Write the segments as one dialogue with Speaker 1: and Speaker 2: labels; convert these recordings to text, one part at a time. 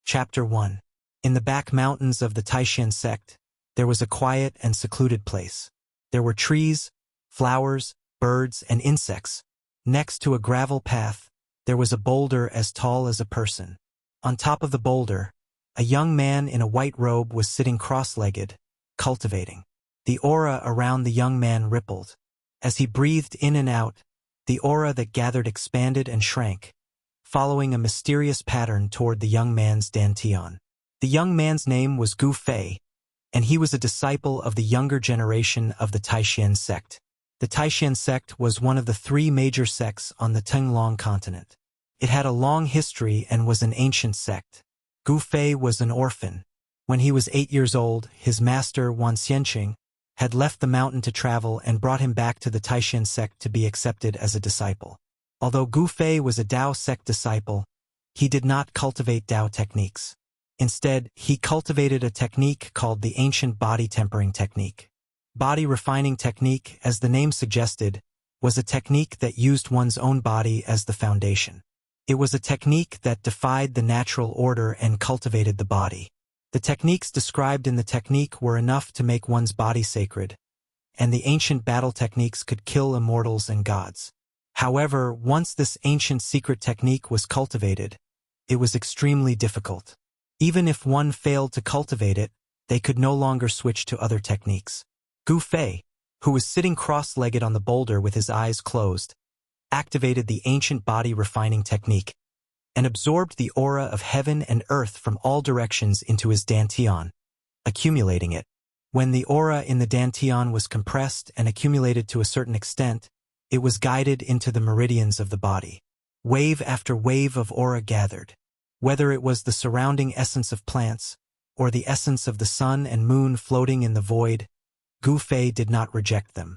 Speaker 1: Chapter 1. In the back mountains of the Taishan sect, there was a quiet and secluded place. There were trees, flowers, birds, and insects. Next to a gravel path, there was a boulder as tall as a person. On top of the boulder, a young man in a white robe was sitting cross-legged, cultivating. The aura around the young man rippled. As he breathed in and out, the aura that gathered expanded and shrank, following a mysterious pattern toward the young man's dantian. The young man's name was Gu Fei, and he was a disciple of the younger generation of the Taishan sect. The Taishan sect was one of the three major sects on the Tenglong continent. It had a long history and was an ancient sect. Gu Fei was an orphan. When he was 8 years old, his master, Wan Xianqing, had left the mountain to travel and brought him back to the Taishan sect to be accepted as a disciple. Although Gu Fei was a Dao sect disciple, he did not cultivate Dao techniques. Instead, he cultivated a technique called the ancient body tempering technique. Body refining technique, as the name suggested, was a technique that used one's own body as the foundation. It was a technique that defied the natural order and cultivated the body. The techniques described in the technique were enough to make one's body sacred, and the ancient battle techniques could kill immortals and gods. However, once this ancient secret technique was cultivated, it was extremely difficult. Even if one failed to cultivate it, they could no longer switch to other techniques. Gu Fei, who was sitting cross-legged on the boulder with his eyes closed, activated the ancient body refining technique and absorbed the aura of heaven and earth from all directions into his dantian, accumulating it. When the aura in the dantian was compressed and accumulated to a certain extent, it was guided into the meridians of the body. Wave after wave of aura gathered. Whether it was the surrounding essence of plants, or the essence of the sun and moon floating in the void, Gu Fei did not reject them.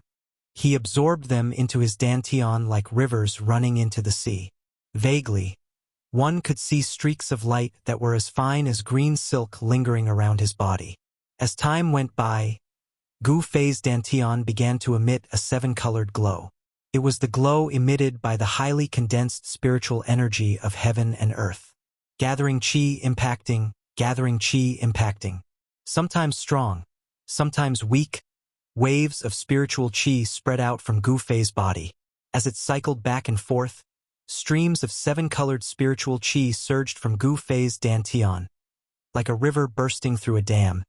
Speaker 1: He absorbed them into his dantian like rivers running into the sea. Vaguely, one could see streaks of light that were as fine as green silk lingering around his body. As time went by, Gu Fei's dantian began to emit a seven-colored glow. It was the glow emitted by the highly condensed spiritual energy of heaven and earth. Gathering chi, impacting, sometimes strong, sometimes weak, waves of spiritual chi spread out from Gu Fei's body. As it cycled back and forth, streams of seven-colored spiritual chi surged from Gu Fei's dantian, like a river bursting through a dam,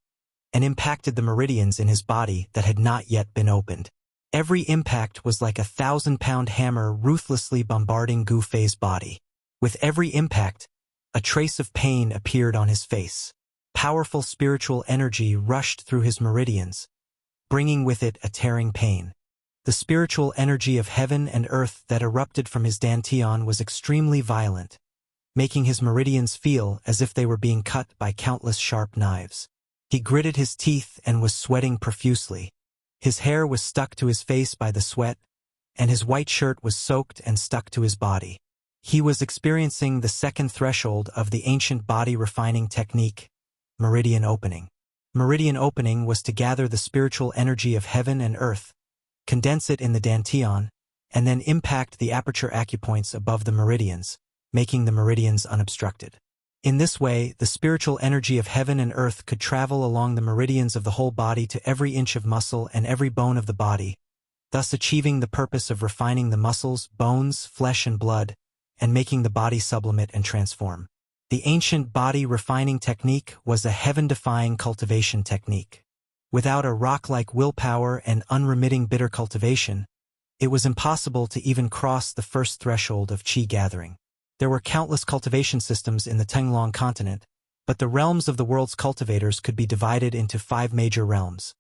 Speaker 1: and impacted the meridians in his body that had not yet been opened. Every impact was like a 1,000-pound hammer ruthlessly bombarding Gu Fei's body. With every impact, a trace of pain appeared on his face. Powerful spiritual energy rushed through his meridians, bringing with it a tearing pain. The spiritual energy of heaven and earth that erupted from his dantian was extremely violent, making his meridians feel as if they were being cut by countless sharp knives. He gritted his teeth and was sweating profusely. His hair was stuck to his face by the sweat, and his white shirt was soaked and stuck to his body. He was experiencing the second threshold of the ancient body refining technique, meridian opening. Meridian opening was to gather the spiritual energy of heaven and earth, condense it in the dantian, and then impact the aperture acupoints above the meridians, making the meridians unobstructed. In this way, the spiritual energy of heaven and earth could travel along the meridians of the whole body to every inch of muscle and every bone of the body, thus achieving the purpose of refining the muscles, bones, flesh, and blood, and making the body sublimate and transform. The ancient body refining technique was a heaven-defying cultivation technique. Without a rock-like willpower and unremitting bitter cultivation, it was impossible to even cross the first threshold of qi gathering. There were countless cultivation systems in the Tenglong continent, but the realms of the world's cultivators could be divided into 5 major realms: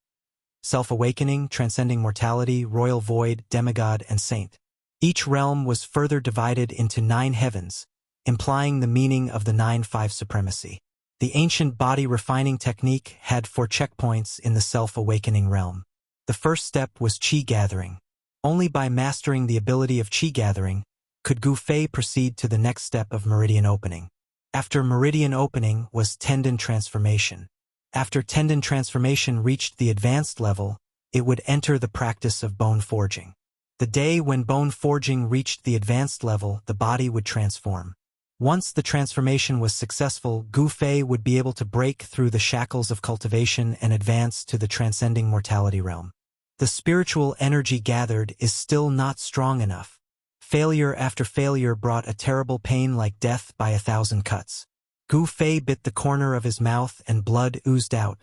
Speaker 1: self-awakening, transcending mortality, royal void, demigod, and saint. Each realm was further divided into 9 heavens, implying the meaning of the 9-5 supremacy. The ancient body refining technique had 4 checkpoints in the self-awakening realm. The first step was qi gathering. Only by mastering the ability of qi gathering could Gu Fei proceed to the next step of meridian opening. After meridian opening was tendon transformation. After tendon transformation reached the advanced level, it would enter the practice of bone forging. The day when bone forging reached the advanced level, the body would transform. Once the transformation was successful, Gu Fei would be able to break through the shackles of cultivation and advance to the transcending mortality realm. The spiritual energy gathered is still not strong enough. Failure after failure brought a terrible pain like death by 1,000 cuts. Gu Fei bit the corner of his mouth and blood oozed out,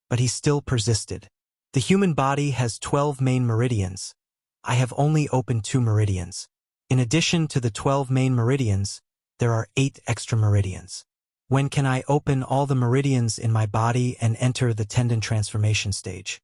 Speaker 1: but he still persisted. The human body has 12 main meridians. I have only opened 2 meridians. In addition to the 12 main meridians, there are 8 extra meridians. When can I open all the meridians in my body and enter the tendon transformation stage?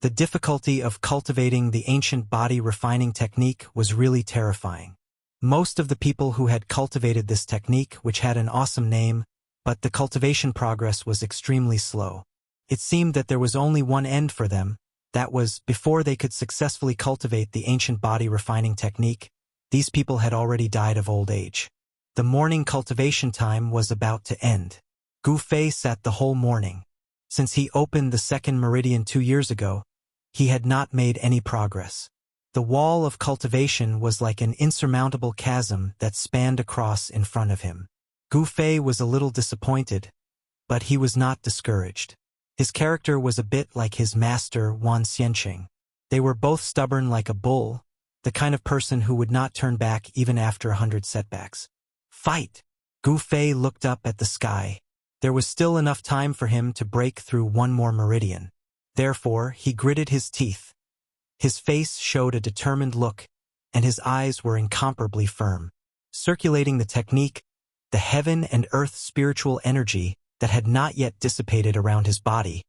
Speaker 1: The difficulty of cultivating the ancient body refining technique was really terrifying. Most of the people who had cultivated this technique, which had an awesome name, but the cultivation progress was extremely slow. It seemed that there was only one end for them, that was, before they could successfully cultivate the ancient body refining technique, these people had already died of old age. The morning cultivation time was about to end. Gu Fei sat the whole morning. Since he opened the 2nd meridian 2 years ago, he had not made any progress. The wall of cultivation was like an insurmountable chasm that spanned across in front of him. Gu Fei was a little disappointed, but he was not discouraged. His character was a bit like his master Wan Xianqing. They were both stubborn like a bull, the kind of person who would not turn back even after 100 setbacks. Fight! Gu Fei looked up at the sky. There was still enough time for him to break through one more meridian. Therefore, he gritted his teeth. His face showed a determined look, and his eyes were incomparably firm. Circulating the technique, the heaven and earth spiritual energy that had not yet dissipated around his body,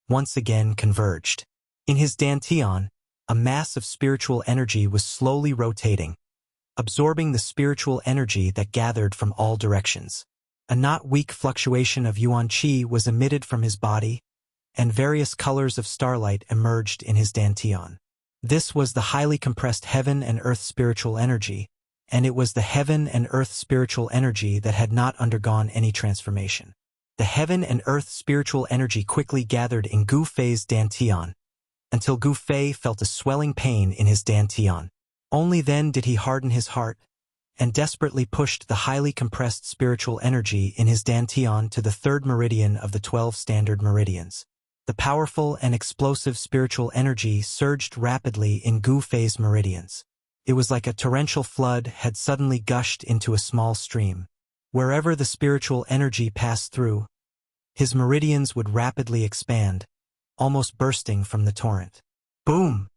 Speaker 1: once again converged. In his dantian, a mass of spiritual energy was slowly rotating, absorbing the spiritual energy that gathered from all directions. A not weak fluctuation of yuan qi was emitted from his body, and various colors of starlight emerged in his dantian. This was the highly compressed heaven and earth spiritual energy, and it was the heaven and earth spiritual energy that had not undergone any transformation. The heaven and earth spiritual energy quickly gathered in Gu Fei's dantian, until Gu Fei felt a swelling pain in his dantian. Only then did he harden his heart, and desperately pushed the highly compressed spiritual energy in his dantian to the 3rd meridian of the 12 standard meridians. The powerful and explosive spiritual energy surged rapidly in Gu Fei's meridians. It was like a torrential flood had suddenly gushed into a small stream. Wherever the spiritual energy passed through, his meridians would rapidly expand, almost bursting from the torrent. Boom!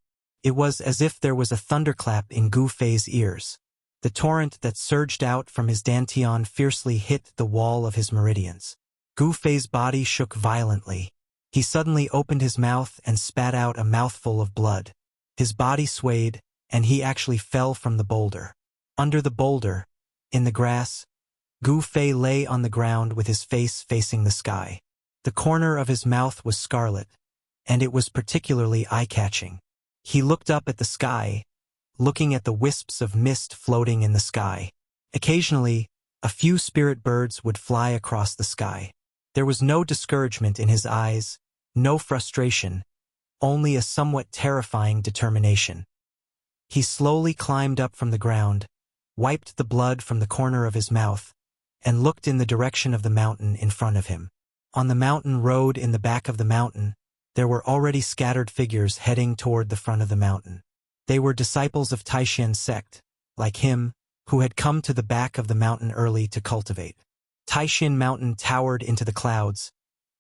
Speaker 1: It was as if there was a thunderclap in Gu Fei's ears. The torrent that surged out from his dantian fiercely hit the wall of his meridians. Gu Fei's body shook violently. He suddenly opened his mouth and spat out a mouthful of blood. His body swayed, and he actually fell from the boulder. Under the boulder, in the grass, Gu Fei lay on the ground with his face facing the sky. The corner of his mouth was scarlet, and it was particularly eye-catching. He looked up at the sky, looking at the wisps of mist floating in the sky. Occasionally, a few spirit birds would fly across the sky. There was no discouragement in his eyes, no frustration, only a somewhat terrifying determination. He slowly climbed up from the ground, wiped the blood from the corner of his mouth, and looked in the direction of the mountain in front of him. On the mountain road in the back of the mountain, there were already scattered figures heading toward the front of the mountain. They were disciples of Taishan sect, like him, who had come to the back of the mountain early to cultivate. Taishan Mountain towered into the clouds,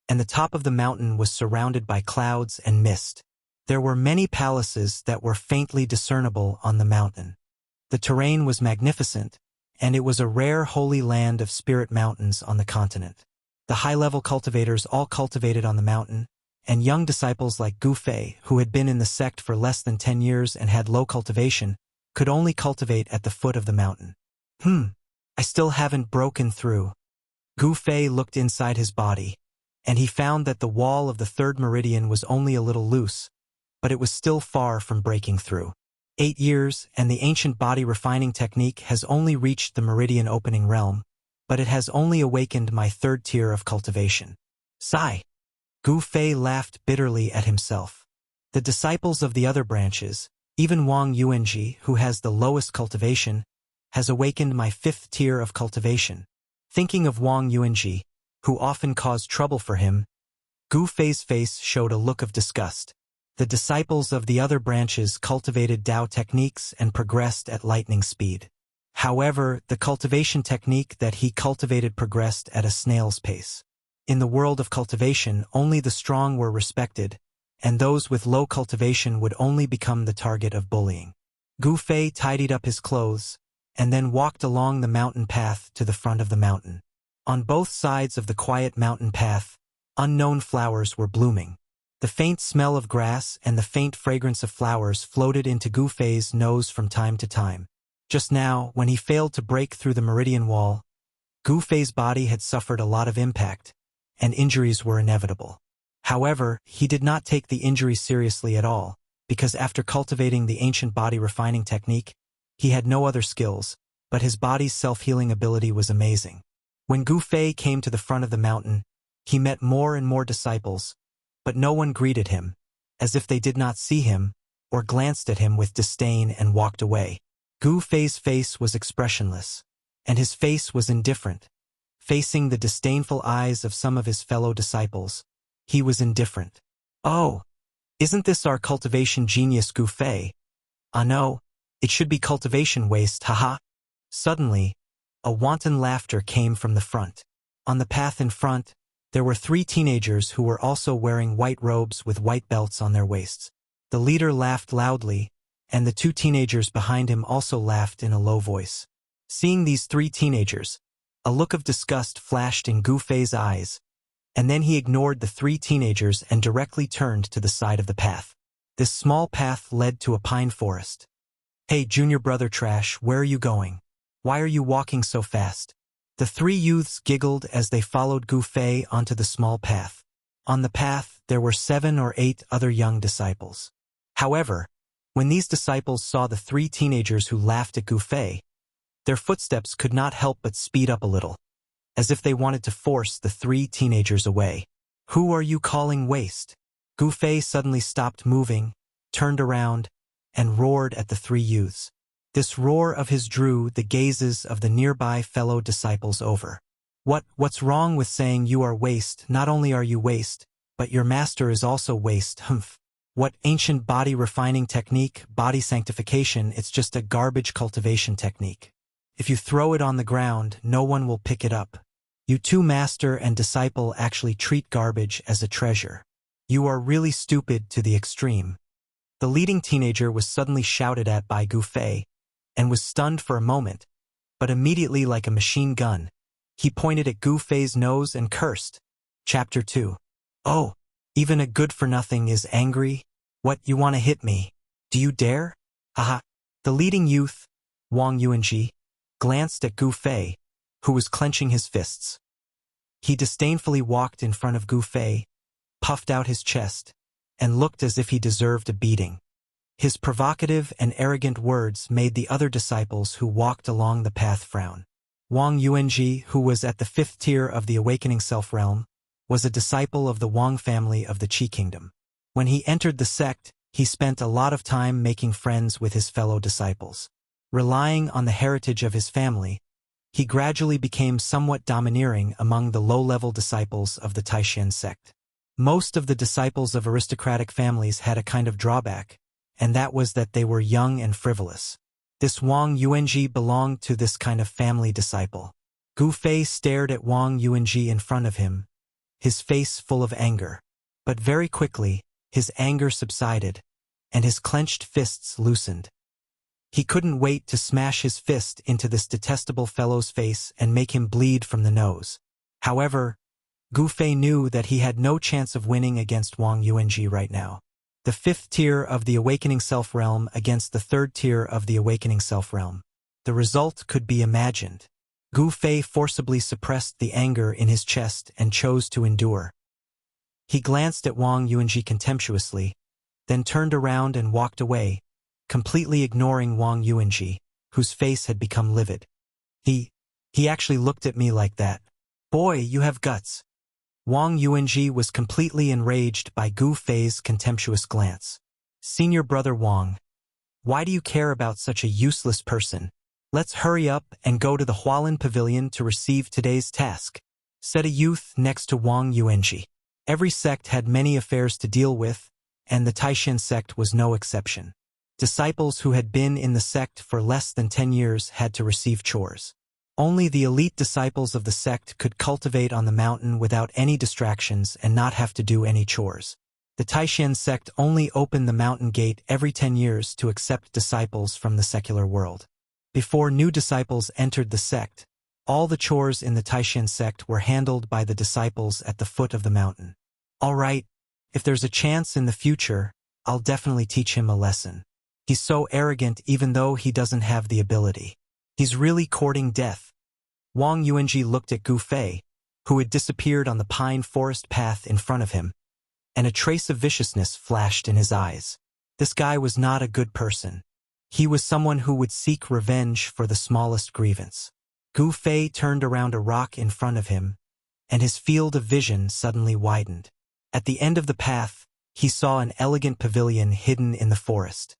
Speaker 1: and the top of the mountain was surrounded by clouds and mist. There were many palaces that were faintly discernible on the mountain. The terrain was magnificent, and it was a rare holy land of spirit mountains on the continent. The high-level cultivators all cultivated on the mountain, and young disciples like Gu Fei, who had been in the sect for less than 10 years and had low cultivation, could only cultivate at the foot of the mountain. I still haven't broken through. Gu Fei looked inside his body, and he found that the wall of the 3rd meridian was only a little loose, but it was still far from breaking through. 8 years, and the ancient body refining technique has only reached the meridian opening realm, but it has only awakened my 3rd tier of cultivation. Sigh. Gu Fei laughed bitterly at himself. The disciples of the other branches, even Wang Yuanji, who has the lowest cultivation, has awakened my 5th tier of cultivation. Thinking of Wang Yuanji, who often caused trouble for him, Gu Fei's face showed a look of disgust. The disciples of the other branches cultivated Dao techniques and progressed at lightning speed. However, the cultivation technique that he cultivated progressed at a snail's pace. In the world of cultivation, only the strong were respected, and those with low cultivation would only become the target of bullying. Gu Fei tidied up his clothes, and then walked along the mountain path to the front of the mountain. On both sides of the quiet mountain path, unknown flowers were blooming. The faint smell of grass and the faint fragrance of flowers floated into Gu Fei's nose from time to time. Just now, when he failed to break through the meridian wall, Gu Fei's body had suffered a lot of impact, and injuries were inevitable. However, he did not take the injuries seriously at all, because after cultivating the ancient body refining technique, he had no other skills, but his body's self-healing ability was amazing. When Gu Fei came to the front of the mountain, he met more and more disciples, but no one greeted him, as if they did not see him, or glanced at him with disdain and walked away. Gu Fei's face was expressionless, and his face was indifferent. Facing the disdainful eyes of some of his fellow disciples, he was indifferent. "Oh, isn't this our cultivation genius Gu Fei? Ah no, it should be cultivation waste, haha." Suddenly, a wanton laughter came from the front. On the path in front, there were 3 teenagers who were also wearing white robes with white belts on their waists. The leader laughed loudly, and the 2 teenagers behind him also laughed in a low voice. Seeing these 3 teenagers, a look of disgust flashed in Gu Fei's eyes, and then he ignored the 3 teenagers and directly turned to the side of the path. This small path led to a pine forest. "Hey, junior brother Trash, where are you going? Why are you walking so fast?" The 3 youths giggled as they followed Gu Fei onto the small path. On the path, there were 7 or 8 other young disciples. However, when these disciples saw the 3 teenagers who laughed at Gu Fei, their footsteps could not help but speed up a little, as if they wanted to force the 3 teenagers away. "Who are you calling waste?" Gu Fei suddenly stopped moving, turned around, and roared at the 3 youths. This roar of his drew the gazes of the nearby fellow disciples over. What's wrong with saying you are waste? Not only are you waste, but your master is also waste, humph. What ancient body refining technique, body sanctification, it's just a garbage cultivation technique. If you throw it on the ground, no one will pick it up. You 2 master and disciple actually treat garbage as a treasure. You are really stupid to the extreme. The leading teenager was suddenly shouted at by Gu Fei, and was stunned for a moment, but immediately like a machine gun, he pointed at Gu Fei's nose and cursed. Chapter 2. "Oh, even a good-for-nothing is angry? What, you want to hit me? Do you dare? Haha." The leading youth, Wang Yuanji, glanced at Gu Fei, who was clenching his fists. He disdainfully walked in front of Gu Fei, puffed out his chest, and looked as if he deserved a beating. His provocative and arrogant words made the other disciples who walked along the path frown. Wang Yuanji, who was at the 5th tier of the awakening self-realm, was a disciple of the Wang family of the Qi kingdom. When he entered the sect, he spent a lot of time making friends with his fellow disciples. Relying on the heritage of his family, he gradually became somewhat domineering among the low-level disciples of the Taishan sect. Most of the disciples of aristocratic families had a kind of drawback, and that was that they were young and frivolous. This Wang Yuanji belonged to this kind of family disciple. Gu Fei stared at Wang Yuanji in front of him, his face full of anger. But very quickly, his anger subsided, and his clenched fists loosened. He couldn't wait to smash his fist into this detestable fellow's face and make him bleed from the nose. However, Gu Fei knew that he had no chance of winning against Wang Yuanji right now. The 5th tier of the awakening self-realm against the 3rd tier of the awakening self-realm. The result could be imagined. Gu Fei forcibly suppressed the anger in his chest and chose to endure. He glanced at Wang Yuanji contemptuously, then turned around and walked away, completely ignoring Wang Yuanji, whose face had become livid. He actually looked at me like that. Boy, you have guts. Wang Yuanji was completely enraged by Gu Fei's contemptuous glance. Senior brother Wang, why do you care about such a useless person? "Let's hurry up and go to the Hualin Pavilion to receive today's task," said a youth next to Wang Yuanji. Every sect had many affairs to deal with, and the Taishan sect was no exception. Disciples who had been in the sect for less than 10 years had to receive chores. Only the elite disciples of the sect could cultivate on the mountain without any distractions and not have to do any chores. The Taishan sect only opened the mountain gate every 10 years to accept disciples from the secular world. Before new disciples entered the sect, all the chores in the Taishan sect were handled by the disciples at the foot of the mountain. "All right, if there's a chance in the future, I'll definitely teach him a lesson. He's so arrogant even though he doesn't have the ability. He's really courting death." Wang Yuanji looked at Gu Fei, who had disappeared on the pine forest path in front of him, and a trace of viciousness flashed in his eyes. This guy was not a good person. He was someone who would seek revenge for the smallest grievance. Gu Fei turned around a rock in front of him, and his field of vision suddenly widened. At the end of the path, he saw an elegant pavilion hidden in the forest.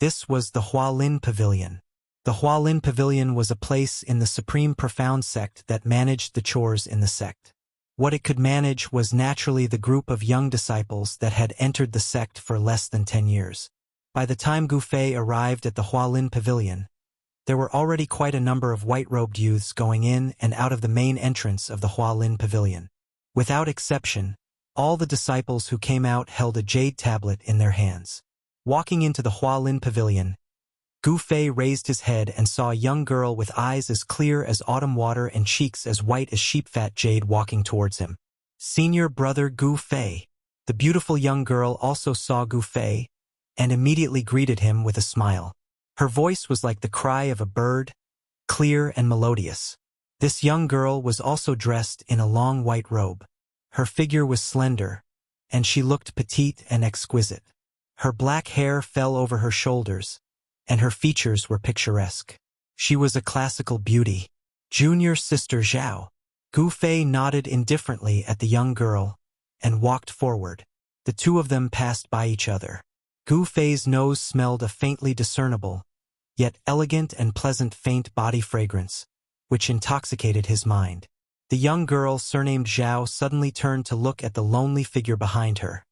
Speaker 1: This was the Hualin Pavilion. The Hualin Pavilion was a place in the Supreme Profound sect that managed the chores in the sect. What it could manage was naturally the group of young disciples that had entered the sect for less than 10 years. By the time Gu Fei arrived at the Hualin Pavilion, there were already quite a number of white-robed youths going in and out of the main entrance of the Hualin Pavilion. Without exception, all the disciples who came out held a jade tablet in their hands. Walking into the Hualin Pavilion, Gu Fei raised his head and saw a young girl with eyes as clear as autumn water and cheeks as white as sheep-fat jade walking towards him. "Senior brother Gu Fei." The beautiful young girl also saw Gu Fei and immediately greeted him with a smile. Her voice was like the cry of a bird, clear and melodious. This young girl was also dressed in a long white robe. Her figure was slender, and she looked petite and exquisite. Her black hair fell over her shoulders, and her features were picturesque. She was a classical beauty. "Junior sister Zhao." Gu Fei nodded indifferently at the young girl and walked forward. The two of them passed by each other. Gu Fei's nose smelled a faintly discernible, yet elegant and pleasant faint body fragrance, which intoxicated his mind. The young girl, surnamed Zhao, suddenly turned to look at the lonely figure behind her,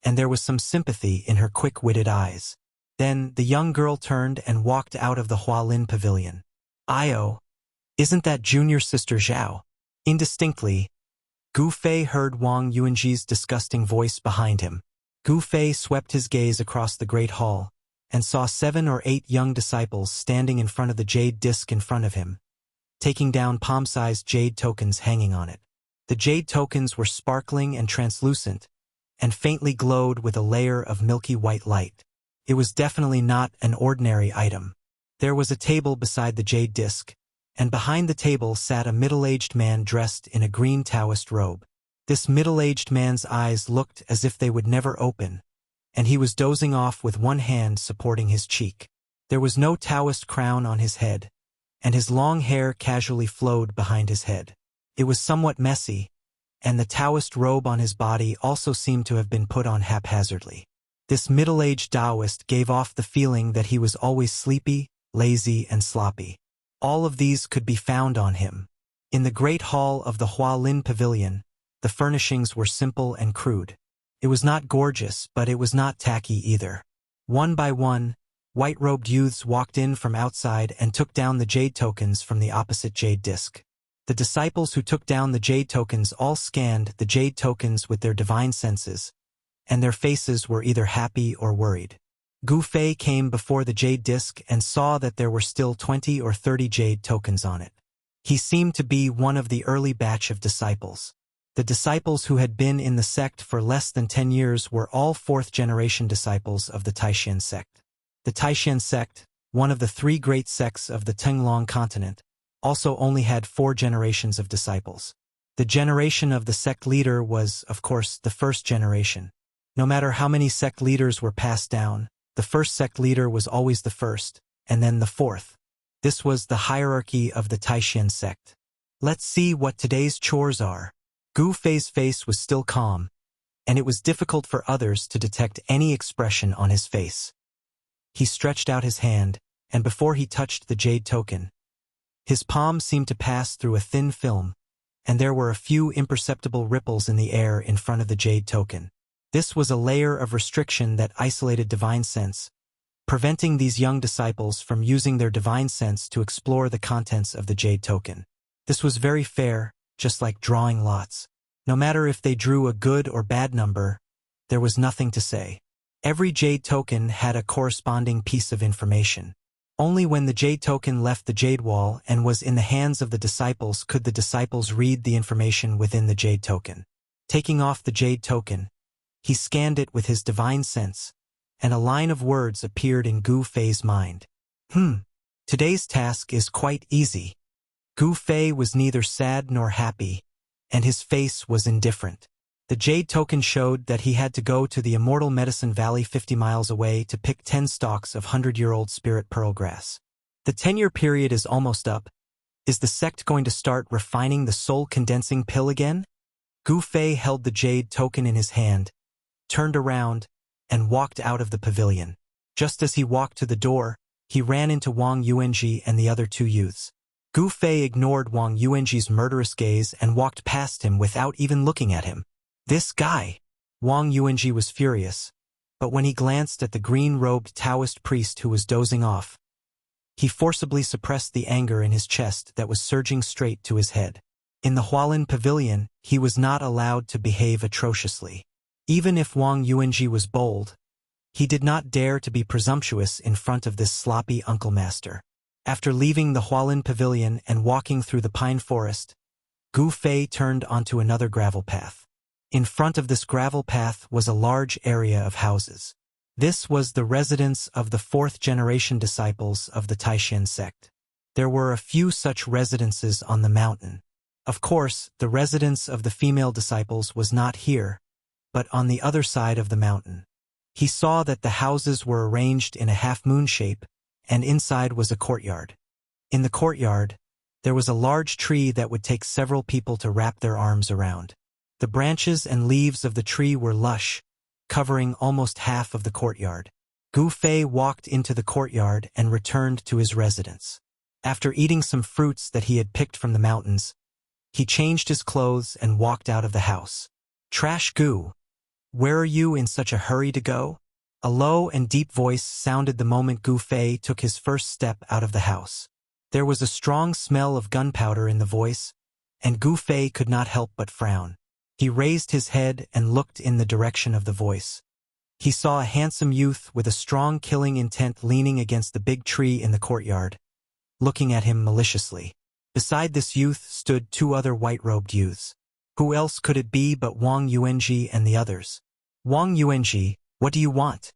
Speaker 1: and there was some sympathy in her quick-witted eyes. Then the young girl turned and walked out of the Hualin Pavilion. "Io, isn't that junior sister Zhao?" Indistinctly, Gu Fei heard Wang Yuanji's disgusting voice behind him. Gu Fei swept his gaze across the great hall and saw 7 or 8 young disciples standing in front of the jade disc in front of him, taking down palm-sized jade tokens hanging on it. The jade tokens were sparkling and translucent, and faintly glowed with a layer of milky white light. It was definitely not an ordinary item. There was a table beside the jade disc, and behind the table sat a middle-aged man dressed in a green Taoist robe. This middle-aged man's eyes looked as if they would never open, and he was dozing off with one hand supporting his cheek. There was no Taoist crown on his head, and his long hair casually flowed behind his head. It was somewhat messy, and the Taoist robe on his body also seemed to have been put on haphazardly. This middle-aged Taoist gave off the feeling that he was always sleepy, lazy, and sloppy. All of these could be found on him. In the great hall of the Hualin Pavilion, the furnishings were simple and crude. It was not gorgeous, but it was not tacky either. One by one, white-robed youths walked in from outside and took down the jade tokens from the opposite jade disc. The disciples who took down the jade tokens all scanned the jade tokens with their divine senses, and their faces were either happy or worried. Gu Fei came before the jade disc and saw that there were still 20 or 30 jade tokens on it. He seemed to be one of the early batch of disciples. The disciples who had been in the sect for less than 10 years were all 4th-generation disciples of the Taishan sect. The Taishan sect, one of the 3 great sects of the Tenglong continent, also only had 4 generations of disciples. The generation of the sect leader was, of course, the 1st generation. No matter how many sect leaders were passed down, the 1st sect leader was always the 1st, and then the 4th. This was the hierarchy of the Taishan sect. "Let's see what today's chores are." Gu Fei's face was still calm, and it was difficult for others to detect any expression on his face. He stretched out his hand, and before he touched the jade token, His palm seemed to pass through a thin film, and there were a few imperceptible ripples in the air in front of the jade token. This was a layer of restriction that isolated divine sense, preventing these young disciples from using their divine sense to explore the contents of the jade token. This was very fair, just like drawing lots. No matter if they drew a good or bad number, there was nothing to say. Every jade token had a corresponding piece of information. Only when the jade token left the jade wall and was in the hands of the disciples could the disciples read the information within the jade token. Taking off the jade token, he scanned it with his divine sense, and a line of words appeared in Gu Fei's mind. Today's task is quite easy. Gu Fei was neither sad nor happy, and his face was indifferent. The jade token showed that he had to go to the Immortal Medicine Valley 50 miles away to pick 10 stalks of 100-year-old spirit pearl grass. The 10-year period is almost up. Is the sect going to start refining the soul-condensing pill again? Gu Fei held the jade token in his hand, turned around, and walked out of the pavilion. Just as he walked to the door, he ran into Wang Yuanji and the other two youths. Gu Fei ignored Wang Yuanji's murderous gaze and walked past him without even looking at him. This guy! Wang Yuanji was furious, but when he glanced at the green-robed Taoist priest who was dozing off, he forcibly suppressed the anger in his chest that was surging straight to his head. In the Hualin Pavilion, he was not allowed to behave atrociously. Even if Wang Yuanji was bold, he did not dare to be presumptuous in front of this sloppy uncle master. After leaving the Hualin Pavilion and walking through the pine forest, Gu Fei turned onto another gravel path. In front of this gravel path was a large area of houses. This was the residence of the fourth-generation disciples of the Taishan sect. There were a few such residences on the mountain. Of course, the residence of the female disciples was not here, but on the other side of the mountain. He saw that the houses were arranged in a half-moon shape, and inside was a courtyard. In the courtyard, there was a large tree that would take several people to wrap their arms around. The branches and leaves of the tree were lush, covering almost half of the courtyard. Gu Fei walked into the courtyard and returned to his residence. After eating some fruits that he had picked from the mountains, he changed his clothes and walked out of the house. Trash Gu, where are you in such a hurry to go? A low and deep voice sounded the moment Gu Fei took his first step out of the house. There was a strong smell of gunpowder in the voice, and Gu Fei could not help but frown. He raised his head and looked in the direction of the voice. He saw a handsome youth with a strong killing intent leaning against the big tree in the courtyard, looking at him maliciously. Beside this youth stood two other white-robed youths. Who else could it be but Wang Yuanji and the others? Wang Yuanji, what do you want?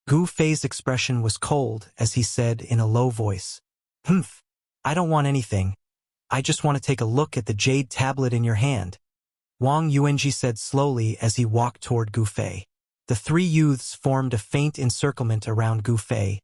Speaker 1: Gu Fei's expression was cold as he said in a low voice. I don't want anything. I just want to take a look at the jade tablet in your hand. Wang Yuanji said slowly as he walked toward Gu Fei. The three youths formed a faint encirclement around Gu Fei,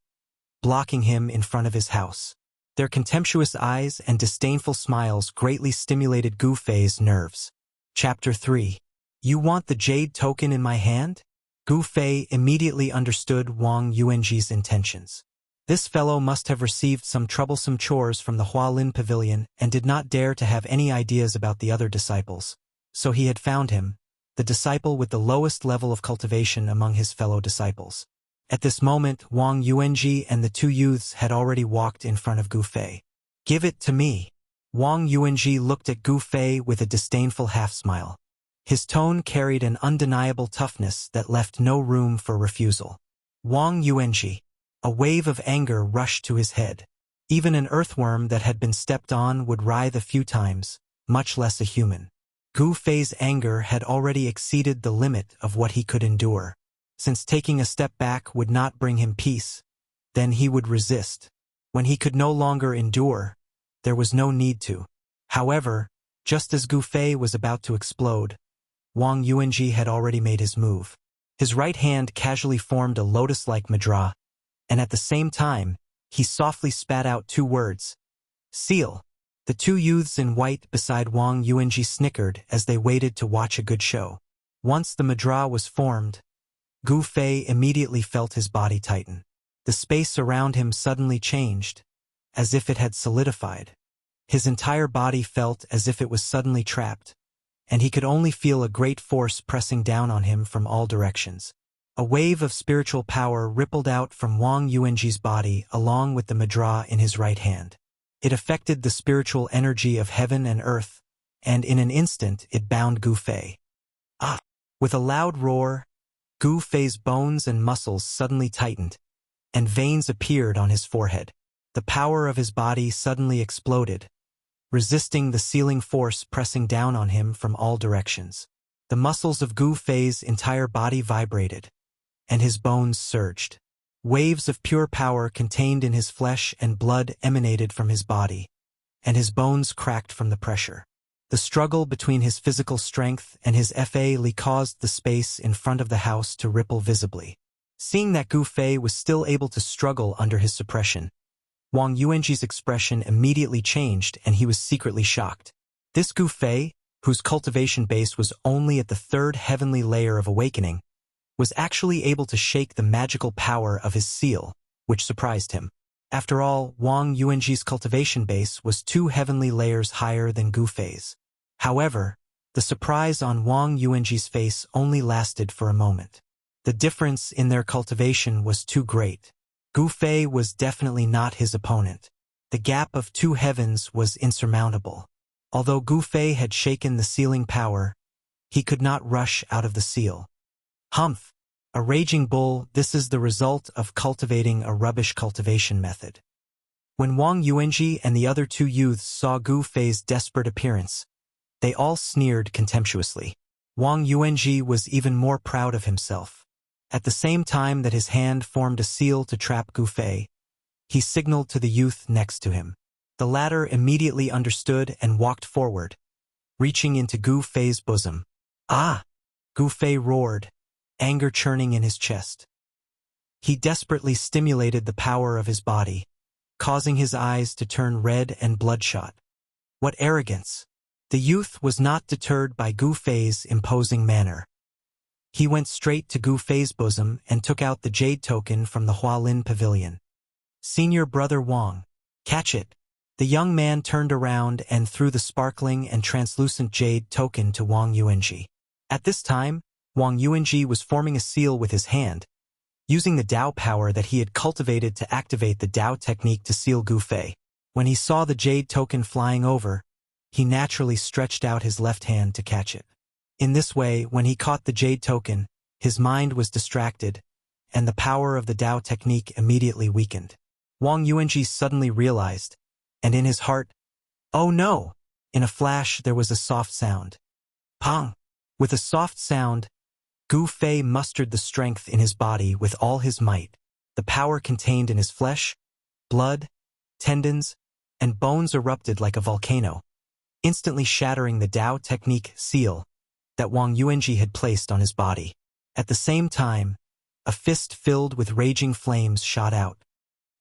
Speaker 1: blocking him in front of his house. Their contemptuous eyes and disdainful smiles greatly stimulated Gu Fei's nerves. Chapter 3. You want the jade token in my hand? Gu Fei immediately understood Wang Yuanji's intentions. This fellow must have received some troublesome chores from the Hualin Pavilion and did not dare to have any ideas about the other disciples. So he had found him, the disciple with the lowest level of cultivation among his fellow disciples. At this moment, Wang Yuanji and the two youths had already walked in front of Gu Fei. Give it to me. Wang Yuanji looked at Gu Fei with a disdainful half-smile. His tone carried an undeniable toughness that left no room for refusal. Wang Yuanji. A wave of anger rushed to his head. Even an earthworm that had been stepped on would writhe a few times, much less a human. Gu Fei's anger had already exceeded the limit of what he could endure. Since taking a step back would not bring him peace, then he would resist. When he could no longer endure, there was no need to. However, just as Gu Fei was about to explode, Wang Yuanji had already made his move. His right hand casually formed a lotus-like mudra, and at the same time, he softly spat out two words. Seal. The two youths in white beside Wang Yuanji snickered as they waited to watch a good show. Once the mudra was formed, Gu Fei immediately felt his body tighten. The space around him suddenly changed, as if it had solidified. His entire body felt as if it was suddenly trapped, and he could only feel a great force pressing down on him from all directions. A wave of spiritual power rippled out from Wang Yuanji's body along with the madra in his right hand. It affected the spiritual energy of heaven and earth, and in an instant it bound Gu Fei. Ah! With a loud roar, Gu Fei's bones and muscles suddenly tightened, and veins appeared on his forehead. The power of his body suddenly exploded, resisting the sealing force pressing down on him from all directions. The muscles of Gu Fei's entire body vibrated, and his bones surged. Waves of pure power contained in his flesh and blood emanated from his body, and his bones cracked from the pressure. The struggle between his physical strength and his fa caused the space in front of the house to ripple visibly. Seeing that Gu Fei was still able to struggle under his suppression, Wang Yuanji's expression immediately changed and he was secretly shocked. This Gu Fei, whose cultivation base was only at the third heavenly layer of awakening, was actually able to shake the magical power of his seal, which surprised him. After all, Wang Yuanji's cultivation base was 2 heavenly layers higher than Gu Fei's. However, the surprise on Wang Yuanji's face only lasted for a moment. The difference in their cultivation was too great. Gu Fei was definitely not his opponent. The gap of 2 heavens was insurmountable. Although Gu Fei had shaken the sealing power, he could not rush out of the seal. Humph! A raging bull, this is the result of cultivating a rubbish cultivation method. When Wang Yuanji and the other 2 youths saw Gu Fei's desperate appearance, they all sneered contemptuously. Wang Yuanji was even more proud of himself. At the same time that his hand formed a seal to trap Gu Fei, he signaled to the youth next to him. The latter immediately understood and walked forward, reaching into Gu Fei's bosom. Ah! Gu Fei roared, anger churning in his chest. He desperately stimulated the power of his body, causing his eyes to turn red and bloodshot. What arrogance! The youth was not deterred by Gu Fei's imposing manner. He went straight to Gu Fei's bosom and took out the jade token from the Hualin pavilion. Senior brother Wang, catch it! The young man turned around and threw the sparkling and translucent jade token to Wang Yuanji. At this time, Wang Yuanji was forming a seal with his hand, using the Dao power that he had cultivated to activate the Dao technique to seal Gu Fei. When he saw the jade token flying over, he naturally stretched out his left hand to catch it. In this way, when he caught the jade token, his mind was distracted, and the power of the Dao technique immediately weakened. Wang Yuanji suddenly realized, and in his heart, oh no! In a flash there was a soft sound. Pong! With a soft sound, Gu Fei mustered the strength in his body with all his might. The power contained in his flesh, blood, tendons, and bones erupted like a volcano, instantly shattering the Dao technique seal that Wang Yuanji had placed on his body. At the same time, a fist filled with raging flames shot out.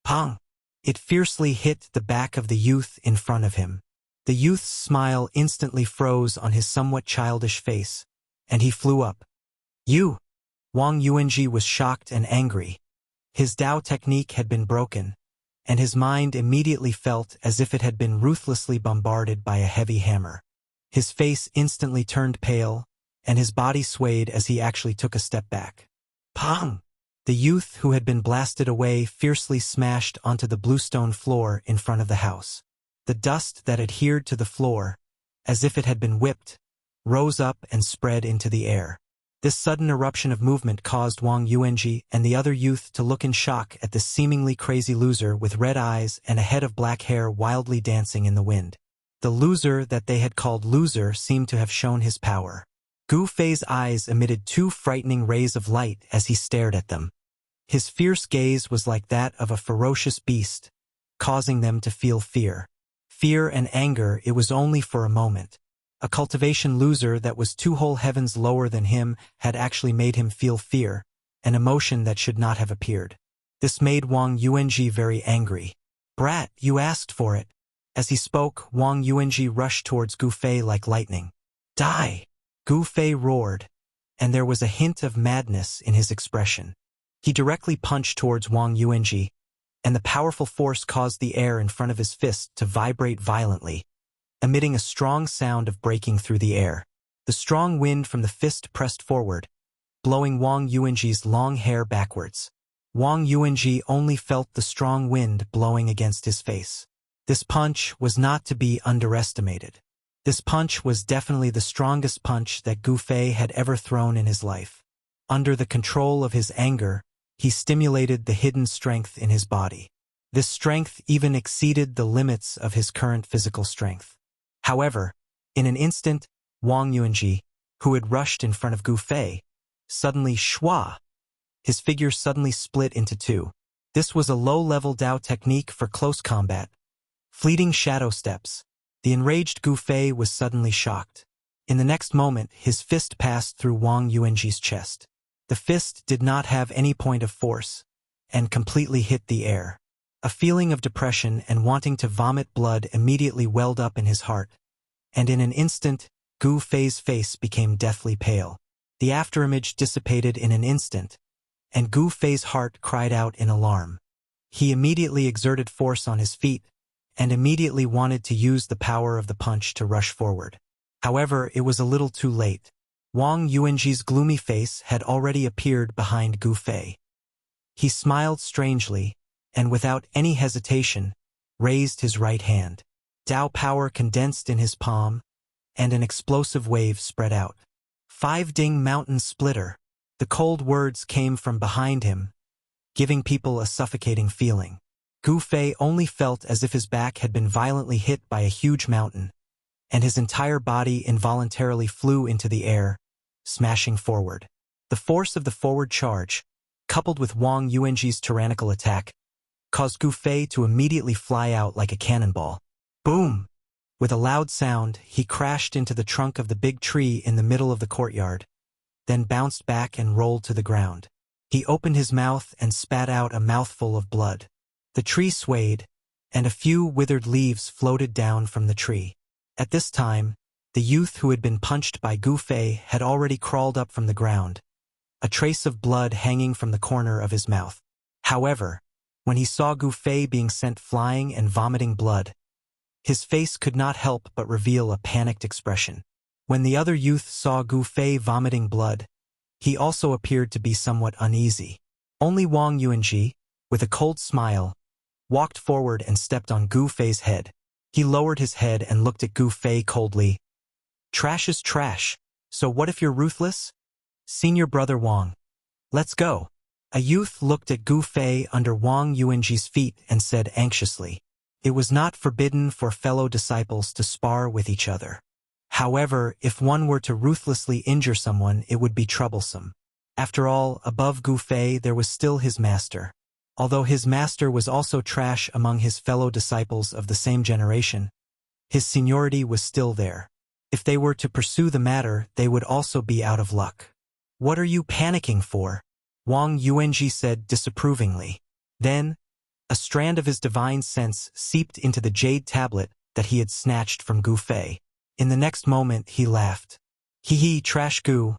Speaker 1: Pong! It fiercely hit the back of the youth in front of him. The youth's smile instantly froze on his somewhat childish face, and he flew up. You! Wang Yuanji was shocked and angry. His Dao technique had been broken, and his mind immediately felt as if it had been ruthlessly bombarded by a heavy hammer. His face instantly turned pale, and his body swayed as he actually took a step back. Pong! The youth who had been blasted away fiercely smashed onto the bluestone floor in front of the house. The dust that adhered to the floor, as if it had been whipped, rose up and spread into the air. This sudden eruption of movement caused Wang Yuanji and the other youth to look in shock at this seemingly crazy loser with red eyes and a head of black hair wildly dancing in the wind. The loser that they had called loser seemed to have shown his power. Gu Fei's eyes emitted 2 frightening rays of light as he stared at them. His fierce gaze was like that of a ferocious beast, causing them to feel fear. Fear and anger, it was only for a moment. A cultivation loser that was 2 whole heavens lower than him had actually made him feel fear, an emotion that should not have appeared. This made Wang Yuanji very angry. Brat, you asked for it. As he spoke, Wang Yuanji rushed towards Gu Fei like lightning. Die! Gu Fei roared, and there was a hint of madness in his expression. He directly punched towards Wang Yuanji, and the powerful force caused the air in front of his fist to vibrate violently, emitting a strong sound of breaking through the air. The strong wind from the fist pressed forward, blowing Wang Yuanji's long hair backwards. Wang Yuanji only felt the strong wind blowing against his face. This punch was not to be underestimated. This punch was definitely the strongest punch that Gu Fei had ever thrown in his life. Under the control of his anger, he stimulated the hidden strength in his body. This strength even exceeded the limits of his current physical strength. However, in an instant, Wang Yuanji, who had rushed in front of Gu Fei, suddenly shwa. His figure suddenly split into two. This was a low-level Dao technique for close combat. Fleeting shadow steps. The enraged Gu Fei was suddenly shocked. In the next moment, his fist passed through Wang Yuanji's chest. The fist did not have any point of force, and completely hit the air. A feeling of depression and wanting to vomit blood immediately welled up in his heart, and in an instant, Gu Fei's face became deathly pale. The afterimage dissipated in an instant, and Gu Fei's heart cried out in alarm. He immediately exerted force on his feet, and immediately wanted to use the power of the punch to rush forward. However, it was a little too late. Wang Yuanji's gloomy face had already appeared behind Gu Fei. He smiled strangely, and without any hesitation, raised his right hand. Dao power condensed in his palm, and an explosive wave spread out. 5-ding mountain splitter. The cold words came from behind him, giving people a suffocating feeling. Gu Fei only felt as if his back had been violently hit by a huge mountain, and his entire body involuntarily flew into the air, smashing forward. The force of the forward charge, coupled with Wang Yuanji's tyrannical attack, caused Gu Fei to immediately fly out like a cannonball. Boom! With a loud sound, he crashed into the trunk of the big tree in the middle of the courtyard, then bounced back and rolled to the ground. He opened his mouth and spat out a mouthful of blood. The tree swayed, and a few withered leaves floated down from the tree. At this time, the youth who had been punched by Gu Fei had already crawled up from the ground, a trace of blood hanging from the corner of his mouth. However, when he saw Gu Fei being sent flying and vomiting blood, his face could not help but reveal a panicked expression. When the other youth saw Gu Fei vomiting blood, he also appeared to be somewhat uneasy. Only Wang Yuanji, with a cold smile, walked forward and stepped on Gu Fei's head. He lowered his head and looked at Gu Fei coldly. Trash is trash, so what if you're ruthless? Senior brother Wang. Let's go. A youth looked at Gu Fei under Wang Yuanji's feet and said anxiously. It was not forbidden for fellow disciples to spar with each other. However, if one were to ruthlessly injure someone, it would be troublesome. After all, above Gu Fei there was still his master. Although his master was also trash among his fellow disciples of the same generation, his seniority was still there. If they were to pursue the matter, they would also be out of luck. What are you panicking for? Wang Yuanji said disapprovingly. Then, a strand of his divine sense seeped into the jade tablet that he had snatched from Gu Fei. In the next moment, he laughed. Hee, trash Gu.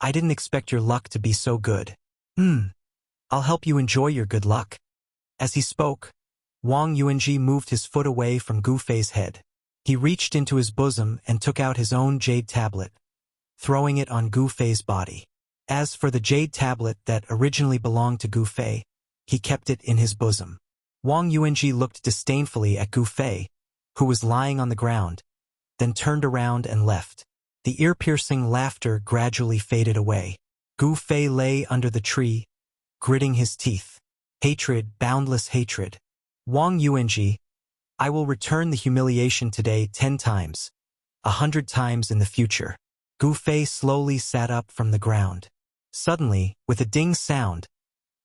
Speaker 1: I didn't expect your luck to be so good. I'll help you enjoy your good luck. As he spoke, Wang Yuanji moved his foot away from Gu Fei's head. He reached into his bosom and took out his own jade tablet, throwing it on Gu Fei's body. As for the jade tablet that originally belonged to Gu Fei, he kept it in his bosom. Wang Yuanji looked disdainfully at Gu Fei, who was lying on the ground, then turned around and left. The ear-piercing laughter gradually faded away. Gu Fei lay under the tree, gritting his teeth. Hatred, boundless hatred. Wang Yuanji, I will return the humiliation today 10 times, 100 times in the future. Gu Fei slowly sat up from the ground. Suddenly, with a ding sound,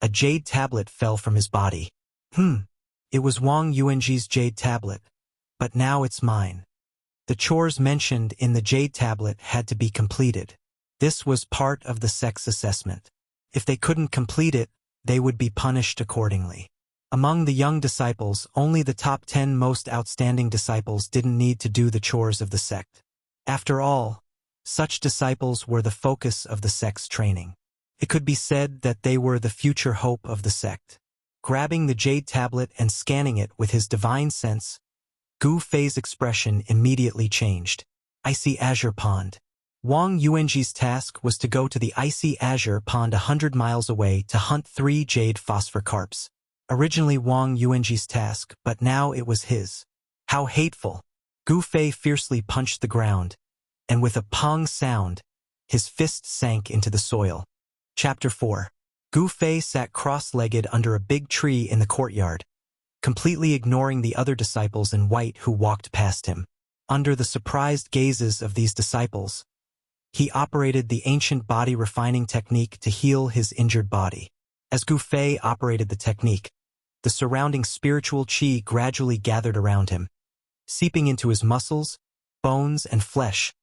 Speaker 1: a jade tablet fell from his body. It was Wang Yuanji's jade tablet, but now it's mine. The chores mentioned in the jade tablet had to be completed. This was part of the sex assessment. If they couldn't complete it, they would be punished accordingly. Among the young disciples, only the top 10 most outstanding disciples didn't need to do the chores of the sect. After all, such disciples were the focus of the sect's training. It could be said that they were the future hope of the sect. Grabbing the jade tablet and scanning it with his divine sense, Gu Fei's expression immediately changed. Icy Azure Pond. Wang Yuanji's task was to go to the Icy Azure Pond 100 miles away to hunt 3 jade phosphor carps. Originally Wang Yuanji's task, but now it was his. How hateful! Gu Fei fiercely punched the ground, and with a pong sound, his fist sank into the soil. Chapter 4. Gu Fei sat cross-legged under a big tree in the courtyard, completely ignoring the other disciples in white who walked past him. Under the surprised gazes of these disciples, he operated the ancient body refining technique to heal his injured body. As Gu Fei operated the technique, the surrounding spiritual qi gradually gathered around him, seeping into his muscles, bones, and flesh,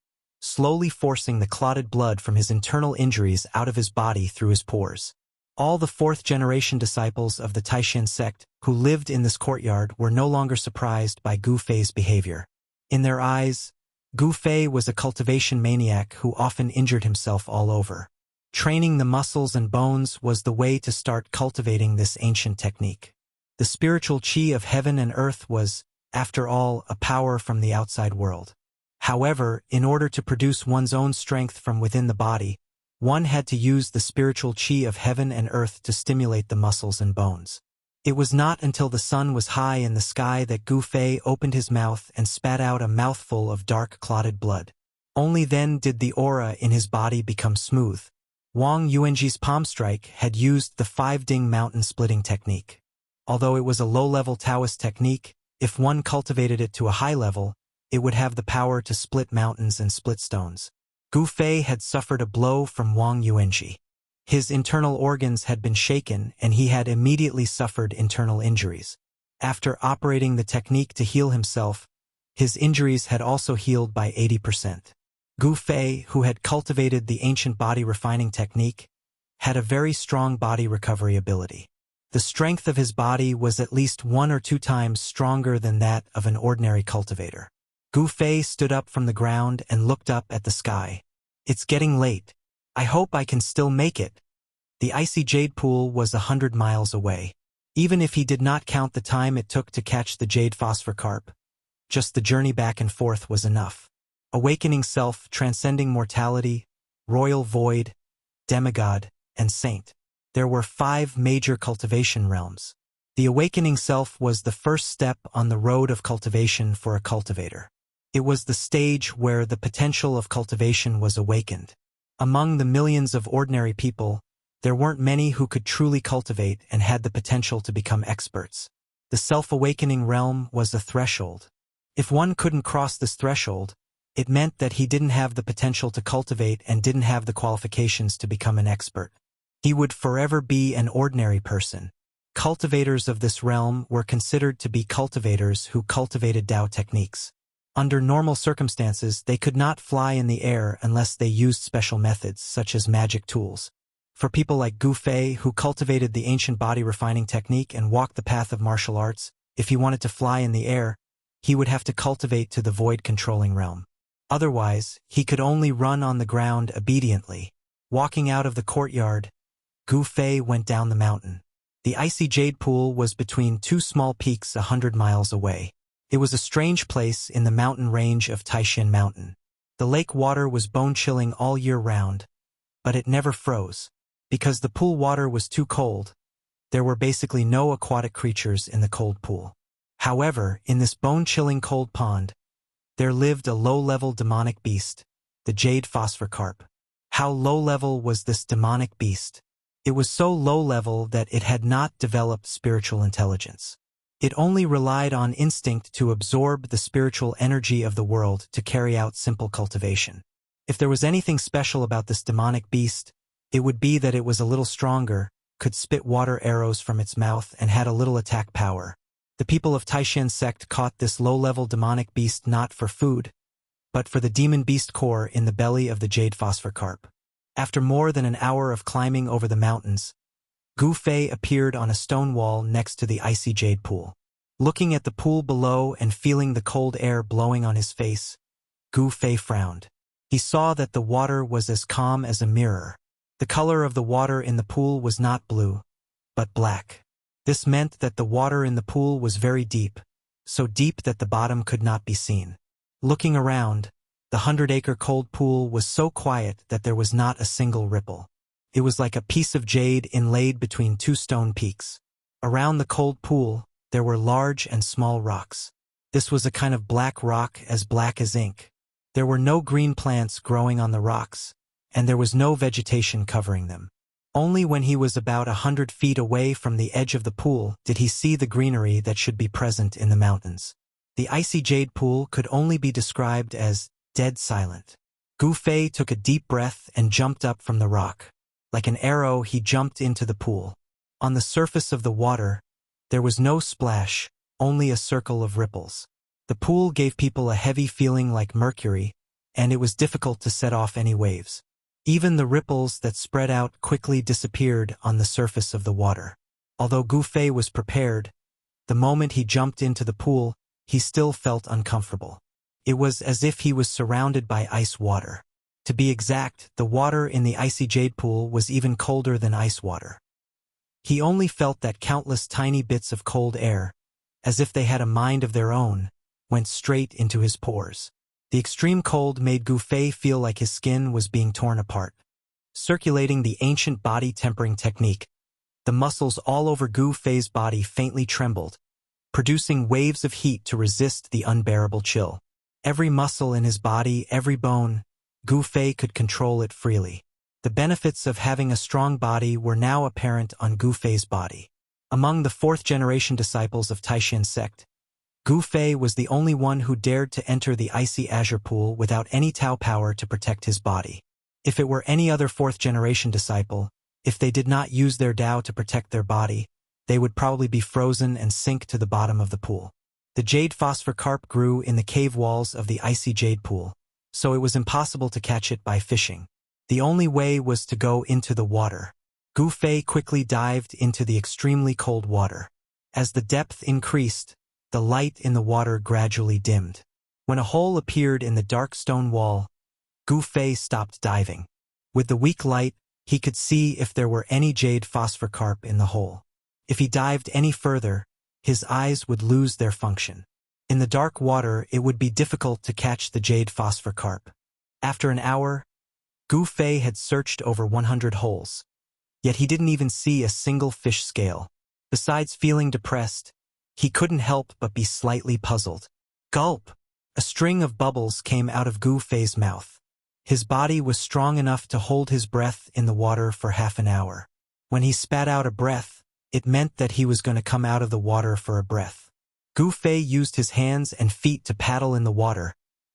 Speaker 1: slowly forcing the clotted blood from his internal injuries out of his body through his pores. All the 4th-generation disciples of the Taishan sect who lived in this courtyard were no longer surprised by Gu Fei's behavior. In their eyes, Gu Fei was a cultivation maniac who often injured himself all over. Training the muscles and bones was the way to start cultivating this ancient technique. The spiritual qi of heaven and earth was, after all, a power from the outside world. However, in order to produce one's own strength from within the body, one had to use the spiritual qi of heaven and earth to stimulate the muscles and bones. It was not until the sun was high in the sky that Gu Fei opened his mouth and spat out a mouthful of dark clotted blood. Only then did the aura in his body become smooth. Wang Yuanji's palm strike had used the 5-ding mountain splitting technique. Although it was a low-level Taoist technique, if one cultivated it to a high level, it would have the power to split mountains and split stones. Gu Fei had suffered a blow from Wang Yuanji. His internal organs had been shaken and he had immediately suffered internal injuries. After operating the technique to heal himself, his injuries had also healed by 80%. Gu Fei, who had cultivated the ancient body refining technique, had a very strong body recovery ability. The strength of his body was at least 1 or 2 times stronger than that of an ordinary cultivator. Gu Fei stood up from the ground and looked up at the sky. It's getting late. I hope I can still make it. The icy jade pool was 100 miles away. Even if he did not count the time it took to catch the jade phosphor carp, just the journey back and forth was enough. Awakening self, transcending mortality, royal void, demigod, and saint. There were 5 major cultivation realms. The awakening self was the first step on the road of cultivation for a cultivator. It was the stage where the potential of cultivation was awakened. Among the millions of ordinary people, there weren't many who could truly cultivate and had the potential to become experts. The self-awakening realm was a threshold. If one couldn't cross this threshold, it meant that he didn't have the potential to cultivate and didn't have the qualifications to become an expert. He would forever be an ordinary person. Cultivators of this realm were considered to be cultivators who cultivated Tao techniques. Under normal circumstances, they could not fly in the air unless they used special methods, such as magic tools. For people like Gu Fei, who cultivated the ancient body refining technique and walked the path of martial arts, if he wanted to fly in the air, he would have to cultivate to the void-controlling realm. Otherwise, he could only run on the ground obediently. Walking out of the courtyard, Gu Fei went down the mountain. The icy jade pool was between 2 small peaks 100 miles away. It was a strange place in the mountain range of Taishan Mountain. The lake water was bone-chilling all year round, but it never froze. Because the pool water was too cold, there were basically no aquatic creatures in the cold pool. However, in this bone-chilling cold pond, there lived a low-level demonic beast, the jade phosphor carp. How low-level was this demonic beast? It was so low-level that it had not developed spiritual intelligence. It only relied on instinct to absorb the spiritual energy of the world to carry out simple cultivation. If there was anything special about this demonic beast, it would be that it was a little stronger, could spit water arrows from its mouth, and had a little attack power. The people of Taishan sect caught this low-level demonic beast not for food, but for the demon beast core in the belly of the jade phosphor carp. After more than an hour of climbing over the mountains, Gu Fei appeared on a stone wall next to the icy jade pool. Looking at the pool below and feeling the cold air blowing on his face, Gu Fei frowned. He saw that the water was as calm as a mirror. The color of the water in the pool was not blue, but black. This meant that the water in the pool was very deep, so deep that the bottom could not be seen. Looking around, the 100-acre cold pool was so quiet that there was not a single ripple. It was like a piece of jade inlaid between two stone peaks. Around the cold pool, there were large and small rocks. This was a kind of black rock as black as ink. There were no green plants growing on the rocks, and there was no vegetation covering them. Only when he was about 100 feet away from the edge of the pool did he see the greenery that should be present in the mountains. The icy jade pool could only be described as dead silent. Gu Fei took a deep breath and jumped up from the rock. Like an arrow, he jumped into the pool. On the surface of the water, there was no splash, only a circle of ripples. The pool gave people a heavy feeling like mercury, and it was difficult to set off any waves. Even the ripples that spread out quickly disappeared on the surface of the water. Although Gu Fei was prepared, the moment he jumped into the pool, he still felt uncomfortable. It was as if he was surrounded by ice water. To be exact, the water in the icy jade pool was even colder than ice water. He only felt that countless tiny bits of cold air, as if they had a mind of their own, went straight into his pores. The extreme cold made Gu Fei feel like his skin was being torn apart. Circulating the ancient body tempering technique, the muscles all over Gu Fei's body faintly trembled, producing waves of heat to resist the unbearable chill. Every muscle in his body, every bone, Gu Fei could control it freely. The benefits of having a strong body were now apparent on Gu Fei's body. Among the fourth-generation disciples of Taishan sect, Gu Fei was the only one who dared to enter the icy azure pool without any Tao power to protect his body. If it were any other fourth-generation disciple, if they did not use their Tao to protect their body, they would probably be frozen and sink to the bottom of the pool. The jade phosphor carp grew in the cave walls of the icy jade pool, so it was impossible to catch it by fishing. The only way was to go into the water. Gu Fei quickly dived into the extremely cold water. As the depth increased, the light in the water gradually dimmed. When a hole appeared in the dark stone wall, Gu Fei stopped diving. With the weak light, he could see if there were any jade phosphor carp in the hole. If he dived any further, his eyes would lose their function. In the dark water, it would be difficult to catch the jade phosphor carp. After an hour, Gu Fei had searched over 100 holes. Yet he didn't even see a single fish scale. Besides feeling depressed, he couldn't help but be slightly puzzled. Gulp! A string of bubbles came out of Gu Fei's mouth. His body was strong enough to hold his breath in the water for half an hour. When he spat out a breath, it meant that he was going to come out of the water for a breath. Gu Fei used his hands and feet to paddle in the water,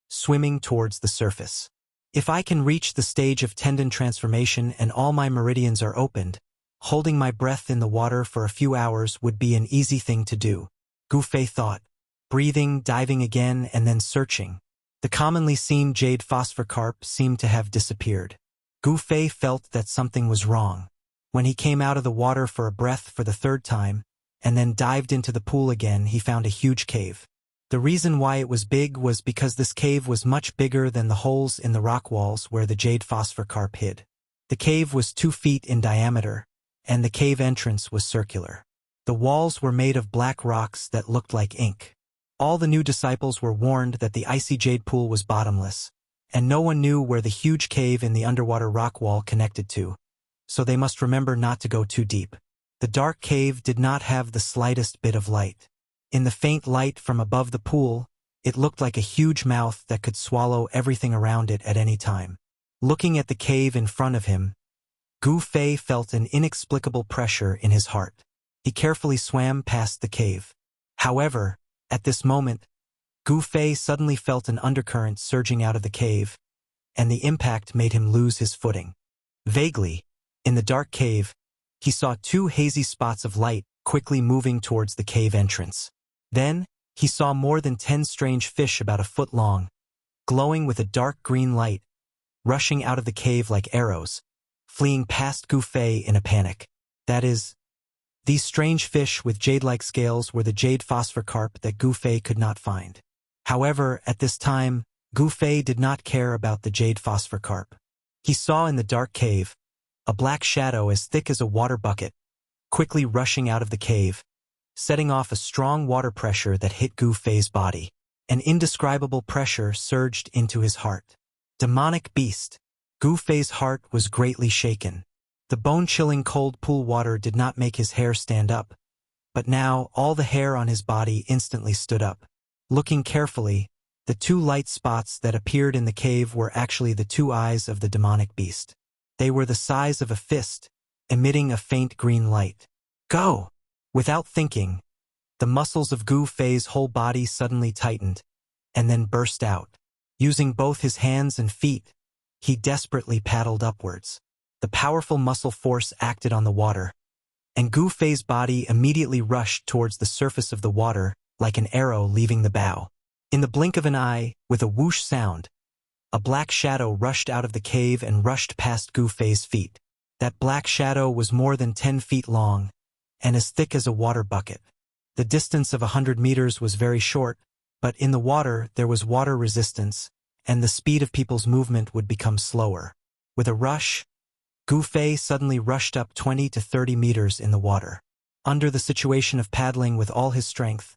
Speaker 1: swimming towards the surface. If I can reach the stage of tendon transformation and all my meridians are opened, holding my breath in the water for a few hours would be an easy thing to do, Gu Fei thought, breathing, diving again, and then searching. The commonly seen jade phosphor carp seemed to have disappeared. Gu Fei felt that something was wrong. When he came out of the water for a breath for the third time, and then dived into the pool again, he found a huge cave. The reason why it was big was because this cave was much bigger than the holes in the rock walls where the jade phosphor carp hid. The cave was 2 feet in diameter, and the cave entrance was circular. The walls were made of black rocks that looked like ink. All the new disciples were warned that the icy jade pool was bottomless, and no one knew where the huge cave in the underwater rock wall connected to, so they must remember not to go too deep. The dark cave did not have the slightest bit of light. In the faint light from above the pool, it looked like a huge mouth that could swallow everything around it at any time. Looking at the cave in front of him, Gu Fei felt an inexplicable pressure in his heart. He carefully swam past the cave. However, at this moment, Gu Fei suddenly felt an undercurrent surging out of the cave, and the impact made him lose his footing. Vaguely, in the dark cave, he saw 2 hazy spots of light quickly moving towards the cave entrance. Then, he saw more than 10 strange fish about a foot long, glowing with a dark green light, rushing out of the cave like arrows, fleeing past Gu Fei in a panic. That is, these strange fish with jade-like scales were the jade phosphor carp that Gu Fei could not find. However, at this time, Gu Fei did not care about the jade phosphor carp. He saw in the dark cave a black shadow as thick as a water bucket, quickly rushing out of the cave, setting off a strong water pressure that hit Gu Fei's body. An indescribable pressure surged into his heart. Demonic beast. Gu Fei's heart was greatly shaken. The bone-chilling cold pool water did not make his hair stand up, but now all the hair on his body instantly stood up. Looking carefully, the two light spots that appeared in the cave were actually the two eyes of the demonic beast. They were the size of a fist, emitting a faint green light. Go! Without thinking, the muscles of Gu Fei's whole body suddenly tightened, and then burst out. Using both his hands and feet, he desperately paddled upwards. The powerful muscle force acted on the water, and Gu Fei's body immediately rushed towards the surface of the water like an arrow leaving the bow. In the blink of an eye, with a whoosh sound, a black shadow rushed out of the cave and rushed past Gu Fei's feet. That black shadow was more than 10 feet long, and as thick as a water bucket. The distance of 100 meters was very short, but in the water there was water resistance, and the speed of people's movement would become slower. With a rush, Gu Fei suddenly rushed up 20 to 30 meters in the water. Under the situation of paddling with all his strength,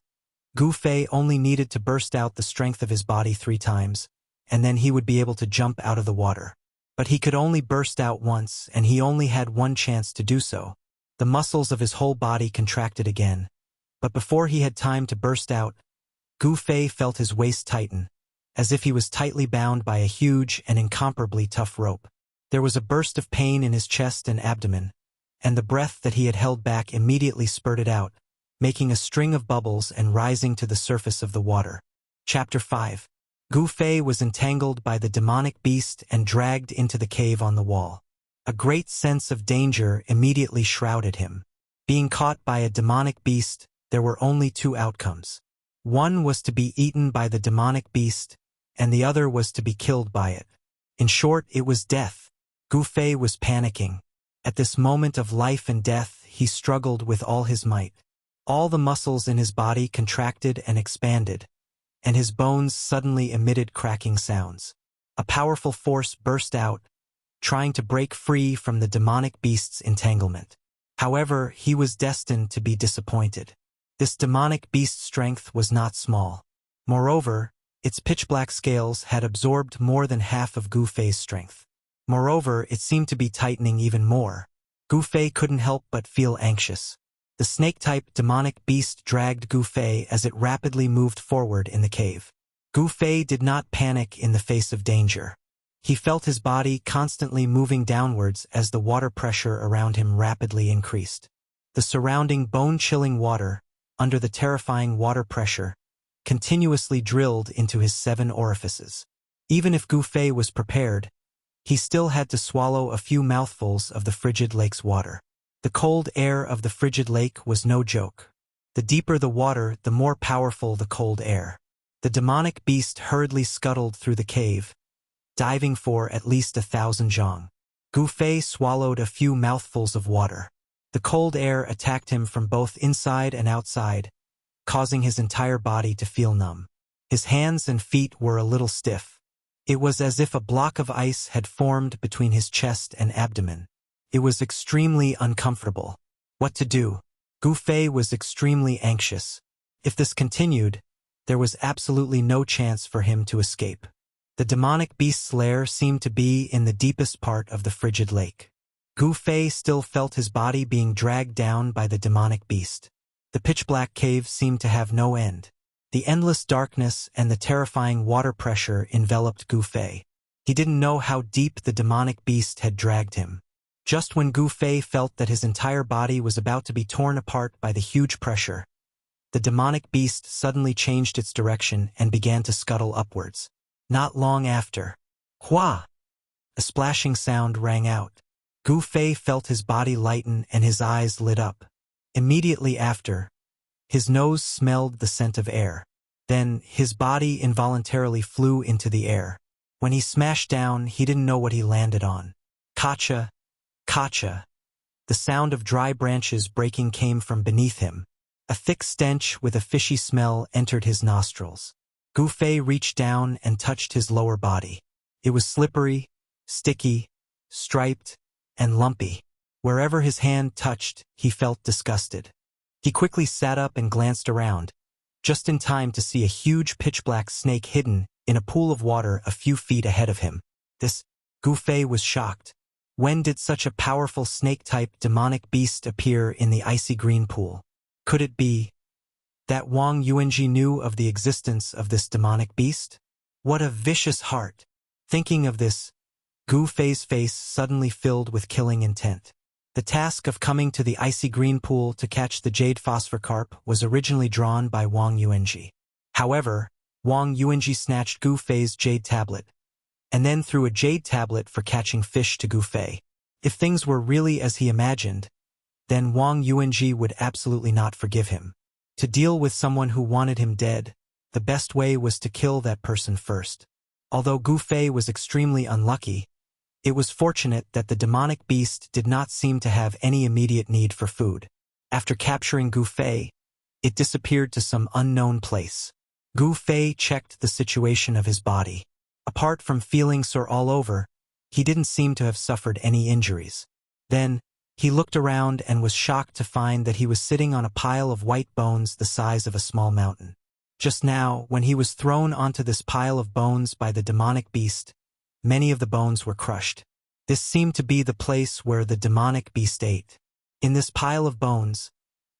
Speaker 1: Gu Fei only needed to burst out the strength of his body 3 times, and then he would be able to jump out of the water. But he could only burst out once, and he only had one chance to do so. The muscles of his whole body contracted again, but before he had time to burst out, Gu Fei felt his waist tighten, as if he was tightly bound by a huge and incomparably tough rope. There was a burst of pain in his chest and abdomen, and the breath that he had held back immediately spurted out, making a string of bubbles and rising to the surface of the water. Chapter 5. Gu Fei was entangled by the demonic beast and dragged into the cave on the wall. A great sense of danger immediately shrouded him. Being caught by a demonic beast, there were only 2 outcomes. One was to be eaten by the demonic beast, and the other was to be killed by it. In short, it was death. Gu Fei was panicking. At this moment of life and death, he struggled with all his might. All the muscles in his body contracted and expanded, and his bones suddenly emitted cracking sounds. A powerful force burst out, trying to break free from the demonic beast's entanglement. However, he was destined to be disappointed. This demonic beast's strength was not small. Moreover, its pitch-black scales had absorbed more than half of Gu Fei's strength. Moreover, it seemed to be tightening even more. Gu Fei couldn't help but feel anxious. The snake-type demonic beast dragged Gu Fei as it rapidly moved forward in the cave. Gu Fei did not panic in the face of danger. He felt his body constantly moving downwards as the water pressure around him rapidly increased. The surrounding bone-chilling water, under the terrifying water pressure, continuously drilled into his 7 orifices. Even if Gu Fei was prepared, he still had to swallow a few mouthfuls of the frigid lake's water. The cold air of the frigid lake was no joke. The deeper the water, the more powerful the cold air. The demonic beast hurriedly scuttled through the cave, diving for at least 1,000 zhang. Gu Fei swallowed a few mouthfuls of water. The cold air attacked him from both inside and outside, causing his entire body to feel numb. His hands and feet were a little stiff. It was as if a block of ice had formed between his chest and abdomen. It was extremely uncomfortable. What to do? Gu Fei was extremely anxious. If this continued, there was absolutely no chance for him to escape. The demonic beast's lair seemed to be in the deepest part of the frigid lake. Gu Fei still felt his body being dragged down by the demonic beast. The pitch-black cave seemed to have no end. The endless darkness and the terrifying water pressure enveloped Gu Fei. He didn't know how deep the demonic beast had dragged him. Just when Gu Fei felt that his entire body was about to be torn apart by the huge pressure, the demonic beast suddenly changed its direction and began to scuttle upwards. Not long after, "Hua!" a splashing sound rang out. Gu Fei felt his body lighten and his eyes lit up. Immediately after, his nose smelled the scent of air. Then, his body involuntarily flew into the air. When he smashed down, he didn't know what he landed on. Kacha, kacha. The sound of dry branches breaking came from beneath him. A thick stench with a fishy smell entered his nostrils. Gu Fei reached down and touched his lower body. It was slippery, sticky, striped, and lumpy. Wherever his hand touched, he felt disgusted. He quickly sat up and glanced around, just in time to see a huge pitch-black snake hidden in a pool of water a few feet ahead of him. Gu Fei was shocked. When did such a powerful snake-type demonic beast appear in the icy green pool? Could it be that Wang Yuanji knew of the existence of this demonic beast? What a vicious heart! Thinking of this, Gu Fei's face suddenly filled with killing intent. The task of coming to the icy green pool to catch the jade phosphor carp was originally drawn by Wang Yuanji. However, Wang Yuanji snatched Gu Fei's jade tablet, and then threw a jade tablet for catching fish to Gu Fei. If things were really as he imagined, then Wang Yuanji would absolutely not forgive him. To deal with someone who wanted him dead, the best way was to kill that person first. Although Gu Fei was extremely unlucky, it was fortunate that the demonic beast did not seem to have any immediate need for food. After capturing Gu Fei, it disappeared to some unknown place. Gu Fei checked the situation of his body. Apart from feeling sore all over, he didn't seem to have suffered any injuries. Then, he looked around and was shocked to find that he was sitting on a pile of white bones the size of a small mountain. Just now, when he was thrown onto this pile of bones by the demonic beast, many of the bones were crushed. This seemed to be the place where the demonic beast ate. In this pile of bones,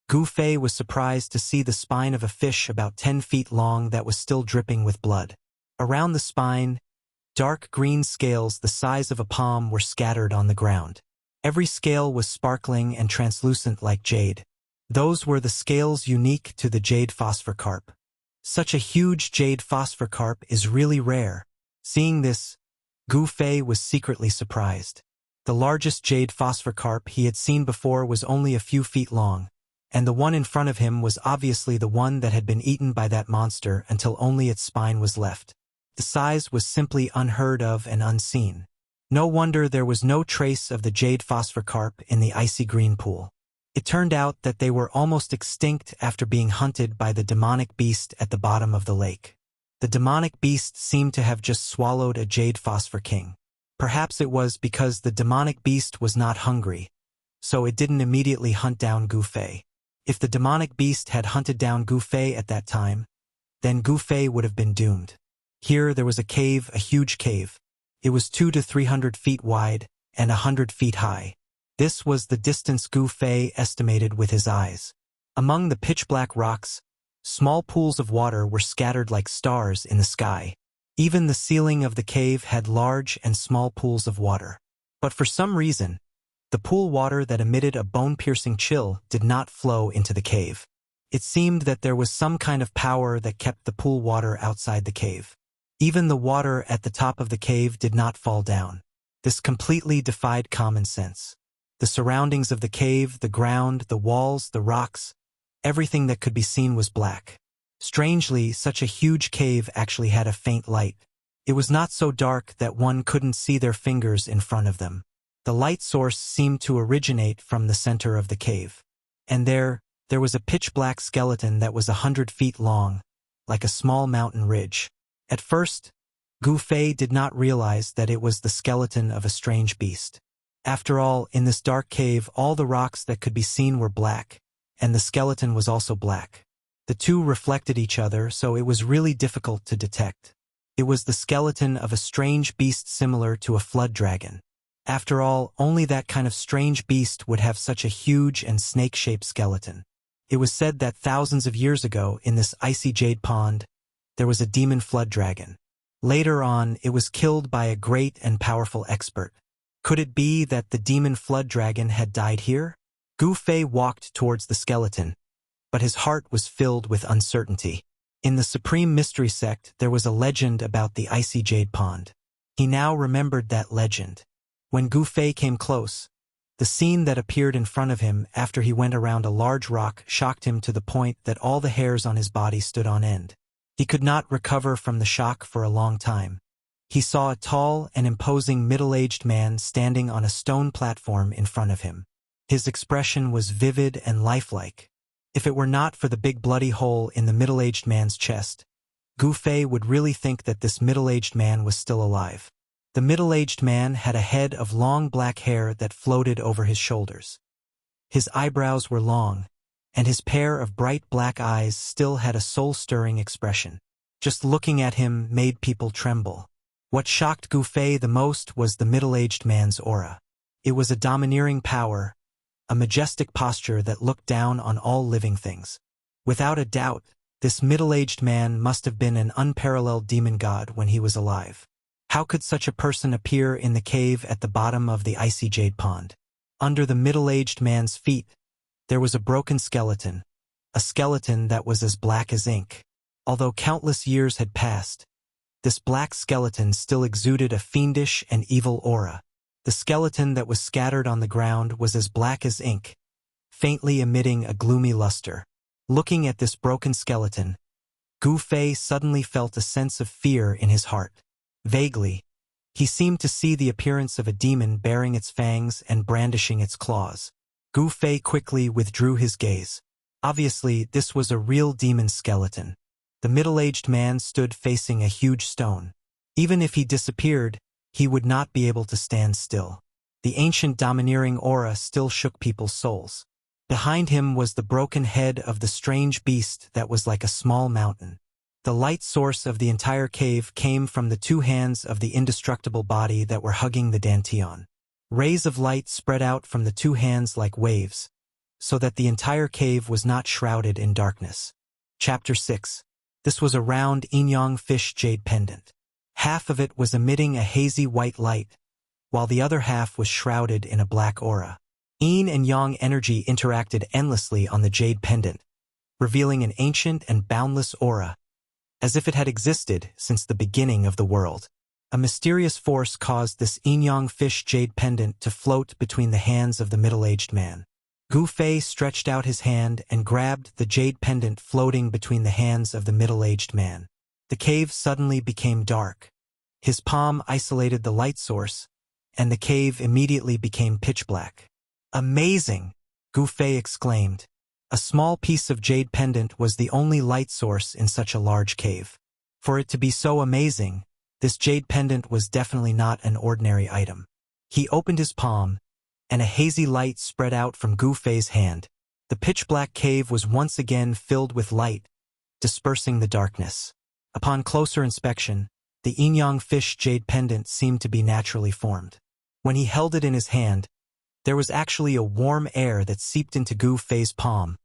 Speaker 1: Gu Fei was surprised to see the spine of a fish about 10 feet long that was still dripping with blood. Around the spine, dark green scales the size of a palm were scattered on the ground. Every scale was sparkling and translucent like jade. Those were the scales unique to the jade phosphor carp. Such a huge jade phosphor carp is really rare. Seeing this, Gu Fei was secretly surprised. The largest jade phosphor carp he had seen before was only a few feet long, and the one in front of him was obviously the one that had been eaten by that monster until only its spine was left. The size was simply unheard of and unseen. No wonder there was no trace of the jade phosphor carp in the icy green pool. It turned out that they were almost extinct after being hunted by the demonic beast at the bottom of the lake. The demonic beast seemed to have just swallowed a jade phosphor king. Perhaps it was because the demonic beast was not hungry, so it didn't immediately hunt down Gu Fei. If the demonic beast had hunted down Gu Fei at that time, then Gu Fei would have been doomed. Here there was a cave, a huge cave. It was 200 to 300 feet wide and 100 feet high. This was the distance Gu Fei estimated with his eyes. Among the pitch-black rocks, small pools of water were scattered like stars in the sky. Even the ceiling of the cave had large and small pools of water. But for some reason, the pool water that emitted a bone-piercing chill did not flow into the cave. It seemed that there was some kind of power that kept the pool water outside the cave. Even the water at the top of the cave did not fall down. This completely defied common sense. The surroundings of the cave, the ground, the walls, the rocks, everything that could be seen was black. Strangely, such a huge cave actually had a faint light. It was not so dark that one couldn't see their fingers in front of them. The light source seemed to originate from the center of the cave. And there was a pitch-black skeleton that was 100 feet long, like a small mountain ridge. At first, Gu Fei did not realize that it was the skeleton of a strange beast. After all, in this dark cave, all the rocks that could be seen were black, and the skeleton was also black. The two reflected each other, so it was really difficult to detect. It was the skeleton of a strange beast similar to a flood dragon. After all, only that kind of strange beast would have such a huge and snake-shaped skeleton. It was said that thousands of years ago, in this icy jade pond, there was a demon flood dragon. Later on, it was killed by a great and powerful expert. Could it be that the demon flood dragon had died here? Gu Fei walked towards the skeleton, but his heart was filled with uncertainty. In the Supreme Mystery Sect, there was a legend about the icy jade pond. He now remembered that legend. When Gu Fei came close, the scene that appeared in front of him after he went around a large rock shocked him to the point that all the hairs on his body stood on end. He could not recover from the shock for a long time. He saw a tall and imposing middle-aged man standing on a stone platform in front of him. His expression was vivid and lifelike. If it were not for the big bloody hole in the middle-aged man's chest, Gu Fei would really think that this middle-aged man was still alive. The middle-aged man had a head of long black hair that floated over his shoulders. His eyebrows were long, and his pair of bright black eyes still had a soul-stirring expression. Just looking at him made people tremble. What shocked Gu Fei the most was the middle-aged man's aura. It was a domineering power, a majestic posture that looked down on all living things. Without a doubt, this middle-aged man must have been an unparalleled demon god when he was alive. How could such a person appear in the cave at the bottom of the icy jade pond? Under the middle-aged man's feet, there was a broken skeleton, a skeleton that was as black as ink. Although countless years had passed, this black skeleton still exuded a fiendish and evil aura. The skeleton that was scattered on the ground was as black as ink, faintly emitting a gloomy luster. Looking at this broken skeleton, Gu Fei suddenly felt a sense of fear in his heart. Vaguely, he seemed to see the appearance of a demon baring its fangs and brandishing its claws. Gu Fei quickly withdrew his gaze. Obviously, this was a real demon skeleton. The middle-aged man stood facing a huge stone. Even if he disappeared, he would not be able to stand still. The ancient domineering aura still shook people's souls. Behind him was the broken head of the strange beast that was like a small mountain. The light source of the entire cave came from the two hands of the indestructible body that were hugging the dantian. Rays of light spread out from the two hands like waves, so that the entire cave was not shrouded in darkness. Chapter 6. This was a round yin-yang fish jade pendant. Half of it was emitting a hazy white light, while the other half was shrouded in a black aura. Yin and yang energy interacted endlessly on the jade pendant, revealing an ancient and boundless aura, as if it had existed since the beginning of the world. A mysterious force caused this yin-yang fish jade pendant to float between the hands of the middle-aged man. Gu Fei stretched out his hand and grabbed the jade pendant floating between the hands of the middle-aged man. The cave suddenly became dark. His palm isolated the light source, and the cave immediately became pitch black. "Amazing!" Gu Fei exclaimed. A small piece of jade pendant was the only light source in such a large cave. For it to be so amazing, this jade pendant was definitely not an ordinary item. He opened his palm, and a hazy light spread out from Gu Fei's hand. The pitch-black cave was once again filled with light, dispersing the darkness. Upon closer inspection, the yin-yang fish jade pendant seemed to be naturally formed. When he held it in his hand, there was actually a warm air that seeped into Gu Fei's palm,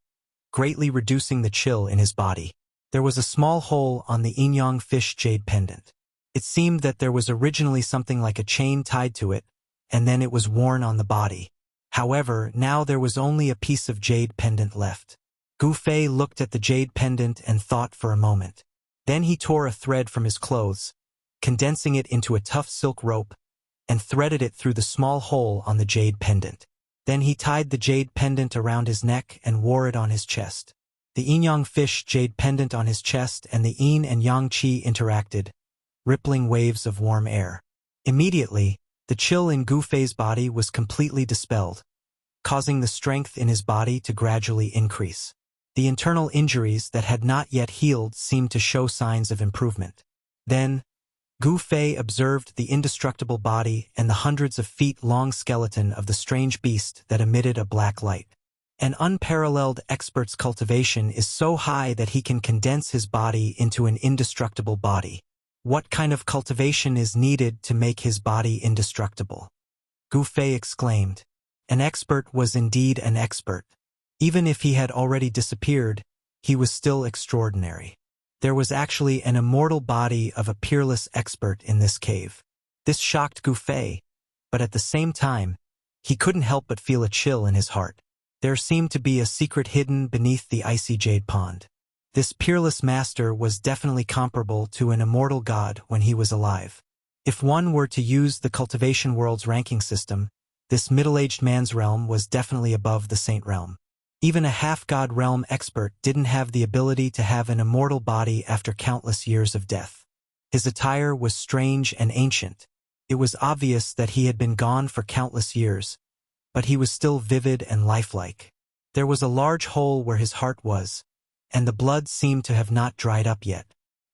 Speaker 1: greatly reducing the chill in his body. There was a small hole on the yin-yang fish jade pendant. It seemed that there was originally something like a chain tied to it, and then it was worn on the body. However, now there was only a piece of jade pendant left. Gu Fei looked at the jade pendant and thought for a moment. Then he tore a thread from his clothes, condensing it into a tough silk rope, and threaded it through the small hole on the jade pendant. Then he tied the jade pendant around his neck and wore it on his chest. The yin-yang fish jade pendant on his chest and the yin and yang qi interacted, rippling waves of warm air. Immediately, the chill in Gu Fei's body was completely dispelled, causing the strength in his body to gradually increase. The internal injuries that had not yet healed seemed to show signs of improvement. Then, Gu Fei observed the indestructible body and the hundreds of feet-long skeleton of the strange beast that emitted a black light. An unparalleled expert's cultivation is so high that he can condense his body into an indestructible body. What kind of cultivation is needed to make his body indestructible? Gu Fei exclaimed. An expert was indeed an expert. Even if he had already disappeared, he was still extraordinary. There was actually an immortal body of a peerless expert in this cave. This shocked Gu Fei, but at the same time, he couldn't help but feel a chill in his heart. There seemed to be a secret hidden beneath the icy jade pond. This peerless master was definitely comparable to an immortal god when he was alive. If one were to use the cultivation world's ranking system, this middle-aged man's realm was definitely above the saint realm. Even a half-god realm expert didn't have the ability to have an immortal body after countless years of death. His attire was strange and ancient. It was obvious that he had been gone for countless years, but he was still vivid and lifelike. There was a large hole where his heart was, and the blood seemed to have not dried up yet.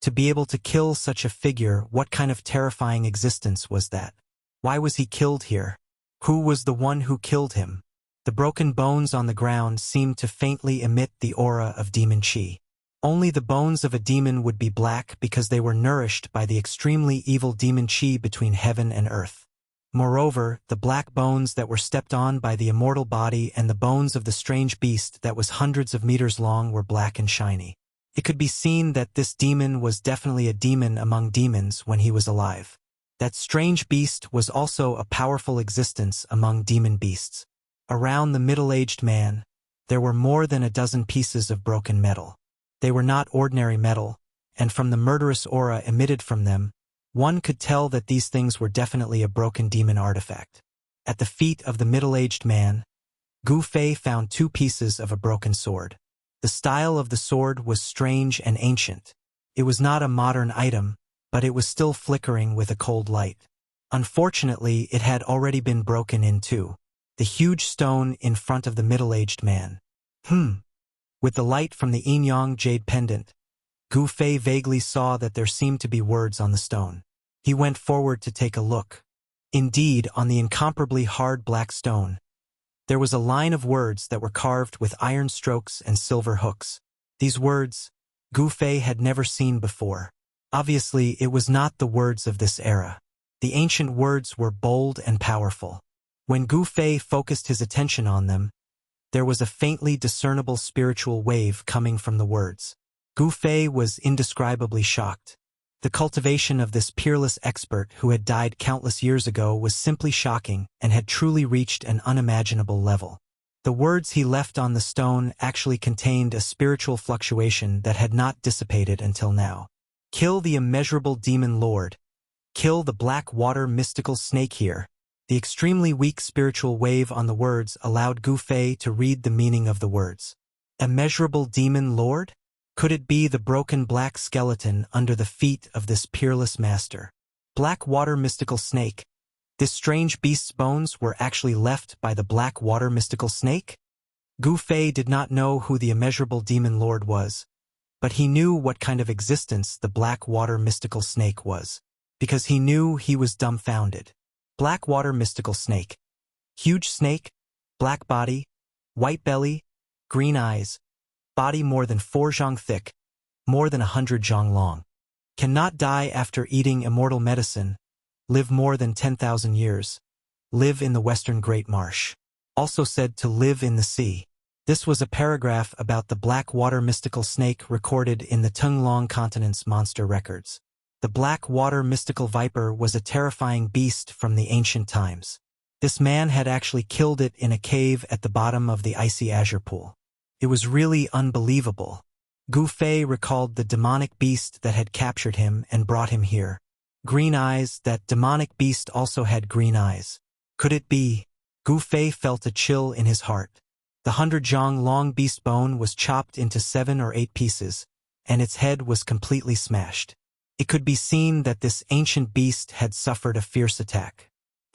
Speaker 1: To be able to kill such a figure, what kind of terrifying existence was that? Why was he killed here? Who was the one who killed him? The broken bones on the ground seemed to faintly emit the aura of demon chi. Only the bones of a demon would be black because they were nourished by the extremely evil demon chi between heaven and earth. Moreover, the black bones that were stepped on by the immortal body and the bones of the strange beast that was hundreds of meters long were black and shiny. It could be seen that this demon was definitely a demon among demons when he was alive. That strange beast was also a powerful existence among demon beasts. Around the middle-aged man, there were more than a dozen pieces of broken metal. They were not ordinary metal, and from the murderous aura emitted from them, one could tell that these things were definitely a broken demon artifact. At the feet of the middle-aged man, Gu Fei found 2 pieces of a broken sword. The style of the sword was strange and ancient. It was not a modern item, but it was still flickering with a cold light. Unfortunately, it had already been broken in 2. The huge stone in front of the middle-aged man. With the light from the yin-yang jade pendant, Gu Fei vaguely saw that there seemed to be words on the stone. He went forward to take a look. Indeed, on the incomparably hard black stone, there was a line of words that were carved with iron strokes and silver hooks. These words, Gu Fei had never seen before. Obviously, it was not the words of this era. The ancient words were bold and powerful. When Gu Fei focused his attention on them, there was a faintly discernible spiritual wave coming from the words. Gu Fei was indescribably shocked. The cultivation of this peerless expert who had died countless years ago was simply shocking and had truly reached an unimaginable level. The words he left on the stone actually contained a spiritual fluctuation that had not dissipated until now. Kill the immeasurable demon lord. Kill the black water mystical snake here. The extremely weak spiritual wave on the words allowed Gu Fei to read the meaning of the words. Immeasurable demon lord? Could it be the broken black skeleton under the feet of this peerless master? Black water mystical snake. This strange beast's bones were actually left by the black water mystical snake? Gu Fei did not know who the immeasurable demon lord was, but he knew what kind of existence the black water mystical snake was, because he knew he was dumbfounded. Black water mystical snake. Huge snake, black body, white belly, green eyes, body more than 4 zhang thick, more than 100 zhang long. Cannot die after eating immortal medicine, live more than 10,000 years, live in the western Great Marsh. Also said to live in the sea. This was a paragraph about the black water mystical snake recorded in the Tunglong Continent's monster records. The black water mystical viper was a terrifying beast from the ancient times. This man had actually killed it in a cave at the bottom of the icy azure pool. It was really unbelievable. Gu Fei recalled the demonic beast that had captured him and brought him here. Green eyes, that demonic beast also had green eyes. Could it be? Gu Fei felt a chill in his heart. The 100 zhang long beast bone was chopped into 7 or 8 pieces, and its head was completely smashed. It could be seen that this ancient beast had suffered a fierce attack.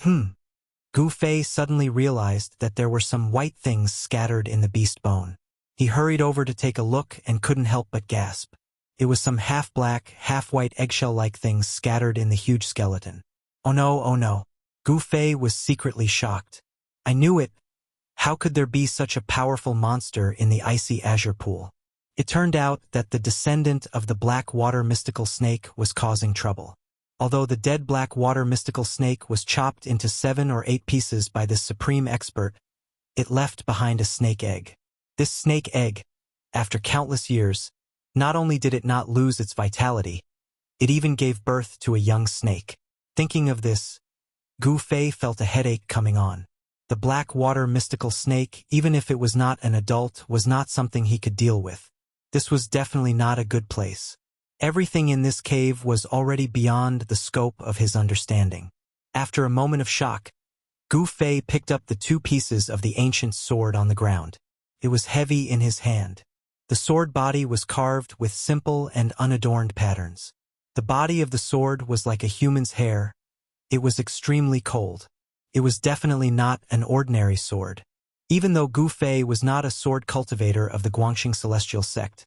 Speaker 1: Gu Fei suddenly realized that there were some white things scattered in the beast bone. He hurried over to take a look and couldn't help but gasp. It was some half-black, half-white eggshell-like things scattered in the huge skeleton. Oh no, oh no. Gu Fei was secretly shocked. I knew it. How could there be such a powerful monster in the icy azure pool? It turned out that the descendant of the black water mystical snake was causing trouble. Although the dead black water mystical snake was chopped into 7 or 8 pieces by this supreme expert, it left behind a snake egg. This snake egg, after countless years, not only did it not lose its vitality, it even gave birth to a young snake. Thinking of this, Gu Fei felt a headache coming on. The black water mystical snake, even if it was not an adult, was not something he could deal with. This was definitely not a good place. Everything in this cave was already beyond the scope of his understanding. After a moment of shock, Gu Fei picked up the 2 pieces of the ancient sword on the ground. It was heavy in his hand. The sword body was carved with simple and unadorned patterns. The body of the sword was like a human's hair. It was extremely cold. It was definitely not an ordinary sword. Even though Gu Fei was not a sword cultivator of the Guangxing celestial sect,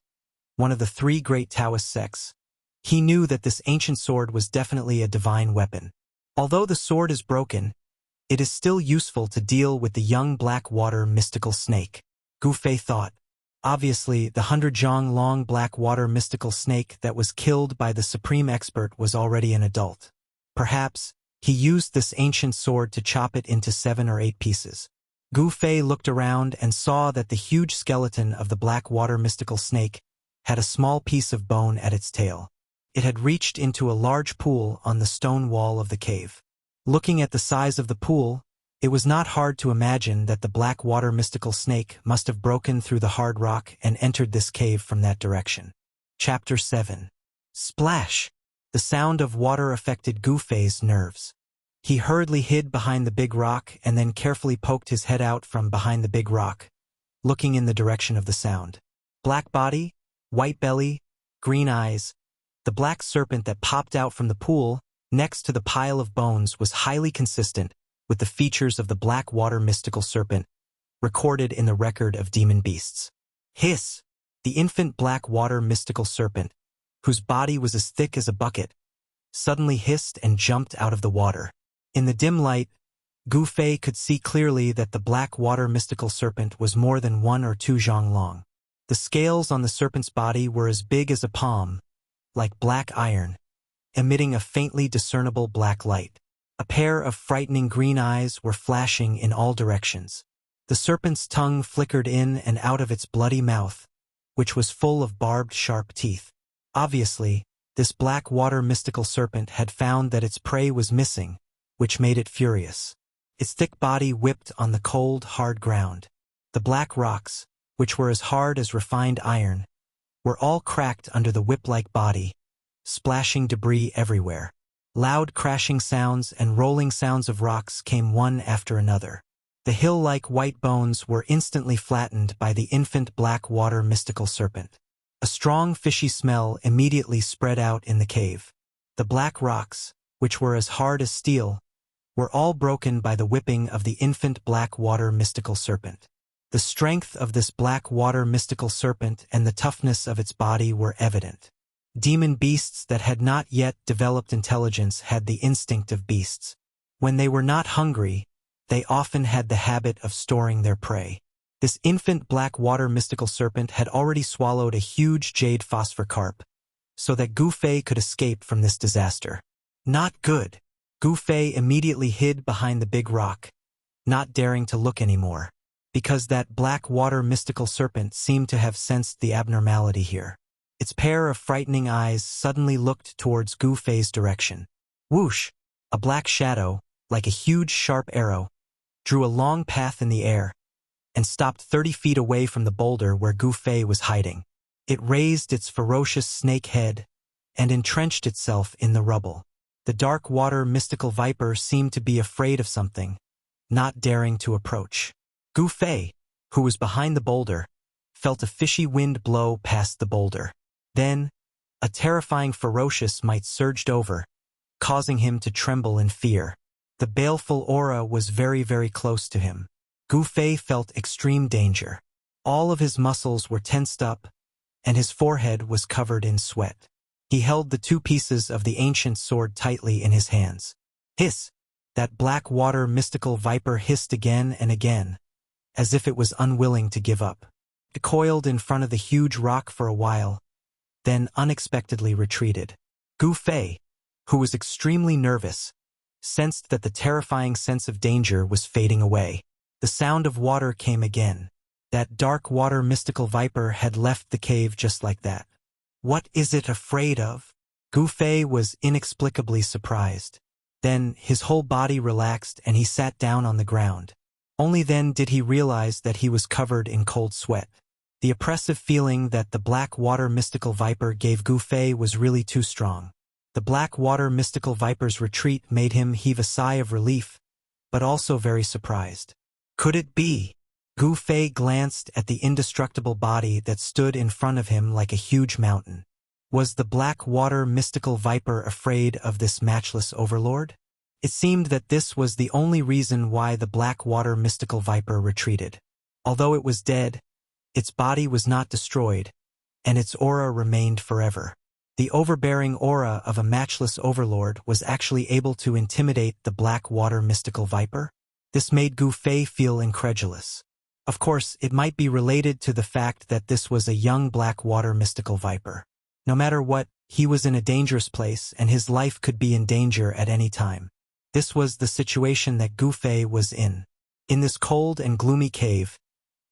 Speaker 1: one of the 3 great Taoist sects, He knew that this ancient sword was definitely a divine weapon. Although the sword is broken, it is still useful to deal with the young black water mystical snake, Gu Fei thought. Obviously, the 100-zhang long black water mystical snake that was killed by the supreme expert was already an adult. Perhaps, he used this ancient sword to chop it into 7 or 8 pieces. Gu Fei looked around and saw that the huge skeleton of the black water mystical snake had a small piece of bone at its tail. It had reached into a large pool on the stone wall of the cave. Looking at the size of the pool, it was not hard to imagine that the black water mystical snake must have broken through the hard rock and entered this cave from that direction. Chapter 7. Splash! The sound of water affected Gu Fei's nerves. He hurriedly hid behind the big rock and then carefully poked his head out from behind the big rock, looking in the direction of the sound. Black body, white belly, green eyes. The black serpent that popped out from the pool next to the pile of bones was highly consistent with the features of the black water mystical serpent recorded in the record of demon beasts. Hiss! The infant black water mystical serpent, whose body was as thick as a bucket, suddenly hissed and jumped out of the water. In the dim light, Gu Fei could see clearly that the black water mystical serpent was more than 1 or 2 zhang long. The scales on the serpent's body were as big as a palm, like black iron, emitting a faintly discernible black light. A pair of frightening green eyes were flashing in all directions. The serpent's tongue flickered in and out of its bloody mouth, which was full of barbed, sharp teeth. Obviously, this black water mystical serpent had found that its prey was missing, which made it furious. Its thick body whipped on the cold, hard ground. The black rocks, which were as hard as refined iron, were all cracked under the whip-like body, splashing debris everywhere. Loud crashing sounds and rolling sounds of rocks came one after another. The hill-like white bones were instantly flattened by the infant black water mystical serpent. A strong fishy smell immediately spread out in the cave. The black rocks, which were as hard as steel, were all broken by the whipping of the infant black water mystical serpent. The strength of this black water mystical serpent and the toughness of its body were evident. Demon beasts that had not yet developed intelligence had the instinct of beasts. When they were not hungry, they often had the habit of storing their prey. This infant black water mystical serpent had already swallowed a huge jade phosphor carp, so that Gu Fei could escape from this disaster. Not good. Gu Fei immediately hid behind the big rock, not daring to look anymore, because that black water mystical serpent seemed to have sensed the abnormality here. Its pair of frightening eyes suddenly looked towards Gu Fei's direction. Whoosh! A black shadow, like a huge sharp arrow, drew a long path in the air and stopped 30 feet away from the boulder where Gu Fei was hiding. It raised its ferocious snake head and entrenched itself in the rubble. The dark water mystical viper seemed to be afraid of something, not daring to approach. Gu Fei, who was behind the boulder, felt a fishy wind blow past the boulder. Then, a terrifying ferocious might surged over, causing him to tremble in fear. The baleful aura was very, very close to him. Gu Fei felt extreme danger. All of his muscles were tensed up, and his forehead was covered in sweat. He held the 2 pieces of the ancient sword tightly in his hands. Hiss! That black water mystical viper hissed again and again, as if it was unwilling to give up. It coiled in front of the huge rock for a while, then unexpectedly retreated. Gu Fei, who was extremely nervous, sensed that the terrifying sense of danger was fading away. The sound of water came again. That dark water mystical viper had left the cave just like that. What is it afraid of? Gu Fei was inexplicably surprised. Then his whole body relaxed and he sat down on the ground. Only then did he realize that he was covered in cold sweat. The oppressive feeling that the black water mystical viper gave Gu Fei was really too strong. The black water mystical viper's retreat made him heave a sigh of relief, but also very surprised. Could it be? Gu Fei glanced at the indestructible body that stood in front of him like a huge mountain. Was the black water mystical viper afraid of this matchless overlord? It seemed that this was the only reason why the black water mystical viper retreated. Although it was dead, its body was not destroyed, and its aura remained forever. The overbearing aura of a matchless overlord was actually able to intimidate the black water mystical viper? This made Gu Fei feel incredulous. Of course, it might be related to the fact that this was a young black water mystical viper. No matter what, he was in a dangerous place and his life could be in danger at any time. This was the situation that Gu Fei was in. In this cold and gloomy cave,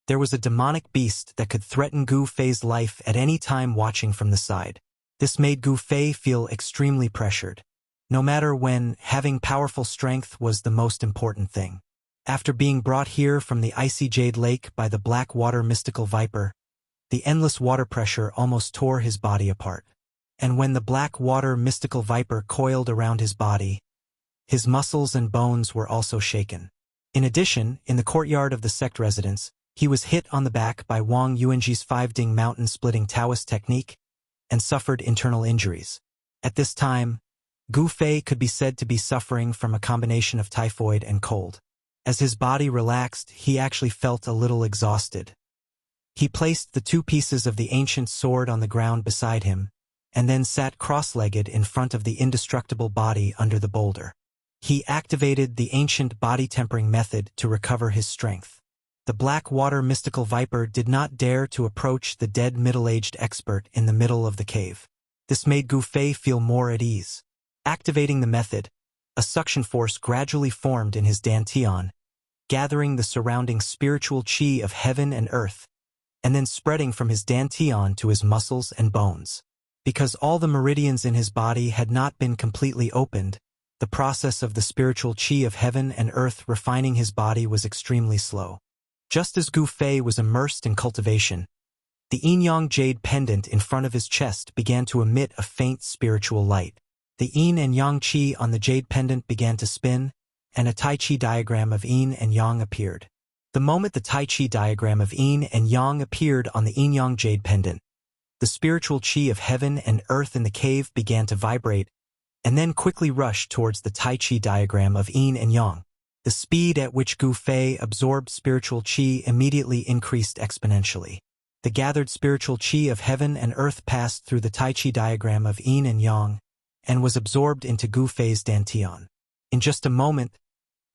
Speaker 1: there was a demonic beast that could threaten Gu Fei's life at any time watching from the side. This made Gu Fei feel extremely pressured. No matter when, having powerful strength was the most important thing. After being brought here from the icy jade lake by the black water mystical viper, the endless water pressure almost tore his body apart. And when the black water mystical viper coiled around his body, his muscles and bones were also shaken. In addition, in the courtyard of the sect residence, he was hit on the back by Wang Yuanji's 5-ding mountain-splitting Taoist technique and suffered internal injuries. At this time, Gu Fei could be said to be suffering from a combination of typhoid and cold. As his body relaxed, he actually felt a little exhausted. He placed the 2 pieces of the ancient sword on the ground beside him, and then sat cross-legged in front of the indestructible body under the boulder. He activated the ancient body-tempering method to recover his strength. The black water mystical viper did not dare to approach the dead middle-aged expert in the middle of the cave. This made Gu Fei feel more at ease. Activating the method, a suction force gradually formed in his dantian, gathering the surrounding spiritual qi of heaven and earth, and then spreading from his dantian to his muscles and bones. Because all the meridians in his body had not been completely opened, the process of the spiritual qi of heaven and earth refining his body was extremely slow. Just as Gu Fei was immersed in cultivation, the yin-yang jade pendant in front of his chest began to emit a faint spiritual light. The yin and yang qi on the jade pendant began to spin, and a tai chi diagram of yin and yang appeared. The moment the tai chi diagram of yin and yang appeared on the yin-yang jade pendant, the spiritual qi of heaven and earth in the cave began to vibrate, and then quickly rushed towards the tai chi diagram of yin and yang. The speed at which Gu Fei absorbed spiritual qi immediately increased exponentially. The gathered spiritual qi of heaven and earth passed through the tai chi diagram of yin and yang, and was absorbed into Gu Fei's dantian. In just a moment,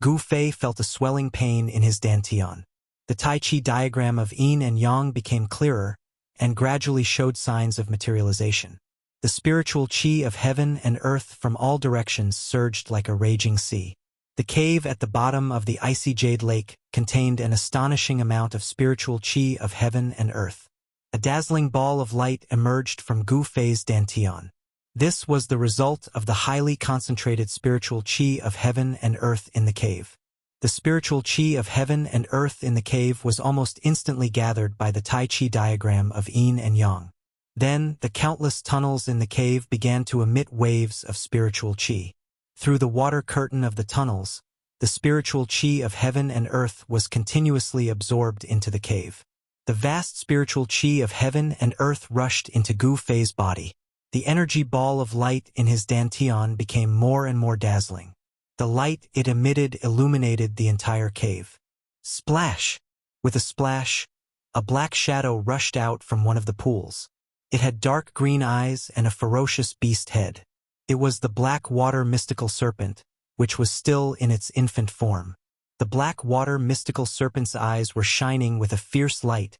Speaker 1: Gu Fei felt a swelling pain in his dantian. The tai chi diagram of yin and yang became clearer, and gradually showed signs of materialization. The spiritual qi of heaven and earth from all directions surged like a raging sea. The cave at the bottom of the icy jade lake contained an astonishing amount of spiritual qi of heaven and earth. A dazzling ball of light emerged from Gu Fei's dantian. This was the result of the highly concentrated spiritual qi of heaven and earth in the cave. The spiritual qi of heaven and earth in the cave was almost instantly gathered by the tai chi diagram of yin and yang. Then, the countless tunnels in the cave began to emit waves of spiritual qi. Through the water curtain of the tunnels, the spiritual qi of heaven and earth was continuously absorbed into the cave. The vast spiritual qi of heaven and earth rushed into Gu Fei's body. The energy ball of light in his dantian became more and more dazzling. The light it emitted illuminated the entire cave. Splash! With a splash, a black shadow rushed out from one of the pools. It had dark green eyes and a ferocious beast head. It was the black water mystical serpent, which was still in its infant form. The black water mystical serpent's eyes were shining with a fierce light,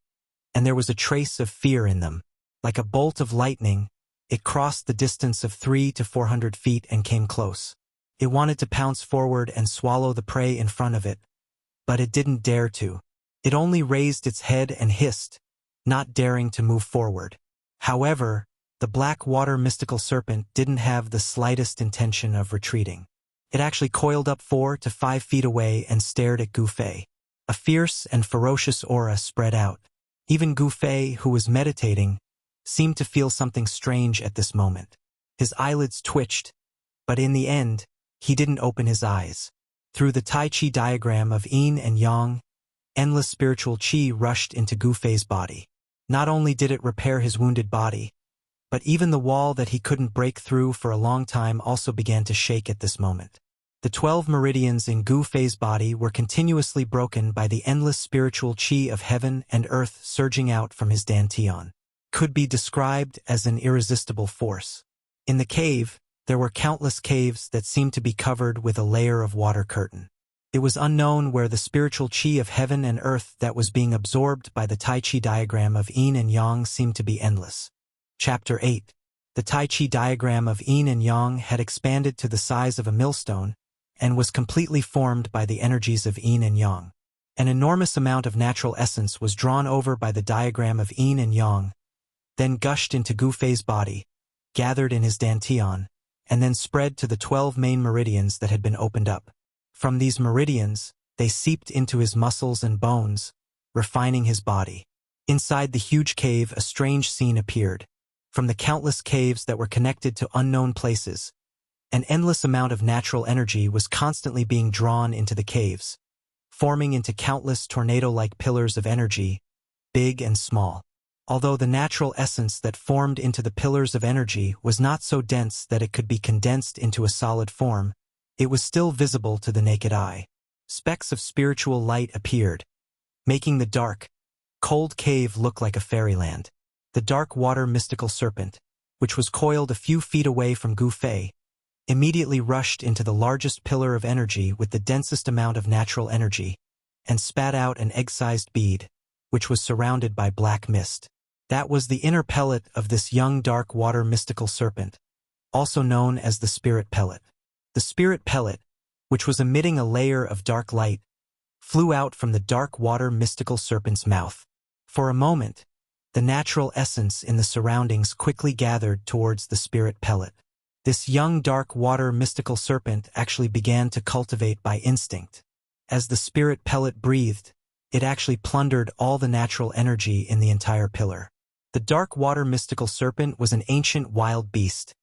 Speaker 1: and there was a trace of fear in them. Like a bolt of lightning, it crossed the distance of 300 to 400 feet and came close. It wanted to pounce forward and swallow the prey in front of it, but it didn't dare to. It only raised its head and hissed, not daring to move forward. However, the black water mystical serpent didn't have the slightest intention of retreating. It actually coiled up 4 to 5 feet away and stared at Gu Fei. A fierce and ferocious aura spread out. Even Gu Fei, who was meditating, seemed to feel something strange at this moment. His eyelids twitched, but in the end, he didn't open his eyes. Through the Tai Chi diagram of yin and yang, endless spiritual qi rushed into Gu Fei's body. Not only did it repair his wounded body, but even the wall that he couldn't break through for a long time also began to shake at this moment. The 12 meridians in Gu Fei's body were continuously broken by the endless spiritual qi of heaven and earth surging out from his dantian. could be described as an irresistible force. In the cave, there were countless caves that seemed to be covered with a layer of water curtain. It was unknown where the spiritual chi of heaven and earth that was being absorbed by the Tai Chi diagram of yin and yang seemed to be endless. Chapter 8. The Tai Chi diagram of yin and yang had expanded to the size of a millstone and was completely formed by the energies of yin and yang. An enormous amount of natural essence was drawn over by the diagram of yin and yang, then gushed into Gu Fei's body, gathered in his dantian, and then spread to the 12 main meridians that had been opened up. From these meridians, they seeped into his muscles and bones, refining his body. Inside the huge cave, a strange scene appeared. From the countless caves that were connected to unknown places, an endless amount of natural energy was constantly being drawn into the caves, forming into countless tornado-like pillars of energy, big and small. Although the natural essence that formed into the pillars of energy was not so dense that it could be condensed into a solid form, it was still visible to the naked eye. Specks of spiritual light appeared, making the dark, cold cave look like a fairyland. The dark water mystical serpent, which was coiled a few feet away from Gu Fei, immediately rushed into the largest pillar of energy with the densest amount of natural energy, and spat out an egg-sized bead, which was surrounded by black mist. That was the inner pellet of this young dark water mystical serpent, also known as the spirit pellet. The spirit pellet, which was emitting a layer of dark light, flew out from the dark water mystical serpent's mouth. For a moment, the natural essence in the surroundings quickly gathered towards the spirit pellet. This young dark water mystical serpent actually began to cultivate by instinct. As the spirit pellet breathed, it actually plundered all the natural energy in the entire pillar. The dark water mystical serpent was an ancient wild beast,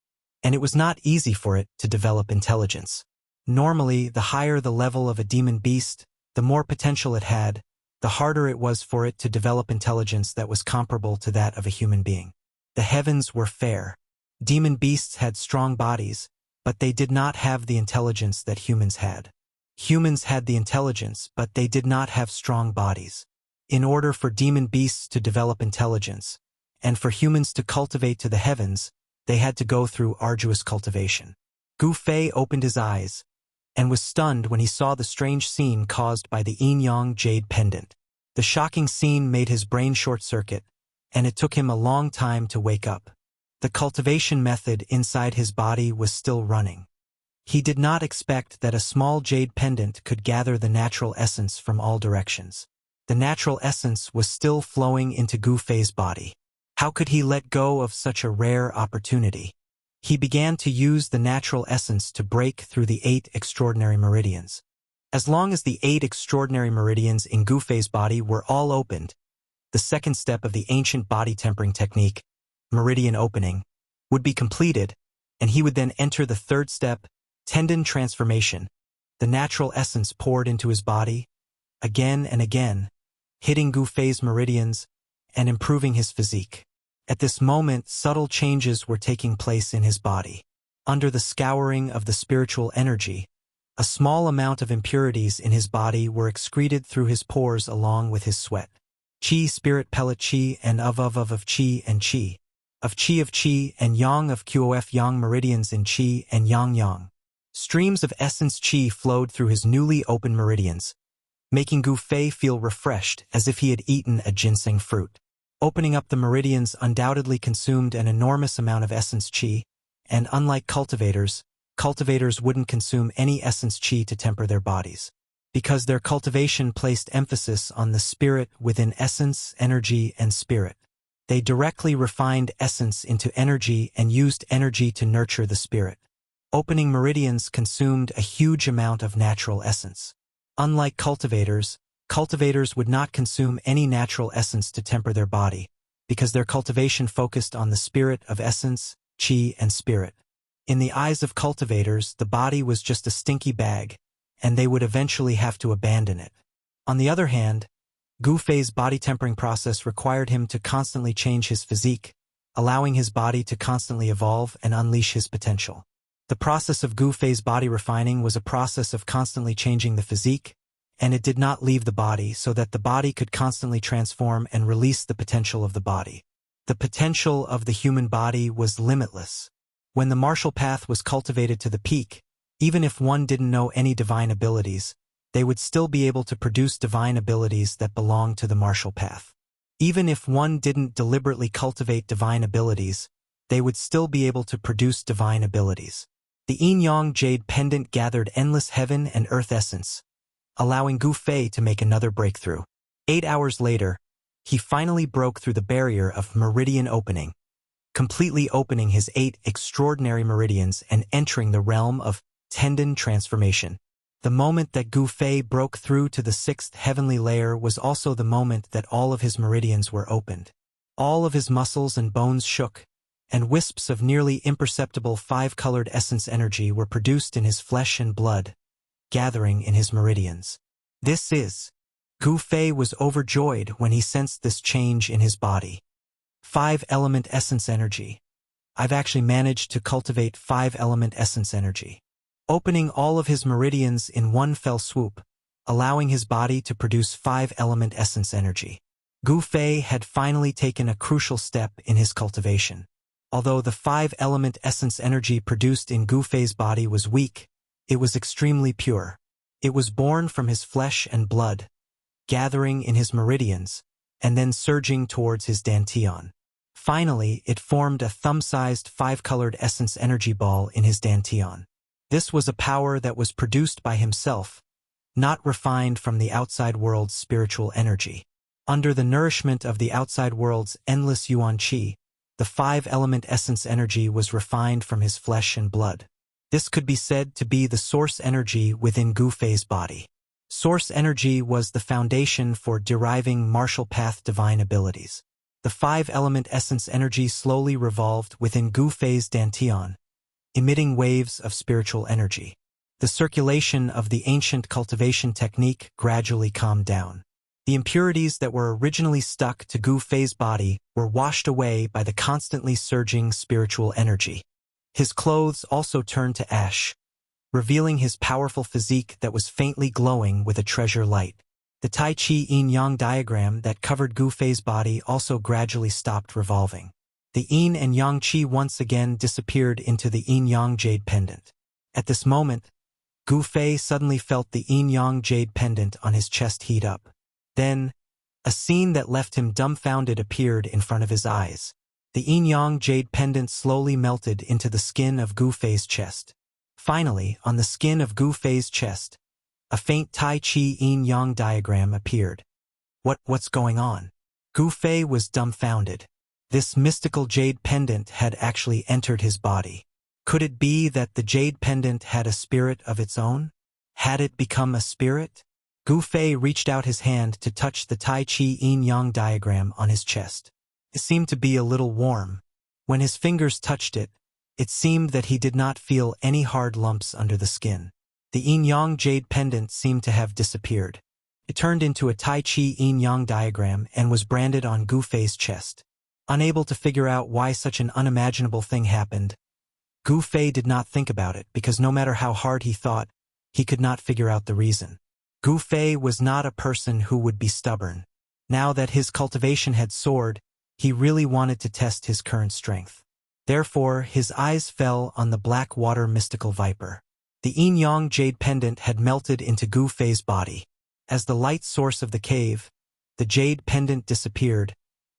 Speaker 1: and it was not easy for it to develop intelligence. Normally, the higher the level of a demon beast, the more potential it had, the harder it was for it to develop intelligence that was comparable to that of a human being. The heavens were fair. Demon beasts had strong bodies, but they did not have the intelligence that humans had. Humans had the intelligence, but they did not have strong bodies. In order for demon beasts to develop intelligence, and for humans to cultivate to the heavens, they had to go through arduous cultivation. Gu Fei opened his eyes, and was stunned when he saw the strange scene caused by the yin-yang jade pendant. The shocking scene made his brain short-circuit, and it took him a long time to wake up. The cultivation method inside his body was still running. He did not expect that a small jade pendant could gather the natural essence from all directions. The natural essence was still flowing into Gu Fei's body. How could he let go of such a rare opportunity? He began to use the natural essence to break through the 8 extraordinary meridians. As long as the 8 extraordinary meridians in Gu Fei's body were all opened, the second step of the ancient body tempering technique, meridian opening, would be completed, and he would then enter the third step, tendon transformation. The natural essence poured into his body, again and again, hitting Gu Fei's meridians and improving his physique. At this moment, subtle changes were taking place in his body. Under the scouring of the spiritual energy, a small amount of impurities in his body were excreted through his pores along with his sweat. Qi spirit pellet qi and of qi and qi. Of qi and yang of qof yang meridians in qi and yang. Streams of essence qi flowed through his newly opened meridians, making Gu Fei feel refreshed as if he had eaten a ginseng fruit. Opening up the meridians undoubtedly consumed an enormous amount of essence qi, and unlike cultivators wouldn't consume any essence qi to temper their bodies, because their cultivation placed emphasis on the spirit within essence, energy, and spirit. They directly refined essence into energy and used energy to nurture the spirit. Opening meridians consumed a huge amount of natural essence. Unlike cultivators would not consume any natural essence to temper their body, because their cultivation focused on the spirit of essence, qi, and spirit. In the eyes of cultivators, the body was just a stinky bag, and they would eventually have to abandon it. On the other hand, Gu Fei's body tempering process required him to constantly change his physique, allowing his body to constantly evolve and unleash his potential. The process of Gu Fei's body refining was a process of constantly changing the physique, and it did not leave the body so that the body could constantly transform and release the potential of the body. The potential of the human body was limitless. When the martial path was cultivated to the peak, even if one didn't know any divine abilities, they would still be able to produce divine abilities that belong to the martial path. Even if one didn't deliberately cultivate divine abilities, they would still be able to produce divine abilities. The Yin-Yang Jade Pendant gathered endless heaven and earth essence, allowing Gu Fei to make another breakthrough. 8 hours later, he finally broke through the barrier of meridian opening, completely opening his 8 extraordinary meridians and entering the realm of tendon transformation. The moment that Gu Fei broke through to the 6th heavenly layer was also the moment that all of his meridians were opened. All of his muscles and bones shook, and wisps of nearly imperceptible 5-colored essence energy were produced in his flesh and blood, gathering in his meridians. Gu Fei was overjoyed when he sensed this change in his body. 5-element essence energy. I've actually managed to cultivate 5-element essence energy, opening all of his meridians in one fell swoop, allowing his body to produce 5-element essence energy. Gu Fei had finally taken a crucial step in his cultivation. Although the 5-element essence energy produced in Gu Fei's body was weak, it was extremely pure. It was born from his flesh and blood, gathering in his meridians, and then surging towards his dantian. Finally, it formed a thumb-sized 5-colored essence energy ball in his dantian. This was a power that was produced by himself, not refined from the outside world's spiritual energy. Under the nourishment of the outside world's endless yuan qi, the 5-element essence energy was refined from his flesh and blood. This could be said to be the source energy within Gu Fei's body. Source energy was the foundation for deriving martial path divine abilities. The 5-element essence energy slowly revolved within Gu Fei's dantian, emitting waves of spiritual energy. The circulation of the ancient cultivation technique gradually calmed down. The impurities that were originally stuck to Gu Fei's body were washed away by the constantly surging spiritual energy. His clothes also turned to ash, revealing his powerful physique that was faintly glowing with a treasure light. The Tai Chi Yin-Yang diagram that covered Gu Fei's body also gradually stopped revolving. The Yin and Yang Qi once again disappeared into the Yin-Yang Jade Pendant. At this moment, Gu Fei suddenly felt the Yin-Yang Jade Pendant on his chest heat up. Then, a scene that left him dumbfounded appeared in front of his eyes. The Yin-Yang Jade Pendant slowly melted into the skin of Gu Fei's chest. Finally, on the skin of Gu Fei's chest, a faint Tai Chi Yin-Yang diagram appeared. What's going on? Gu Fei was dumbfounded. This mystical jade pendant had actually entered his body. Could it be that the jade pendant had a spirit of its own? Had it become a spirit? Gu Fei reached out his hand to touch the Tai Chi Yin-Yang diagram on his chest. It seemed to be a little warm. When his fingers touched it, it seemed that he did not feel any hard lumps under the skin. The Yin-Yang jade pendant seemed to have disappeared. It turned into a Tai Chi Yin-Yang diagram and was branded on Gu Fei's chest. Unable to figure out why such an unimaginable thing happened, Gu Fei did not think about it because no matter how hard he thought, he could not figure out the reason. Gu Fei was not a person who would be stubborn. Now that his cultivation had soared, he really wanted to test his current strength. Therefore, his eyes fell on the black water mystical viper. The Yin-Yang jade pendant had melted into Gu Fei's body. As the light source of the cave, the jade pendant disappeared,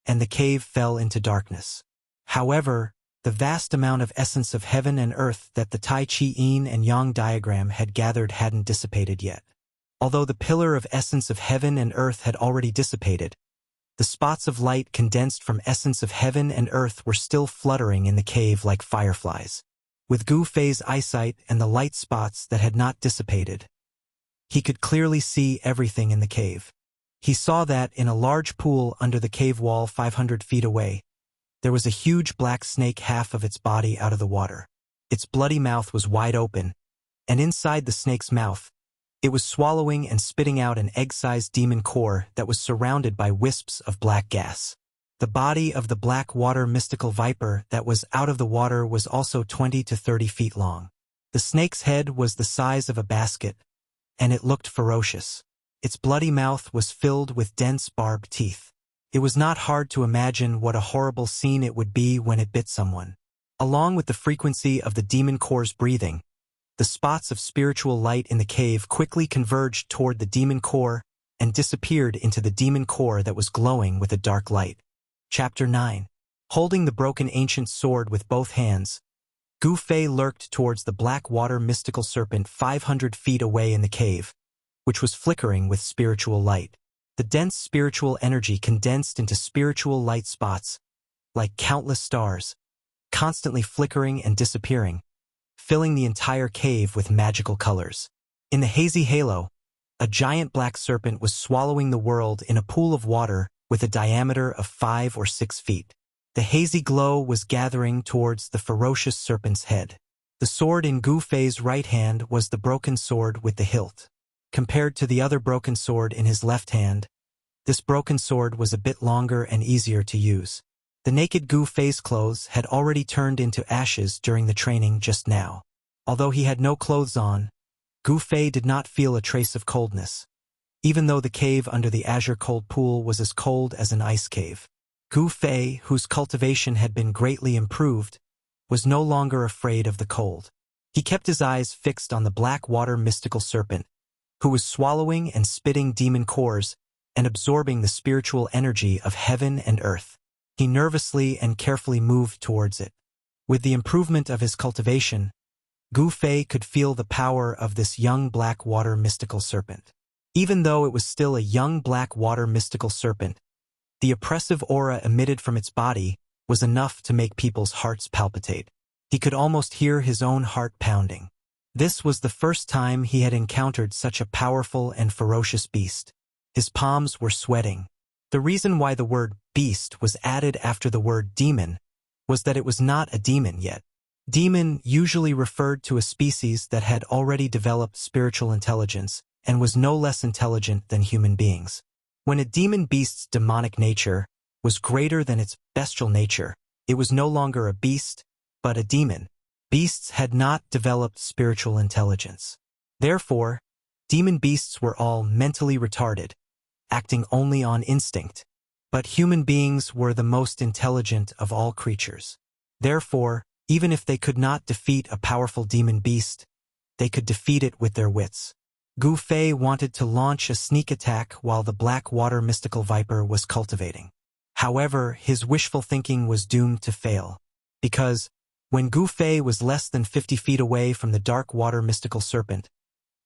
Speaker 1: and the cave fell into darkness. However, the vast amount of essence of heaven and earth that the Tai Chi Yin and Yang diagram had gathered hadn't dissipated yet. Although the pillar of essence of heaven and earth had already dissipated, the spots of light condensed from essence of heaven and earth were still fluttering in the cave like fireflies. With Gu Fei's eyesight and the light spots that had not dissipated, he could clearly see everything in the cave. He saw that in a large pool under the cave wall 500 feet away, there was a huge black snake, half of its body out of the water. Its bloody mouth was wide open, and inside the snake's mouth, it was swallowing and spitting out an egg-sized demon core that was surrounded by wisps of black gas. The body of the black water mystical viper that was out of the water was also 20 to 30 feet long. The snake's head was the size of a basket, and it looked ferocious. Its bloody mouth was filled with dense barbed teeth. It was not hard to imagine what a horrible scene it would be when it bit someone. Along with the frequency of the demon core's breathing, the spots of spiritual light in the cave quickly converged toward the demon core and disappeared into the demon core that was glowing with a dark light. Chapter 9. Holding the broken ancient sword with both hands, Gu Fei lurked towards the black water mystical serpent 500 feet away in the cave, which was flickering with spiritual light. The dense spiritual energy condensed into spiritual light spots, like countless stars, constantly flickering and disappearing, filling the entire cave with magical colors. In the hazy halo, a giant black serpent was swallowing the world in a pool of water with a diameter of 5 or 6 feet. The hazy glow was gathering towards the ferocious serpent's head. The sword in Gu Fei's right hand was the broken sword with the hilt. Compared to the other broken sword in his left hand, this broken sword was a bit longer and easier to use. The naked Gu Fei's clothes had already turned into ashes during the training just now. Although he had no clothes on, Gu Fei did not feel a trace of coldness, even though the cave under the azure cold pool was as cold as an ice cave. Gu Fei, whose cultivation had been greatly improved, was no longer afraid of the cold. He kept his eyes fixed on the black water mystical serpent, who was swallowing and spitting demon cores and absorbing the spiritual energy of heaven and earth. He nervously and carefully moved towards it. With the improvement of his cultivation, Gu Fei could feel the power of this young black water mystical serpent. Even though it was still a young black water mystical serpent, the oppressive aura emitted from its body was enough to make people's hearts palpitate. He could almost hear his own heart pounding. This was the first time he had encountered such a powerful and ferocious beast. His palms were sweating. The reason why the word beast was added after the word demon was that it was not a demon yet. Demon usually referred to a species that had already developed spiritual intelligence and was no less intelligent than human beings. When a demon beast's demonic nature was greater than its bestial nature, it was no longer a beast, but a demon. Beasts had not developed spiritual intelligence. Therefore, demon beasts were all mentally retarded, acting only on instinct. But human beings were the most intelligent of all creatures. Therefore, even if they could not defeat a powerful demon beast, they could defeat it with their wits. Gu Fei wanted to launch a sneak attack while the black water mystical viper was cultivating. However, his wishful thinking was doomed to fail, because when Gu Fei was less than 50 feet away from the dark water mystical serpent,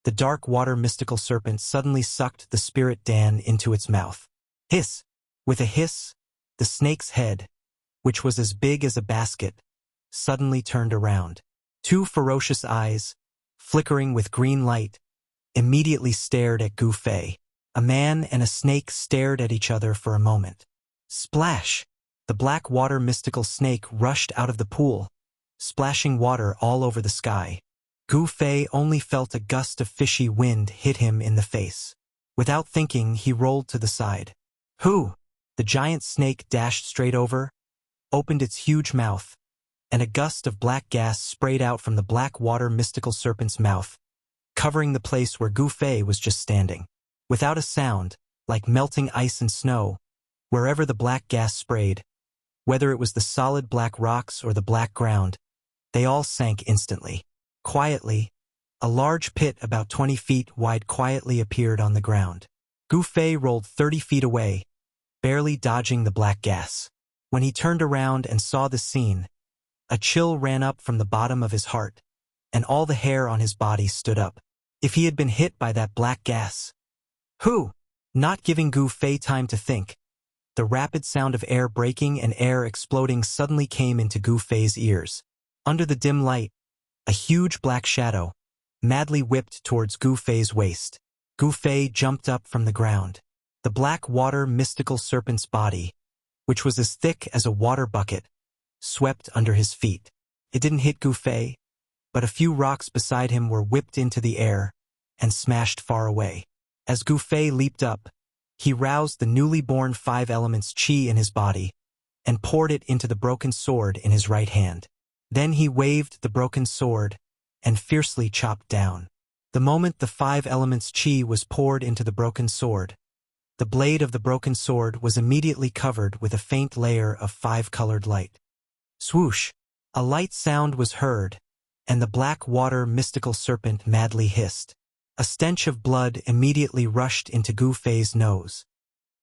Speaker 1: the dark water mystical serpent suddenly sucked the spirit Dan into its mouth. Hiss! With a hiss, the snake's head, which was as big as a basket, suddenly turned around. Two ferocious eyes, flickering with green light, immediately stared at Gu Fei. A man and a snake stared at each other for a moment. Splash! The black water mystical snake rushed out of the pool, splashing water all over the sky. Gu Fei only felt a gust of fishy wind hit him in the face. Without thinking, he rolled to the side. Who? The giant snake dashed straight over, opened its huge mouth, and a gust of black gas sprayed out from the black water mystical serpent's mouth, covering the place where Gu Fei was just standing. Without a sound, like melting ice and snow, wherever the black gas sprayed, whether it was the solid black rocks or the black ground, they all sank instantly. Quietly, a large pit about 20 feet wide quietly appeared on the ground. Gu Fei rolled 30 feet away, barely dodging the black gas. When he turned around and saw the scene, a chill ran up from the bottom of his heart, and all the hair on his body stood up. If he had been hit by that black gas. Who? Not giving Gu Fei time to think, the rapid sound of air breaking and air exploding suddenly came into Gu Fei's ears. Under the dim light, a huge black shadow madly whipped towards Gu Fei's waist. Gu Fei jumped up from the ground. The black water mystical serpent's body, which was as thick as a water bucket, swept under his feet. It didn't hit Gu Fei, but a few rocks beside him were whipped into the air and smashed far away. As Gu Fei leaped up, he roused the newly born 5 elements chi in his body and poured it into the broken sword in his right hand. Then he waved the broken sword and fiercely chopped down. The moment the 5 elements chi was poured into the broken sword, The blade of the broken sword was immediately covered with a faint layer of five-colored light. Swoosh! A light sound was heard, and the black water mystical serpent madly hissed. A stench of blood immediately rushed into Gu Fei's nose.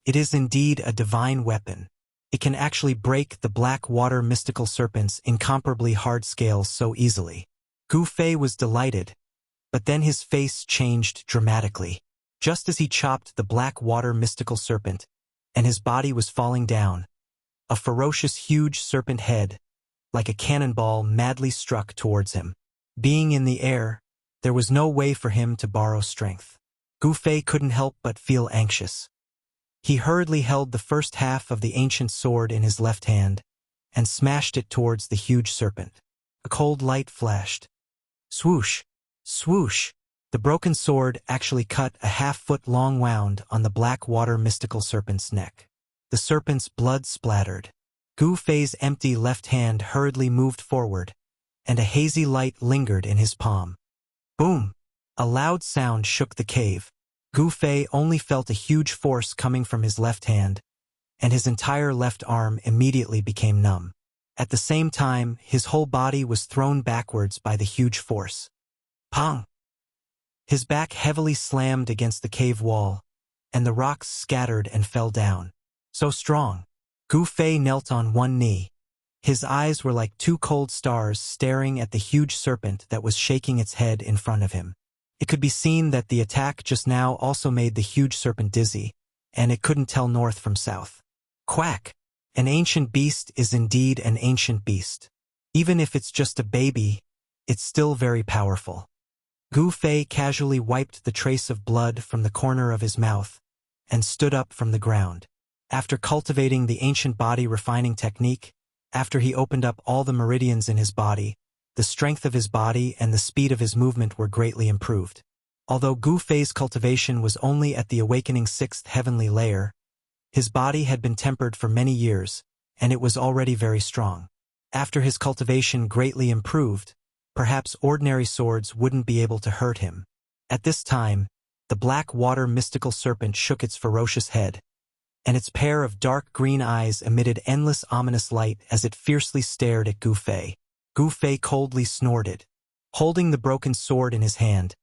Speaker 1: It is indeed a divine weapon. It can actually break the black water mystical serpent's incomparably hard scales so easily. Gu Fei was delighted, but then his face changed dramatically. Just as he chopped the black water mystical serpent, and his body was falling down, a ferocious huge serpent head, like a cannonball, madly struck towards him. Being in the air, there was no way for him to borrow strength. Gu Fei couldn't help but feel anxious. He hurriedly held the first half of the ancient sword in his left hand and smashed it towards the huge serpent. A cold light flashed. Swoosh! Swoosh! The broken sword actually cut a half-foot-long wound on the black water mystical serpent's neck. The serpent's blood splattered. Gu Fei's empty left hand hurriedly moved forward, and a hazy light lingered in his palm. Boom! A loud sound shook the cave. Gu Fei only felt a huge force coming from his left hand, and his entire left arm immediately became numb. At the same time, his whole body was thrown backwards by the huge force. Pong! His back heavily slammed against the cave wall, and the rocks scattered and fell down. So strong. Gu Fei knelt on one knee. His eyes were like two cold stars staring at the huge serpent that was shaking its head in front of him. It could be seen that the attack just now also made the huge serpent dizzy, and it couldn't tell north from south. Quack! An ancient beast is indeed an ancient beast. Even if it's just a baby, it's still very powerful. Gu Fei casually wiped the trace of blood from the corner of his mouth and stood up from the ground. After cultivating the ancient body refining technique, after he opened up all the meridians in his body, the strength of his body and the speed of his movement were greatly improved. Although Gu Fei's cultivation was only at the awakening 6th heavenly layer, his body had been tempered for many years, and it was already very strong. After his cultivation greatly improved, perhaps ordinary swords wouldn't be able to hurt him. At this time, the black water mystical serpent shook its ferocious head, and its pair of dark green eyes emitted endless ominous light as it fiercely stared at Gu Fei. Gu Fei coldly snorted. Holding the broken sword in his hand,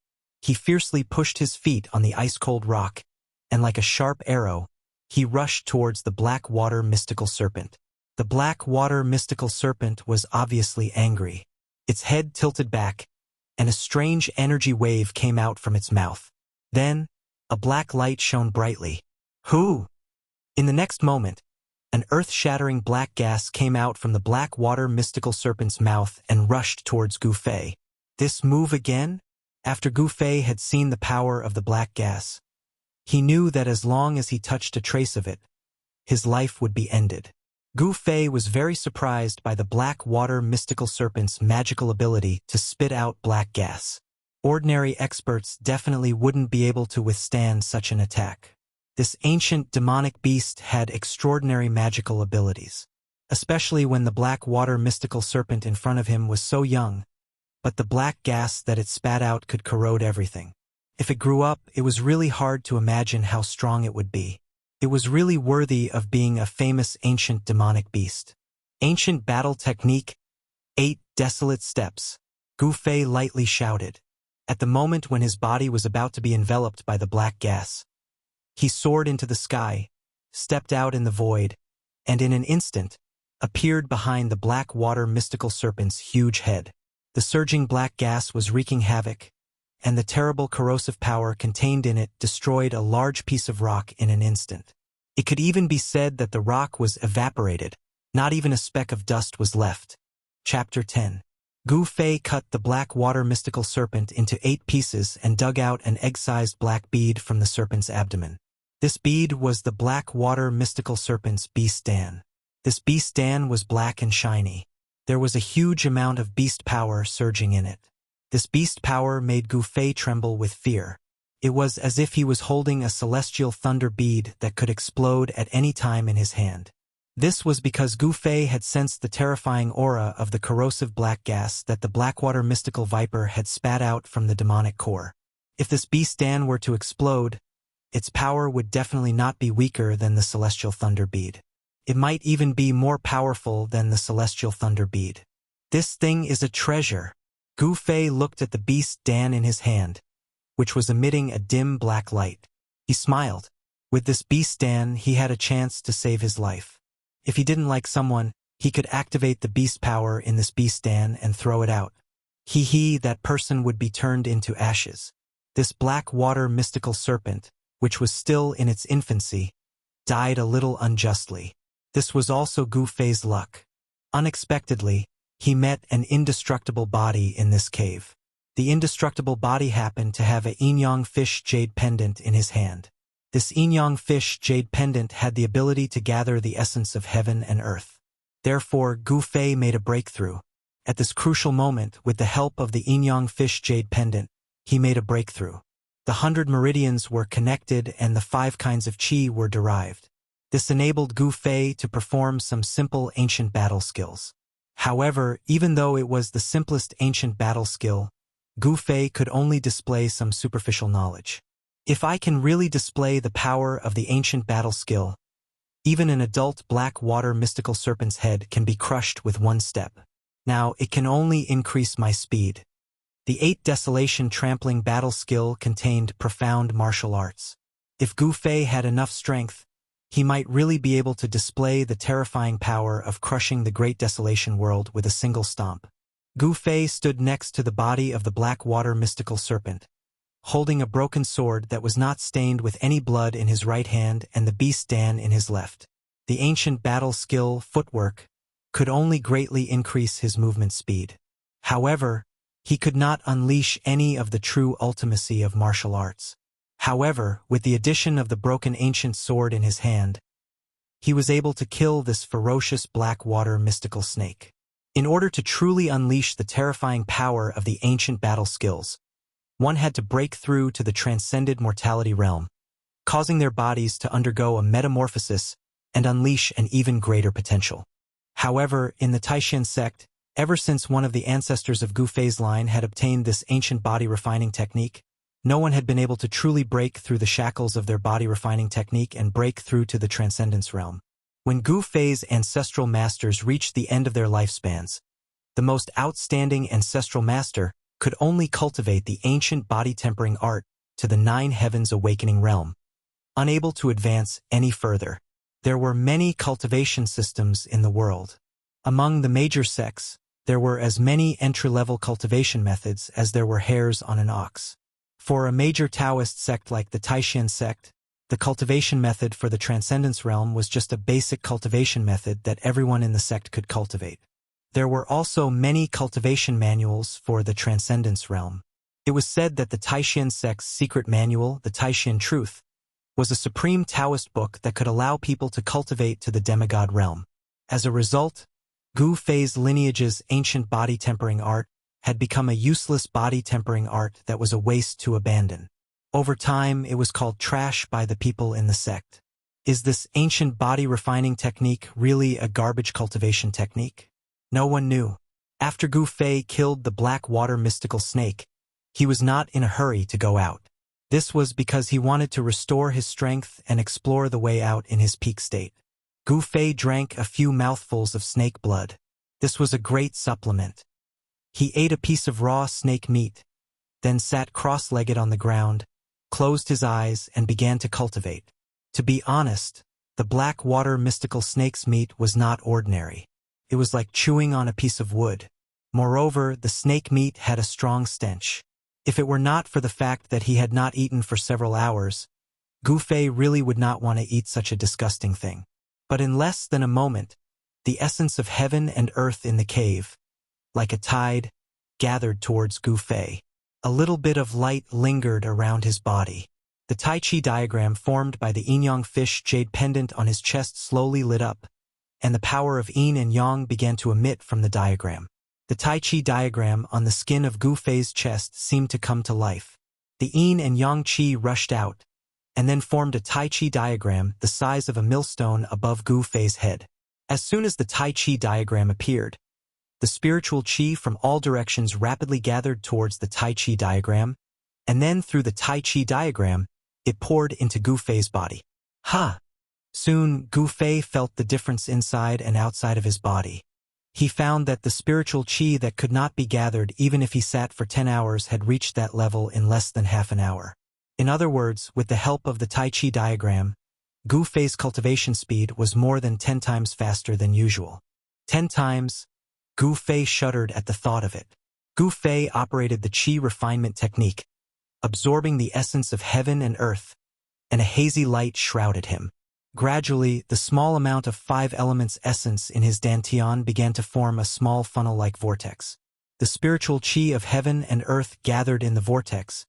Speaker 1: he fiercely pushed his feet on the ice-cold rock, and like a sharp arrow, he rushed towards the black water mystical serpent. The black water mystical serpent was obviously angry. Its head tilted back, and a strange energy wave came out from its mouth. Then, a black light shone brightly. Who? In the next moment, an earth-shattering black gas came out from the black water mystical serpent's mouth and rushed towards Gu Fei. This move again? After Gu Fei had seen the power of the black gas, he knew that as long as he touched a trace of it, his life would be ended. Gu Fei was very surprised by the black water mystical serpent's magical ability to spit out black gas. Ordinary experts definitely wouldn't be able to withstand such an attack. This ancient demonic beast had extraordinary magical abilities, especially when the black water mystical serpent in front of him was so young, but the black gas that it spat out could corrode everything. If it grew up, it was really hard to imagine how strong it would be. It was really worthy of being a famous ancient demonic beast. Ancient battle technique, 8 desolate steps, Gu Fei lightly shouted. At the moment when his body was about to be enveloped by the black gas, he soared into the sky, stepped out in the void, and in an instant, appeared behind the black water mystical serpent's huge head. The surging black gas was wreaking havoc, and the terrible corrosive power contained in it destroyed a large piece of rock in an instant. It could even be said that the rock was evaporated, not even a speck of dust was left. Chapter 10. Gu Fei cut the black water mystical serpent into 8 pieces and dug out an egg-sized black bead from the serpent's abdomen. This bead was the black water mystical serpent's beast Dan. This beast Dan was black and shiny. There was a huge amount of beast power surging in it. This beast power made Gu Fei tremble with fear. It was as if he was holding a celestial thunder bead that could explode at any time in his hand. This was because Gu Fei had sensed the terrifying aura of the corrosive black gas that the Blackwater mystical viper had spat out from the demonic core. If this beast Dan were to explode, its power would definitely not be weaker than the celestial thunder bead. It might even be more powerful than the celestial thunder bead. This thing is a treasure. Gu Fei looked at the beast Dan in his hand, which was emitting a dim black light. He smiled. With this beast Dan, he had a chance to save his life. If he didn't like someone, he could activate the beast power in this beast Dan and throw it out. That person would be turned into ashes. This black water mystical serpent, which was still in its infancy, died a little unjustly. This was also Gu Fei's luck. Unexpectedly, he met an indestructible body in this cave. The indestructible body happened to have a yin-yang fish jade pendant in his hand. This yin-yang fish jade pendant had the ability to gather the essence of heaven and earth. Therefore, Gu Fei made a breakthrough. At this crucial moment, with the help of the yin-yang fish jade pendant, he made a breakthrough. The 100 meridians were connected and the 5 kinds of qi were derived. This enabled Gu Fei to perform some simple ancient battle skills. However, even though it was the simplest ancient battle skill, Gu Fei could only display some superficial knowledge. If I can really display the power of the ancient battle skill, even an adult black water mystical serpent's head can be crushed with one step. Now, it can only increase my speed. The 8 Desolation Trampling battle skill contained profound martial arts. If Gu Fei had enough strength, he might really be able to display the terrifying power of crushing the Great Desolation World with a single stomp. Gu Fei stood next to the body of the black water mystical serpent, holding a broken sword that was not stained with any blood in his right hand and the beast Dan in his left. The ancient battle skill, footwork, could only greatly increase his movement speed. However, he could not unleash any of the true ultimacy of martial arts. However, with the addition of the broken ancient sword in his hand, he was able to kill this ferocious black water mystical snake. In order to truly unleash the terrifying power of the ancient battle skills, one had to break through to the transcended mortality realm, causing their bodies to undergo a metamorphosis and unleash an even greater potential. However, in the Taishan sect, ever since one of the ancestors of Gu Fei's line had obtained this ancient body refining technique, no one had been able to truly break through the shackles of their body refining technique and break through to the transcendence realm. When Gu Fei's ancestral masters reached the end of their lifespans, the most outstanding ancestral master could only cultivate the ancient body tempering art to the 9 heavens awakening realm, unable to advance any further. There were many cultivation systems in the world. Among the major sects, there were as many entry-level cultivation methods as there were hairs on an ox. For a major Taoist sect like the Taishan sect, the cultivation method for the transcendence realm was just a basic cultivation method that everyone in the sect could cultivate. There were also many cultivation manuals for the transcendence realm. It was said that the Taishan sect's secret manual, the Taishan Truth, was a supreme Taoist book that could allow people to cultivate to the demigod realm. As a result, Gu Fei's lineage's ancient body tempering art had become a useless body tempering art that was a waste to abandon. Over time, it was called trash by the people in the sect. Is this ancient body refining technique really a garbage cultivation technique? No one knew. After Gu Fei killed the black water mystical snake, he was not in a hurry to go out. This was because he wanted to restore his strength and explore the way out in his peak state. Gu Fei drank a few mouthfuls of snake blood. This was a great supplement. He ate a piece of raw snake meat, then sat cross-legged on the ground, closed his eyes, and began to cultivate. To be honest, the black water mystical snake's meat was not ordinary. It was like chewing on a piece of wood. Moreover, the snake meat had a strong stench. If it were not for the fact that he had not eaten for several hours, Gu Fei really would not want to eat such a disgusting thing. But in less than a moment, the essence of heaven and earth in the cave, like a tide, gathered towards Gu Fei. A little bit of light lingered around his body. The Tai Chi diagram formed by the yin-yang fish jade pendant on his chest slowly lit up, and the power of yin and yang began to emit from the diagram. The Tai Chi diagram on the skin of Gu Fei's chest seemed to come to life. The yin and yang qi rushed out, and then formed a Tai Chi diagram the size of a millstone above Gu Fei's head. As soon as the Tai Chi diagram appeared, the spiritual qi from all directions rapidly gathered towards the Tai Chi diagram, and then through the Tai Chi diagram, It poured into Gu Fei's body. Ha! Soon, Gu Fei felt the difference inside and outside of his body. He found that the spiritual qi that could not be gathered even if he sat for 10 hours had reached that level in less than half an hour. In other words, with the help of the Tai Chi diagram, Gu Fei's cultivation speed was more than 10 times faster than usual. 10 times, Gu Fei shuddered at the thought of it. Gu Fei operated the qi refinement technique, absorbing the essence of heaven and earth, and a hazy light shrouded him. Gradually, the small amount of 5 elements essence in his dantian began to form a small funnel-like vortex. The spiritual qi of heaven and earth gathered in the vortex,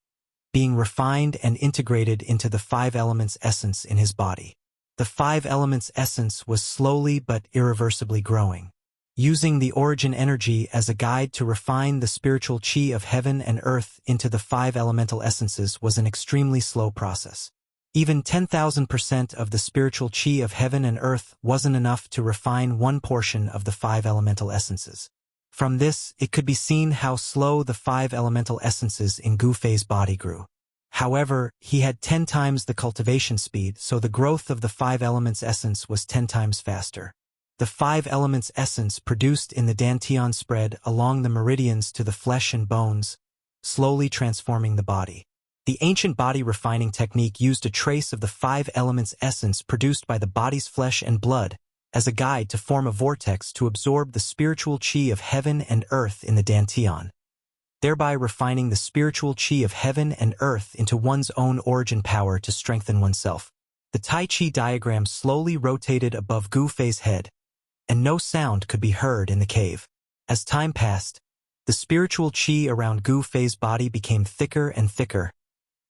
Speaker 1: being refined and integrated into the 5 elements essence in his body. The 5 elements essence was slowly but irreversibly growing. Using the origin energy as a guide to refine the spiritual qi of heaven and earth into the 5 elemental essences was an extremely slow process. Even 10,000% of the spiritual qi of heaven and earth wasn't enough to refine one portion of the 5 elemental essences. From this, it could be seen how slow the 5 elemental essences in Gu Fei's body grew. However, he had 10 times the cultivation speed, so the growth of the 5 elements essence was 10 times faster. The 5 elements essence produced in the dantian spread along the meridians to the flesh and bones, slowly transforming the body. The ancient body refining technique used a trace of the 5 elements essence produced by the body's flesh and blood as a guide to form a vortex to absorb the spiritual qi of heaven and earth in the dantian, thereby refining the spiritual qi of heaven and earth into one's own origin power to strengthen oneself. The Tai Chi diagram slowly rotated above Gu Fei's head, and no sound could be heard in the cave. As time passed, the spiritual qi around Gu Fei's body became thicker and thicker,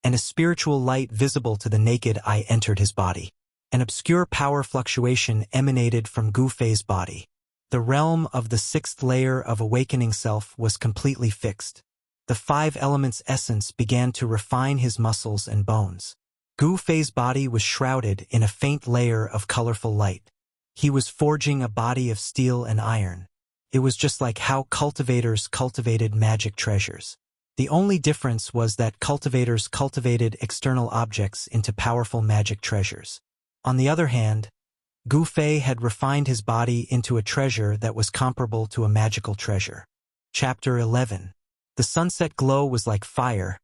Speaker 1: and a spiritual light visible to the naked eye entered his body. An obscure power fluctuation emanated from Gu Fei's body. The realm of the 6th layer of awakening self was completely fixed. The 5 elements essence began to refine his muscles and bones. Gu Fei's body was shrouded in a faint layer of colorful light. He was forging a body of steel and iron. It was just like how cultivators cultivated magic treasures. The only difference was that cultivators cultivated external objects into powerful magic treasures. On the other hand, Gu Fei had refined his body into a treasure that was comparable to a magical treasure. Chapter 11. The sunset glow was like fire,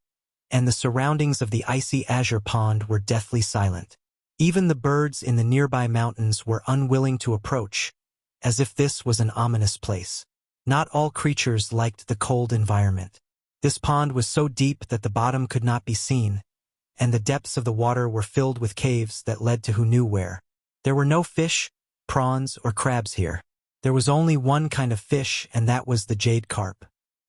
Speaker 1: and the surroundings of the icy azure pond were deathly silent. Even the birds in the nearby mountains were unwilling to approach, as if this was an ominous place. Not all creatures liked the cold environment. This pond was so deep that the bottom could not be seen, and the depths of the water were filled with caves that led to who knew where. There were no fish, prawns, or crabs here. There was only one kind of fish, and that was the jade carp.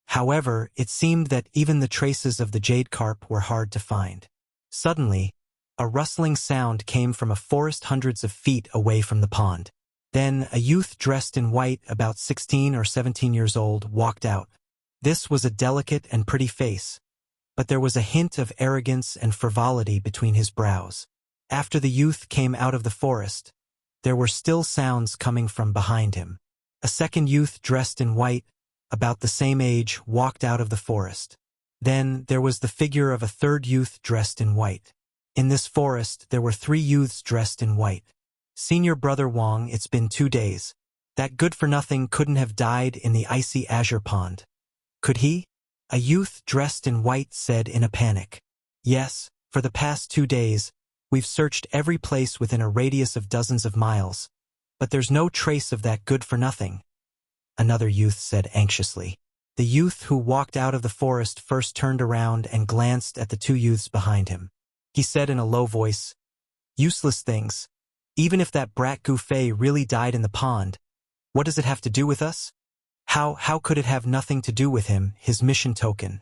Speaker 1: However, it seemed that even the traces of the jade carp were hard to find. Suddenly, a rustling sound came from a forest hundreds of feet away from the pond. Then, a youth dressed in white, about 16 or 17 years old, walked out. This was a delicate and pretty face, but there was a hint of arrogance and frivolity between his brows. After the youth came out of the forest, there were still sounds coming from behind him. A second youth dressed in white, about the same age, walked out of the forest. Then there was the figure of a third youth dressed in white. In this forest, there were 3 youths dressed in white. Senior Brother Wang, it's been 2 days. That good-for-nothing couldn't have died in the icy azure pond. Could he? A youth dressed in white said in a panic. Yes, for the past 2 days, we've searched every place within a radius of dozens of miles, but there's no trace of that good-for-nothing, another youth said anxiously. The youth who walked out of the forest first turned around and glanced at the 2 youths behind him. He said in a low voice, "Useless things. Even if that brat Gu Fei really died in the pond, what does it have to do with us? How could it have nothing to do with him, his mission token?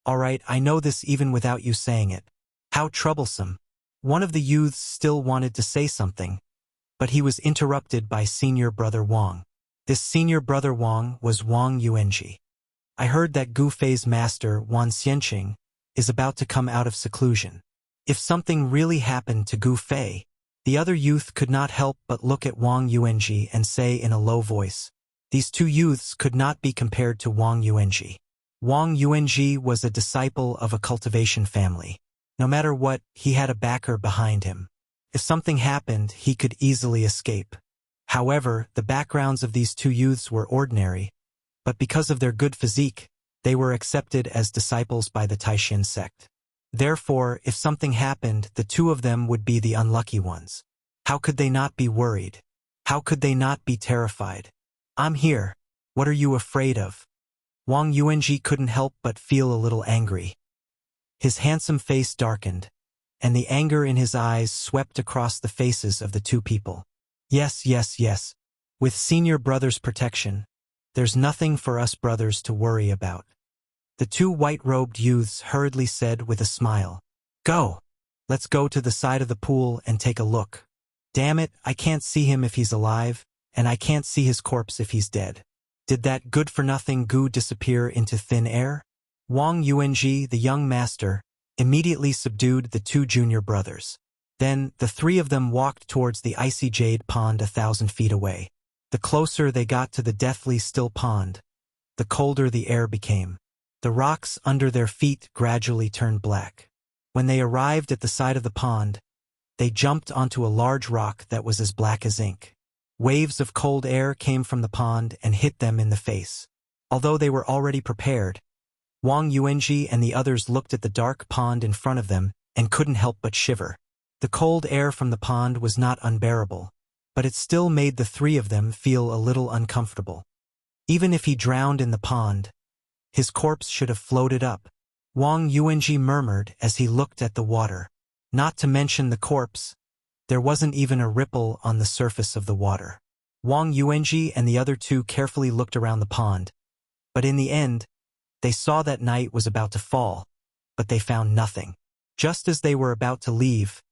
Speaker 1: All right, I know this even without you saying it. How troublesome." One of the youths still wanted to say something, but he was interrupted by Senior Brother Wang. This Senior Brother Wang was Wang Yuanji. I heard that Gu Fei's master, Wan Xianqing, is about to come out of seclusion. If something really happened to Gu Fei, the other youth could not help but look at Wang Yuanji and say in a low voice, these 2 youths could not be compared to Wang Yuanji. Wang Yuanji was a disciple of a cultivation family. No matter what, he had a backer behind him. If something happened, he could easily escape. However, the backgrounds of these two youths were ordinary, but because of their good physique, they were accepted as disciples by the Taishan sect. Therefore, if something happened, the two of them would be the unlucky ones. How could they not be worried? How could they not be terrified? I'm here. What are you afraid of? Wang Yuanji couldn't help but feel a little angry. His handsome face darkened, and the anger in his eyes swept across the faces of the two people. Yes, yes, yes. With senior brother's protection, there's nothing for us brothers to worry about. The two white-robed youths hurriedly said with a smile. Go! Let's go to the side of the pool and take a look. Damn it, I can't see him if he's alive, and I can't see his corpse if he's dead. Did that good-for-nothing goo disappear into thin air? Wang Yuanji, the young master, immediately subdued the two junior brothers. Then, the three of them walked towards the icy jade pond 1,000 feet away. The closer they got to the deathly still pond, the colder the air became. The rocks under their feet gradually turned black. When they arrived at the side of the pond, they jumped onto a large rock that was as black as ink. Waves of cold air came from the pond and hit them in the face. Although they were already prepared, Wang Yuanji and the others looked at the dark pond in front of them and couldn't help but shiver. The cold air from the pond was not unbearable, but it still made the three of them feel a little uncomfortable. Even if he drowned in the pond, his corpse should have floated up, Wang Yuanji murmured as he looked at the water. Not to mention the corpse, there wasn't even a ripple on the surface of the water. Wang Yuanji and the other two carefully looked around the pond, but in the end, they saw that night was about to fall, but they found nothing. Just as they were about to leave,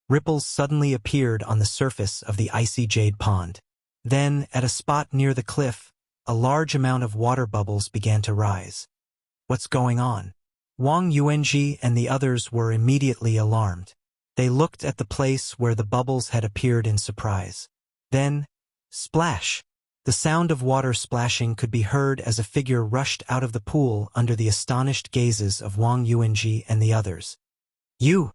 Speaker 1: ripples suddenly appeared on the surface of the icy jade pond. Then, at a spot near the cliff, a large amount of water bubbles began to rise. What's going on? Wang Yuanji and the others were immediately alarmed. They looked at the place where the bubbles had appeared in surprise. Then, splash! The sound of water splashing could be heard as a figure rushed out of the pool under the astonished gazes of Wang Yuanji and the others. You!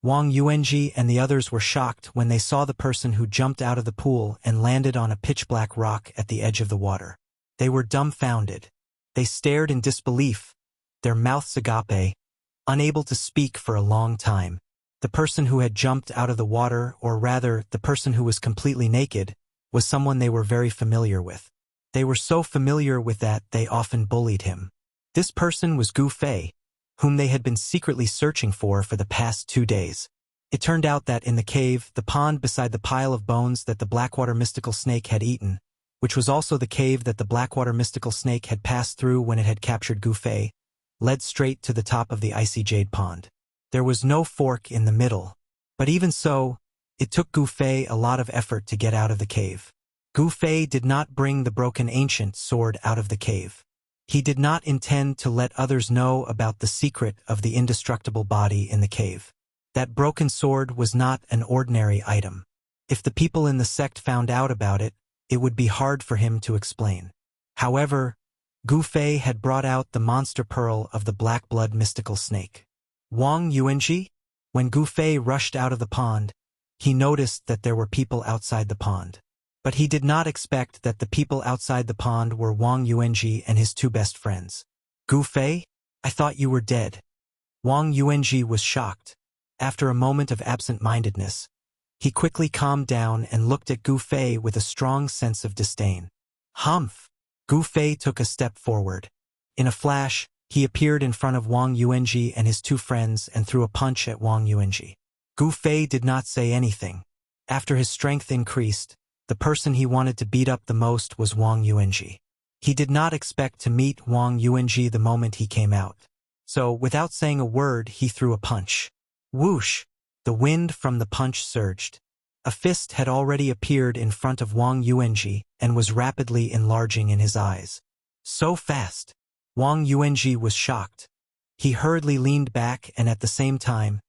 Speaker 1: Wang Yuanji and the others were shocked when they saw the person who jumped out of the pool and landed on a pitch-black rock at the edge of the water. They were dumbfounded. They stared in disbelief, their mouths agape, unable to speak for a long time. The person who had jumped out of the water, or rather, the person who was completely naked, was someone they were very familiar with. They were so familiar with that they often bullied him. This person was Gu Fei, whom they had been secretly searching for the past 2 days. It turned out that in the cave, the pond beside the pile of bones that the Blackwater mystical snake had eaten, which was also the cave that the Blackwater mystical snake had passed through when it had captured Gu Fei, led straight to the top of the icy jade pond. There was no fork in the middle, but even so, it took Gu Fei a lot of effort to get out of the cave. Gu Fei did not bring the broken ancient sword out of the cave. He did not intend to let others know about the secret of the indestructible body in the cave. That broken sword was not an ordinary item. If the people in the sect found out about it, it would be hard for him to explain. However, Gu Fei had brought out the monster pearl of the black blood mystical snake. Wang Yuanji? When Gu Fei rushed out of the pond, he noticed that there were people outside the pond. But he did not expect that the people outside the pond were Wang Yuanji and his two best friends. Gu Fei? I thought you were dead. Wang Yuanji was shocked. After a moment of absent-mindedness, he quickly calmed down and looked at Gu Fei with a strong sense of disdain. Humph! Gu Fei took a step forward. In a flash, he appeared in front of Wang Yuanji and his two friends and threw a punch at Wang Yuanji. Gu Fei did not say anything. After his strength increased, the person he wanted to beat up the most was Wang Yuanji. He did not expect to meet Wang Yuanji the moment he came out. So, without saying a word, he threw a punch. Whoosh! The wind from the punch surged. A fist had already appeared in front of Wang Yuanji and was rapidly enlarging in his eyes. So fast! Wang Yuanji was shocked. He hurriedly leaned back and at the same time,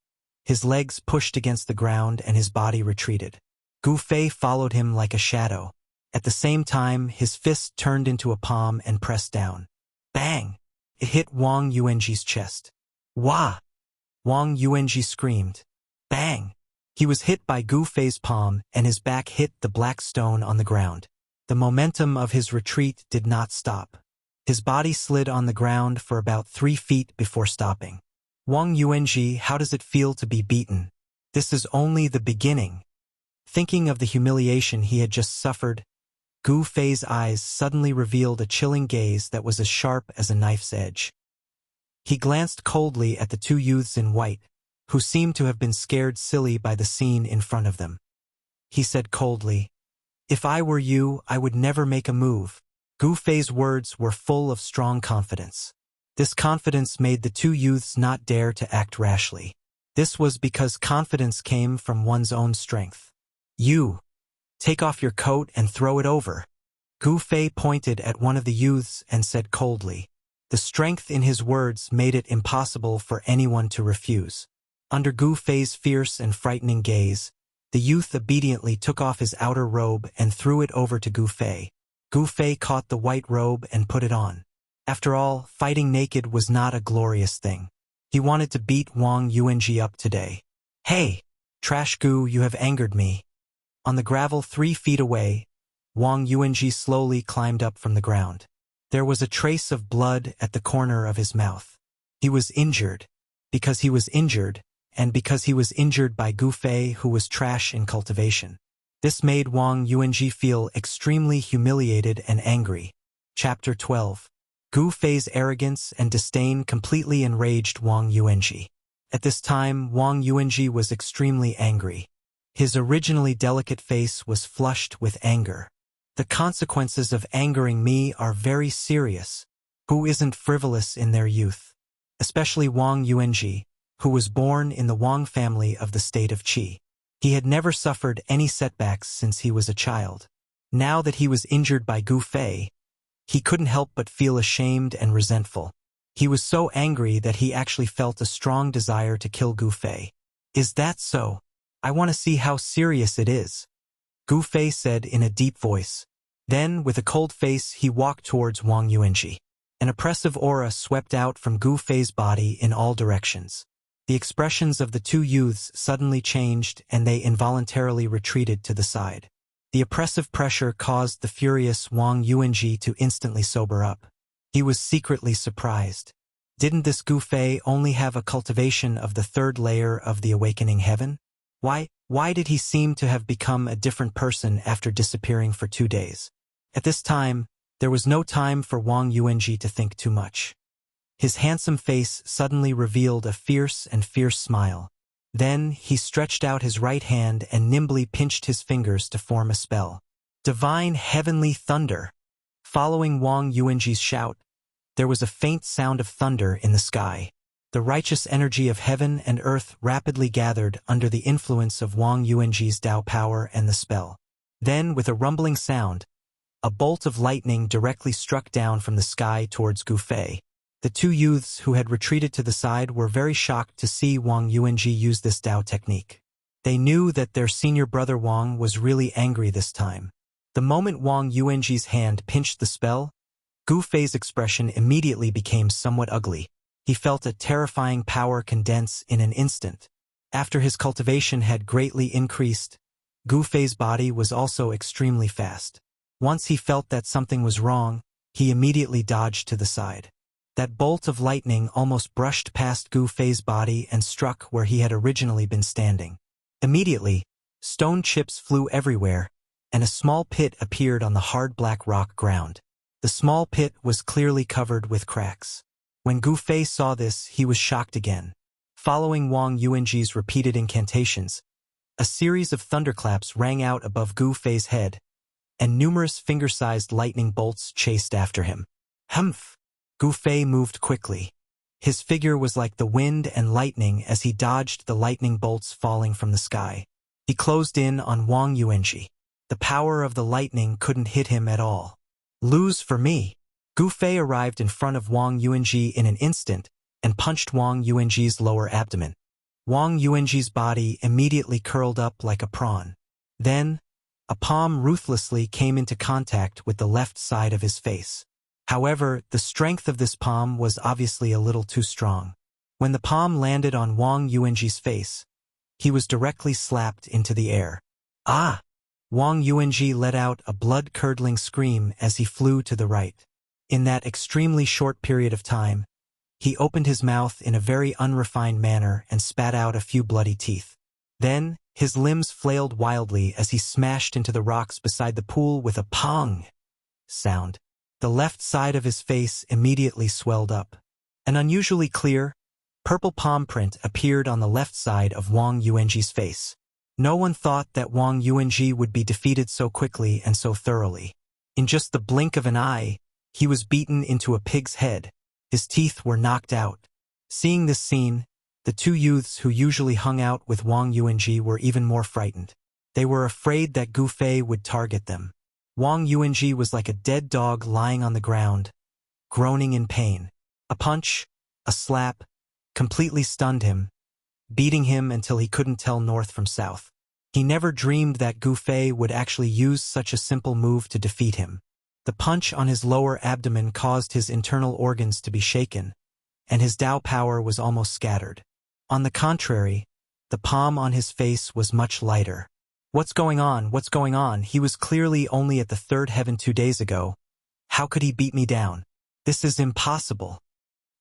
Speaker 1: his legs pushed against the ground and his body retreated. Gu Fei followed him like a shadow. At the same time, his fist turned into a palm and pressed down. Bang! It hit Wang Yuanji's chest. Wah! Wang Yuanji screamed. Bang! He was hit by Gu Fei's palm and his back hit the black stone on the ground. The momentum of his retreat did not stop. His body slid on the ground for about 3 feet before stopping. Wang Yuanji, how does it feel to be beaten? This is only the beginning. Thinking of the humiliation he had just suffered, Gu Fei's eyes suddenly revealed a chilling gaze that was as sharp as a knife's edge. He glanced coldly at the 2 youths in white, who seemed to have been scared silly by the scene in front of them. He said coldly, "If I were you, I would never make a move." Gu Fei's words were full of strong confidence. This confidence made the 2 youths not dare to act rashly. This was because confidence came from one's own strength. "You, take off your coat and throw it over." Gu Fei pointed at one of the youths and said coldly. The strength in his words made it impossible for anyone to refuse. Under Gu Fei's fierce and frightening gaze, the youth obediently took off his outer robe and threw it over to Gu Fei. Gu Fei caught the white robe and put it on. After all, fighting naked was not a glorious thing. He wanted to beat Wang Yuanji up today. "Hey! Trash Gu, you have angered me." On the gravel 3 feet away, Wang Yuanji slowly climbed up from the ground. There was a trace of blood at the corner of his mouth. He was injured. Because he was injured, and because he was injured by Gu Fei, who was trash in cultivation. This made Wang Yuanji feel extremely humiliated and angry. Chapter 12. Gu Fei's arrogance and disdain completely enraged Wang Yuanji. At this time, Wang Yuanji was extremely angry. His originally delicate face was flushed with anger. The consequences of angering me are very serious. Who isn't frivolous in their youth? Especially Wang Yuanji, who was born in the Wang family of the state of Qi. He had never suffered any setbacks since he was a child. Now that he was injured by Gu Fei, he couldn't help but feel ashamed and resentful. He was so angry that he actually felt a strong desire to kill Gu Fei. "Is that so? I want to see how serious it is," Gu Fei said in a deep voice. Then, with a cold face, he walked towards Wang Yuanji. An oppressive aura swept out from Gu Fei's body in all directions. The expressions of the 2 youths suddenly changed and they involuntarily retreated to the side. The oppressive pressure caused the furious Wang Yuanji to instantly sober up. He was secretly surprised. Didn't this Gu Fei only have a cultivation of the 3rd layer of the awakening heaven? Why did he seem to have become a different person after disappearing for 2 days? At this time, there was no time for Wang Yuanji to think too much. His handsome face suddenly revealed a fierce smile. Then he stretched out his right hand and nimbly pinched his fingers to form a spell. Divine heavenly thunder. Following Wang Yuanji's shout, there was a faint sound of thunder in the sky. The righteous energy of heaven and earth rapidly gathered under the influence of Wang Yuanji's Dao power and the spell. Then, with a rumbling sound, a bolt of lightning directly struck down from the sky towards Gu Fei. The 2 youths who had retreated to the side were very shocked to see Wang Yuanji use this Dao technique. They knew that their senior brother Wang was really angry this time. The moment Wang Yuanji's hand pinched the spell, Gu Fei's expression immediately became somewhat ugly. He felt a terrifying power condense in an instant. After his cultivation had greatly increased, Gu Fei's body was also extremely fast. Once he felt that something was wrong, he immediately dodged to the side. That bolt of lightning almost brushed past Gu Fei's body and struck where he had originally been standing. Immediately, stone chips flew everywhere, and a small pit appeared on the hard black rock ground. The small pit was clearly covered with cracks. When Gu Fei saw this, he was shocked again. Following Wang Yuanji's repeated incantations, a series of thunderclaps rang out above Gu Fei's head, and numerous finger-sized lightning bolts chased after him. Humph! Gu Fei moved quickly. His figure was like the wind and lightning as he dodged the lightning bolts falling from the sky. He closed in on Wang Yuanji. The power of the lightning couldn't hit him at all. Lose for me. Gu Fei arrived in front of Wang Yuanji in an instant and punched Wang Yuanji's lower abdomen. Wang Yuanji's body immediately curled up like a prawn. Then, a palm ruthlessly came into contact with the left side of his face. However, the strength of this palm was obviously a little too strong. When the palm landed on Wang Yuanji's face, he was directly slapped into the air. Ah! Wang Yuanji let out a blood-curdling scream as he flew to the right. In that extremely short period of time, he opened his mouth in a very unrefined manner and spat out a few bloody teeth. Then, his limbs flailed wildly as he smashed into the rocks beside the pool with a pong sound. The left side of his face immediately swelled up. An unusually clear, purple palm print appeared on the left side of Wang Yuanji's face. No one thought that Wang Yuanji would be defeated so quickly and so thoroughly. In just the blink of an eye, he was beaten into a pig's head. His teeth were knocked out. Seeing this scene, the two youths who usually hung out with Wang Yuanji were even more frightened. They were afraid that Gu Fei would target them. Wang Yuanji was like a dead dog lying on the ground, groaning in pain. A punch, a slap, completely stunned him, beating him until he couldn't tell north from south. He never dreamed that Gu Fei would actually use such a simple move to defeat him. The punch on his lower abdomen caused his internal organs to be shaken, and his Dao power was almost scattered. On the contrary, the palm on his face was much lighter. What's going on? What's going on? He was clearly only at the third heaven 2 days ago. How could he beat me down? This is impossible.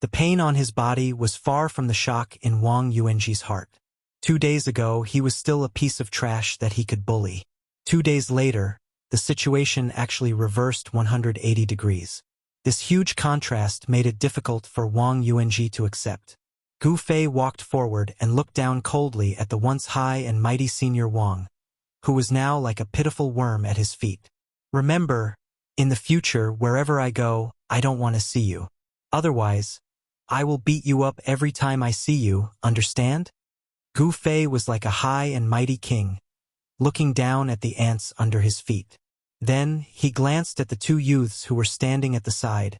Speaker 1: The pain on his body was far from the shock in Wang Yuanji's heart. 2 days ago, he was still a piece of trash that he could bully. 2 days later, the situation actually reversed 180 degrees. This huge contrast made it difficult for Wang Yuanji to accept. Gu Fei walked forward and looked down coldly at the once high and mighty senior Wang, who was now like a pitiful worm at his feet. Remember, in the future, wherever I go, I don't want to see you. Otherwise, I will beat you up every time I see you, understand? Gu Fei was like a high and mighty king, looking down at the ants under his feet. Then, he glanced at the two youths who were standing at the side,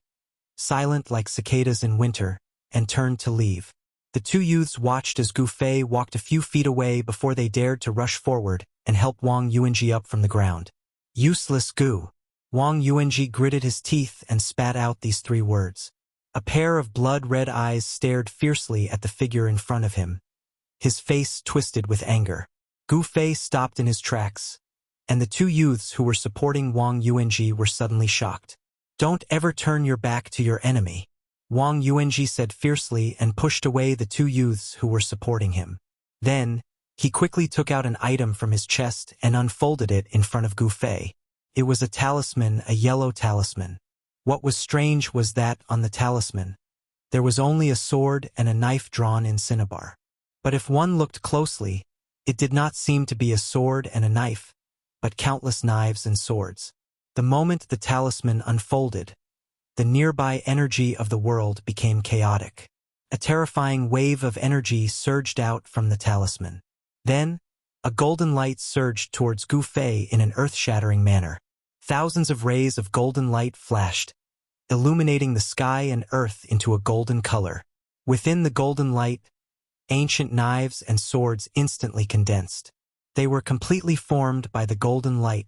Speaker 1: silent like cicadas in winter, and turned to leave. The two youths watched as Gu Fei walked a few feet away before they dared to rush forward and help Wang Yuanji up from the ground. Useless Gu. Wang Yuanji gritted his teeth and spat out these 3 words. A pair of blood-red eyes stared fiercely at the figure in front of him, his face twisted with anger. Gu Fei stopped in his tracks, and the two youths who were supporting Wang Yuanji were suddenly shocked. Don't ever turn your back to your enemy, Wang Yuanji said fiercely and pushed away the two youths who were supporting him. Then, he quickly took out an item from his chest and unfolded it in front of Gu Fei. It was a talisman, a yellow talisman. What was strange was that, on the talisman, there was only a sword and a knife drawn in cinnabar. But if one looked closely, it did not seem to be a sword and a knife, but countless knives and swords. The moment the talisman unfolded, the nearby energy of the world became chaotic. A terrifying wave of energy surged out from the talisman. Then, a golden light surged towards Gu Fei in an earth-shattering manner. Thousands of rays of golden light flashed, illuminating the sky and earth into a golden color. Within the golden light, ancient knives and swords instantly condensed. They were completely formed by the golden light,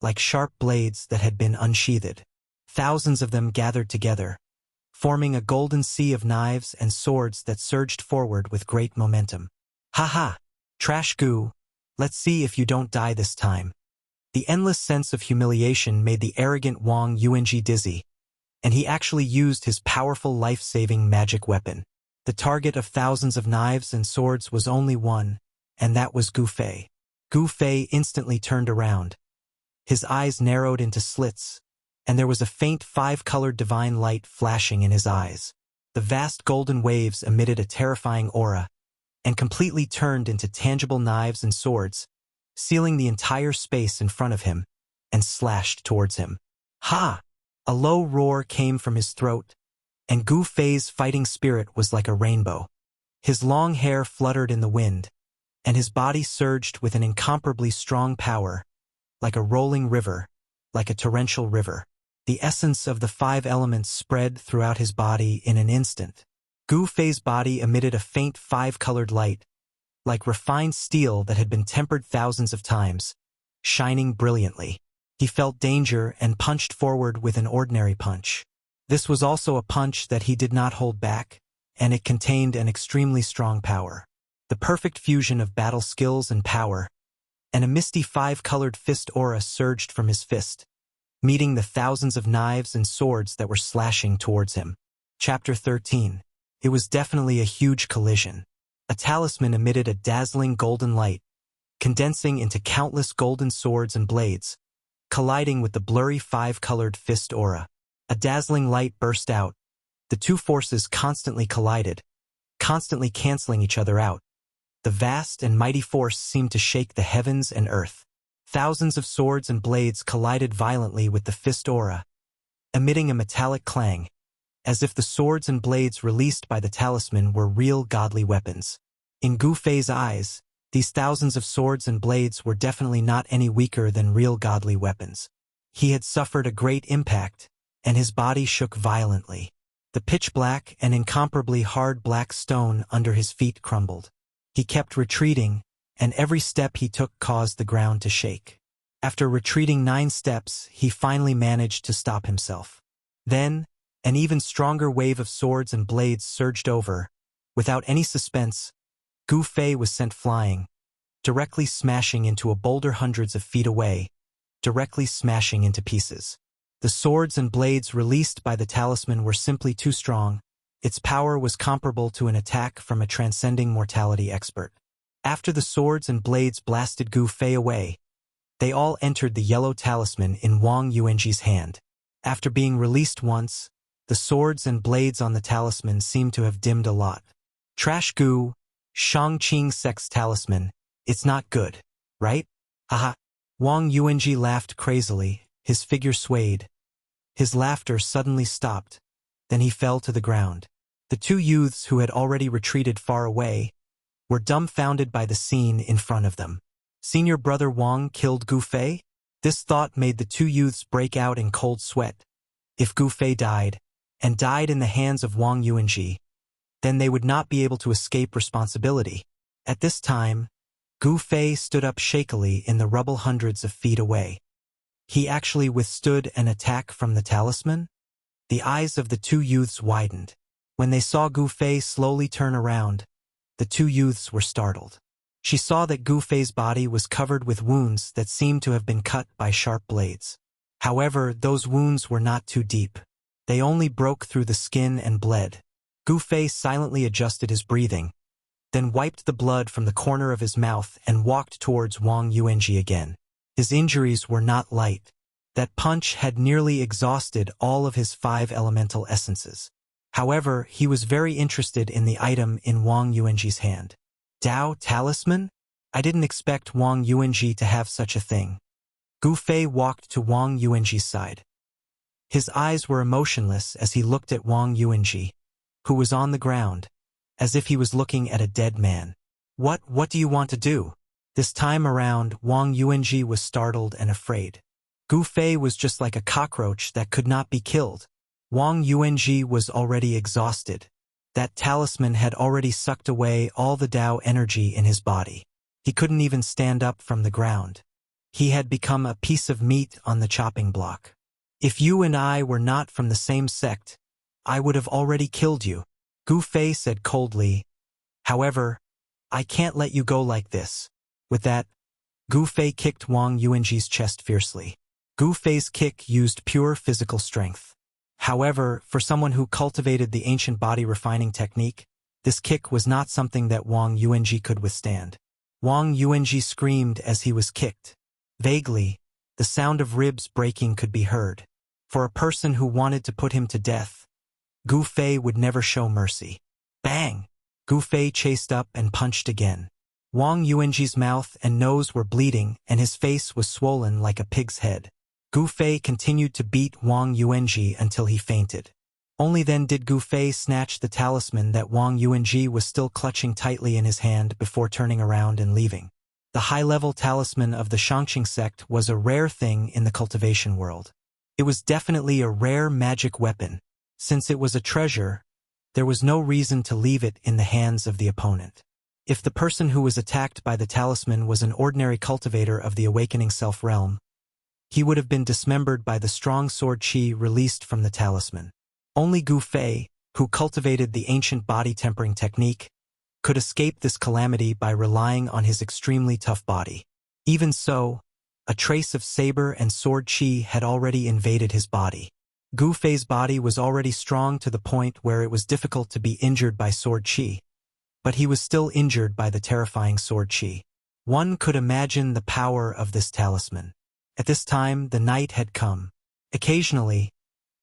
Speaker 1: like sharp blades that had been unsheathed. Thousands of them gathered together, forming a golden sea of knives and swords that surged forward with great momentum. Ha ha! Trash Gu, let's see if you don't die this time. The endless sense of humiliation made the arrogant Wang Yuanji dizzy, and he actually used his powerful life-saving magic weapon. The target of thousands of knives and swords was only one, and that was Gu Fei. Gu Fei instantly turned around. His eyes narrowed into slits, and there was a faint 5-colored divine light flashing in his eyes. The vast golden waves emitted a terrifying aura, and completely turned into tangible knives and swords, sealing the entire space in front of him, and slashed towards him. Ha! A low roar came from his throat, and Gu Fei's fighting spirit was like a rainbow. His long hair fluttered in the wind, and his body surged with an incomparably strong power, like a rolling river, like a torrential river. The essence of the 5 elements spread throughout his body in an instant. Gu Fei's body emitted a faint 5-colored light, like refined steel that had been tempered thousands of times, shining brilliantly. He felt danger and punched forward with an ordinary punch. This was also a punch that he did not hold back, and it contained an extremely strong power. The perfect fusion of battle skills and power, and a misty 5-colored fist aura surged from his fist, meeting the thousands of knives and swords that were slashing towards him. Chapter 13. It was definitely a huge collision. A talisman emitted a dazzling golden light, condensing into countless golden swords and blades, colliding with the blurry 5-colored fist aura. A dazzling light burst out. The two forces constantly collided, constantly canceling each other out. The vast and mighty force seemed to shake the heavens and earth. Thousands of swords and blades collided violently with the fist aura, emitting a metallic clang, as if the swords and blades released by the talisman were real godly weapons. In Gu Fei's eyes, these thousands of swords and blades were definitely not any weaker than real godly weapons. He had suffered a great impact, and his body shook violently. The pitch-black and incomparably hard black stone under his feet crumbled. He kept retreating, and every step he took caused the ground to shake. After retreating 9 steps, he finally managed to stop himself. Then, an even stronger wave of swords and blades surged over. Without any suspense, Gu Fei was sent flying, directly smashing into a boulder hundreds of feet away, directly smashing into pieces. The swords and blades released by the talisman were simply too strong. Its power was comparable to an attack from a transcending mortality expert. After the swords and blades blasted Gu Fei away, they all entered the yellow talisman in Wang Yuanji's hand. After being released once, the swords and blades on the talisman seemed to have dimmed a lot. Trash Gu, Shangqing Sect's talisman, it's not good, right? Haha. Wang Yuanji laughed crazily, his figure swayed. His laughter suddenly stopped, then he fell to the ground. The two youths who had already retreated far away were dumbfounded by the scene in front of them. Senior brother Wang killed Gu Fei? This thought made the two youths break out in cold sweat. If Gu Fei died, and died in the hands of Wang Yuanji, then they would not be able to escape responsibility. At this time, Gu Fei stood up shakily in the rubble hundreds of feet away. He actually withstood an attack from the talisman? The eyes of the two youths widened. When they saw Gu Fei slowly turn around, the two youths were startled. She saw that Gu Fei's body was covered with wounds that seemed to have been cut by sharp blades. However, those wounds were not too deep. They only broke through the skin and bled. Gu Fei silently adjusted his breathing, then wiped the blood from the corner of his mouth and walked towards Wang Yuanji again. His injuries were not light. That punch had nearly exhausted all of his 5 elemental essences. However, he was very interested in the item in Wang Yuanji's hand. Dao Talisman? I didn't expect Wang Yuanji to have such a thing. Gu Fei walked to Wang Yuanji's side. His eyes were emotionless as he looked at Wang Yuanji, who was on the ground, as if he was looking at a dead man. What do you want to do? This time around, Wang Yuanji was startled and afraid. Gu Fei was just like a cockroach that could not be killed. Wang Yuanji was already exhausted. That talisman had already sucked away all the Dao energy in his body. He couldn't even stand up from the ground. He had become a piece of meat on the chopping block. If you and I were not from the same sect, I would have already killed you, Gu Fei said coldly. However, I can't let you go like this. With that, Gu Fei kicked Wang Yuanji's chest fiercely. Gu Fei's kick used pure physical strength. However, for someone who cultivated the ancient body refining technique, this kick was not something that Wang Yuanji could withstand. Wang Yuanji screamed as he was kicked. Vaguely, the sound of ribs breaking could be heard. For a person who wanted to put him to death, Gu Fei would never show mercy. Bang! Gu Fei chased up and punched again. Wang Yuanji's mouth and nose were bleeding and his face was swollen like a pig's head. Gu Fei continued to beat Wang Yuanji until he fainted. Only then did Gu Fei snatch the talisman that Wang Yuanji was still clutching tightly in his hand before turning around and leaving. The high-level talisman of the Shangqing sect was a rare thing in the cultivation world. It was definitely a rare magic weapon. Since it was a treasure, there was no reason to leave it in the hands of the opponent. If the person who was attacked by the talisman was an ordinary cultivator of the awakening self-realm, he would have been dismembered by the strong sword qi released from the talisman. Only Gu Fei, who cultivated the ancient body tempering technique, could escape this calamity by relying on his extremely tough body. Even so, a trace of saber and sword chi had already invaded his body. Gu Fei's body was already strong to the point where it was difficult to be injured by sword chi, but he was still injured by the terrifying sword chi. One could imagine the power of this talisman. At this time, the night had come. Occasionally,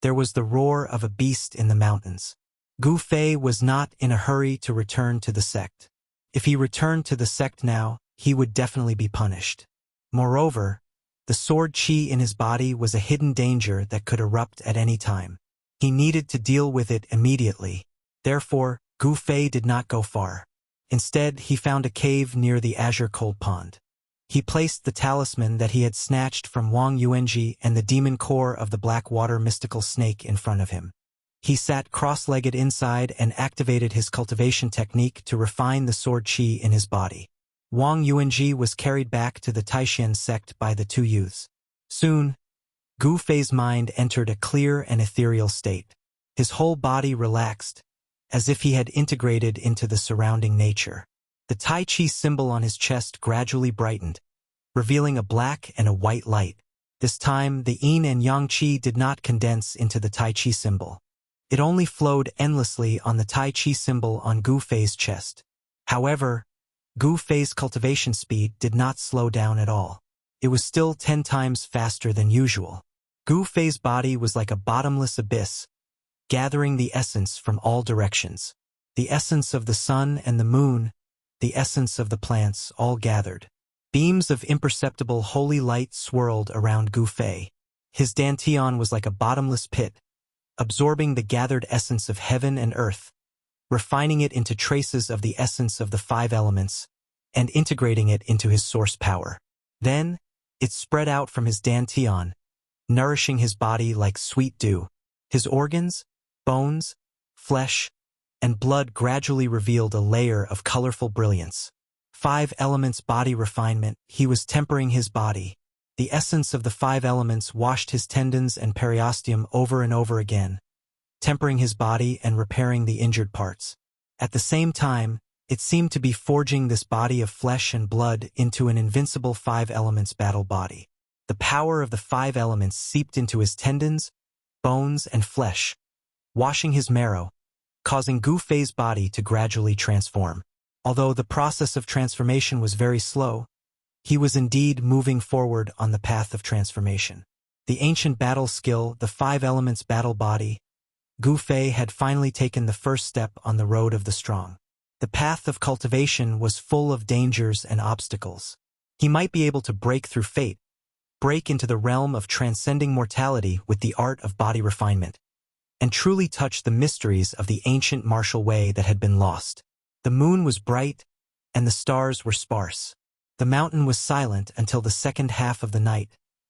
Speaker 1: there was the roar of a beast in the mountains. Gu Fei was not in a hurry to return to the sect. If he returned to the sect now, he would definitely be punished. Moreover, the sword chi in his body was a hidden danger that could erupt at any time. He needed to deal with it immediately. Therefore, Gu Fei did not go far. Instead, he found a cave near the Azure Cold Pond. He placed the talisman that he had snatched from Wang Yuanji and the demon core of the black water mystical snake in front of him. He sat cross-legged inside and activated his cultivation technique to refine the sword chi in his body. Wang Yuanji was carried back to the Taishan sect by the two youths. Soon, Gu Fei's mind entered a clear and ethereal state. His whole body relaxed, as if he had integrated into the surrounding nature. The Tai Chi symbol on his chest gradually brightened, revealing a black and a white light. This time, the Yin and Yang Chi did not condense into the Tai Chi symbol. It only flowed endlessly on the Tai Chi symbol on Gu Fei's chest. However, Gu Fei's cultivation speed did not slow down at all. It was still 10 times faster than usual. Gu Fei's body was like a bottomless abyss, gathering the essence from all directions. The essence of the sun and the moon, the essence of the plants, all gathered. Beams of imperceptible holy light swirled around Gu Fei. His dantian was like a bottomless pit, absorbing the gathered essence of heaven and earth, refining it into traces of the essence of the 5 elements, and integrating it into his source power. Then, it spread out from his dantian, nourishing his body like sweet dew. His organs, bones, flesh, and blood gradually revealed a layer of colorful brilliance. 5 elements body refinement. He was tempering his body. The essence of the 5 elements washed his tendons and periosteum over and over again, tempering his body and repairing the injured parts. At the same time, it seemed to be forging this body of flesh and blood into an invincible 5 elements battle body. The power of the 5 elements seeped into his tendons, bones, and flesh, washing his marrow, causing Gu Fei's body to gradually transform. Although the process of transformation was very slow, he was indeed moving forward on the path of transformation. The ancient battle skill, the 5 elements battle body, Gu Fei had finally taken the first step on the road of the strong. The path of cultivation was full of dangers and obstacles. He might be able to break through fate, break into the realm of transcending mortality with the art of body refinement, and truly touch the mysteries of the ancient martial way that had been lost. The moon was bright, and the stars were sparse. The mountain was silent until the second half of the night,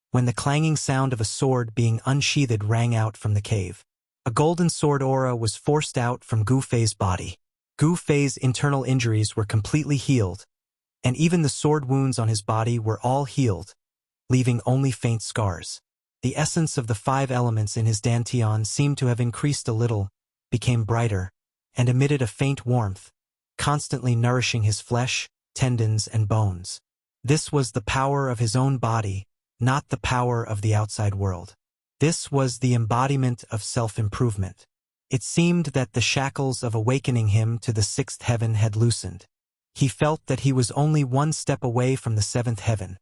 Speaker 1: when the clanging sound of a sword being unsheathed rang out from the cave. A golden sword aura was forced out from Gu Fei's body. Gu Fei's internal injuries were completely healed, and even the sword wounds on his body were all healed, leaving only faint scars. The essence of the 5 elements in his dantian seemed to have increased a little, became brighter, and emitted a faint warmth, constantly nourishing his flesh, tendons, and bones. This was the power of his own body, not the power of the outside world. This was the embodiment of self-improvement. It seemed that the shackles of awakening him to the 6th heaven had loosened. He felt that he was only 1 step away from the 7th heaven,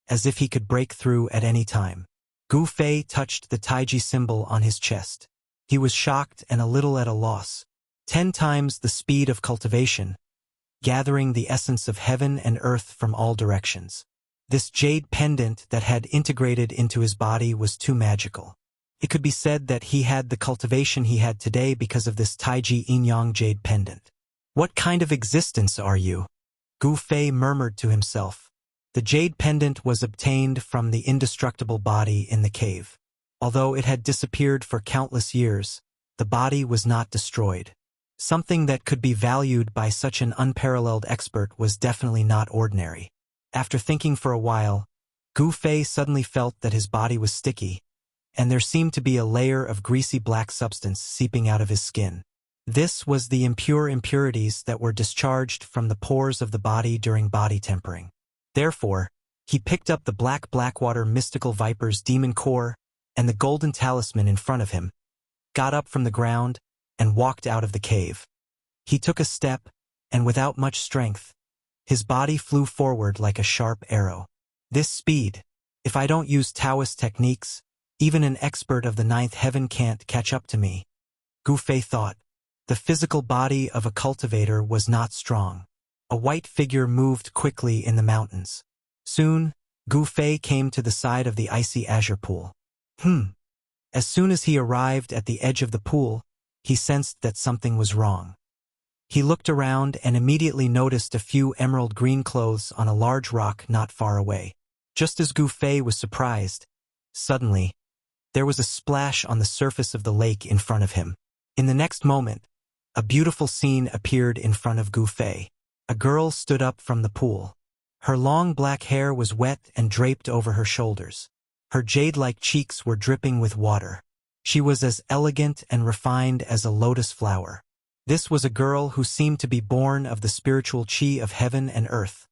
Speaker 1: as if he could break through at any time. Gu Fei touched the Taiji symbol on his chest. He was shocked and a little at a loss. 10 times the speed of cultivation, gathering the essence of heaven and earth from all directions. This jade pendant that had integrated into his body was too magical. It could be said that he had the cultivation he had today because of this Taiji Yin-Yang jade pendant. What kind of existence are you? Gu Fei murmured to himself. The jade pendant was obtained from the indestructible body in the cave. Although it had disappeared for countless years, the body was not destroyed. Something that could be valued by such an unparalleled expert was definitely not ordinary. After thinking for a while, Gu Fei suddenly felt that his body was sticky, and there seemed to be a layer of greasy black substance seeping out of his skin. This was the impure impurities that were discharged from the pores of the body during body tempering. Therefore, he picked up the black Blackwater mystical viper's demon core and the golden talisman in front of him, got up from the ground, and walked out of the cave. He took a step, and without much strength, his body flew forward like a sharp arrow. This speed, if I don't use Taoist techniques, even an expert of the ninth heaven can't catch up to me. Gu Fei thought. The physical body of a cultivator was not strong. A white figure moved quickly in the mountains. Soon, Gu Fei came to the side of the icy azure pool. As soon as he arrived at the edge of the pool, he sensed that something was wrong. He looked around and immediately noticed a few emerald green clothes on a large rock not far away. Just as Gu Fei was surprised, suddenly, there was a splash on the surface of the lake in front of him. In the next moment, a beautiful scene appeared in front of Gu Fei. A girl stood up from the pool. Her long black hair was wet and draped over her shoulders. Her jade-like cheeks were dripping with water. She was as elegant and refined as a lotus flower. This was a girl who seemed to be born of the spiritual chi of heaven and earth,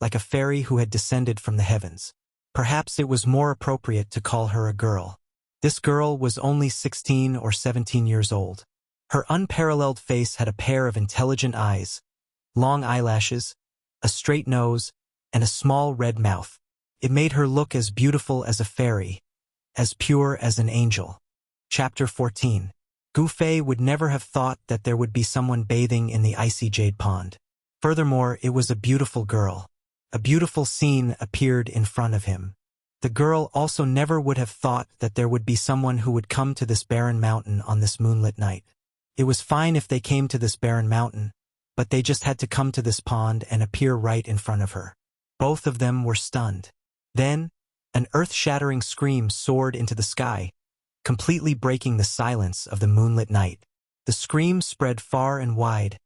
Speaker 1: like a fairy who had descended from the heavens. Perhaps it was more appropriate to call her a girl. This girl was only 16 or 17 years old. Her unparalleled face had a pair of intelligent eyes, long eyelashes, a straight nose, and a small red mouth. It made her look as beautiful as a fairy, as pure as an angel. Chapter 14. Gu Fei would never have thought that there would be someone bathing in the icy jade pond. Furthermore, it was a beautiful girl. A beautiful scene appeared in front of him. The girl also never would have thought that there would be someone who would come to this barren mountain on this moonlit night. It was fine if they came to this barren mountain, but they just had to come to this pond and appear right in front of her. Both of them were stunned. Then, an earth-shattering scream soared into the sky, completely breaking the silence of the moonlit night. The scream spread far and wide,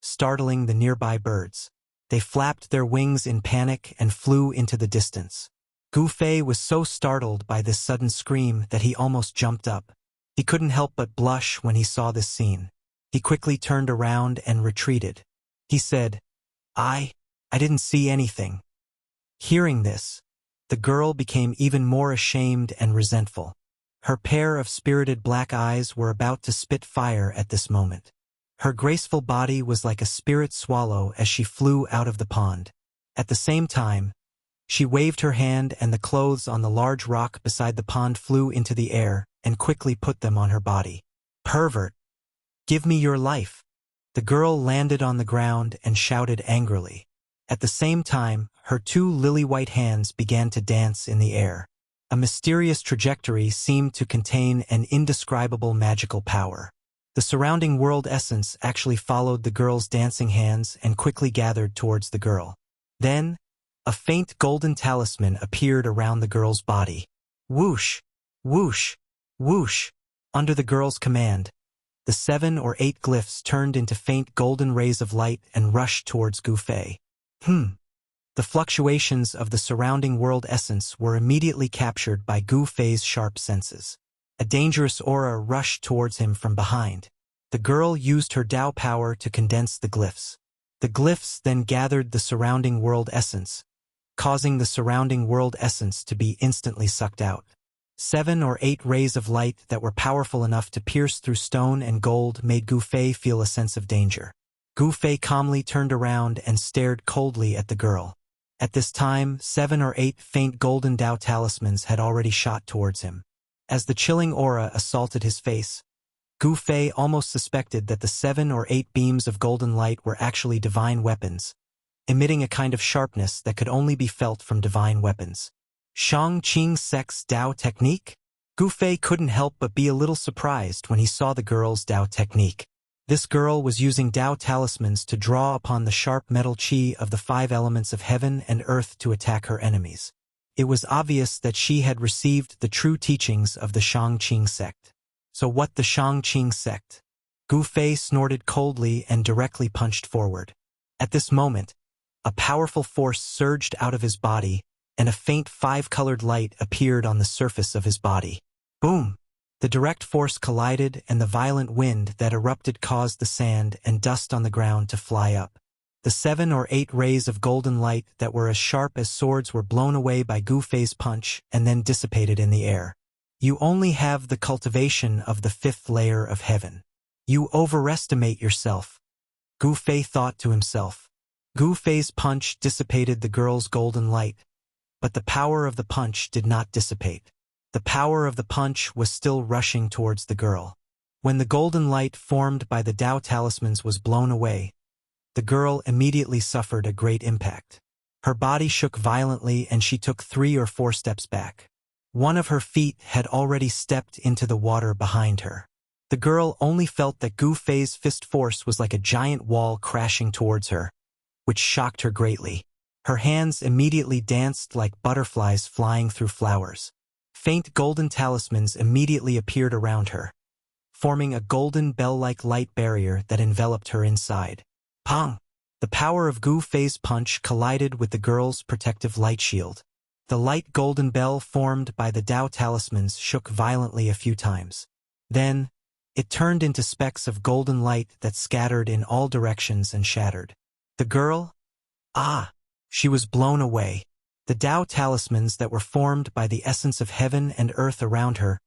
Speaker 1: startling the nearby birds. They flapped their wings in panic and flew into the distance. Gu Fei was so startled by this sudden scream that he almost jumped up. He couldn't help but blush when he saw this scene. He quickly turned around and retreated. He said, I didn't see anything." Hearing this, the girl became even more ashamed and resentful. Her pair of spirited black eyes were about to spit fire at this moment. Her graceful body was like a spirit swallow as she flew out of the pond. At the same time, she waved her hand and the clothes on the large rock beside the pond flew into the air and quickly put them on her body. "Pervert! Give me your life!" The girl landed on the ground and shouted angrily. At the same time, her two lily-white hands began to dance in the air. A mysterious trajectory seemed to contain an indescribable magical power. The surrounding world essence actually followed the girl's dancing hands and quickly gathered towards the girl. Then, a faint golden talisman appeared around the girl's body. Whoosh! Whoosh! Whoosh! Under the girl's command, the 7 or 8 glyphs turned into faint golden rays of light and rushed towards Gu Fei. The fluctuations of the surrounding world essence were immediately captured by Gu Fei's sharp senses. A dangerous aura rushed towards him from behind. The girl used her Tao power to condense the glyphs. The glyphs then gathered the surrounding world essence, causing the surrounding world essence to be instantly sucked out. 7 or 8 rays of light that were powerful enough to pierce through stone and gold made Gu Fei feel a sense of danger. Gu Fei calmly turned around and stared coldly at the girl. At this time, 7 or 8 faint golden Tao talismans had already shot towards him. As the chilling aura assaulted his face, Gu Fei almost suspected that the 7 or 8 beams of golden light were actually divine weapons, emitting a kind of sharpness that could only be felt from divine weapons. Shang-Qing Sec's Tao technique? Gu Fei couldn't help but be a little surprised when he saw the girl's Tao technique. This girl was using Tao talismans to draw upon the sharp metal chi of the 5 elements of heaven and earth to attack her enemies. It was obvious that she had received the true teachings of the Shang-Qing sect. So what the Shang-Qing sect? Gu Fei snorted coldly and directly punched forward. At this moment, a powerful force surged out of his body, and a faint 5-colored light appeared on the surface of his body. Boom! The direct force collided, and the violent wind that erupted caused the sand and dust on the ground to fly up. The 7 or 8 rays of golden light that were as sharp as swords were blown away by Gu Fei's punch and then dissipated in the air. You only have the cultivation of the 5th layer of heaven. You overestimate yourself, Gu Fei thought to himself. Gu Fei's punch dissipated the girl's golden light, but the power of the punch did not dissipate. The power of the punch was still rushing towards the girl. When the golden light formed by the Tao talismans was blown away, the girl immediately suffered a great impact. Her body shook violently and she took 3 or 4 steps back. One of her feet had already stepped into the water behind her. The girl only felt that Gu Fei's fist force was like a giant wall crashing towards her, which shocked her greatly. Her hands immediately danced like butterflies flying through flowers. Faint golden talismans immediately appeared around her, forming a golden bell-like light barrier that enveloped her inside. Pong! The power of Gu Fei's punch collided with the girl's protective light shield. The light golden bell formed by the Tao talismans shook violently a few times. Then, it turned into specks of golden light that scattered in all directions and shattered. The girl? She was blown away. The Tao talismans that were formed by the essence of heaven and earth around her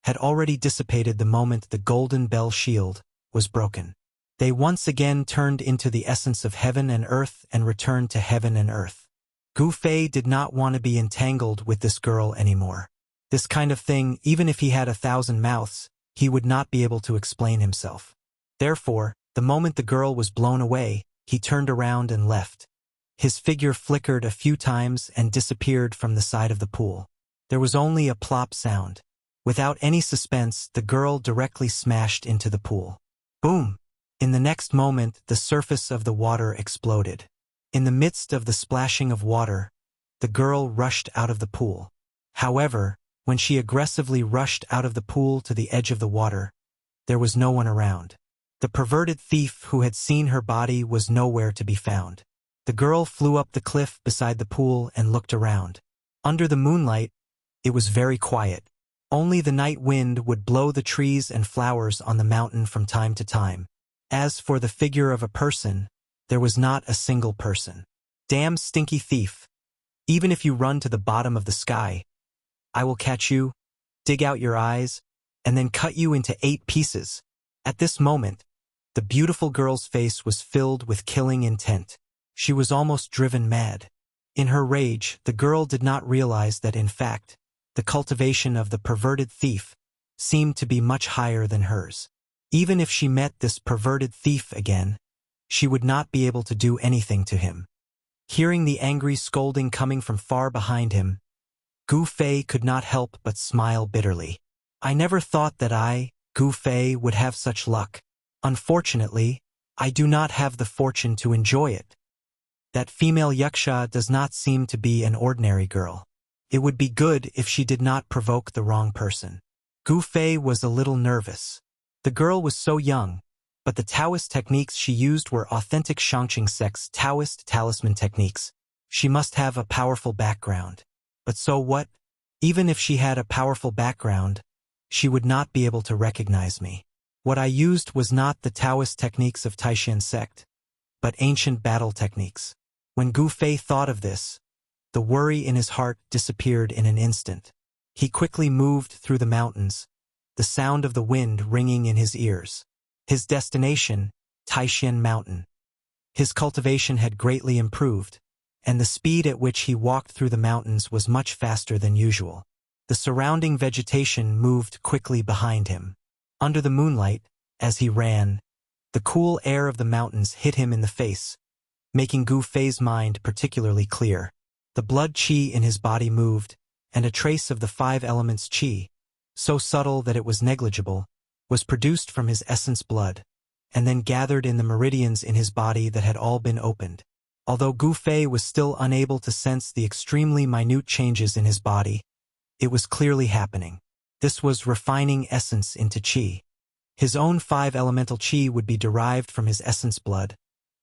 Speaker 1: had already dissipated the moment the golden bell shield was broken. They once again turned into the essence of heaven and earth and returned to heaven and earth. Gu Fei did not want to be entangled with this girl anymore. This kind of thing, even if he had 1,000 mouths, he would not be able to explain himself. Therefore, the moment the girl was blown away, he turned around and left. His figure flickered a few times and disappeared from the side of the pool. There was only a plop sound. Without any suspense, the girl directly smashed into the pool. Boom! In the next moment, the surface of the water exploded. In the midst of the splashing of water, the girl rushed out of the pool. However, when she aggressively rushed out of the pool to the edge of the water, there was no one around. The perverted thief who had seen her body was nowhere to be found. The girl flew up the cliff beside the pool and looked around. Under the moonlight, it was very quiet. Only the night wind would blow the trees and flowers on the mountain from time to time. As for the figure of a person, there was not a single person. Damn stinky thief. Even if you run to the bottom of the sky, I will catch you, dig out your eyes, and then cut you into 8 pieces. At this moment, the beautiful girl's face was filled with killing intent. She was almost driven mad. In her rage, the girl did not realize that in fact, the cultivation of the perverted thief seemed to be much higher than hers. Even if she met this perverted thief again, she would not be able to do anything to him. Hearing the angry scolding coming from far behind him, Gu Fei could not help but smile bitterly. I never thought that I, Gu Fei, would have such luck. Unfortunately, I do not have the fortune to enjoy it. That female Wuxia does not seem to be an ordinary girl. It would be good if she did not provoke the wrong person. Gu Fei was a little nervous. The girl was so young, but the Taoist techniques she used were authentic Shangqing sect's Taoist talisman techniques. She must have a powerful background. But so what? Even if she had a powerful background, she would not be able to recognize me. What I used was not the Taoist techniques of Taishan sect, but ancient battle techniques. When Gu Fei thought of this, the worry in his heart disappeared in an instant. He quickly moved through the mountains, the sound of the wind ringing in his ears. His destination, Taishan Mountain. His cultivation had greatly improved, and the speed at which he walked through the mountains was much faster than usual. The surrounding vegetation moved quickly behind him. Under the moonlight, as he ran, the cool air of the mountains hit him in the face, making Gu Fei's mind particularly clear. The blood qi in his body moved, and a trace of the 5 elements qi, so subtle that it was negligible, was produced from his essence blood, and then gathered in the meridians in his body that had all been opened. Although Gu Fei was still unable to sense the extremely minute changes in his body, it was clearly happening. This was refining essence into qi. His own 5 elemental qi would be derived from his essence blood,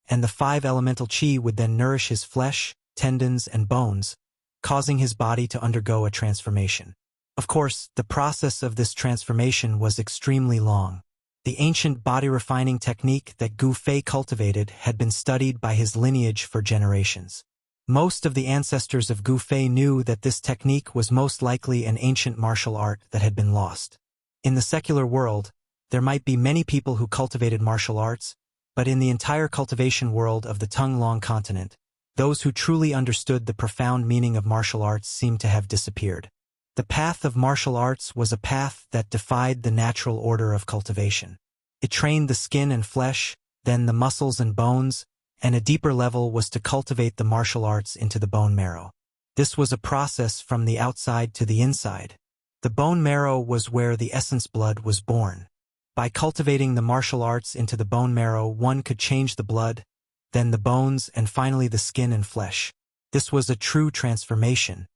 Speaker 1: and the 5 elemental qi would then nourish his flesh, tendons, and bones, causing his body to undergo a transformation. Of course, the process of this transformation was extremely long. The ancient body-refining technique that Gu Fei cultivated had been studied by his lineage for generations. Most of the ancestors of Gu Fei knew that this technique was most likely an ancient martial art that had been lost. In the secular world, there might be many people who cultivated martial arts, but in the entire cultivation world of the Tonglong continent, those who truly understood the profound meaning of martial arts seemed to have disappeared. The path of martial arts was a path that defied the natural order of cultivation. It trained the skin and flesh, then the muscles and bones, and a deeper level was to cultivate the martial arts into the bone marrow. This was a process from the outside to the inside. The bone marrow was where the essence blood was born. By cultivating the martial arts into the bone marrow, one could change the blood, then the bones, and finally the skin and flesh. This was a true transformation.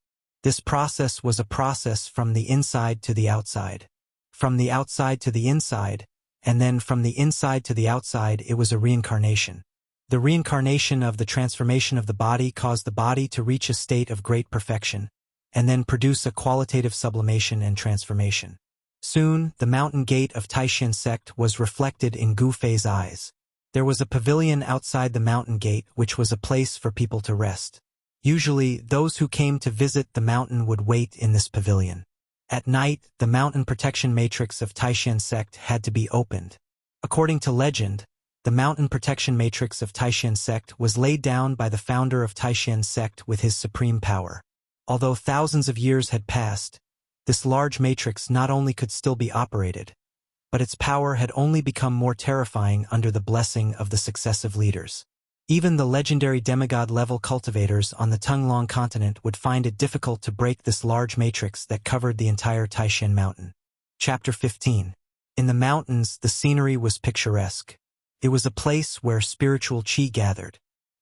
Speaker 1: This process was a process from the inside to the outside. From the outside to the inside, and then from the inside to the outside, it was a reincarnation. The reincarnation of the transformation of the body caused the body to reach a state of great perfection, and then produce a qualitative sublimation and transformation. Soon, the mountain gate of Taishan sect was reflected in Gu Fei's eyes. There was a pavilion outside the mountain gate which was a place for people to rest. Usually, those who came to visit the mountain would wait in this pavilion. At night, the mountain protection matrix of Taishan sect had to be opened. According to legend, the mountain protection matrix of Taishan sect was laid down by the founder of Taishan sect with his supreme power. Although thousands of years had passed, this large matrix not only could still be operated, but its power had only become more terrifying under the blessing of the successive leaders. Even the legendary demigod-level cultivators on the Tonglong continent would find it difficult to break this large matrix that covered the entire Taishan mountain. Chapter 15. In the mountains, the scenery was picturesque. It was a place where spiritual qi gathered,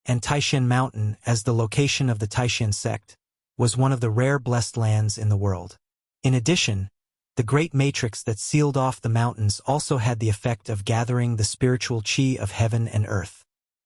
Speaker 1: and Taishan Mountain, as the location of the Taishan sect, was one of the rare blessed lands in the world. In addition, the great matrix that sealed off the mountains also had the effect of gathering the spiritual qi of heaven and earth.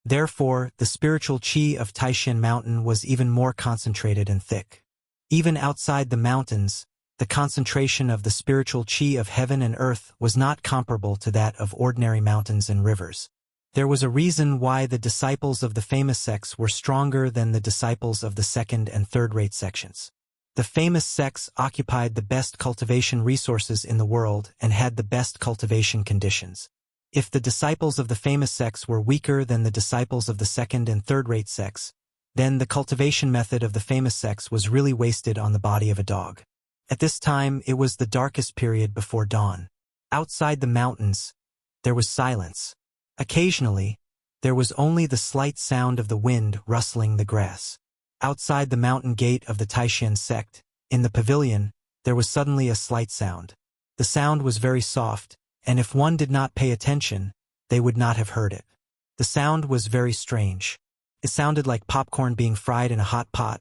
Speaker 1: Therefore, the spiritual qi of Taishan Mountain was even more concentrated and thick. Even outside the mountains, the concentration of the spiritual qi of heaven and earth was not comparable to that of ordinary mountains and rivers. There was a reason why the disciples of the famous sects were stronger than the disciples of the second and third-rate sections. The famous sects occupied the best cultivation resources in the world and had the best cultivation conditions. If the disciples of the famous sects were weaker than the disciples of the second and third-rate sects, then the cultivation method of the famous sects was really wasted on the body of a dog. At this time, it was the darkest period before dawn. Outside the mountains, there was silence. Occasionally, there was only the slight sound of the wind rustling the grass. Outside the mountain gate of the Taishan sect, in the pavilion, there was suddenly a slight sound. The sound was very soft, and if one did not pay attention, they would not have heard it. The sound was very strange. It sounded like popcorn being fried in a hot pot,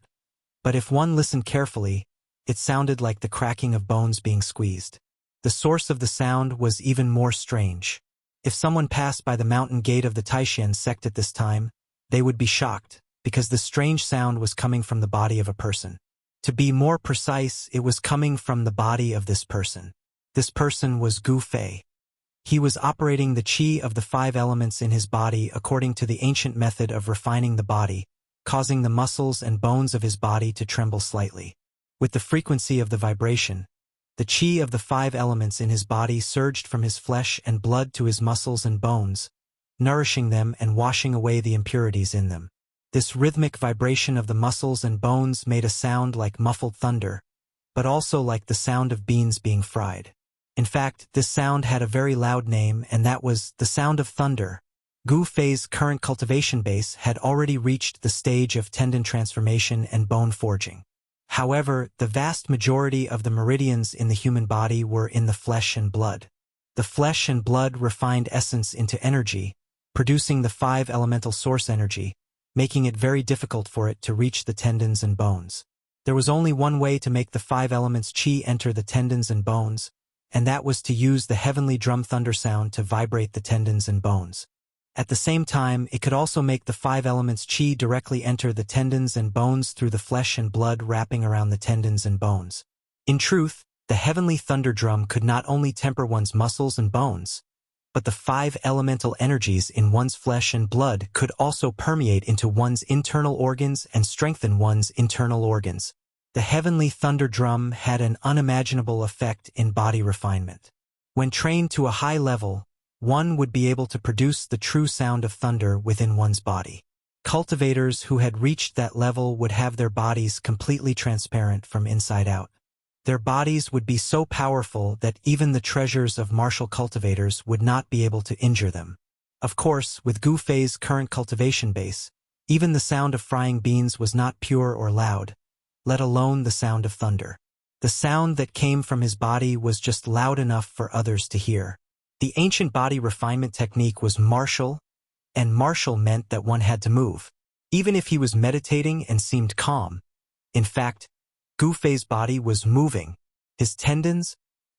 Speaker 1: but if one listened carefully, it sounded like the cracking of bones being squeezed. The source of the sound was even more strange. If someone passed by the mountain gate of the Taishan sect at this time, they would be shocked, because the strange sound was coming from the body of a person. To be more precise, it was coming from the body of this person. This person was Gu Fei. He was operating the qi of the 5 elements in his body according to the ancient method of refining the body, causing the muscles and bones of his body to tremble slightly. With the frequency of the vibration, the qi of the 5 elements in his body surged from his flesh and blood to his muscles and bones, nourishing them and washing away the impurities in them. This rhythmic vibration of the muscles and bones made a sound like muffled thunder, but also like the sound of beans being fried. In fact, this sound had a very loud name, and that was the sound of thunder. Gu Fei's current cultivation base had already reached the stage of tendon transformation and bone forging. However, the vast majority of the meridians in the human body were in the flesh and blood. The flesh and blood refined essence into energy, producing the 5 elemental source energy, making it very difficult for it to reach the tendons and bones. There was only one way to make the 5 elements qi enter the tendons and bones, and that was to use the heavenly drum thunder sound to vibrate the tendons and bones. At the same time, it could also make the 5 elements qi directly enter the tendons and bones through the flesh and blood wrapping around the tendons and bones. In truth, The heavenly thunder drum could not only temper one's muscles and bones, but the 5 elemental energies in one's flesh and blood could also permeate into one's internal organs and strengthen one's internal organs. The heavenly thunder drum had an unimaginable effect in body refinement. When trained to a high level, one would be able to produce the true sound of thunder within one's body. Cultivators who had reached that level would have their bodies completely transparent from inside out. Their bodies would be so powerful that even the treasures of martial cultivators would not be able to injure them. Of course, with Gu Fei's current cultivation base, even the sound of frying beans was not pure or loud, let alone the sound of thunder. The sound that came from his body was just loud enough for others to hear. The ancient body refinement technique was martial, and martial meant that one had to move, even if he was meditating and seemed calm. In fact, Gu Fei's body was moving. His tendons,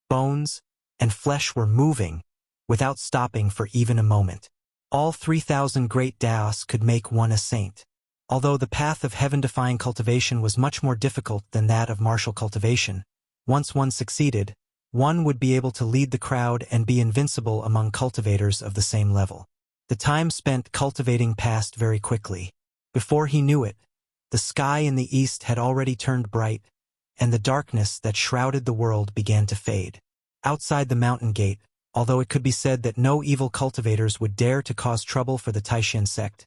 Speaker 1: bones, and flesh were moving, without stopping for even a moment. All 3,000 great Daos could make one a saint. Although the path of heaven-defying cultivation was much more difficult than that of martial cultivation, once one succeeded, one would be able to lead the crowd and be invincible among cultivators of the same level. The time spent cultivating passed very quickly. Before he knew it, the sky in the east had already turned bright, and the darkness that shrouded the world began to fade. Outside the mountain gate, although it could be said that no evil cultivators would dare to cause trouble for the Taishan sect,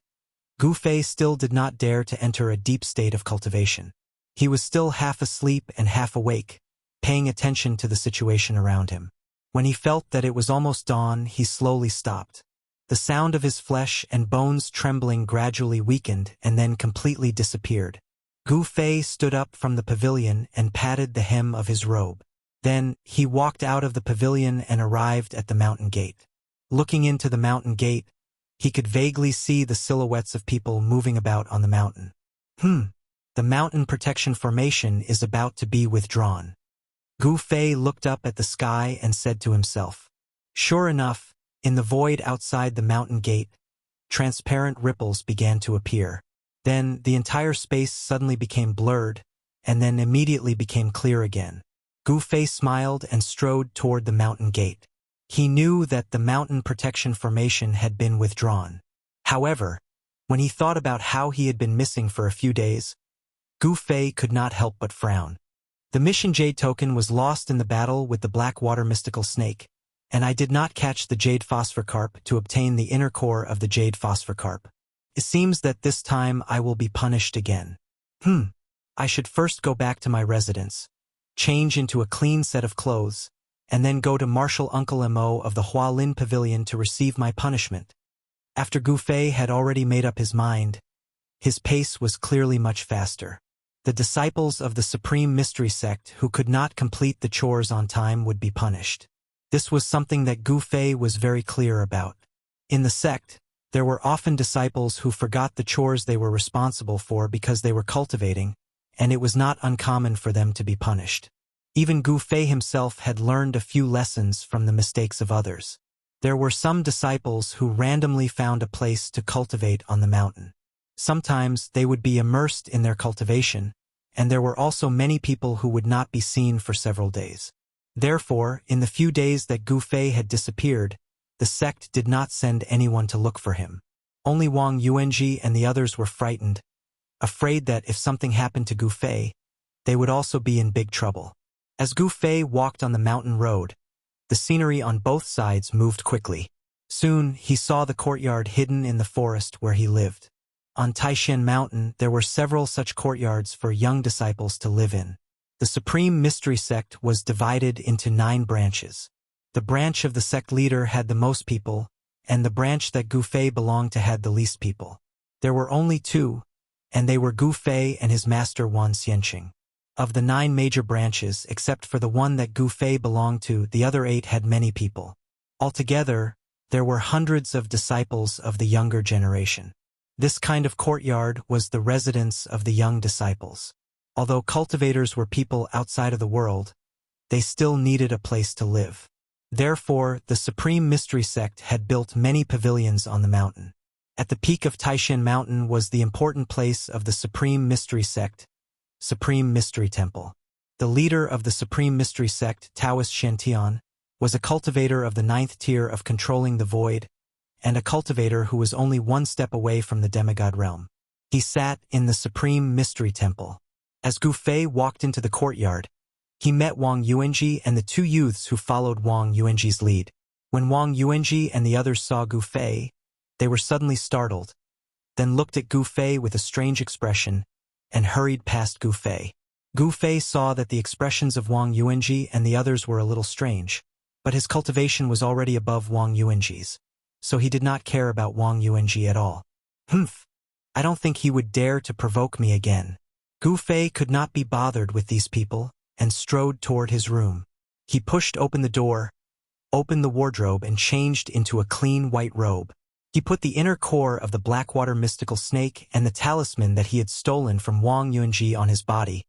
Speaker 1: Gu Fei still did not dare to enter a deep state of cultivation. He was still half asleep and half awake, paying attention to the situation around him. When he felt that it was almost dawn, he slowly stopped. The sound of his flesh and bones trembling gradually weakened and then completely disappeared. Gu Fei stood up from the pavilion and patted the hem of his robe. Then, he walked out of the pavilion and arrived at the mountain gate. Looking into the mountain gate, he could vaguely see the silhouettes of people moving about on the mountain. The mountain protection formation is about to be withdrawn. Gu Fei looked up at the sky and said to himself. Sure enough, in the void outside the mountain gate, transparent ripples began to appear. Then, the entire space suddenly became blurred, and then immediately became clear again. Gu Fei smiled and strode toward the mountain gate. He knew that the mountain protection formation had been withdrawn. However, when he thought about how he had been missing for a few days, Gu Fei could not help but frown. The mission Jade token was lost in the battle with the Blackwater mystical snake, and I did not catch the Jade Phosphor Carp to obtain the inner core of the Jade Phosphor Carp. It seems that this time I will be punished again. I should first go back to my residence, change into a clean set of clothes, and then go to Martial Uncle Mo of the Hualin Pavilion to receive my punishment. After Gu Fei had already made up his mind, his pace was clearly much faster. The disciples of the Supreme Mystery Sect who could not complete the chores on time would be punished. This was something that Gu Fei was very clear about. In the sect, there were often disciples who forgot the chores they were responsible for because they were cultivating, and it was not uncommon for them to be punished. Even Gu Fei himself had learned a few lessons from the mistakes of others. There were some disciples who randomly found a place to cultivate on the mountain. Sometimes they would be immersed in their cultivation, and there were also many people who would not be seen for several days. Therefore, in the few days that Gu Fei had disappeared, the sect did not send anyone to look for him. Only Wang Yuanji and the others were frightened, afraid that if something happened to Gu Fei, they would also be in big trouble. As Gu Fei walked on the mountain road, the scenery on both sides moved quickly. Soon, he saw the courtyard hidden in the forest where he lived. On Taishan Mountain, there were several such courtyards for young disciples to live in. The Supreme Mystery Sect was divided into 9 branches. The branch of the sect leader had the most people, and the branch that Gu Fei belonged to had the least people. There were only 2, and they were Gu Fei and his master Wan Xianqing. Of the 9 major branches, except for the one that Gu Fei belonged to, the other 8 had many people. Altogether, there were hundreds of disciples of the younger generation. This kind of courtyard was the residence of the young disciples. Although cultivators were people outside of the world, they still needed a place to live. Therefore, the Supreme Mystery Sect had built many pavilions on the mountain. At the peak of Taishan Mountain was the important place of the Supreme Mystery Sect, Supreme Mystery Temple. the leader of the Supreme Mystery Sect, Taoist Shantian, was a cultivator of the 9th tier of controlling the void, and a cultivator who was only one step away from the demigod realm. He sat in the Supreme Mystery Temple. As Gu Fei walked into the courtyard, he met Wang Yuanji and the 2 youths who followed Wang Yuanji's lead. When Wang Yuanji and the others saw Gu Fei, they were suddenly startled, then looked at Gu Fei with a strange expression and hurried past Gu Fei. Gu Fei saw that the expressions of Wang Yuanji and the others were a little strange, but his cultivation was already above Wang Yuanji's, so he did not care about Wang Yuanji at all. Humph! I don't think he would dare to provoke me again. Gu Fei could not be bothered with these people and strode toward his room. He pushed open the door, opened the wardrobe, and changed into a clean white robe. He put the inner core of the Blackwater mystical snake and the talisman that he had stolen from Wang Yuanji on his body,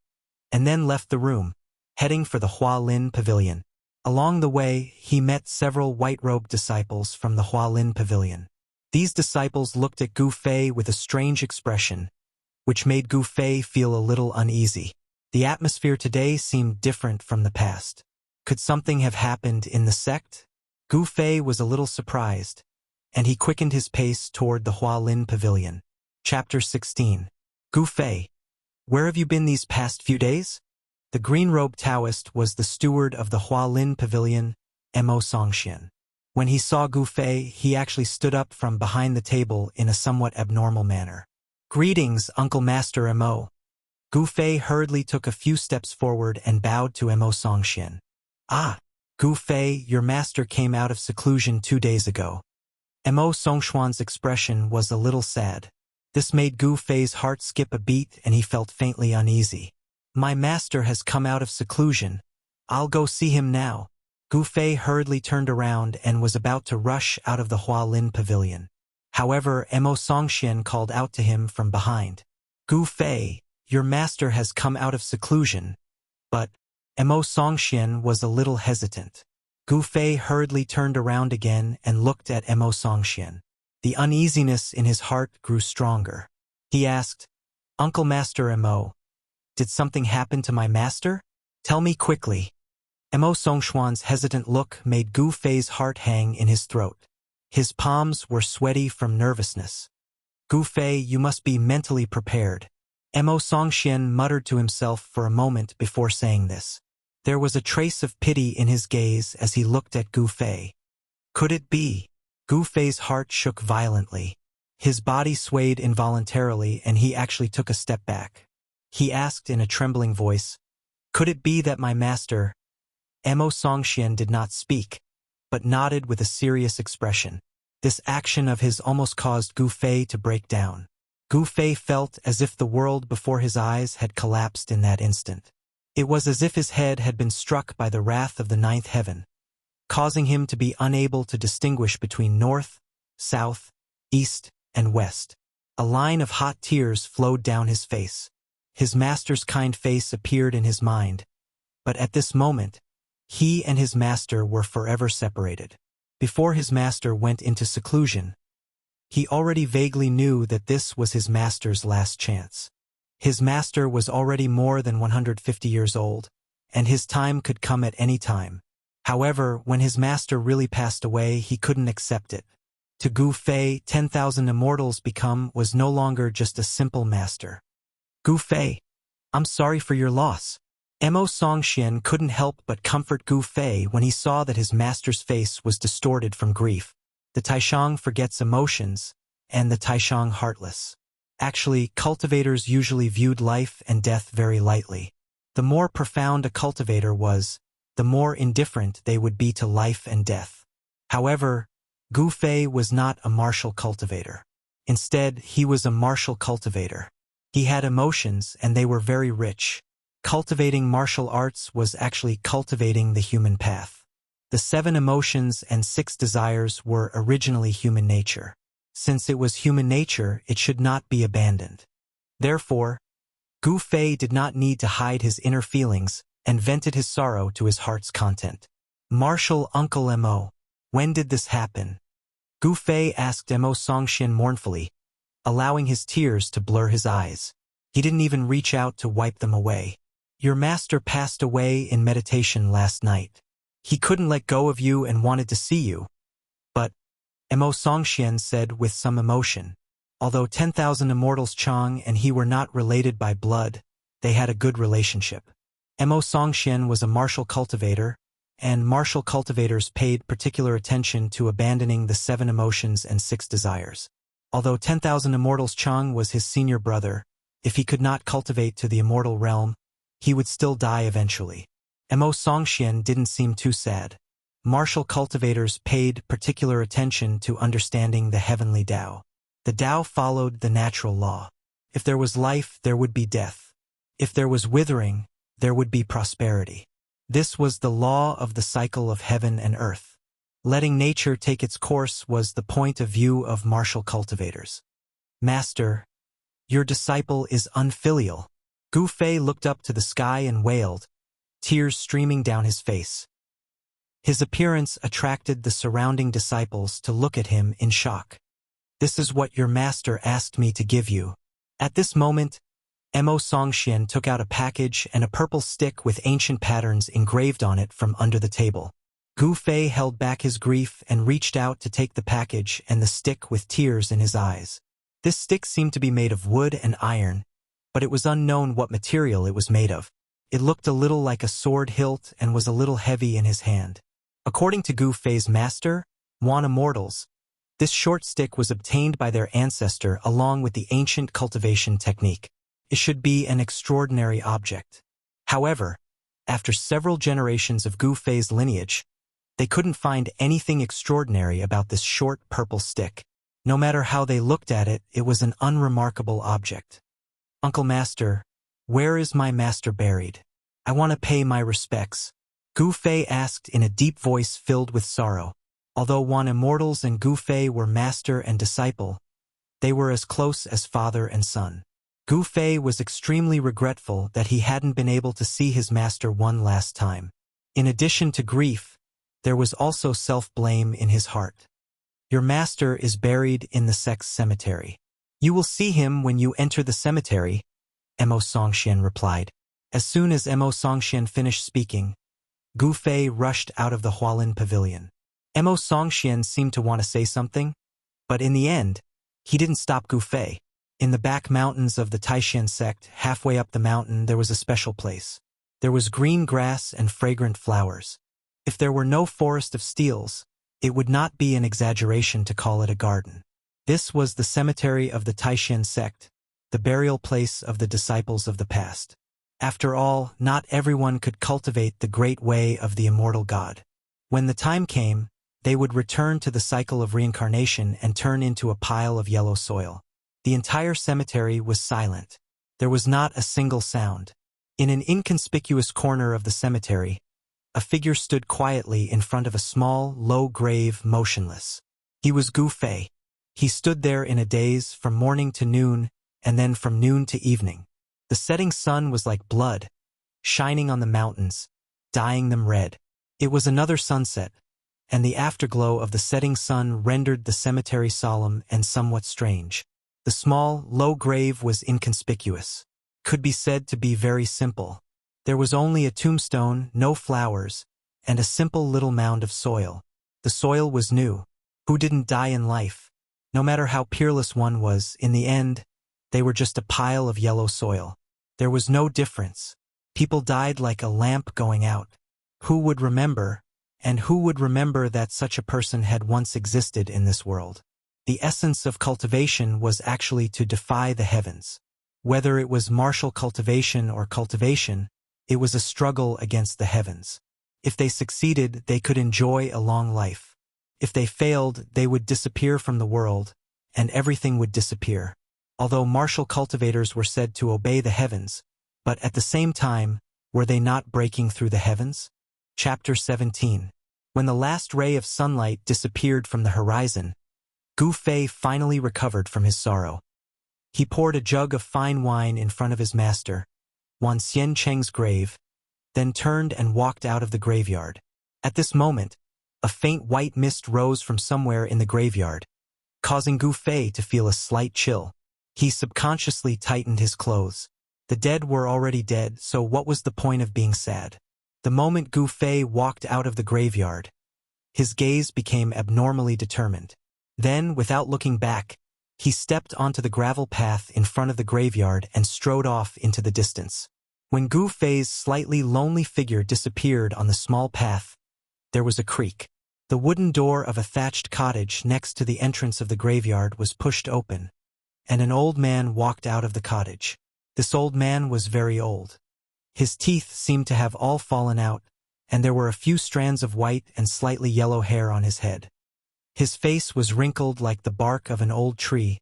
Speaker 1: and then left the room, heading for the Hualin Pavilion. Along the way, he met several white-robed disciples from the Hualin Pavilion. These disciples looked at Gu Fei with a strange expression, which made Gu Fei feel a little uneasy. The atmosphere today seemed different from the past. Could something have happened in the sect? Gu Fei was a little surprised, and he quickened his pace toward the Hualin Pavilion. Chapter 16. Gu Fei, where have you been these past few days? The green-robed Taoist was the steward of the Hualin Pavilion, Mo Songxian. When he saw Gu Fei, he actually stood up from behind the table in a somewhat abnormal manner. Greetings, Uncle Master Mo. Gu Fei hurriedly took a few steps forward and bowed to Mo Songxian. Ah, Gu Fei, your master came out of seclusion 2 days ago. Mo Songxuan's expression was a little sad. This made Gu Fei's heart skip a beat and he felt faintly uneasy. My master has come out of seclusion. I'll go see him now. Gu Fei hurriedly turned around and was about to rush out of the Hualin Pavilion. However, Mo Songxian called out to him from behind. Gu Fei, your master has come out of seclusion. But Mo Songxian was a little hesitant. Gu Fei hurriedly turned around again and looked at Mo Songxian. The uneasiness in his heart grew stronger. He asked, Uncle Master Mo, did something happen to my master? Tell me quickly. Mo Songxuan's hesitant look made Gu Fei's heart hang in his throat. His palms were sweaty from nervousness. Gu Fei, you must be mentally prepared. Mo Songxian muttered to himself for a moment before saying this. There was a trace of pity in his gaze as he looked at Gu Fei. Could it be? Gu Fei's heart shook violently. His body swayed involuntarily and he actually took a step back. He asked in a trembling voice, could it be that my master? Mo Songxian did not speak, but nodded with a serious expression. This action of his almost caused Gu Fei to break down. Gu Fei felt as if the world before his eyes had collapsed in that instant. It was as if his head had been struck by the wrath of the 9th heaven, causing him to be unable to distinguish between north, south, east, and west. A line of hot tears flowed down his face. His master's kind face appeared in his mind, but at this moment, he and his master were forever separated. Before his master went into seclusion, he already vaguely knew that this was his master's last chance. His master was already more than 150 years old, and his time could come at any time. However, when his master really passed away, he couldn't accept it. To Gu Fei, 10,000 immortals become was no longer just a simple master. Gu Fei, I'm sorry for your loss. Mo Songxian couldn't help but comfort Gu Fei when he saw that his master's face was distorted from grief. The Taishang forgets emotions, and the Taishang heartless. Actually, cultivators usually viewed life and death very lightly. The more profound a cultivator was, the more indifferent they would be to life and death. However, Gu Fei was not a martial cultivator. Instead, he was a martial cultivator. He had emotions and they were very rich. Cultivating martial arts was actually cultivating the human path. The 7 emotions and 6 desires were originally human nature. Since it was human nature, it should not be abandoned. Therefore, Gu Fei did not need to hide his inner feelings and vented his sorrow to his heart's content. Martial Uncle Mo, when did this happen? Gu Fei asked Mo Songxian mournfully, allowing his tears to blur his eyes. He didn't even reach out to wipe them away. Your master passed away in meditation last night. He couldn't let go of you and wanted to see you. But, Mo Songxian said with some emotion. Although 10,000 immortals Chang and he were not related by blood, they had a good relationship. Mo Songxian was a martial cultivator, and martial cultivators paid particular attention to abandoning the 7 emotions and 6 desires. Although 10,000 immortals Chang was his senior brother, if he could not cultivate to the immortal realm, he would still die eventually. Mo Songxian didn't seem too sad. Martial cultivators paid particular attention to understanding the heavenly Tao. The Tao followed the natural law. If there was life, there would be death. If there was withering, there would be prosperity. This was the law of the cycle of heaven and earth. Letting nature take its course was the point of view of martial cultivators. Master, your disciple is unfilial. Gu Fei looked up to the sky and wailed, tears streaming down his face. His appearance attracted the surrounding disciples to look at him in shock. This is what your master asked me to give you. At this moment, Mo Songxian took out a package and a purple stick with ancient patterns engraved on it from under the table. Gu Fei held back his grief and reached out to take the package and the stick with tears in his eyes. This stick seemed to be made of wood and iron, but it was unknown what material it was made of. It looked a little like a sword hilt and was a little heavy in his hand. According to Gu Fei's master, Wan Immortals, this short stick was obtained by their ancestor along with the ancient cultivation technique. It should be an extraordinary object. However, after several generations of Gu Fei's lineage, they couldn't find anything extraordinary about this short purple stick. No matter how they looked at it, it was an unremarkable object. Uncle Master, where is my master buried? I want to pay my respects. Gu Fei asked in a deep voice filled with sorrow. Although Wan Immortals and Gu Fei were master and disciple, they were as close as father and son. Gu Fei was extremely regretful that he hadn't been able to see his master one last time. In addition to grief, there was also self-blame in his heart. Your master is buried in the Sex Cemetery. You will see him when you enter the cemetery, Mo Songxian replied. As soon as Mo Songxian finished speaking, Gu Fei rushed out of the Hualin Pavilion. Mo Songxian seemed to want to say something, but in the end, he didn't stop Gu Fei. In the back mountains of the Taishan sect, halfway up the mountain, there was a special place. There was green grass and fragrant flowers. If there were no forest of steels, it would not be an exaggeration to call it a garden. This was the cemetery of the Taishan sect, the burial place of the disciples of the past. After all, not everyone could cultivate the great way of the immortal God. When the time came, they would return to the cycle of reincarnation and turn into a pile of yellow soil. The entire cemetery was silent. There was not a single sound. In an inconspicuous corner of the cemetery, a figure stood quietly in front of a small, low grave, motionless. He was Gu Fei. He stood there in a daze from morning to noon, and then from noon to evening. The setting sun was like blood, shining on the mountains, dyeing them red. It was another sunset, and the afterglow of the setting sun rendered the cemetery solemn and somewhat strange. The small, low grave was inconspicuous. Could be said to be very simple. There was only a tombstone, no flowers, and a simple little mound of soil. The soil was new. Who didn't die in life? No matter how peerless one was, in the end, they were just a pile of yellow soil. There was no difference. People died like a lamp going out. Who would remember, and who would remember that such a person had once existed in this world? The essence of cultivation was actually to defy the heavens. Whether it was martial cultivation or cultivation, it was a struggle against the heavens. If they succeeded, they could enjoy a long life. If they failed, they would disappear from the world, and everything would disappear. Although martial cultivators were said to obey the heavens, but at the same time, were they not breaking through the heavens? Chapter 17. When the last ray of sunlight disappeared from the horizon, Gu Fei finally recovered from his sorrow. He poured a jug of fine wine in front of his master, Wan Xian Cheng's grave, then turned and walked out of the graveyard. At this moment, a faint white mist rose from somewhere in the graveyard, causing Gu Fei to feel a slight chill. He subconsciously tightened his clothes. The dead were already dead, so what was the point of being sad? The moment Gu Fei walked out of the graveyard, his gaze became abnormally determined. Then, without looking back, he stepped onto the gravel path in front of the graveyard and strode off into the distance. When Gu Fei's slightly lonely figure disappeared on the small path, there was a creak. The wooden door of a thatched cottage next to the entrance of the graveyard was pushed open, and an old man walked out of the cottage. This old man was very old. His teeth seemed to have all fallen out, and there were a few strands of white and slightly yellow hair on his head. His face was wrinkled like the bark of an old tree,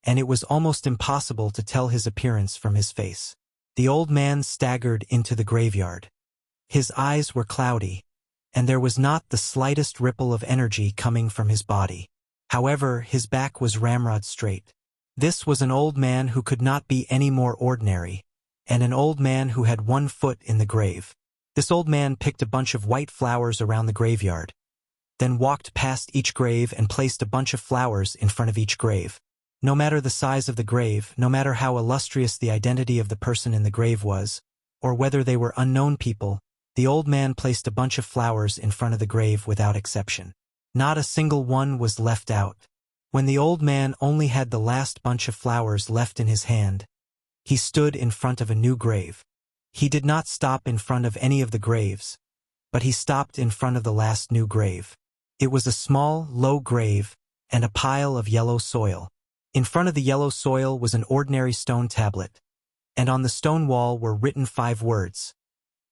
Speaker 1: and it was almost impossible to tell his appearance from his face. The old man staggered into the graveyard. His eyes were cloudy, and there was not the slightest ripple of energy coming from his body. However, his back was ramrod straight. This was an old man who could not be any more ordinary, and an old man who had one foot in the grave. This old man picked a bunch of white flowers around the graveyard, then walked past each grave and placed a bunch of flowers in front of each grave. No matter the size of the grave, no matter how illustrious the identity of the person in the grave was, or whether they were unknown people, the old man placed a bunch of flowers in front of the grave without exception. Not a single one was left out. When the old man only had the last bunch of flowers left in his hand, he stood in front of a new grave. He did not stop in front of any of the graves, but he stopped in front of the last new grave. It was a small, low grave and a pile of yellow soil. In front of the yellow soil was an ordinary stone tablet, and on the stone wall were written 5 words.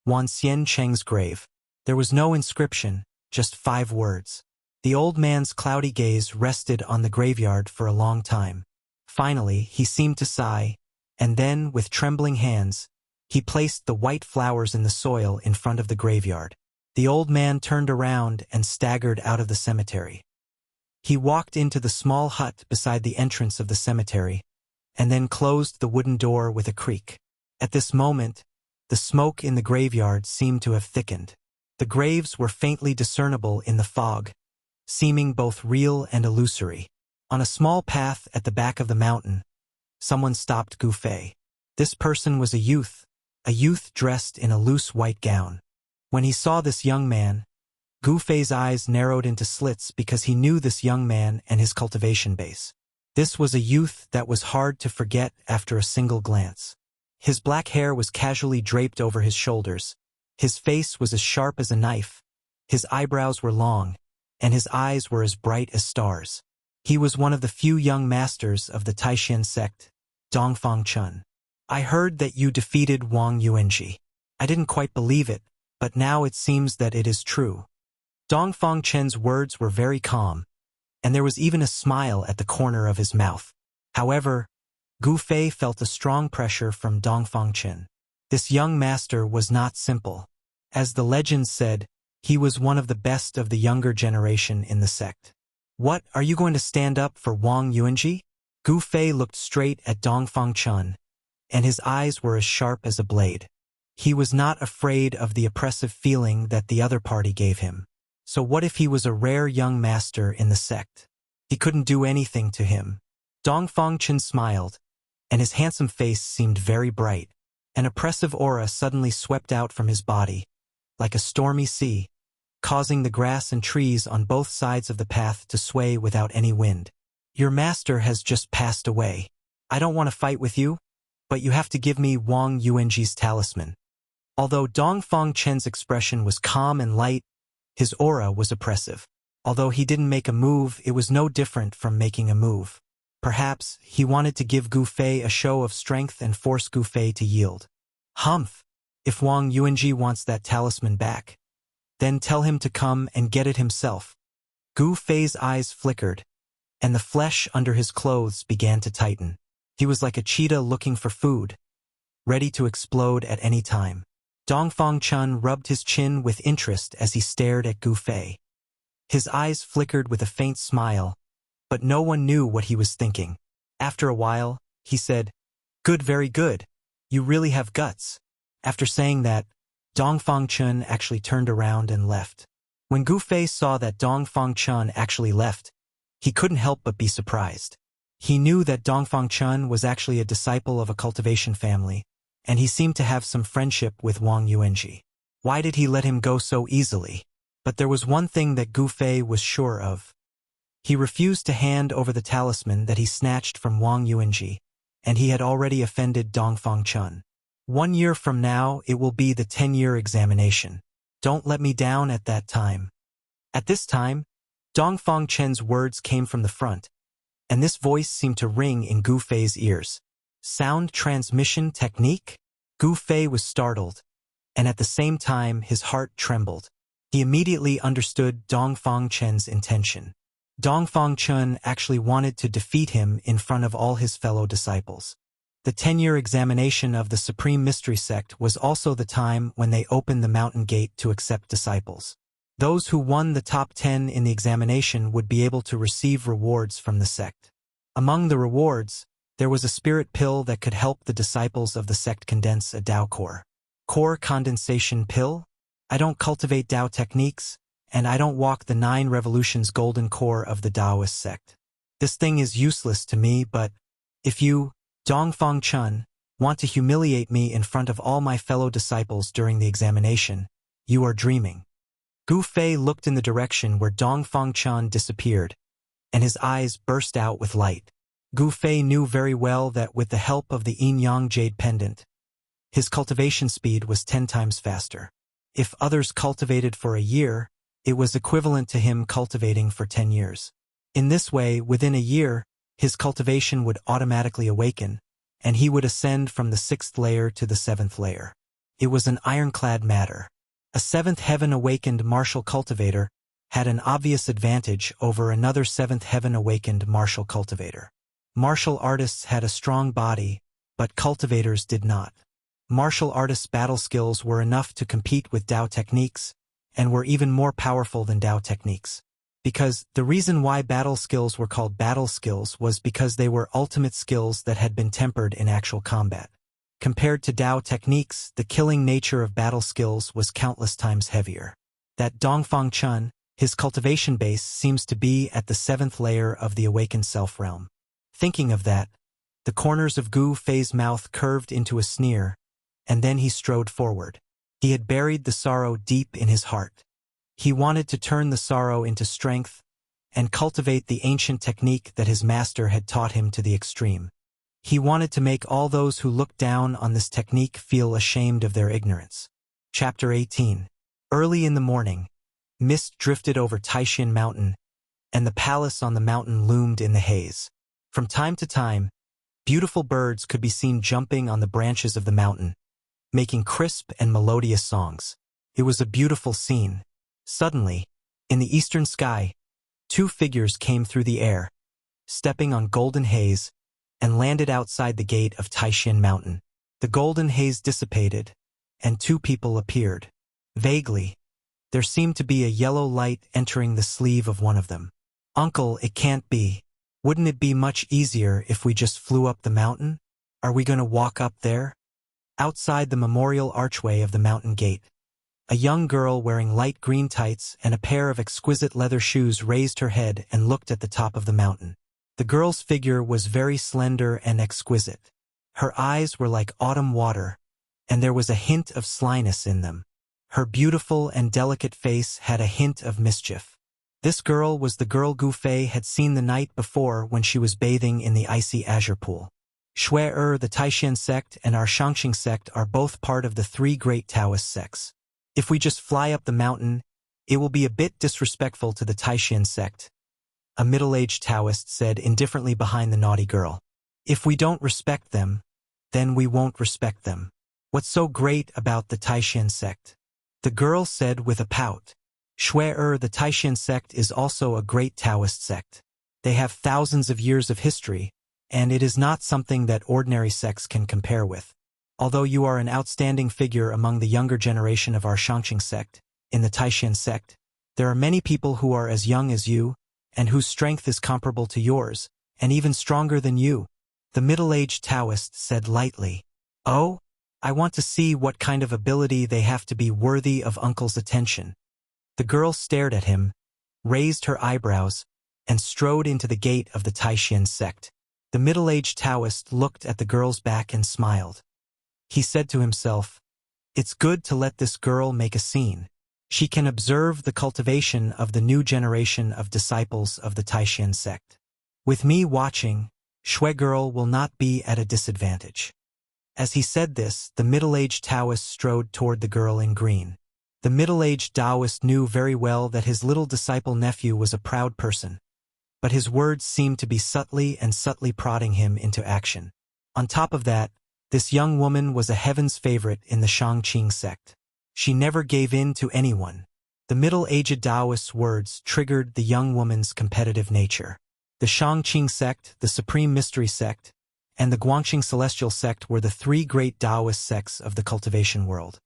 Speaker 1: Wan Xian Cheng's grave. There was no inscription, just 5 words. The old man's cloudy gaze rested on the graveyard for a long time. Finally, he seemed to sigh, and then, with trembling hands, he placed the white flowers in the soil in front of the graveyard. The old man turned around and staggered out of the cemetery. He walked into the small hut beside the entrance of the cemetery, and then closed the wooden door with a creak. At this moment, the smoke in the graveyard seemed to have thickened. The graves were faintly discernible in the fog, seeming both real and illusory. On a small path at the back of the mountain, someone stopped Gu Fei. This person was a youth dressed in a loose white gown. When he saw this young man, Gu Fei's eyes narrowed into slits because he knew this young man and his cultivation base. This was a youth that was hard to forget after a single glance. His black hair was casually draped over his shoulders. His face was as sharp as a knife. His eyebrows were long, and his eyes were as bright as stars. He was one of the few young masters of the Taishan sect, Dongfang Chun. I heard that you defeated Wang Yuanji. I didn't quite believe it, but now it seems that it is true. Dongfang Chen's words were very calm, and there was even a smile at the corner of his mouth. However, Gu Fei felt a strong pressure from Dongfang Chen. This young master was not simple. As the legends said, he was one of the best of the younger generation in the sect. What, are you going to stand up for Wang Yuanji? Gu Fei looked straight at Dongfang Chen, and his eyes were as sharp as a blade. He was not afraid of the oppressive feeling that the other party gave him. So what if he was a rare young master in the sect? He couldn't do anything to him. Dongfang Chen smiled, and his handsome face seemed very bright. An oppressive aura suddenly swept out from his body, like a stormy sea, causing the grass and trees on both sides of the path to sway without any wind. Your master has just passed away. I don't want to fight with you, but you have to give me Wang Yuanji's talisman. Although Dongfang Chen's expression was calm and light, his aura was oppressive. Although he didn't make a move, it was no different from making a move. Perhaps he wanted to give Gu Fei a show of strength and force Gu Fei to yield. Humph! If Wang Yuanji wants that talisman back, then tell him to come and get it himself. Gu Fei's eyes flickered, and the flesh under his clothes began to tighten. He was like a cheetah looking for food, ready to explode at any time. Dongfang Chen rubbed his chin with interest as he stared at Gu Fei. His eyes flickered with a faint smile, but no one knew what he was thinking. After a while, he said, "Good, very good. You really have guts." After saying that, Dongfang Chen actually turned around and left. When Gu Fei saw that Dongfang Chen actually left, he couldn't help but be surprised. He knew that Dongfang Chen was actually a disciple of a cultivation family, and he seemed to have some friendship with Wang Yuanji. Why did he let him go so easily? But there was one thing that Gu Fei was sure of. He refused to hand over the talisman that he snatched from Wang Yuanji, and he had already offended Dongfang Chun. 1 year from now, it will be the 10-year examination. Don't let me down at that time. At this time, Dongfang Chen's words came from the front, and this voice seemed to ring in Gu Fei's ears. Sound transmission technique? Gu Fei was startled, and at the same time his heart trembled. He immediately understood Dongfang Chen's intention. Dongfang Chun actually wanted to defeat him in front of all his fellow disciples. The 10-year examination of the Supreme Mystery Sect was also the time when they opened the mountain gate to accept disciples. Those who won the top 10 in the examination would be able to receive rewards from the sect. Among the rewards, there was a spirit pill that could help the disciples of the sect condense a Tao core. Core condensation pill? I don't cultivate Tao techniques, and I don't walk the 9 revolutions golden core of the Taoist sect. This thing is useless to me, but if you, Dongfang Chun, want to humiliate me in front of all my fellow disciples during the examination, you are dreaming. Gu Fei looked in the direction where Dongfang Chun disappeared, and his eyes burst out with light. Gu Fei knew very well that with the help of the yin-yang jade pendant, his cultivation speed was 10 times faster. If others cultivated for a year, it was equivalent to him cultivating for 10 years. In this way, within a year, his cultivation would automatically awaken, and he would ascend from the 6th layer to the 7th layer. It was an ironclad matter. A 7th heaven awakened martial cultivator had an obvious advantage over another 7th heaven awakened martial cultivator. Martial artists had a strong body, but cultivators did not. Martial artists' battle skills were enough to compete with Tao techniques, and were even more powerful than Tao techniques. Because the reason why battle skills were called battle skills was because they were ultimate skills that had been tempered in actual combat. Compared to Tao techniques, the killing nature of battle skills was countless times heavier. That Dongfang Chun, his cultivation base seems to be at the 7th layer of the awakened self-realm. Thinking of that, the corners of Gu Fei's mouth curved into a sneer, and then he strode forward. He had buried the sorrow deep in his heart. He wanted to turn the sorrow into strength and cultivate the ancient technique that his master had taught him to the extreme. He wanted to make all those who looked down on this technique feel ashamed of their ignorance. Chapter 18. Early in the morning, mist drifted over Taishan Mountain, and the palace on the mountain loomed in the haze. From time to time, beautiful birds could be seen jumping on the branches of the mountain, making crisp and melodious songs. It was a beautiful scene. Suddenly, in the eastern sky, 2 figures came through the air, stepping on golden haze, and landed outside the gate of Taishan Mountain. The golden haze dissipated, and 2 people appeared. Vaguely, there seemed to be a yellow light entering the sleeve of one of them. "Uncle, it can't be. Wouldn't it be much easier if we just flew up the mountain? Are we going to walk up there?" Outside the memorial archway of the mountain gate, a young girl wearing light green tights and a pair of exquisite leather shoes raised her head and looked at the top of the mountain. The girl's figure was very slender and exquisite. Her eyes were like autumn water, and there was a hint of slyness in them. Her beautiful and delicate face had a hint of mischief. This girl was the girl Gu Fei had seen the night before when she was bathing in the icy azure pool. Shui, the Taishan sect, and our Shangqing sect are both part of the 3 great Taoist sects. If we just fly up the mountain, it will be a bit disrespectful to the Taishan sect, a middle-aged Taoist said indifferently behind the naughty girl. If we don't respect them, then we won't respect them. What's so great about the Taishan sect? The girl said with a pout. Shui, the Taishan sect is also a great Taoist sect. They have thousands of years of history, and it is not something that ordinary sects can compare with. Although you are an outstanding figure among the younger generation of our Shangqing sect, in the Taishan sect, there are many people who are as young as you, and whose strength is comparable to yours, and even stronger than you. The middle-aged Taoist said lightly. "Oh, I want to see what kind of ability they have to be worthy of Uncle's attention." The girl stared at him, raised her eyebrows, and strode into the gate of the Taishan sect. The middle-aged Taoist looked at the girl's back and smiled. He said to himself, "It's good to let this girl make a scene. She can observe the cultivation of the new generation of disciples of the Taishan sect. With me watching, Shui girl will not be at a disadvantage." As he said this, the middle-aged Taoist strode toward the girl in green. The middle-aged Taoist knew very well that his little disciple nephew was a proud person, but his words seemed to be subtly prodding him into action. On top of that, this young woman was a heaven's favorite in the Shangqing sect. She never gave in to anyone. The middle-aged Taoist's words triggered the young woman's competitive nature. The Shangqing sect, the Supreme Mystery sect, and the Guangxing Celestial sect were the three great Taoist sects of the cultivation world.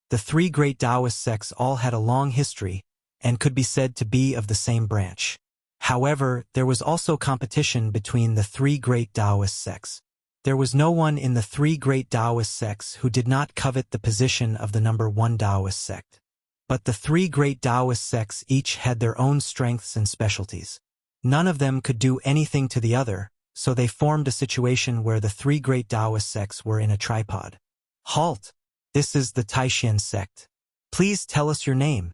Speaker 1: The three great Taoist sects all had a long history and could be said to be of the same branch. However, there was also competition between the three great Taoist sects. There was no one in the three great Taoist sects who did not covet the position of the number one Taoist sect. But the three great Taoist sects each had their own strengths and specialties. None of them could do anything to the other, so they formed a situation where the three great Taoist sects were in a tripod. "Halt! This is the Taishan sect. Please tell us your name."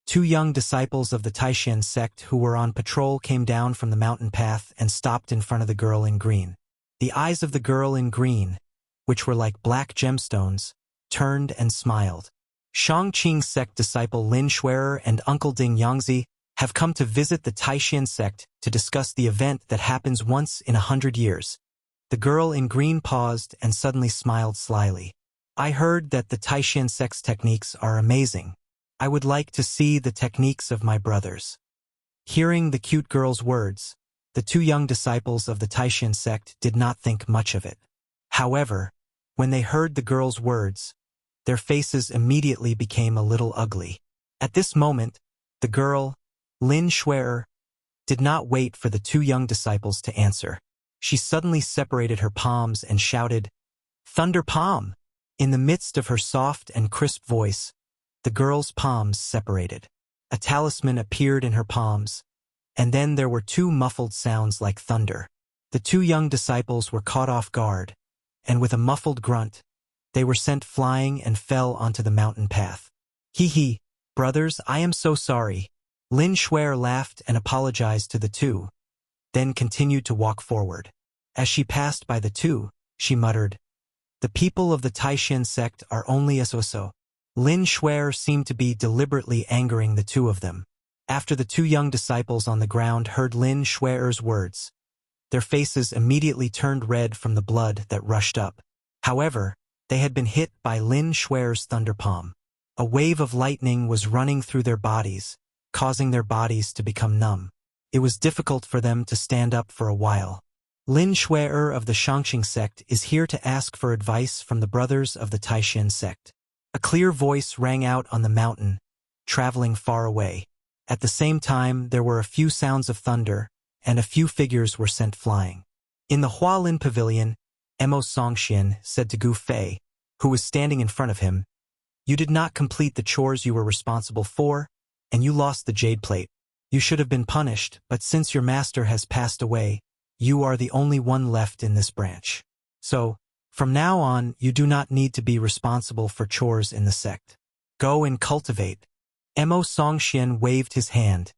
Speaker 1: Two young disciples of the Taishan sect who were on patrol came down from the mountain path and stopped in front of the girl in green. The eyes of the girl in green, which were like black gemstones, turned and smiled. "Shangqing sect disciple Lin Shui'er and Uncle Ding Yangzi have come to visit the Taishan sect to discuss the event that happens once in 100 years. The girl in green paused and suddenly smiled slyly. "I heard that the Taishan sect's techniques are amazing. I would like to see the techniques of my brothers." Hearing the cute girl's words, the two young disciples of the Taishan sect did not think much of it. However, when they heard the girl's words, their faces immediately became a little ugly. At this moment, the girl, Lin Shui'er, did not wait for the two young disciples to answer. She suddenly separated her palms and shouted, "Thunder Palm!" In the midst of her soft and crisp voice, the girl's palms separated. A talisman appeared in her palms, and then there were two muffled sounds like thunder. The two young disciples were caught off guard, and with a muffled grunt, they were sent flying and fell onto the mountain path. "Hee, brothers, I am so sorry." Lin Shui'er laughed and apologized to the two, then continued to walk forward. As she passed by the two, she muttered, "The people of the Taishan sect are only so." Lin Shui'er seemed to be deliberately angering the two of them. After the two young disciples on the ground heard Lin Shui'er's words, their faces immediately turned red from the blood that rushed up. However, they had been hit by Lin Shui'er's thunder palm. A wave of lightning was running through their bodies, causing their bodies to become numb. It was difficult for them to stand up for a while. Lin Shui'er of the Shangqing sect is here to ask for advice from the brothers of the Taishan sect. A clear voice rang out on the mountain, traveling far away. At the same time, there were a few sounds of thunder, and a few figures were sent flying. In the Hualin Pavilion, Mo Songxian said to Gu Fei, who was standing in front of him, "You did not complete the chores you were responsible for, and you lost the jade plate. You should have been punished, but since your master has passed away, you are the only one left in this branch. So, from now on, you do not need to be responsible for chores in the sect. Go and cultivate." Mo Songxian waved his hand,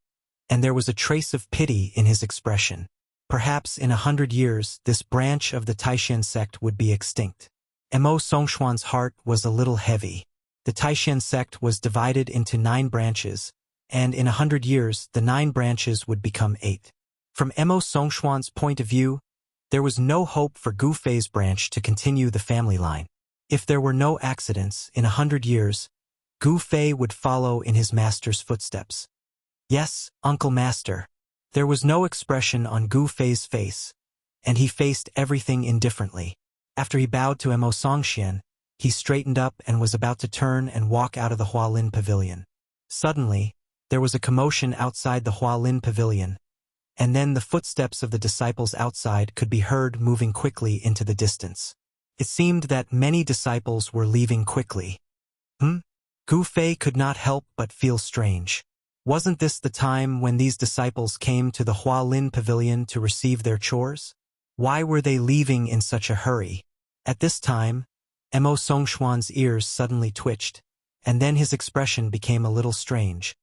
Speaker 1: and there was a trace of pity in his expression. Perhaps in 100 years, this branch of the Taishan sect would be extinct. Mo Songxian's heart was a little heavy. The Taishan sect was divided into 9 branches, and in 100 years, the 9 branches would become 8. From Mo Songxian's point of view, there was no hope for Gu Fei's branch to continue the family line. If there were no accidents, in 100 years, Gu Fei would follow in his master's footsteps. "Yes, Uncle Master." There was no expression on Gu Fei's face, and he faced everything indifferently. After he bowed to Mo Songxian, he straightened up and was about to turn and walk out of the Hualin Pavilion. Suddenly, there was a commotion outside the Hualin Pavilion, and then the footsteps of the disciples outside could be heard moving quickly into the distance. It seemed that many disciples were leaving quickly. Gu Fei could not help but feel strange. Wasn't this the time when these disciples came to the Hualin Pavilion to receive their chores? Why were they leaving in such a hurry? At this time, Mo Songshuan's ears suddenly twitched, and then his expression became a little strange.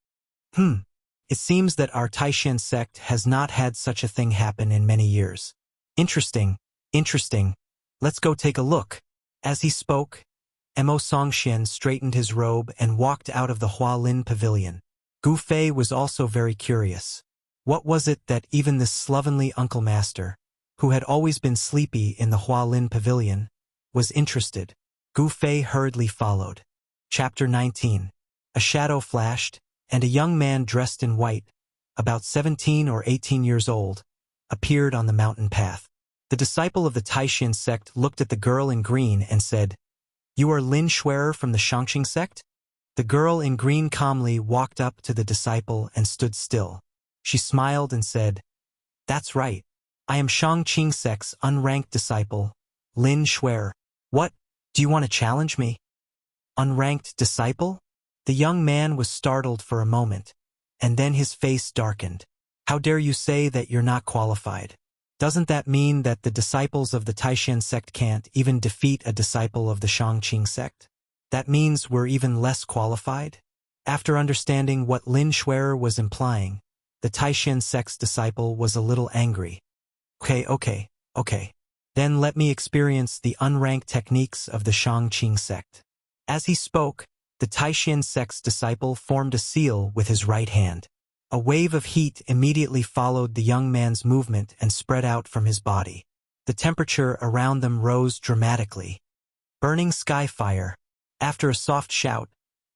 Speaker 1: It seems that our Taishan sect has not had such a thing happen in many years. Interesting, interesting. Let's go take a look. As he spoke, Mo Songxian straightened his robe and walked out of the Hualin pavilion. Gu Fei was also very curious. What was it that even this slovenly uncle master, who had always been sleepy in the Hualin pavilion, was interested? Gu Fei hurriedly followed. Chapter 19. A shadow flashed, and a young man dressed in white, about 17 or 18 years old, appeared on the mountain path. The disciple of the Taishan sect looked at the girl in green and said, "You are Lin Xuerer from the Shangqing sect?" The girl in green calmly walked up to the disciple and stood still. She smiled and said, "That's right. I am Shangqing sect's unranked disciple, Lin Xuerer. What? Do you want to challenge me?" Unranked disciple? The young man was startled for a moment, and then his face darkened. "How dare you say that you're not qualified? Doesn't that mean that the disciples of the Taishan sect can't even defeat a disciple of the Shangqing sect? That means we're even less qualified?" After understanding what Lin Xuerer was implying, the Taishan sect's disciple was a little angry. Okay. Then let me experience the unranked techniques of the Shangqing sect." As he spoke, the Taishan sect's disciple formed a seal with his right hand. A wave of heat immediately followed the young man's movement and spread out from his body. The temperature around them rose dramatically. Burning sky fire. After a soft shout,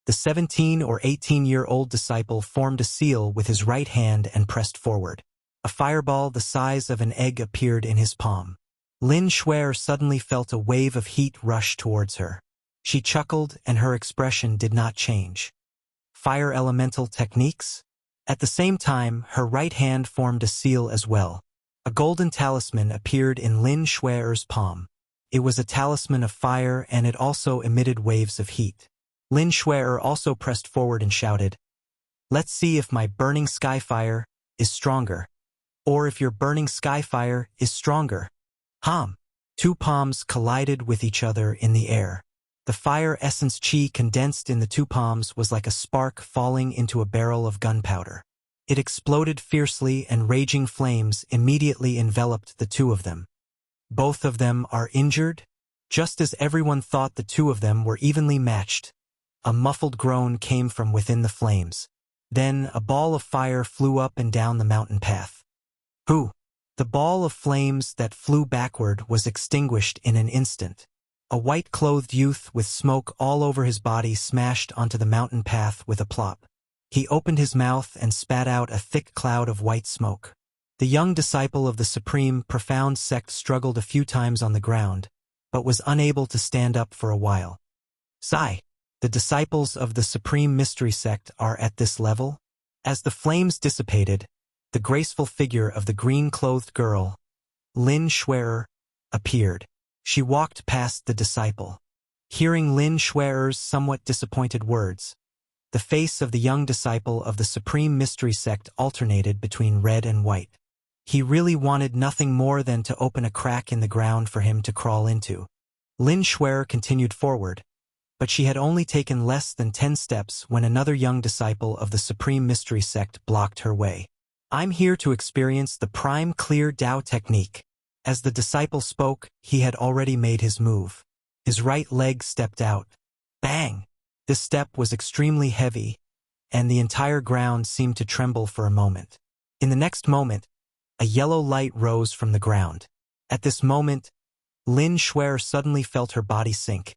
Speaker 1: the 17 or 18-year-old disciple formed a seal with his right hand and pressed forward. A fireball the size of an egg appeared in his palm. Lin Xuerer suddenly felt a wave of heat rush towards her. She chuckled and her expression did not change. Fire elemental techniques? At the same time, her right hand formed a seal as well. A golden talisman appeared in Lin Xuerer's palm. It was a talisman of fire and it also emitted waves of heat. Lin Xuerer also pressed forward and shouted, "Let's see if my burning sky fire is stronger. Or if your burning sky fire is stronger." Two palms collided with each other in the air. The fire essence chi condensed in the two palms was like a spark falling into a barrel of gunpowder. It exploded fiercely and raging flames immediately enveloped the two of them. Both of them are injured? Just as everyone thought the two of them were evenly matched, a muffled groan came from within the flames. Then a ball of fire flew up and down the mountain path. Who? The ball of flames that flew backward was extinguished in an instant. A white-clothed youth with smoke all over his body smashed onto the mountain path with a plop. He opened his mouth and spat out a thick cloud of white smoke. The young disciple of the Supreme Profound Sect struggled a few times on the ground, but was unable to stand up for a while. Sigh. The disciples of the Supreme Mystery Sect are at this level? As the flames dissipated, the graceful figure of the green-clothed girl, Lin Xuerer, appeared. She walked past the disciple. Hearing Lin Xuerer's somewhat disappointed words, the face of the young disciple of the Supreme Mystery Sect alternated between red and white. He really wanted nothing more than to open a crack in the ground for him to crawl into. Lin Xuerer continued forward, but she had only taken less than 10 steps when another young disciple of the Supreme Mystery Sect blocked her way. "I'm here to experience the Prime Clear Dao technique." As the disciple spoke, he had already made his move. His right leg stepped out. Bang! This step was extremely heavy, and the entire ground seemed to tremble for a moment. In the next moment, a yellow light rose from the ground. At this moment, Lin Xuerer suddenly felt her body sink,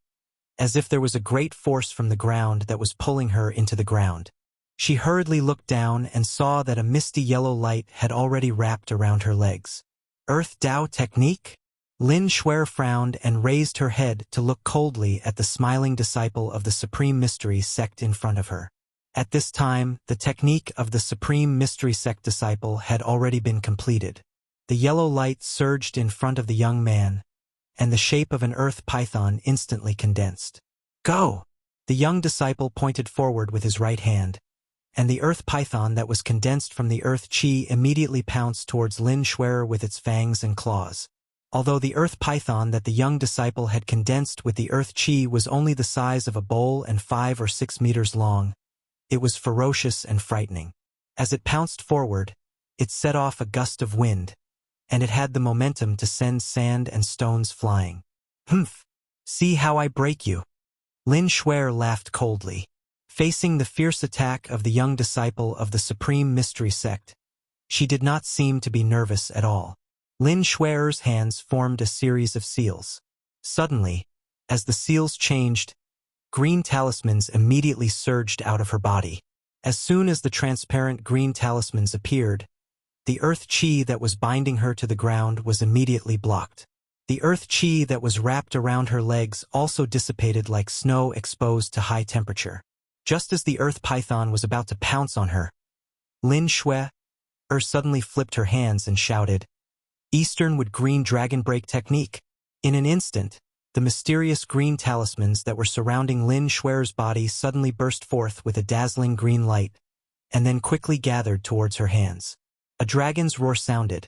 Speaker 1: as if there was a great force from the ground that was pulling her into the ground. She hurriedly looked down and saw that a misty yellow light had already wrapped around her legs. Earth Dao technique? Lin Xuerer frowned and raised her head to look coldly at the smiling disciple of the Supreme Mystery Sect in front of her. At this time, the technique of the Supreme Mystery Sect disciple had already been completed. The yellow light surged in front of the young man, and the shape of an earth python instantly condensed. Go! The young disciple pointed forward with his right hand, and the earth python that was condensed from the earth chi immediately pounced towards Lin Xuerer with its fangs and claws. Although the earth python that the young disciple had condensed with the earth chi was only the size of a bowl and 5 or 6 meters long, it was ferocious and frightening. As it pounced forward, it set off a gust of wind, and it had the momentum to send sand and stones flying. "Humph! See how I break you." Lin Shuer laughed coldly. Facing the fierce attack of the young disciple of the Supreme Mystery Sect, she did not seem to be nervous at all. Lin Shuer's hands formed a series of seals. Suddenly, as the seals changed, green talismans immediately surged out of her body. As soon as the transparent green talismans appeared, the earth chi that was binding her to the ground was immediately blocked. The earth chi that was wrapped around her legs also dissipated like snow exposed to high temperature. Just as the earth python was about to pounce on her, Lin Shuer suddenly flipped her hands and shouted, "Easternwood Green Dragon Break Technique." In an instant, the mysterious green talismans that were surrounding Lin Shuer's body suddenly burst forth with a dazzling green light, and then quickly gathered towards her hands. A dragon's roar sounded,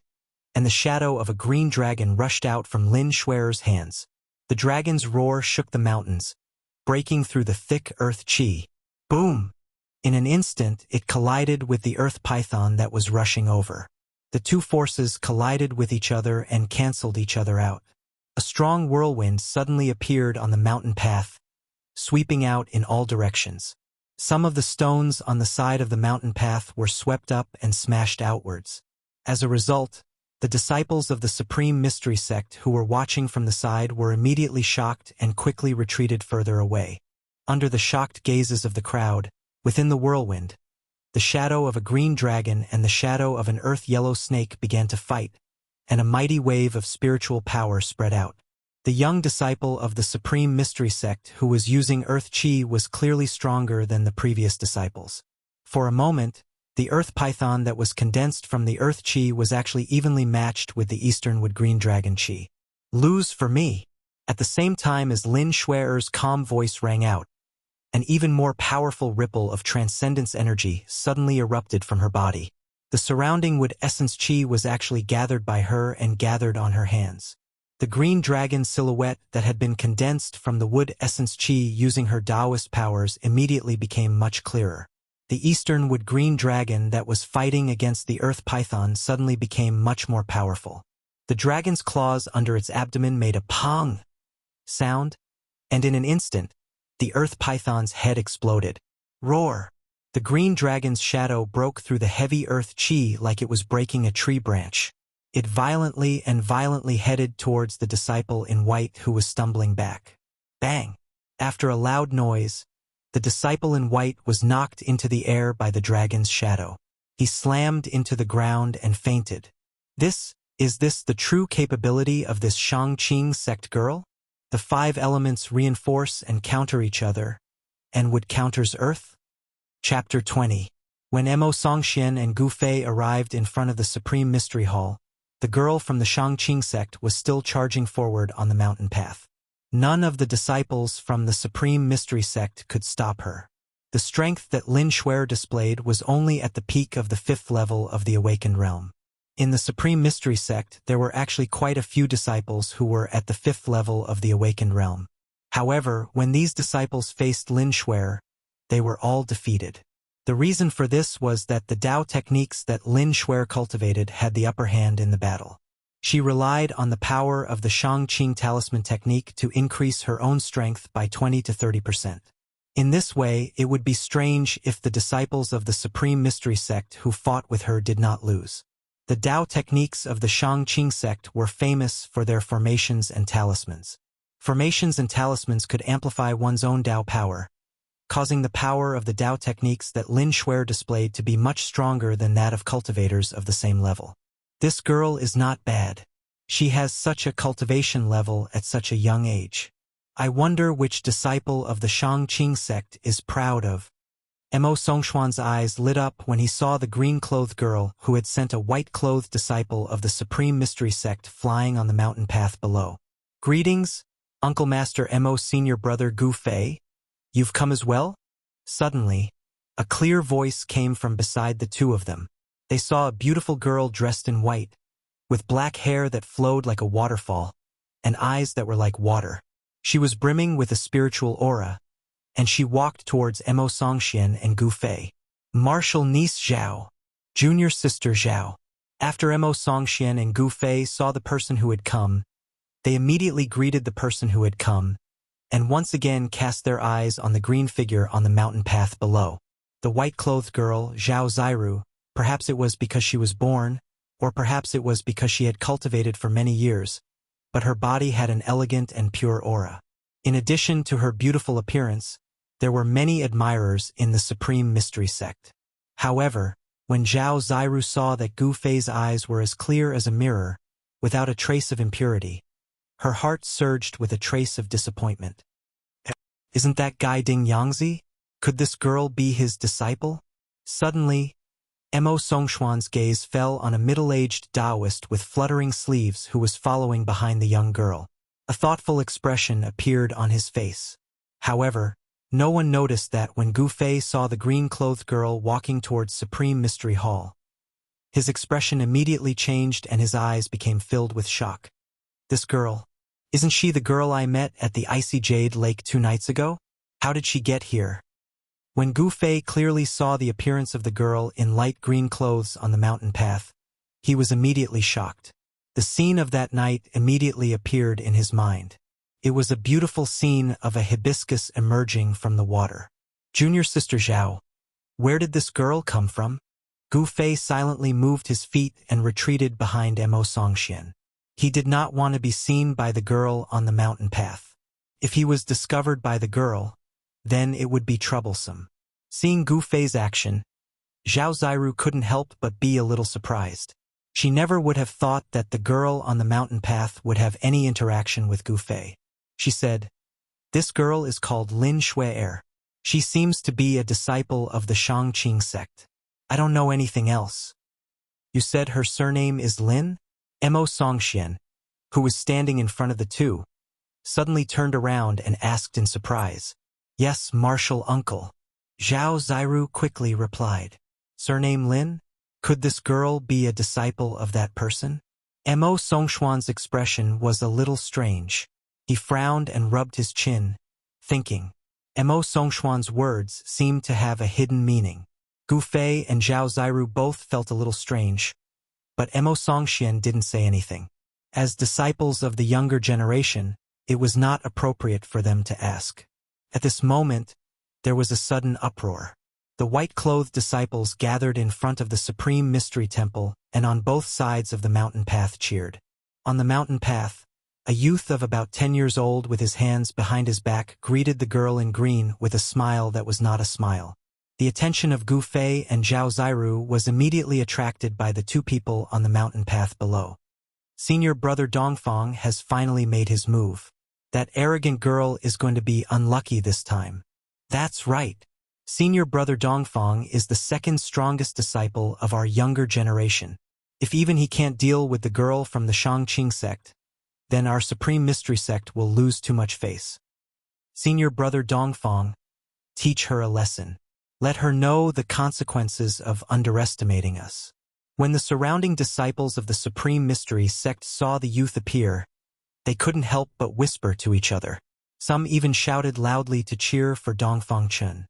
Speaker 1: and the shadow of a green dragon rushed out from Lin Shuer's hands. The dragon's roar shook the mountains, breaking through the thick earth chi. Boom! In an instant, it collided with the earth python that was rushing over. The two forces collided with each other and canceled each other out. A strong whirlwind suddenly appeared on the mountain path, sweeping out in all directions. Some of the stones on the side of the mountain path were swept up and smashed outwards. As a result, the disciples of the Supreme Mystery Sect who were watching from the side were immediately shocked and quickly retreated further away. Under the shocked gazes of the crowd, within the whirlwind, the shadow of a green dragon and the shadow of an earth-yellow snake began to fight, and a mighty wave of spiritual power spread out. The young disciple of the Supreme Mystery Sect who was using earth chi was clearly stronger than the previous disciples. For a moment, the earth python that was condensed from the earth chi was actually evenly matched with the Easternwood Green Dragon chi. "Lose for me." At the same time as Lin Shuer's calm voice rang out, an even more powerful ripple of transcendence energy suddenly erupted from her body. The surrounding wood essence chi was actually gathered by her and gathered on her hands. The green dragon silhouette that had been condensed from the wood essence chi using her Taoist powers immediately became much clearer. The Easternwood Green Dragon that was fighting against the earth python suddenly became much more powerful. The dragon's claws under its abdomen made a pong sound, and in an instant, the earth python's head exploded. Roar! The green dragon's shadow broke through the heavy earth chi like it was breaking a tree branch. It violently headed towards the disciple in white who was stumbling back. Bang! After a loud noise, the disciple in white was knocked into the air by the dragon's shadow. He slammed into the ground and fainted. Is this the true capability of this Shangqing sect girl? The 5 elements reinforce and counter each other, and wood counters earth? Chapter 20. When Mo Songxian and Gu Fei arrived in front of the Supreme Mystery Hall, the girl from the Shangqing sect was still charging forward on the mountain path. None of the disciples from the Supreme Mystery Sect could stop her. The strength that Lin Shuer displayed was only at the peak of the 5th level of the awakened realm. In the Supreme Mystery Sect, there were actually quite a few disciples who were at the 5th level of the awakened realm. However, when these disciples faced Lin Shuer, they were all defeated. The reason for this was that the Tao techniques that Lin Shuer cultivated had the upper hand in the battle. She relied on the power of the Shangqing talisman technique to increase her own strength by 20 to 30%. In this way, it would be strange if the disciples of the Supreme Mystery Sect who fought with her did not lose. The Tao techniques of the Shangqing sect were famous for their formations and talismans. Formations and talismans could amplify one's own Tao power, causing the power of the Tao techniques that Lin Shuer displayed to be much stronger than that of cultivators of the same level. This girl is not bad. She has such a cultivation level at such a young age. I wonder which disciple of the Shangqing sect is proud of. Mo Songxuan's eyes lit up when he saw the green-clothed girl who had sent a white-clothed disciple of the Supreme Mystery Sect flying on the mountain path below. "Greetings, Uncle Master Mo's senior brother Gu Fei. You've come as well?" Suddenly, a clear voice came from beside the two of them. They saw a beautiful girl dressed in white, with black hair that flowed like a waterfall, and eyes that were like water. She was brimming with a spiritual aura, and she walked towards Mo Songxian and Gu Fei. Martial niece Zhao. Junior sister Zhao. After Mo Songxian and Gu Fei saw the person who had come, they immediately greeted the person who had come, and once again cast their eyes on the green figure on the mountain path below. The white-clothed girl, Zhao Zairu, perhaps it was because she was born, or perhaps it was because she had cultivated for many years, but her body had an elegant and pure aura. In addition to her beautiful appearance, there were many admirers in the Supreme Mystery Sect. However, when Zhao Zairu saw that Gu Fei's eyes were as clear as a mirror, without a trace of impurity, her heart surged with a trace of disappointment. Isn't that guy Ding Yangzi? Could this girl be his disciple? Suddenly, Mo Songxuan's gaze fell on a middle-aged Taoist with fluttering sleeves who was following behind the young girl. A thoughtful expression appeared on his face. However, no one noticed that when Gu Fei saw the green-clothed girl walking towards Supreme Mystery Hall. His expression immediately changed and his eyes became filled with shock. This girl, isn't she the girl I met at the Icy Jade Lake 2 nights ago? How did she get here? When Gu Fei clearly saw the appearance of the girl in light green clothes on the mountain path, he was immediately shocked. The scene of that night immediately appeared in his mind. It was a beautiful scene of a hibiscus emerging from the water. Junior sister Zhao. Where did this girl come from? Gu Fei silently moved his feet and retreated behind Mo Songxian. He did not want to be seen by the girl on the mountain path. If he was discovered by the girl, then it would be troublesome. Seeing Gu Fei's action, Zhao Zairu couldn't help but be a little surprised. She never would have thought that the girl on the mountain path would have any interaction with Gu Fei. She said, "This girl is called Lin Shui'er. She seems to be a disciple of the Shangqing sect. I don't know anything else." "You said her surname is Lin?" Mo Songxian, who was standing in front of the two, suddenly turned around and asked in surprise. "Yes, martial uncle." Zhao Zairu quickly replied. "Surname Lin? Could this girl be a disciple of that person?" Mo Songxuan's expression was a little strange. He frowned and rubbed his chin, thinking. Mo Songxuan's words seemed to have a hidden meaning. Gu Fei and Zhao Zairu both felt a little strange, but Mo Songxian didn't say anything. As disciples of the younger generation, it was not appropriate for them to ask. At this moment, there was a sudden uproar. The white-clothed disciples gathered in front of the Supreme Mystery Temple and on both sides of the mountain path cheered. On the mountain path, a youth of about 10 years old with his hands behind his back greeted the girl in green with a smile that was not a smile. The attention of Gu Fei and Zhao Zairu was immediately attracted by the two people on the mountain path below. Senior brother Dongfang has finally made his move. That arrogant girl is going to be unlucky this time. That's right. Senior brother Dongfang is the second strongest disciple of our younger generation. If even he can't deal with the girl from the Shangqing sect, then our Supreme Mystery Sect will lose too much face. Senior brother Dongfang, teach her a lesson. Let her know the consequences of underestimating us. When the surrounding disciples of the Supreme Mystery Sect saw the youth appear, they couldn't help but whisper to each other. Some even shouted loudly to cheer for Dongfang Chun.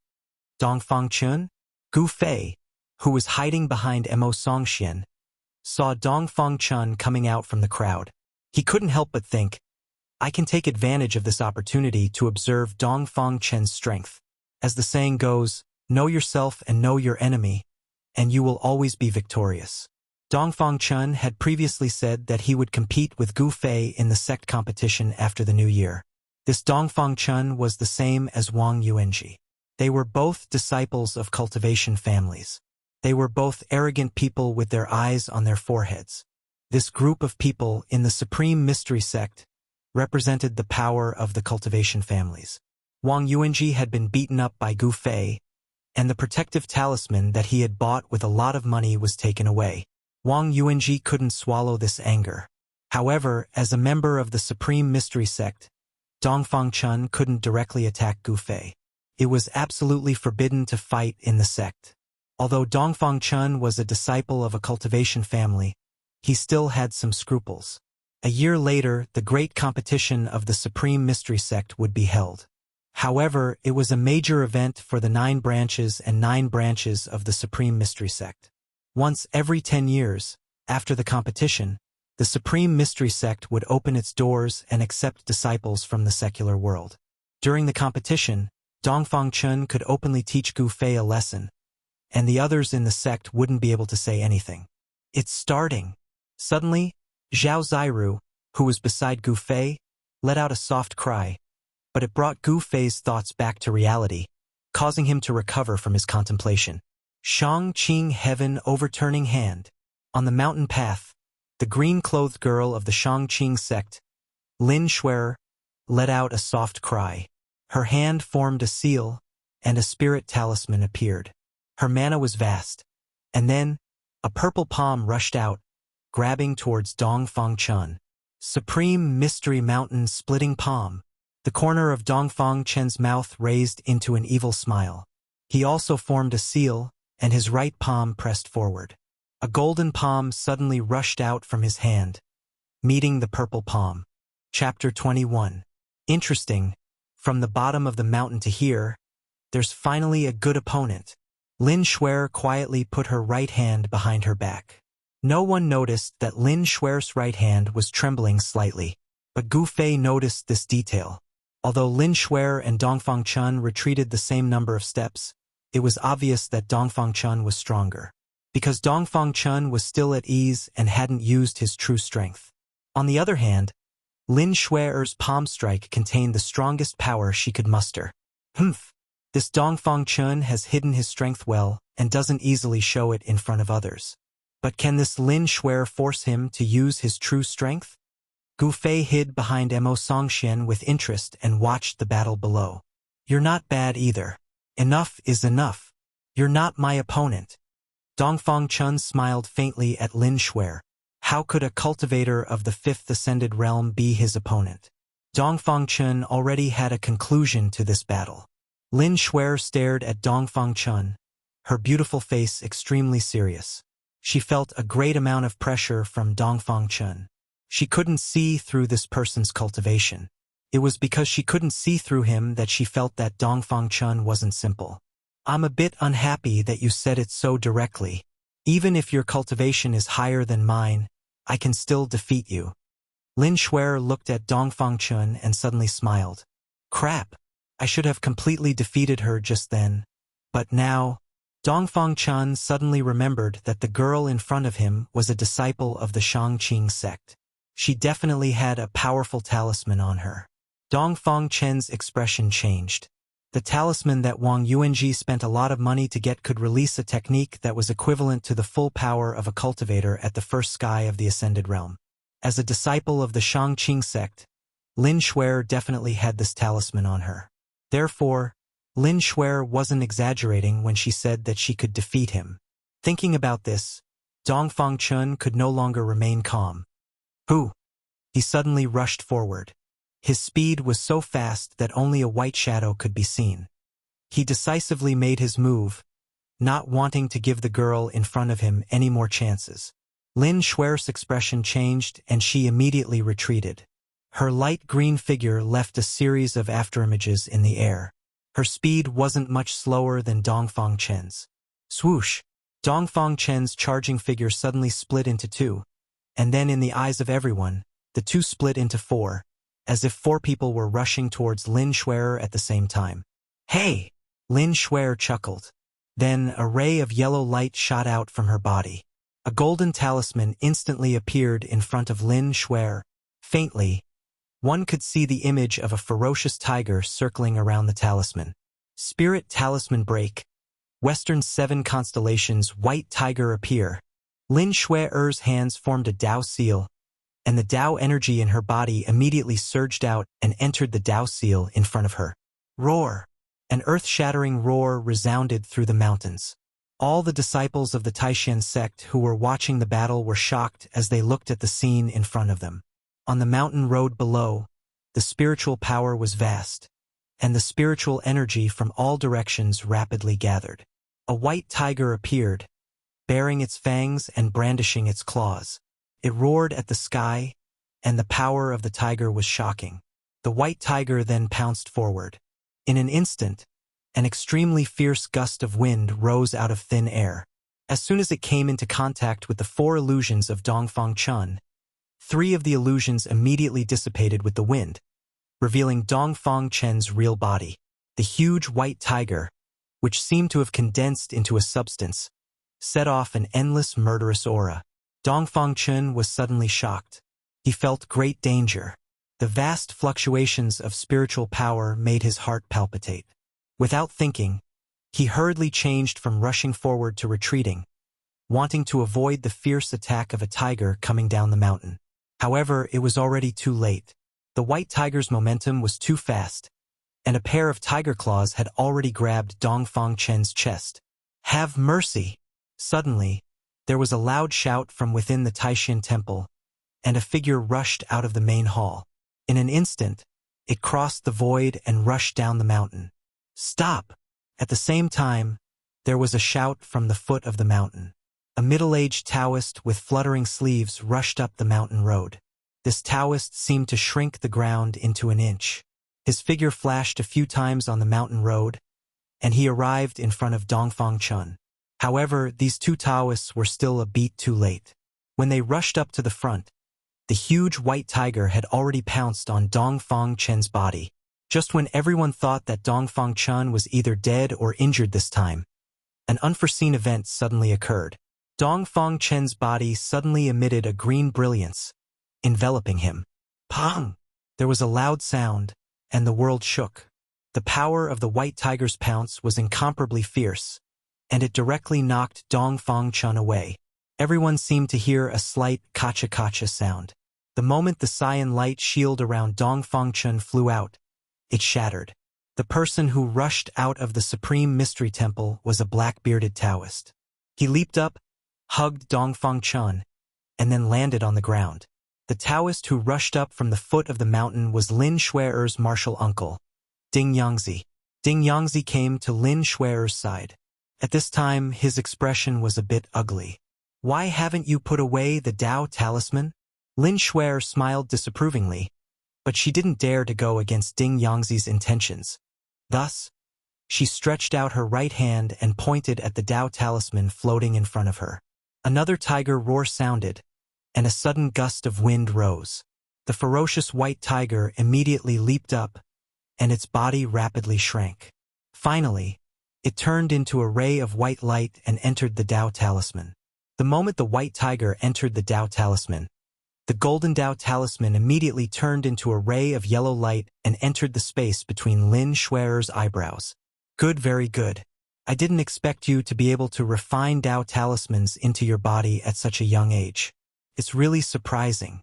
Speaker 1: Dongfang Chun? Gu Fei, who was hiding behind Mo Songxian, saw Dongfang Chun coming out from the crowd. He couldn't help but think, I can take advantage of this opportunity to observe Dongfang Chen's strength. As the saying goes, know yourself and know your enemy, and you will always be victorious. Dongfang Chun had previously said that he would compete with Gu Fei in the sect competition after the new year. This Dongfang Chun was the same as Wang Yuanji. They were both disciples of cultivation families. They were both arrogant people with their eyes on their foreheads. This group of people in the Supreme Mystery Sect represented the power of the cultivation families. Wang Yuanji had been beaten up by Gu Fei, and the protective talisman that he had bought with a lot of money was taken away. Wang Yuanji couldn't swallow this anger. However, as a member of the Supreme Mystery Sect, Dongfang Chun couldn't directly attack Gu Fei. It was absolutely forbidden to fight in the sect. Although Dongfang Chun was a disciple of a cultivation family, he still had some scruples. A year later, the great competition of the Supreme Mystery Sect would be held. However, it was a major event for the 9 branches and 9 branches of the Supreme Mystery Sect. Once every 10 years, after the competition, the Supreme Mystery Sect would open its doors and accept disciples from the secular world. During the competition, Dongfang Chun could openly teach Gu Fei a lesson, and the others in the sect wouldn't be able to say anything. It's starting. Suddenly, Zhao Ziru, who was beside Gu Fei, let out a soft cry, but it brought Gu Fei's thoughts back to reality, causing him to recover from his contemplation. Shang Qing Heaven Overturning Hand. On the mountain path, the green-clothed girl of the Shang Qing sect, Lin Shuer, let out a soft cry. Her hand formed a seal, and a spirit talisman appeared. Her mana was vast, and then a purple palm rushed out, grabbing towards Dongfang Chun. Supreme Mystery Mountain Splitting Palm. The corner of Dongfang Chen's mouth raised into an evil smile. He also formed a seal, and his right palm pressed forward. A golden palm suddenly rushed out from his hand, meeting the purple palm. Chapter 21. Interesting. From the bottom of the mountain to here, there's finally a good opponent. Lin Shuer quietly put her right hand behind her back. No one noticed that Lin Shuer's right hand was trembling slightly, but Gu Fei noticed this detail. Although Lin Shuer and Dongfang Chun retreated the same number of steps, it was obvious that Dongfang Chun was stronger, because Dongfang Chun was still at ease and hadn't used his true strength. On the other hand, Lin Shuer's palm strike contained the strongest power she could muster. This Dongfang Chun has hidden his strength well and doesn't easily show it in front of others. But can this Lin Shuer force him to use his true strength? Gu Fei hid behind Mo Songxian with interest and watched the battle below. You're not bad either. Enough is enough. You're not my opponent. Dongfang Chun smiled faintly at Lin Shuer. How could a cultivator of the 5th Ascended Realm be his opponent? Dongfang Chun already had a conclusion to this battle. Lin Shuer stared at Dongfang Chun, her beautiful face extremely serious. She felt a great amount of pressure from Dongfang Chun. She couldn't see through this person's cultivation. It was because she couldn't see through him that she felt that Dongfang Chun wasn't simple. I'm a bit unhappy that you said it so directly. Even if your cultivation is higher than mine, I can still defeat you. Lin Shuer looked at Dongfang Chun and suddenly smiled. Crap! I should have completely defeated her just then. But now, Dongfang Chun suddenly remembered that the girl in front of him was a disciple of the Shang Qing sect. She definitely had a powerful talisman on her. Dongfang Chen's expression changed. The talisman that Wang Yuanji spent a lot of money to get could release a technique that was equivalent to the full power of a cultivator at the first sky of the Ascended Realm. As a disciple of the Shang Qing sect, Lin Shuer definitely had this talisman on her. Therefore, Lin Shuer wasn't exaggerating when she said that she could defeat him. Thinking about this, Dongfang Chun could no longer remain calm. Who? He suddenly rushed forward. His speed was so fast that only a white shadow could be seen. He decisively made his move, not wanting to give the girl in front of him any more chances. Lin Shuer's expression changed and she immediately retreated. Her light green figure left a series of afterimages in the air. Her speed wasn't much slower than Dongfang Chen's. Swoosh! Dongfang Chen's charging figure suddenly split into 2, and then in the eyes of everyone, the 2 split into 4, as if 4 people were rushing towards Lin Shuer at the same time. Hey! Lin Shuer chuckled. Then a ray of yellow light shot out from her body. A golden talisman instantly appeared in front of Lin Shuer. Faintly, one could see the image of a ferocious tiger circling around the talisman. Spirit Talisman Break. Western 7 constellations White Tiger appear. Lin Shuer's hands formed a Dao seal, and the Dao energy in her body immediately surged out and entered the Dao seal in front of her. Roar! An earth-shattering roar resounded through the mountains. All the disciples of the Taishan sect who were watching the battle were shocked as they looked at the scene in front of them. On the mountain road below, the spiritual power was vast, and the spiritual energy from all directions rapidly gathered. A white tiger appeared, baring its fangs and brandishing its claws. It roared at the sky, and the power of the tiger was shocking. The white tiger then pounced forward. In an instant, an extremely fierce gust of wind rose out of thin air. As soon as it came into contact with the 4 illusions of Dongfang Chun, 3 of the illusions immediately dissipated with the wind, revealing Dongfang Chen's real body. The huge white tiger, which seemed to have condensed into a substance, set off an endless murderous aura. Dongfang Chen was suddenly shocked. He felt great danger. The vast fluctuations of spiritual power made his heart palpitate. Without thinking, he hurriedly changed from rushing forward to retreating, wanting to avoid the fierce attack of a tiger coming down the mountain. However, it was already too late. The white tiger's momentum was too fast, and a pair of tiger claws had already grabbed Dongfang Chen's chest. "Have mercy!" Suddenly, there was a loud shout from within the Taishan temple, and a figure rushed out of the main hall. In an instant, it crossed the void and rushed down the mountain. "Stop!" At the same time, there was a shout from the foot of the mountain. A middle-aged Taoist with fluttering sleeves rushed up the mountain road. This Taoist seemed to shrink the ground into an inch. His figure flashed a few times on the mountain road, and he arrived in front of Dongfang Chun. However, these 2 Taoists were still a beat too late. When they rushed up to the front, the huge white tiger had already pounced on Dongfang Chen's body. Just when everyone thought that Dongfang Chun was either dead or injured this time, an unforeseen event suddenly occurred. Dongfang Chen's body suddenly emitted a green brilliance, enveloping him. Pong! There was a loud sound, and the world shook. The power of the white tiger's pounce was incomparably fierce, and it directly knocked Dongfang Chun away. Everyone seemed to hear a slight kacha-kacha sound. The moment the cyan light shield around Dongfang Chun flew out, it shattered. The person who rushed out of the Supreme Mystery Temple was a black-bearded Taoist. He leaped up, hugged Dongfang Chun, and then landed on the ground. The Taoist who rushed up from the foot of the mountain was Lin Shui'er's martial uncle, Ding Yangzi. Ding Yangzi came to Lin Shui'er's side. At this time, his expression was a bit ugly. "Why haven't you put away the Tao talisman?" Lin Shui'er smiled disapprovingly, but she didn't dare to go against Ding Yangzi's intentions. Thus, she stretched out her right hand and pointed at the Tao talisman floating in front of her. Another tiger roar sounded, and a sudden gust of wind rose. The ferocious white tiger immediately leaped up, and its body rapidly shrank. Finally, it turned into a ray of white light and entered the Tao talisman. The moment the white tiger entered the Tao talisman, the golden Tao talisman immediately turned into a ray of yellow light and entered the space between Lin Shui'er's eyebrows. "Good, very good. I didn't expect you to be able to refine Tao talismans into your body at such a young age. It's really surprising."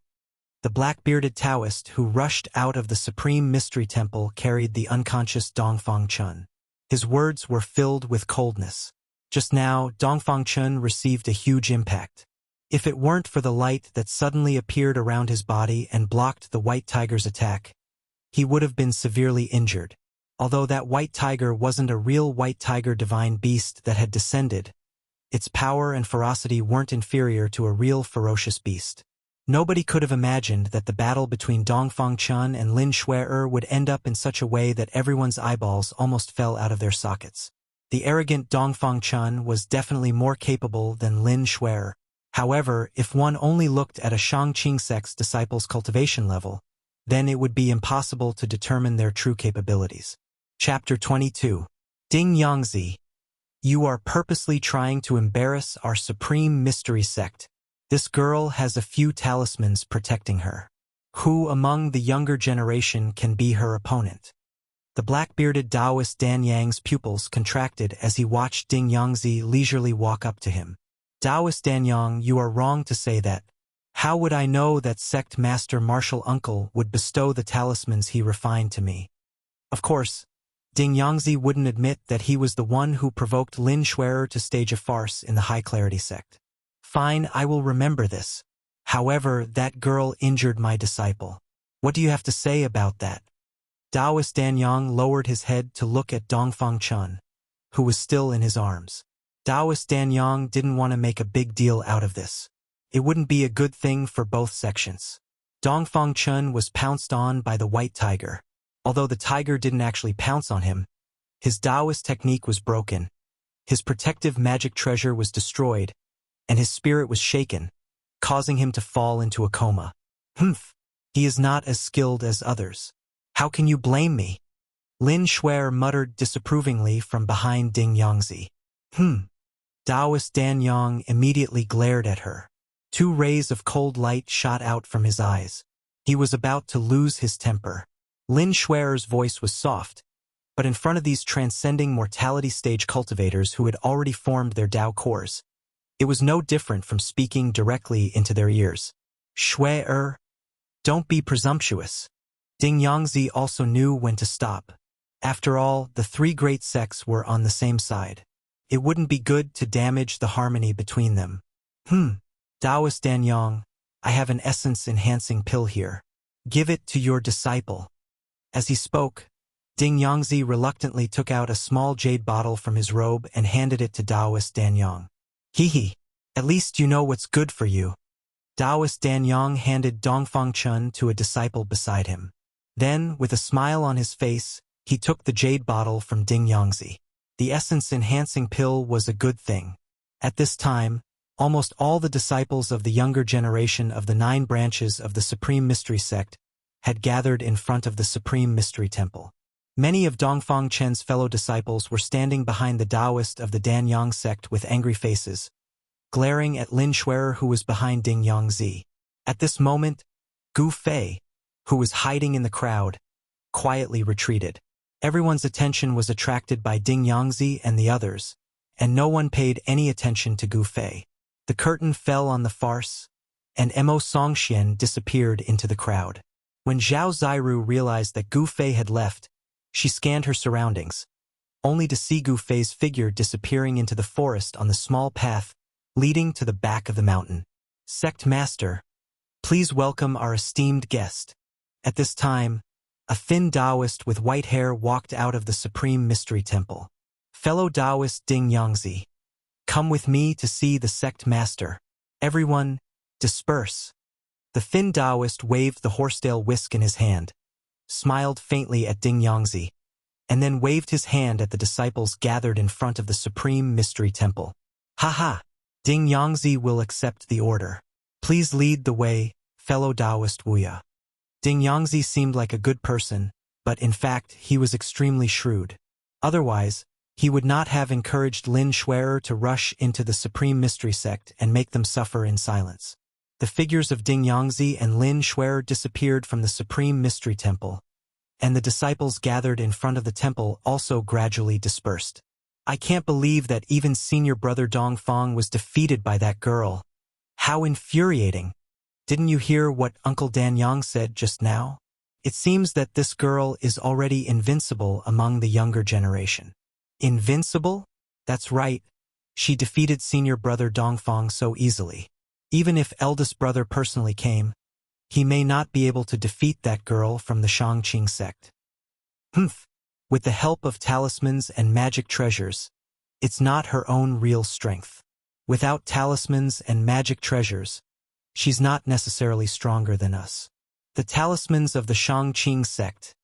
Speaker 1: The black-bearded Taoist who rushed out of the Supreme Mystery Temple carried the unconscious Dongfang Chun. His words were filled with coldness. Just now, Dongfang Chun received a huge impact. If it weren't for the light that suddenly appeared around his body and blocked the white tiger's attack, he would have been severely injured. Although that white tiger wasn't a real white tiger divine beast that had descended, its power and ferocity weren't inferior to a real ferocious beast. Nobody could have imagined that the battle between Dongfang Chun and Lin Shui'er would end up in such a way that everyone's eyeballs almost fell out of their sockets. The arrogant Dongfang Chun was definitely more capable than Lin Shui'er. However, if one only looked at a Shang-Qing sect's disciples' cultivation level, then it would be impossible to determine their true capabilities. Chapter 22. Ding Yangzi, you are purposely trying to embarrass our Supreme Mystery Sect. This girl has a few talismans protecting her. Who among the younger generation can be her opponent? The black-bearded Taoist Dan Yang's pupils contracted as he watched Ding Yangzi leisurely walk up to him. "Taoist Dan Yang, you are wrong to say that. How would I know that sect master martial uncle would bestow the talismans he refined to me?" Of course, Ding Yangzi wouldn't admit that he was the one who provoked Lin Shui'er to stage a farce in the high-clarity sect. "Fine, I will remember this. However, that girl injured my disciple. What do you have to say about that?" Taoist Dan Yang lowered his head to look at Dongfang Chun, who was still in his arms. Taoist Dan Yang didn't want to make a big deal out of this. it wouldn't be a good thing for both sections. Dongfang Chun was pounced on by the white tiger. Although the tiger didn't actually pounce on him, his Taoist technique was broken, his protective magic treasure was destroyed, and his spirit was shaken, causing him to fall into a coma. Humph, he is not as skilled as others. How can you blame me? Lin Shuer muttered disapprovingly from behind Ding Yangzi. Taoist Dan Yang immediately glared at her. 2 rays of cold light shot out from his eyes. He was about to lose his temper. Lin Shuer's voice was soft, but in front of these transcending mortality stage cultivators who had already formed their Tao cores, it was no different from speaking directly into their ears. Shuer, don't be presumptuous. Ding Yangzi also knew when to stop. After all, the 3 great sects were on the same side. It wouldn't be good to damage the harmony between them. Taoist Dan Yang, I have an essence-enhancing pill here. Give it to your disciple. As he spoke, Ding Yangzi reluctantly took out a small jade bottle from his robe and handed it to Taoist Dan Yang. Hee, at least you know what's good for you. Taoist Dan Yang handed Dongfang Chun to a disciple beside him. Then, with a smile on his face, he took the jade bottle from Ding Yangzi. The essence-enhancing pill was a good thing. At this time, almost all the disciples of the younger generation of the 9 branches of the Supreme Mystery Sect had gathered in front of the Supreme Mystery Temple. Many of Dongfang Chen's fellow disciples were standing behind the Taoist of the Dan Yang sect with angry faces, glaring at Lin Shuer who was behind Ding Yangzi. At this moment, Gu Fei, who was hiding in the crowd, quietly retreated. Everyone's attention was attracted by Ding Yangzi and the others, and no one paid any attention to Gu Fei. The curtain fell on the farce, and Mo Songxian disappeared into the crowd. When Zhao Ziru realized that Gu Fei had left, she scanned her surroundings, only to see Gu Fei's figure disappearing into the forest on the small path leading to the back of the mountain. Sect Master, please welcome our esteemed guest. At this time, a thin Taoist with white hair walked out of the Supreme Mystery Temple. Fellow Taoist Ding Yangzi, come with me to see the Sect Master. Everyone, disperse. The thin Taoist waved the horsetail whisk in his hand, smiled faintly at Ding Yangzi, and then waved his hand at the disciples gathered in front of the Supreme Mystery Temple. Ha! Ding Yangzi will accept the order. Please lead the way, fellow Taoist Wuxia. Ding Yangzi seemed like a good person, but in fact he was extremely shrewd. Otherwise, he would not have encouraged Lin Shuer to rush into the Supreme Mystery Sect and make them suffer in silence. The figures of Ding Yangzi and Lin Shuer disappeared from the Supreme Mystery Temple, and the disciples gathered in front of the temple also gradually dispersed. I can't believe that even senior brother Dongfang was defeated by that girl. How infuriating! Didn't you hear what Uncle Dan Yang said just now? It seems that this girl is already invincible among the younger generation. Invincible? That's right. She defeated senior brother Dongfang so easily. Even if eldest brother personally came, he may not be able to defeat that girl from the Shangqing sect. With the help of talismans and magic treasures, it's not her own real strength. Without talismans and magic treasures, she's not necessarily stronger than us. The talismans of the Shangqing sect.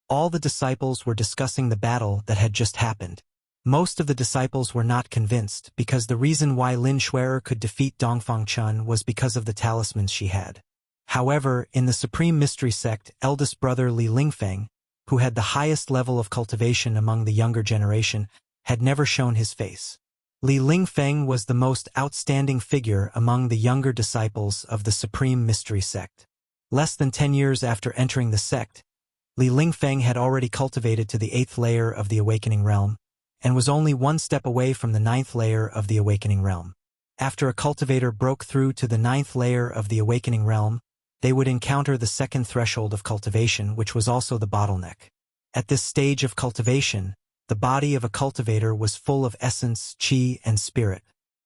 Speaker 1: All the disciples were discussing the battle that had just happened. Most of the disciples were not convinced because the reason why Lin Shuer could defeat Dongfang Chun was because of the talismans she had. However, in the Supreme Mystery Sect, eldest brother Li Lingfeng, who had the highest level of cultivation among the younger generation, had never shown his face. Li Lingfeng was the most outstanding figure among the younger disciples of the Supreme Mystery Sect. Less than 10 years after entering the sect, Li Lingfeng had already cultivated to the 8th layer of the Awakening Realm, and was only 1 step away from the 9th layer of the Awakening Realm. After a cultivator broke through to the 9th layer of the Awakening Realm, they would encounter the 2nd threshold of cultivation, which was also the bottleneck. At this stage of cultivation, the body of a cultivator was full of essence, qi, and spirit.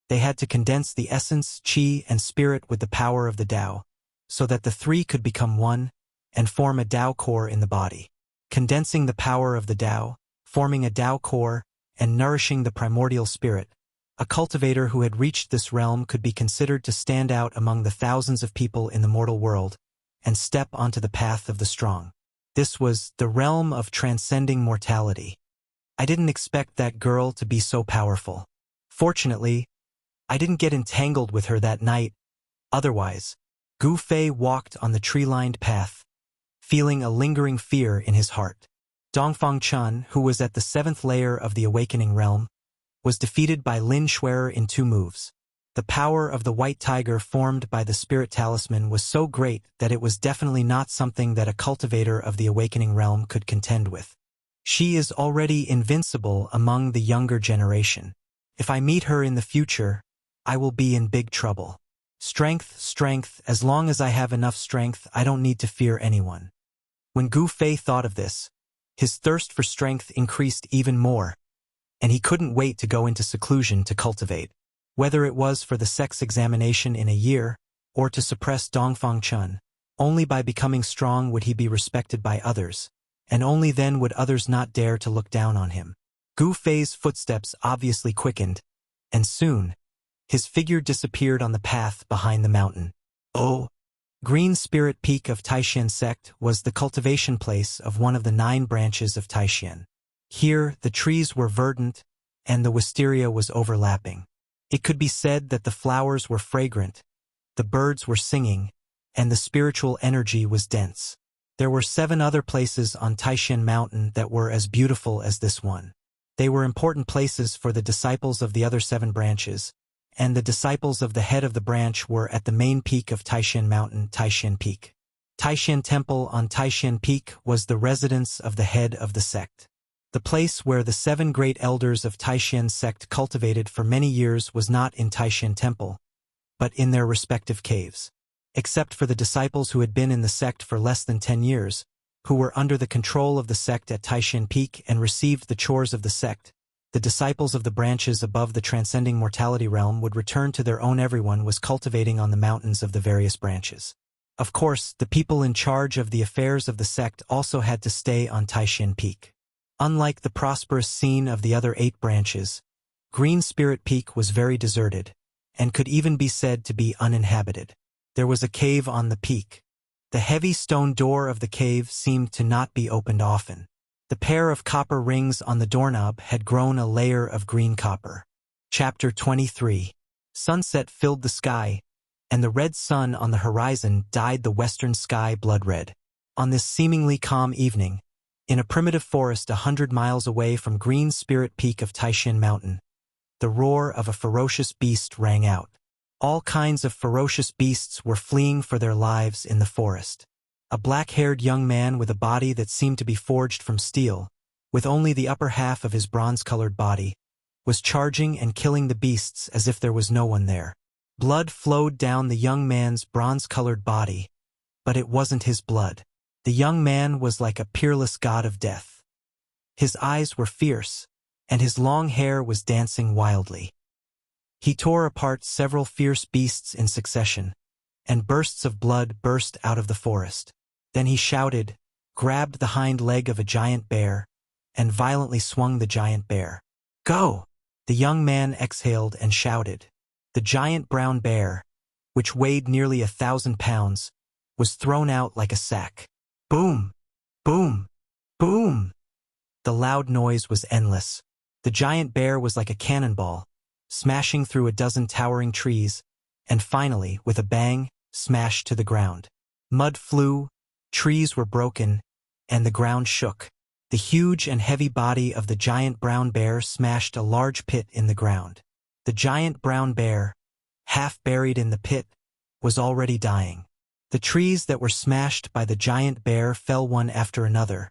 Speaker 1: They had to condense the essence, qi, and spirit with the power of the Tao, so that the 3 could become one and form a Tao core in the body. Condensing the power of the Tao, forming a Tao core, and nourishing the primordial spirit A cultivator who had reached this realm could be considered to stand out among the thousands of people in the mortal world and step onto the path of the strong. This was the realm of transcending mortality. I didn't expect that girl to be so powerful. Fortunately, I didn't get entangled with her that night. Otherwise, Gu Fei walked on the tree-lined path, feeling a lingering fear in his heart. Dongfang Chun, who was at the 7th layer of the awakening realm, was defeated by Lin Xuer in 2 moves. The power of the white tiger formed by the spirit talisman was so great that it was definitely not something that a cultivator of the awakening realm could contend with. She is already invincible among the younger generation. If I meet her in the future, I will be in big trouble. Strength, strength, as long as I have enough strength, I don't need to fear anyone. When Gu Fei thought of this, his thirst for strength increased even more, and he couldn't wait to go into seclusion to cultivate. Whether it was for the sex examination in a year, or to suppress Dongfang Chun, only by becoming strong would he be respected by others, and only then would others not dare to look down on him. Gu Fei's footsteps obviously quickened, and soon, his figure disappeared on the path behind the mountain. Oh! Green Spirit Peak of Taishan sect was the cultivation place of one of the 9 branches of Taishan. Here, the trees were verdant, and the wisteria was overlapping. It could be said that the flowers were fragrant, the birds were singing, and the spiritual energy was dense. There were 7 other places on Taishan Mountain that were as beautiful as this one. They were important places for the disciples of the other 7 branches, and the disciples of the head of the branch were at the main peak of Taishan Mountain, Taishan Peak. Taishan Temple on Taishan Peak was the residence of the head of the sect. The place where the 7 great elders of Taishan sect cultivated for many years was not in Taishan Temple, but in their respective caves. Except for the disciples who had been in the sect for less than 10 years, who were under the control of the sect at Taishan Peak and received the chores of the sect, the disciples of the branches above the transcending mortality realm would return to their own. Everyone was cultivating on the mountains of the various branches. Of course, the people in charge of the affairs of the sect also had to stay on Taishan Peak. Unlike the prosperous scene of the other 8 branches, Green Spirit Peak was very deserted, and could even be said to be uninhabited. There was a cave on the peak. The heavy stone door of the cave seemed to not be opened often. The pair of copper rings on the doorknob had grown a layer of green copper. Chapter 23. Sunset filled the sky, and the red sun on the horizon dyed the western sky blood red. On this seemingly calm evening, in a primitive forest 100 miles away from Green Spirit Peak of Taishan Mountain, the roar of a ferocious beast rang out. All kinds of ferocious beasts were fleeing for their lives in the forest. A black-haired young man with a body that seemed to be forged from steel, with only the upper half of his bronze-colored body, was charging and killing the beasts as if there was no one there. Blood flowed down the young man's bronze-colored body, but it wasn't his blood. The young man was like a peerless god of death. His eyes were fierce, and his long hair was dancing wildly. He tore apart several fierce beasts in succession, and bursts of blood burst out of the forest. Then he shouted, grabbed the hind leg of a giant bear, and violently swung the giant bear. Go! The young man exhaled and shouted. The giant brown bear, which weighed nearly 1,000 pounds, was thrown out like a sack. Boom! Boom! Boom! The loud noise was endless. The giant bear was like a cannonball, smashing through a dozen towering trees, and finally, with a bang, smashed to the ground. Mud flew, trees were broken, and the ground shook. The huge and heavy body of the giant brown bear smashed a large pit in the ground. The giant brown bear, half buried in the pit, was already dying. The trees that were smashed by the giant bear fell one after another,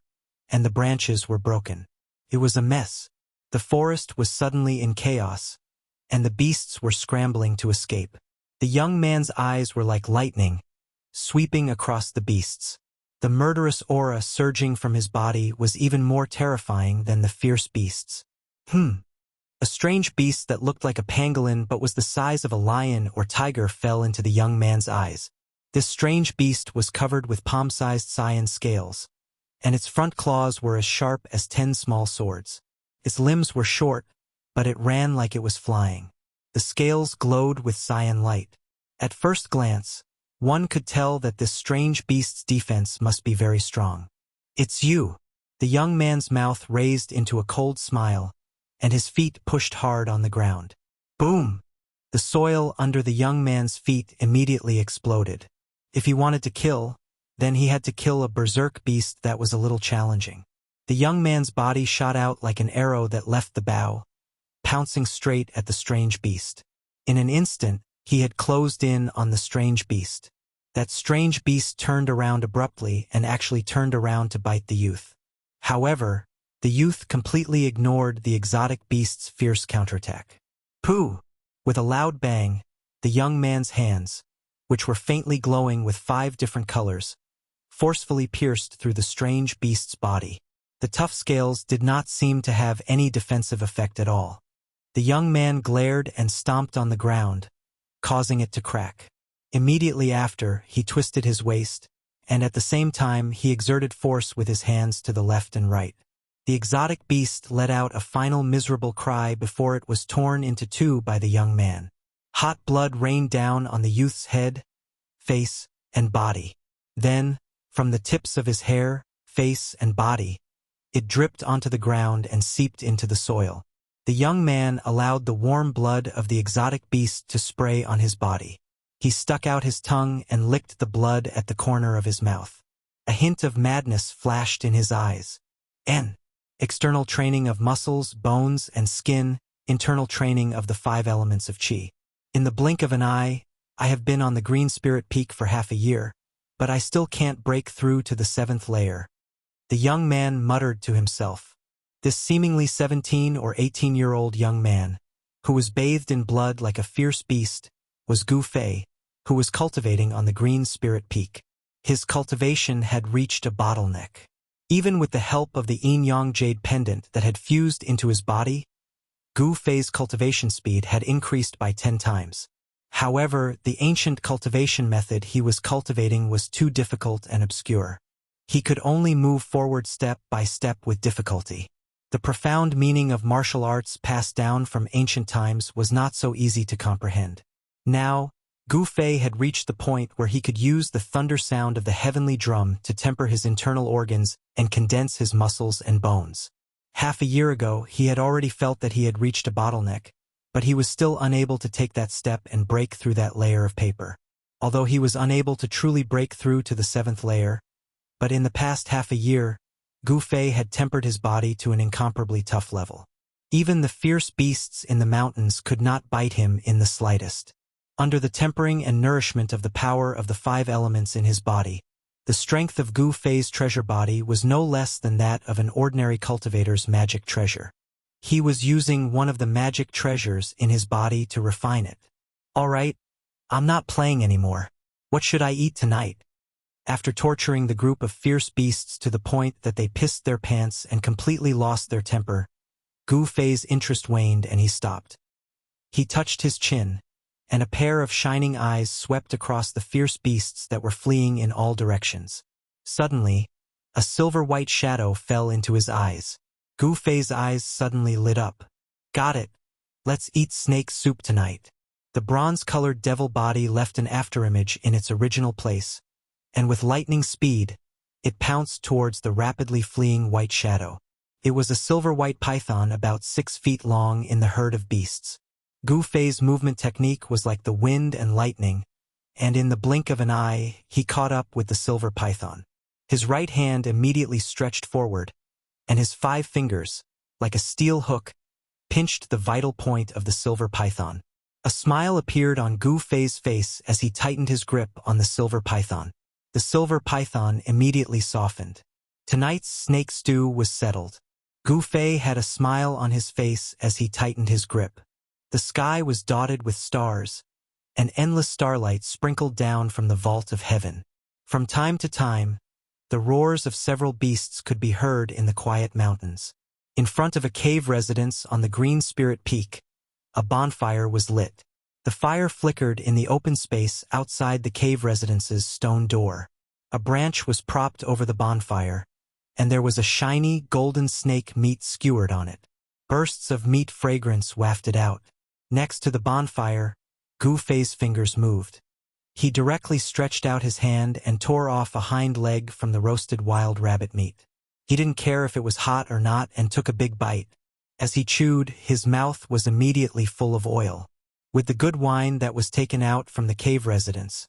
Speaker 1: and the branches were broken. It was a mess. The forest was suddenly in chaos, and the beasts were scrambling to escape. The young man's eyes were like lightning, sweeping across the beasts. The murderous aura surging from his body was even more terrifying than the fierce beasts. A strange beast that looked like a pangolin but was the size of a lion or tiger fell into the young man's eyes. This strange beast was covered with palm-sized cyan scales, and its front claws were as sharp as 10 small swords. Its limbs were short, but it ran like it was flying. The scales glowed with cyan light. At first glance, one could tell that this strange beast's defense must be very strong. "It's you." The young man's mouth raised into a cold smile, and his feet pushed hard on the ground. Boom! The soil under the young man's feet immediately exploded. If he wanted to kill, then he had to kill a berserk beast that was a little challenging. The young man's body shot out like an arrow that left the bow, pouncing straight at the strange beast. In an instant, he had closed in on the strange beast. That strange beast turned around abruptly and actually turned around to bite the youth. However, the youth completely ignored the exotic beast's fierce counterattack. Pooh! With a loud bang, the young man's hands, which were faintly glowing with 5 different colors, forcefully pierced through the strange beast's body. The tough scales did not seem to have any defensive effect at all. The young man glared and stomped on the ground, causing it to crack. Immediately after, he twisted his waist, and at the same time he exerted force with his hands to the left and right. The exotic beast let out a final miserable cry before it was torn into 2 by the young man. Hot blood rained down on the youth's head, face, and body. Then, from the tips of his hair, face, and body, it dripped onto the ground and seeped into the soil. The young man allowed the warm blood of the exotic beast to spray on his body. He stuck out his tongue and licked the blood at the corner of his mouth. A hint of madness flashed in his eyes. External training of muscles, bones, and skin, internal training of the 5 elements of Qi. In the blink of an eye, I have been on the Green Spirit Peak for half a year, but I still can't break through to the 7th layer. The young man muttered to himself. This seemingly 17 or 18-year-old young man, who was bathed in blood like a fierce beast, was Gu Fei, who was cultivating on the Green Spirit Peak. His cultivation had reached a bottleneck. Even with the help of the yin-yang jade pendant that had fused into his body, Gu Fei's cultivation speed had increased by 10 times. However, the ancient cultivation method he was cultivating was too difficult and obscure. He could only move forward step by step with difficulty. The profound meaning of martial arts passed down from ancient times was not so easy to comprehend. Now, Gu Fei had reached the point where he could use the thunder sound of the heavenly drum to temper his internal organs and condense his muscles and bones. Half a year ago, he had already felt that he had reached a bottleneck, but he was still unable to take that step and break through that layer of paper. Although he was unable to truly break through to the 7th layer, but in the past half a year, Gu Fei had tempered his body to an incomparably tough level. Even the fierce beasts in the mountains could not bite him in the slightest. Under the tempering and nourishment of the power of the 5 elements in his body, the strength of Gu Fei's treasure body was no less than that of an ordinary cultivator's magic treasure. He was using one of the magic treasures in his body to refine it. All right, I'm not playing anymore. What should I eat tonight? After torturing the group of fierce beasts to the point that they pissed their pants and completely lost their temper, Gu Fei's interest waned and he stopped. He touched his chin, and a pair of shining eyes swept across the fierce beasts that were fleeing in all directions. Suddenly, a silver-white shadow fell into his eyes. Gu Fei's eyes suddenly lit up. Got it. Let's eat snake soup tonight. The bronze-colored devil body left an afterimage in its original place, and with lightning speed, it pounced towards the rapidly fleeing white shadow. It was a silver-white python about 6 feet long in the herd of beasts. Gu Fei's movement technique was like the wind and lightning, and in the blink of an eye, he caught up with the silver python. His right hand immediately stretched forward, and his 5 fingers, like a steel hook, pinched the vital point of the silver python. A smile appeared on Gu Fei's face as he tightened his grip on the silver python. The silver python immediately softened. Tonight's snake stew was settled. Gu Fei had a smile on his face as he tightened his grip. The sky was dotted with stars, and endless starlight sprinkled down from the vault of heaven. From time to time, the roars of several beasts could be heard in the quiet mountains. In front of a cave residence on the Green Spirit Peak, a bonfire was lit. The fire flickered in the open space outside the cave residence's stone door. A branch was propped over the bonfire, and there was a shiny, golden snake meat skewered on it. Bursts of meat fragrance wafted out. Next to the bonfire, Gu Fei's fingers moved. He directly stretched out his hand and tore off a hind leg from the roasted wild rabbit meat. He didn't care if it was hot or not and took a big bite. As he chewed, his mouth was immediately full of oil. With the good wine that was taken out from the cave residents,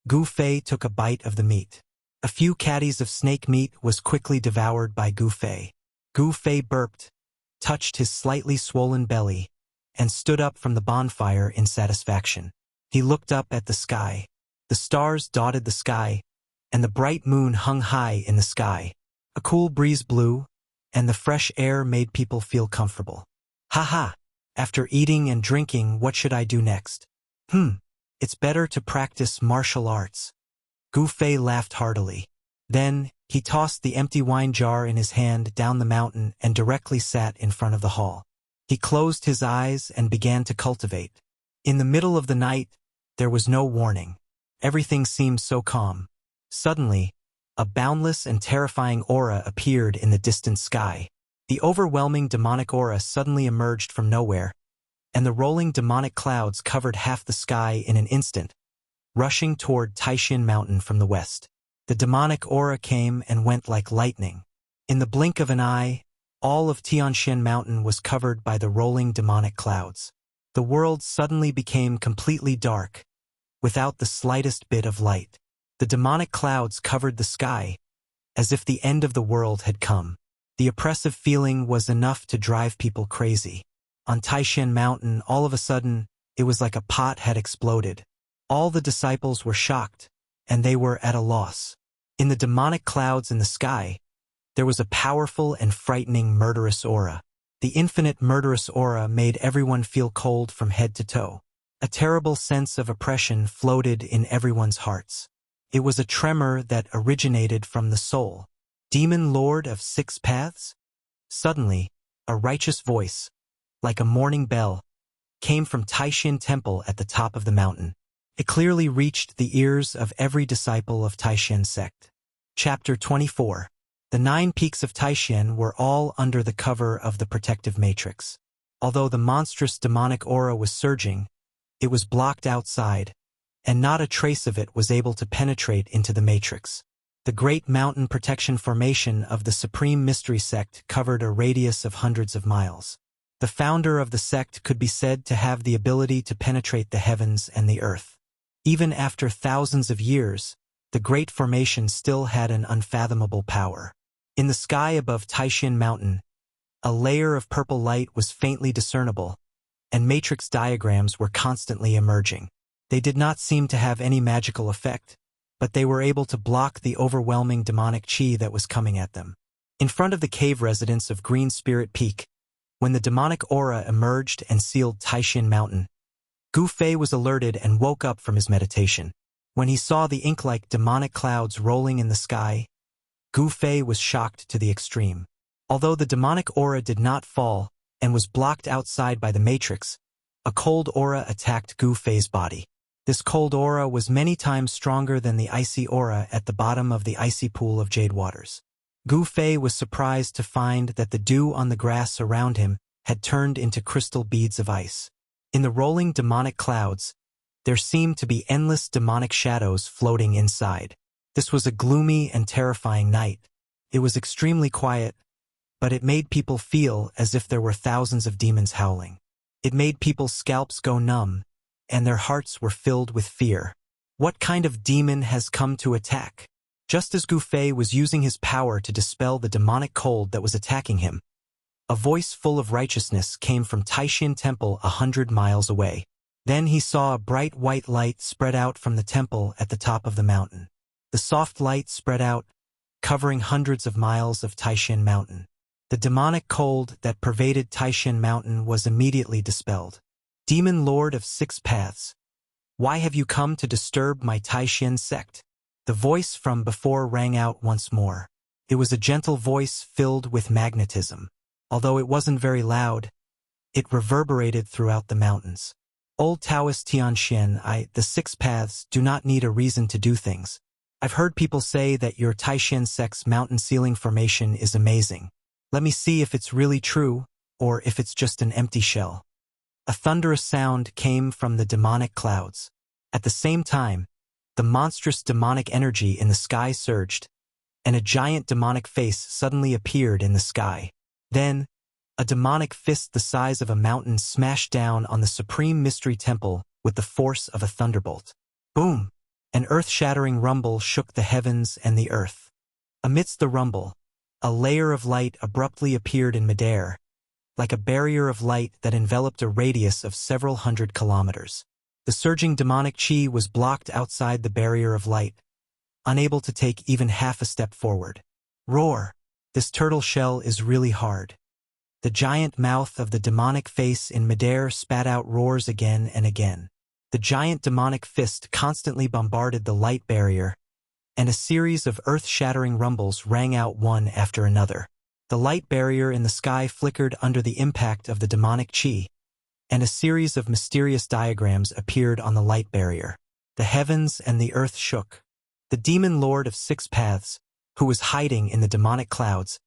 Speaker 1: Gu Fei took a bite of the meat. A few caddies of snake meat was quickly devoured by Gu Fei. Gu Fei burped, touched his slightly swollen belly, and stood up from the bonfire in satisfaction. He looked up at the sky. The stars dotted the sky, and the bright moon hung high in the sky. A cool breeze blew, and the fresh air made people feel comfortable. Ha ha! After eating and drinking, what should I do next? It's better to practice martial arts. Gu Fei laughed heartily. Then, he tossed the empty wine jar in his hand down the mountain and directly sat in front of the hall. He closed his eyes and began to cultivate. In the middle of the night, there was no warning. Everything seemed so calm. Suddenly, a boundless and terrifying aura appeared in the distant sky. The overwhelming demonic aura suddenly emerged from nowhere, and the rolling demonic clouds covered half the sky in an instant, rushing toward Taishan Mountain from the west. The demonic aura came and went like lightning. In the blink of an eye, all of Tianshan Mountain was covered by the rolling demonic clouds. The world suddenly became completely dark, without the slightest bit of light. The demonic clouds covered the sky, as if the end of the world had come. The oppressive feeling was enough to drive people crazy. On Taishan Mountain, all of a sudden, it was like a pot had exploded. All the disciples were shocked, and they were at a loss. In the demonic clouds in the sky, there was a powerful and frightening murderous aura. The infinite murderous aura made everyone feel cold from head to toe. A terrible sense of oppression floated in everyone's hearts. It was a tremor that originated from the soul. Demon Lord of Six Paths? Suddenly, a righteous voice, like a morning bell, came from Taishan Temple at the top of the mountain. It clearly reached the ears of every disciple of Taishan sect. Chapter 24. The 9 peaks of Taishan were all under the cover of the protective matrix. Although the monstrous demonic aura was surging, it was blocked outside, and not a trace of it was able to penetrate into the matrix. The Great Mountain Protection Formation of the Supreme Mystery Sect covered a radius of hundreds of miles. The founder of the sect could be said to have the ability to penetrate the heavens and the earth. Even after thousands of years, the Great Formation still had an unfathomable power. In the sky above Taishan Mountain, a layer of purple light was faintly discernible, and matrix diagrams were constantly emerging. They did not seem to have any magical effect, but they were able to block the overwhelming demonic chi that was coming at them. In front of the cave residents of Green Spirit Peak, when the demonic aura emerged and sealed Taishan Mountain, Gu Fei was alerted and woke up from his meditation. When he saw the ink-like demonic clouds rolling in the sky, Gu Fei was shocked to the extreme. Although the demonic aura did not fall and was blocked outside by the matrix, a cold aura attacked Gu Fei's body. This cold aura was many times stronger than the icy aura at the bottom of the icy pool of jade waters. Gu Fei was surprised to find that the dew on the grass around him had turned into crystal beads of ice. In the rolling demonic clouds, there seemed to be endless demonic shadows floating inside. This was a gloomy and terrifying night. It was extremely quiet, but it made people feel as if there were thousands of demons howling. It made people's scalps go numb, and their hearts were filled with fear. What kind of demon has come to attack? Just as Gu Fei was using his power to dispel the demonic cold that was attacking him, a voice full of righteousness came from Taishan Temple 100 miles away. Then he saw a bright white light spread out from the temple at the top of the mountain. The soft light spread out, covering hundreds of miles of Taishan Mountain. The demonic cold that pervaded Taishan Mountain was immediately dispelled. Demon Lord of Six Paths, why have you come to disturb my Taishan sect? The voice from before rang out once more. It was a gentle voice filled with magnetism. Although it wasn't very loud, it reverberated throughout the mountains. Old Taoist Tianshan, the Six Paths, do not need a reason to do things. I've heard people say that your Taishan sect's mountain ceiling formation is amazing. Let me see if it's really true, or if it's just an empty shell. A thunderous sound came from the demonic clouds. At the same time, the monstrous demonic energy in the sky surged, and a giant demonic face suddenly appeared in the sky. Then, a demonic fist the size of a mountain smashed down on the Supreme Mystery Temple with the force of a thunderbolt. Boom! An earth-shattering rumble shook the heavens and the earth. Amidst the rumble, a layer of light abruptly appeared in midair, like a barrier of light that enveloped a radius of several hundred kilometers. The surging demonic chi was blocked outside the barrier of light, unable to take even half a step forward. Roar! This turtle shell is really hard. The giant mouth of the demonic face in midair spat out roars again and again. The giant demonic fist constantly bombarded the light barrier, and a series of earth-shattering rumbles rang out one after another. The light barrier in the sky flickered under the impact of the demonic chi, and a series of mysterious diagrams appeared on the light barrier. The heavens and the earth shook. The demon lord of Six Paths, who was hiding in the demonic clouds,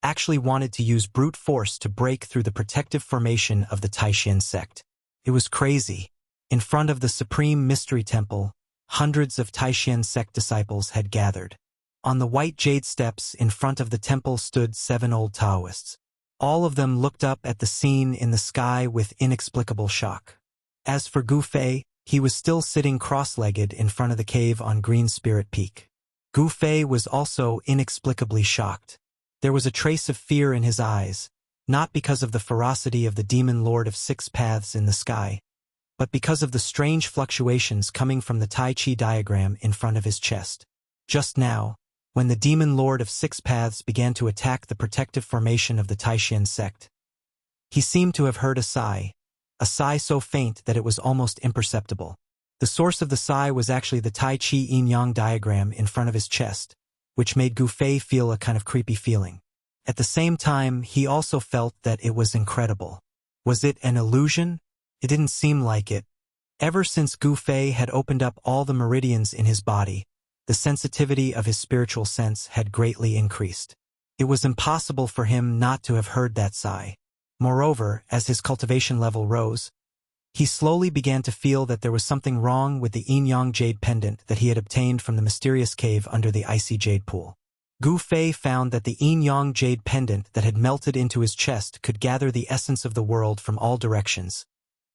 Speaker 1: actually wanted to use brute force to break through the protective formation of the Taishan sect. It was crazy. In front of the Supreme Mystery Temple, hundreds of Taishan sect disciples had gathered. On the white jade steps in front of the temple stood 7 old Taoists. All of them looked up at the scene in the sky with inexplicable shock. As for Gu Fei, he was still sitting cross-legged in front of the cave on Green Spirit Peak. Gu Fei was also inexplicably shocked. There was a trace of fear in his eyes, not because of the ferocity of the demon lord of Six Paths in the sky, but because of the strange fluctuations coming from the Tai Chi diagram in front of his chest. Just now, when the demon lord of Six Paths began to attack the protective formation of the Taishan sect, he seemed to have heard a sigh so faint that it was almost imperceptible. The source of the sigh was actually the Tai Chi yin-yang diagram in front of his chest, which made Gu Fei feel a kind of creepy feeling. At the same time, he also felt that it was incredible. Was it an illusion? It didn't seem like it. Ever since Gu Fei had opened up all the meridians in his body, the sensitivity of his spiritual sense had greatly increased. It was impossible for him not to have heard that sigh. Moreover, as his cultivation level rose, he slowly began to feel that there was something wrong with the yin-yang jade pendant that he had obtained from the mysterious cave under the icy jade pool. Gu Fei found that the yin-yang jade pendant that had melted into his chest could gather the essence of the world from all directions,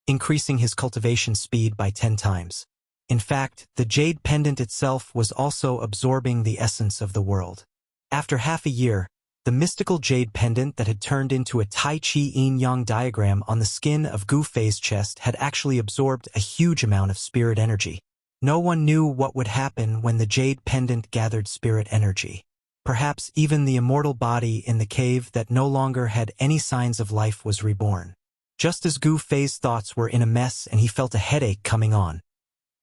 Speaker 1: increasing his cultivation speed by 10 times. In fact, the jade pendant itself was also absorbing the essence of the world. After half a year, the mystical jade pendant that had turned into a Tai Chi yin-yang diagram on the skin of Gu Fei's chest had actually absorbed a huge amount of spirit energy. No one knew what would happen when the jade pendant gathered spirit energy. Perhaps even the immortal body in the cave that no longer had any signs of life was reborn. Just as Gu Fei's thoughts were in a mess and he felt a headache coming on,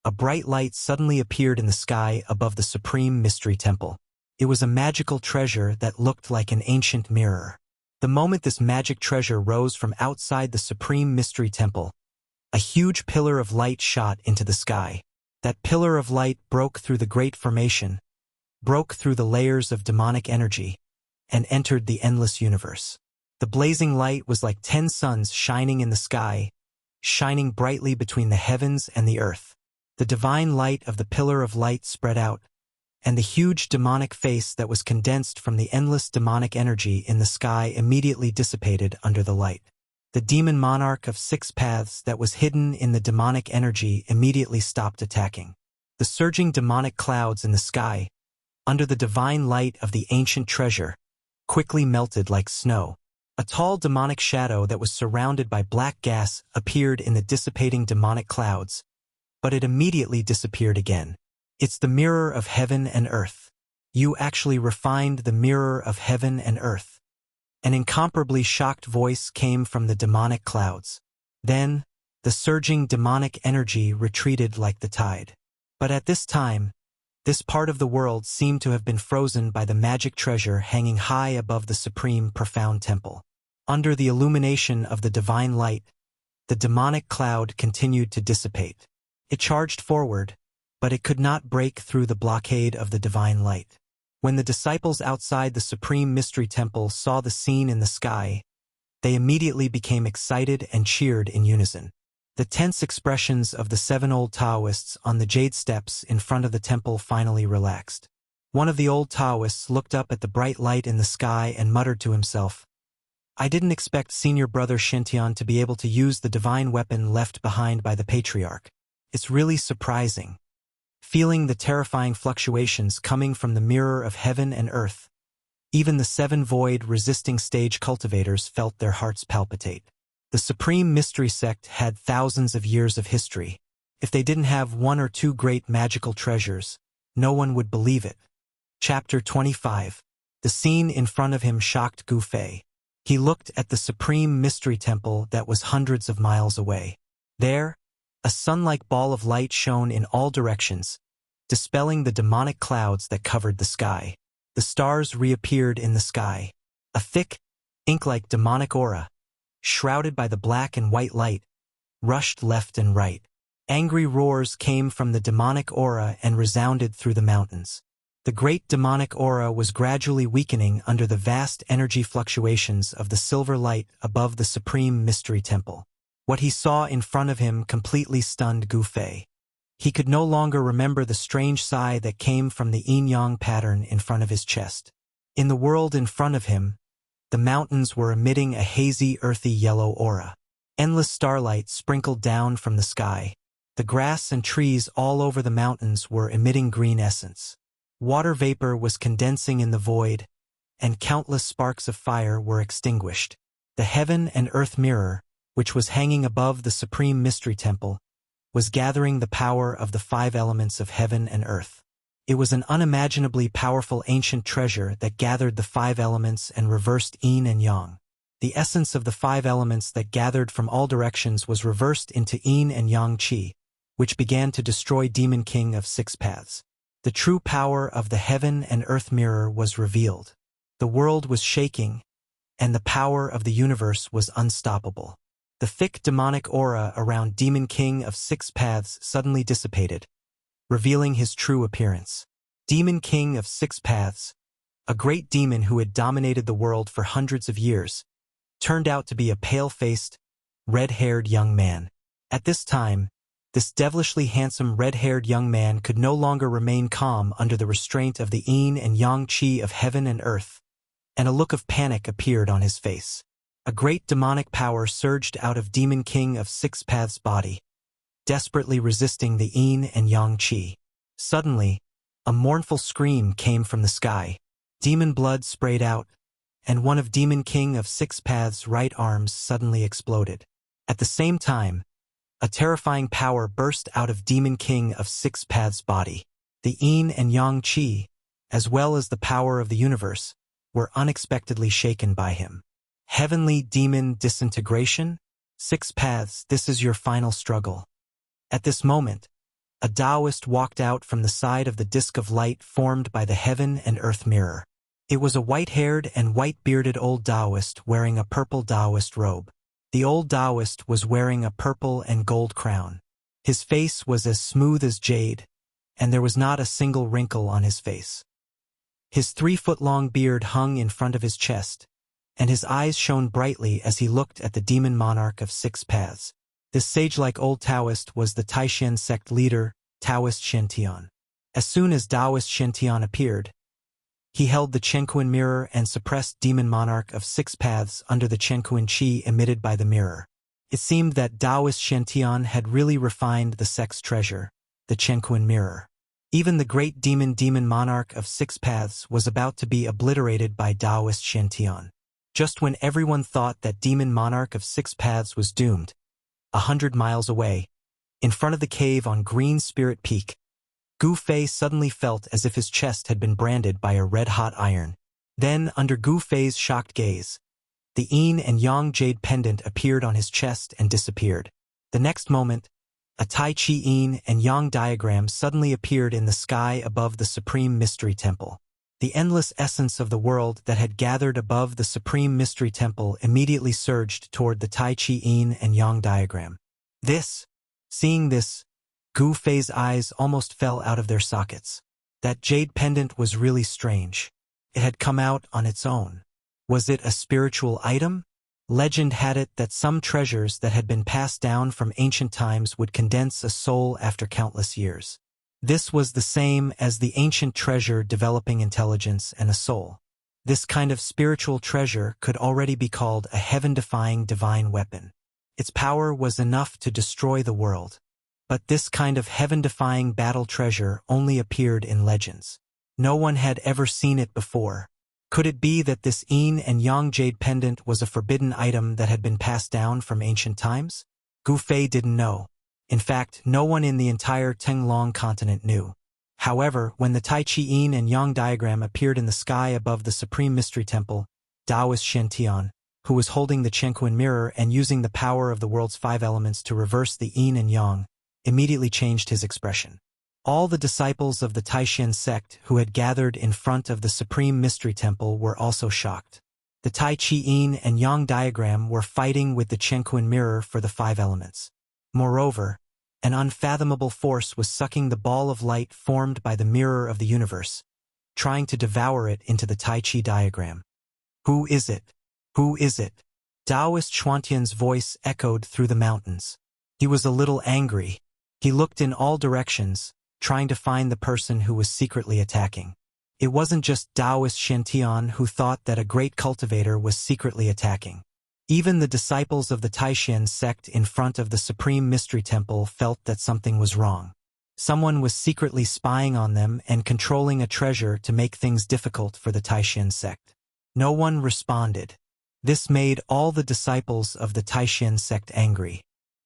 Speaker 1: a bright light suddenly appeared in the sky above the Supreme Mystery Temple. It was a magical treasure that looked like an ancient mirror. The moment this magic treasure rose from outside the Supreme Mystery Temple, a huge pillar of light shot into the sky. That pillar of light broke through the Great Formation, broke through the layers of demonic energy, and entered the endless universe. The blazing light was like 10 suns shining in the sky, shining brightly between the heavens and the earth. The divine light of the pillar of light spread out, and the huge demonic face that was condensed from the endless demonic energy in the sky immediately dissipated under the light. The demon monarch of Six Paths that was hidden in the demonic energy immediately stopped attacking. The surging demonic clouds in the sky, under the divine light of the ancient treasure, quickly melted like snow. A tall demonic shadow that was surrounded by black gas appeared in the dissipating demonic clouds, but it immediately disappeared again. It's the mirror of heaven and earth. You actually refined the mirror of heaven and earth. An incomparably shocked voice came from the demonic clouds. Then, the surging demonic energy retreated like the tide. But at this time, this part of the world seemed to have been frozen by the magic treasure hanging high above the supreme profound temple. Under the illumination of the divine light, the demonic cloud continued to dissipate. It charged forward, but it could not break through the blockade of the divine light. When the disciples outside the Supreme Mystery Temple saw the scene in the sky, They immediately became excited and cheered in unison. The tense expressions of the 7 old Taoists on the jade steps in front of the temple finally relaxed. One of the old Taoists looked up at the bright light in the sky and muttered to himself, "I didn't expect Senior Brother Shintian to be able to use the divine weapon left behind by the Patriarch. It's really surprising." Feeling the terrifying fluctuations coming from the mirror of heaven and earth, even the 7 void-resisting stage cultivators felt their hearts palpitate. The Supreme Mystery Sect had thousands of years of history. If they didn't have 1 or 2 great magical treasures, no one would believe it. Chapter 25. The scene in front of him shocked Gu Fei. He looked at the Supreme Mystery Temple that was hundreds of miles away. There, a sun-like ball of light shone in all directions, dispelling the demonic clouds that covered the sky. The stars reappeared in the sky. A thick, ink-like demonic aura, shrouded by the black and white light, rushed left and right. Angry roars came from the demonic aura and resounded through the mountains. The great demonic aura was gradually weakening under the vast energy fluctuations of the silver light above the Supreme Mystery Temple. What he saw in front of him completely stunned Gu Fei. He could no longer remember the strange sigh that came from the yin-yang pattern in front of his chest. In the world in front of him, the mountains were emitting a hazy, earthy yellow aura. Endless starlight sprinkled down from the sky. The grass and trees all over the mountains were emitting green essence. Water vapor was condensing in the void, and countless sparks of fire were extinguished. The heaven and earth mirror, which was hanging above the Supreme Mystery Temple, was gathering the power of the 5 elements of heaven and earth. It was an unimaginably powerful ancient treasure that gathered the 5 elements and reversed yin and yang. The essence of the 5 elements that gathered from all directions was reversed into yin and yang qi, which began to destroy Demon King of 6 Paths. The true power of the heaven and earth mirror was revealed. The world was shaking, and the power of the universe was unstoppable. The thick demonic aura around Demon King of 6 Paths suddenly dissipated, revealing his true appearance. Demon King of 6 Paths, a great demon who had dominated the world for hundreds of years, turned out to be a pale-faced, red-haired young man. At this time, this devilishly handsome red-haired young man could no longer remain calm under the restraint of the yin and yang qi of heaven and earth, and a look of panic appeared on his face. A great demonic power surged out of Demon King of 6 Paths' body, desperately resisting the yin and yang qi. Suddenly, a mournful scream came from the sky. Demon blood sprayed out, and one of Demon King of 6 Paths' right arms suddenly exploded. At the same time, a terrifying power burst out of Demon King of 6 Paths' body. The yin and yang qi, as well as the power of the universe, were unexpectedly shaken by him. Heavenly demon disintegration? 6 Paths, this is your final struggle. At this moment, a Taoist walked out from the side of the disk of light formed by the heaven and earth mirror. It was a white-haired and white-bearded old Taoist wearing a purple Taoist robe. The old Taoist was wearing a purple and gold crown. His face was as smooth as jade, and there was not a single wrinkle on his face. His 3-foot-long beard hung in front of his chest, and his eyes shone brightly as he looked at the demon monarch of 6 Paths. This sage-like old Taoist was the Taishan sect leader, Taoist Shintian. As soon as Taoist Shintian appeared, he held the Chenkuan mirror and suppressed demon monarch of 6 Paths under the Chenkuan qi emitted by the mirror. It seemed that Taoist Shintian had really refined the sect's treasure, the Chenkuan mirror. Even the great demon monarch of 6 Paths was about to be obliterated by Taoist Shintian. Just when everyone thought that demon monarch of 6 Paths was doomed, 100 miles away, in front of the cave on Green Spirit Peak, Gu Fei suddenly felt as if his chest had been branded by a red-hot iron. Then, under Gu Fei's shocked gaze, the yin and yang jade pendant appeared on his chest and disappeared. The next moment, a Tai Chi yin and yang diagram suddenly appeared in the sky above the Supreme Mystery Temple. The endless essence of the world that had gathered above the Supreme Mystery Temple immediately surged toward the Tai Chi yin and yang diagram. Seeing this, Gu Fei's eyes almost fell out of their sockets. That jade pendant was really strange. It had come out on its own. Was it a spiritual item? Legend had it that some treasures that had been passed down from ancient times would condense a soul after countless years. This was the same as the ancient treasure developing intelligence and a soul. This kind of spiritual treasure could already be called a heaven-defying divine weapon. Its power was enough to destroy the world. But this kind of heaven-defying battle treasure only appeared in legends. No one had ever seen it before. Could it be that this yin and yang jade pendant was a forbidden item that had been passed down from ancient times? Gu Fei didn't know. In fact, no one in the entire Tenglong continent knew. However, when the Tai Chi yin and yang diagram appeared in the sky above the Supreme Mystery Temple, Taoist Shen Tian, who was holding the Chenquin mirror and using the power of the world's 5 elements to reverse the yin and yang, immediately changed his expression. All the disciples of the Taishan sect who had gathered in front of the Supreme Mystery Temple were also shocked. The Tai Chi yin and yang diagram were fighting with the Chenquin mirror for the 5 elements. Moreover, an unfathomable force was sucking the ball of light formed by the mirror of the universe, trying to devour it into the Tai Chi diagram. Who is it? Who is it? Taoist Xuantian's voice echoed through the mountains. He was a little angry. He looked in all directions, trying to find the person who was secretly attacking. It wasn't just Taoist Shen Tian who thought that a great cultivator was secretly attacking. Even the disciples of the Taishan sect in front of the Supreme Mystery Temple felt that something was wrong. Someone was secretly spying on them and controlling a treasure to make things difficult for the Taishan sect. No one responded. This made all the disciples of the Taishan sect angry.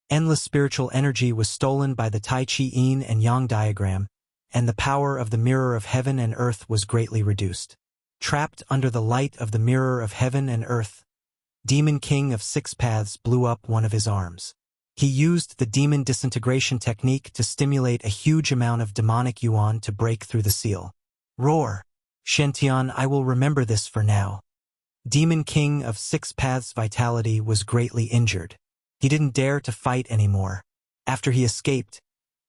Speaker 1: Endless spiritual energy was stolen by the Tai Chi yin and yang diagram, and the power of the mirror of heaven and earth was greatly reduced. Trapped under the light of the mirror of heaven and earth, Demon King of 6 Paths blew up one of his arms. He used the demon disintegration technique to stimulate a huge amount of demonic yuan to break through the seal. Roar! Shen Tian, I will remember this for now. Demon King of 6 Paths' vitality was greatly injured. He didn't dare to fight anymore. After he escaped,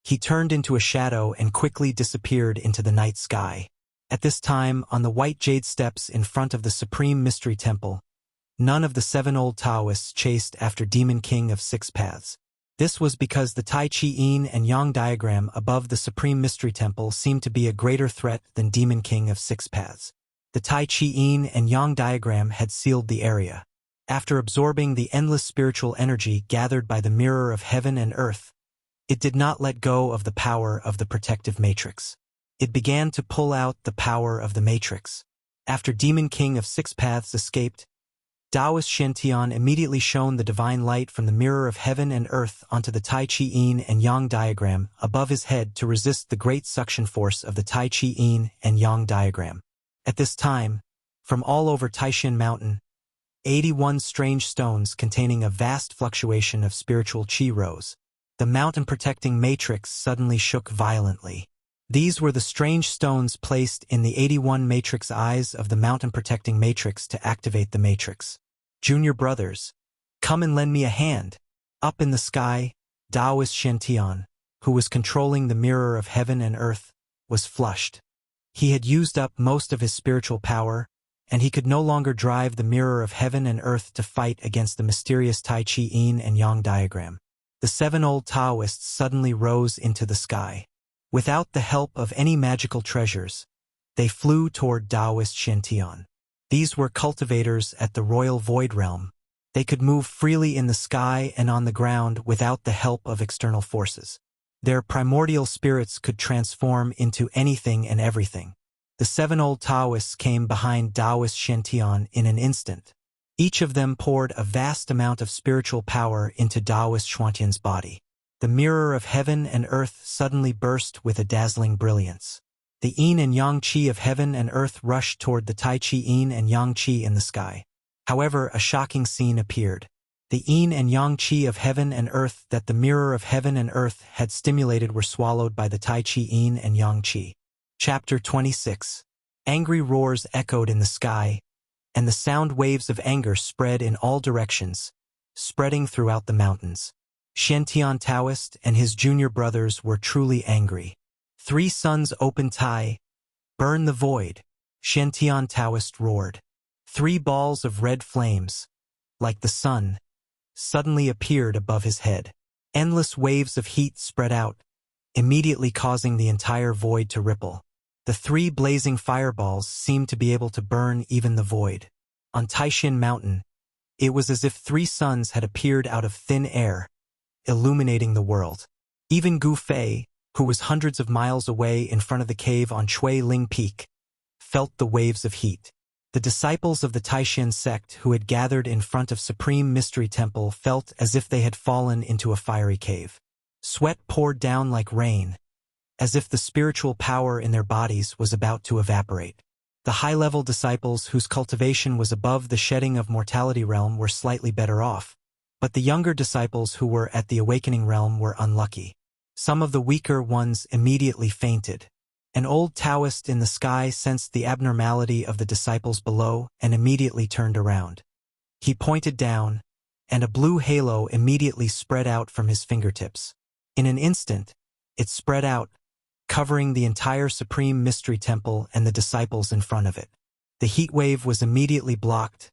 Speaker 1: he turned into a shadow and quickly disappeared into the night sky. At this time, on the white jade steps in front of the Supreme Mystery Temple, none of the 7 old Taoists chased after Demon King of 6 Paths. This was because the Tai Chi yin and yang diagram above the Supreme Mystery Temple seemed to be a greater threat than Demon King of 6 Paths. The Tai Chi yin and yang diagram had sealed the area. After absorbing the endless spiritual energy gathered by the mirror of heaven and earth, it did not let go of the power of the protective matrix. It began to pull out the power of the matrix. After Demon King of 6 Paths escaped, Taoist Shen Tian immediately shone the divine light from the mirror of heaven and earth onto the Tai Chi yin and yang diagram above his head to resist the great suction force of the Tai Chi yin and yang diagram. At this time, from all over Taishan Mountain, 81 strange stones containing a vast fluctuation of spiritual qi rose. The mountain-protecting matrix suddenly shook violently. These were the strange stones placed in the 81 matrix eyes of the mountain-protecting matrix to activate the matrix. Junior brothers, come and lend me a hand. Up in the sky, Taoist Shen Tian, who was controlling the mirror of heaven and earth, was flushed. He had used up most of his spiritual power, and he could no longer drive the mirror of heaven and earth to fight against the mysterious Tai Chi yin and yang diagram. The 7 old Taoists suddenly rose into the sky. Without the help of any magical treasures, they flew toward Taoist Shen Tian. These were cultivators at the Royal Void Realm. They could move freely in the sky and on the ground without the help of external forces. Their primordial spirits could transform into anything and everything. The 7 old Taoists came behind Taoist Shen Tian in an instant. Each of them poured a vast amount of spiritual power into Taoist Xuantian's body. The mirror of heaven and earth suddenly burst with a dazzling brilliance. The yin and yang qi of heaven and earth rushed toward the Tai Chi yin and yang qi in the sky. However, a shocking scene appeared. The yin and yang qi of heaven and earth that the mirror of heaven and earth had stimulated were swallowed by the Tai Chi yin and yang qi. Chapter 26. Angry roars echoed in the sky, and the sound waves of anger spread in all directions, spreading throughout the mountains. Shen Tian Taoist and his junior brothers were truly angry. 3 suns open Tai, burn the void, Shen Tian Taoist roared. 3 balls of red flames, like the sun, suddenly appeared above his head. Endless waves of heat spread out, immediately causing the entire void to ripple. The three blazing fireballs seemed to be able to burn even the void. On Taishan Mountain, it was as if three suns had appeared out of thin air, illuminating the world. Even Gu Fei, who was hundreds of miles away in front of the cave on Chui Ling Peak, felt the waves of heat. The disciples of the Taishan sect who had gathered in front of Supreme Mystery Temple felt as if they had fallen into a fiery cave. Sweat poured down like rain, as if the spiritual power in their bodies was about to evaporate. The high-level disciples whose cultivation was above the shedding of mortality realm were slightly better off, but the younger disciples who were at the awakening realm were unlucky. Some of the weaker ones immediately fainted. An old Taoist in the sky sensed the abnormality of the disciples below and immediately turned around. He pointed down, and a blue halo immediately spread out from his fingertips. In an instant, it spread out, covering the entire Supreme Mystery Temple and the disciples in front of it. The heat wave was immediately blocked,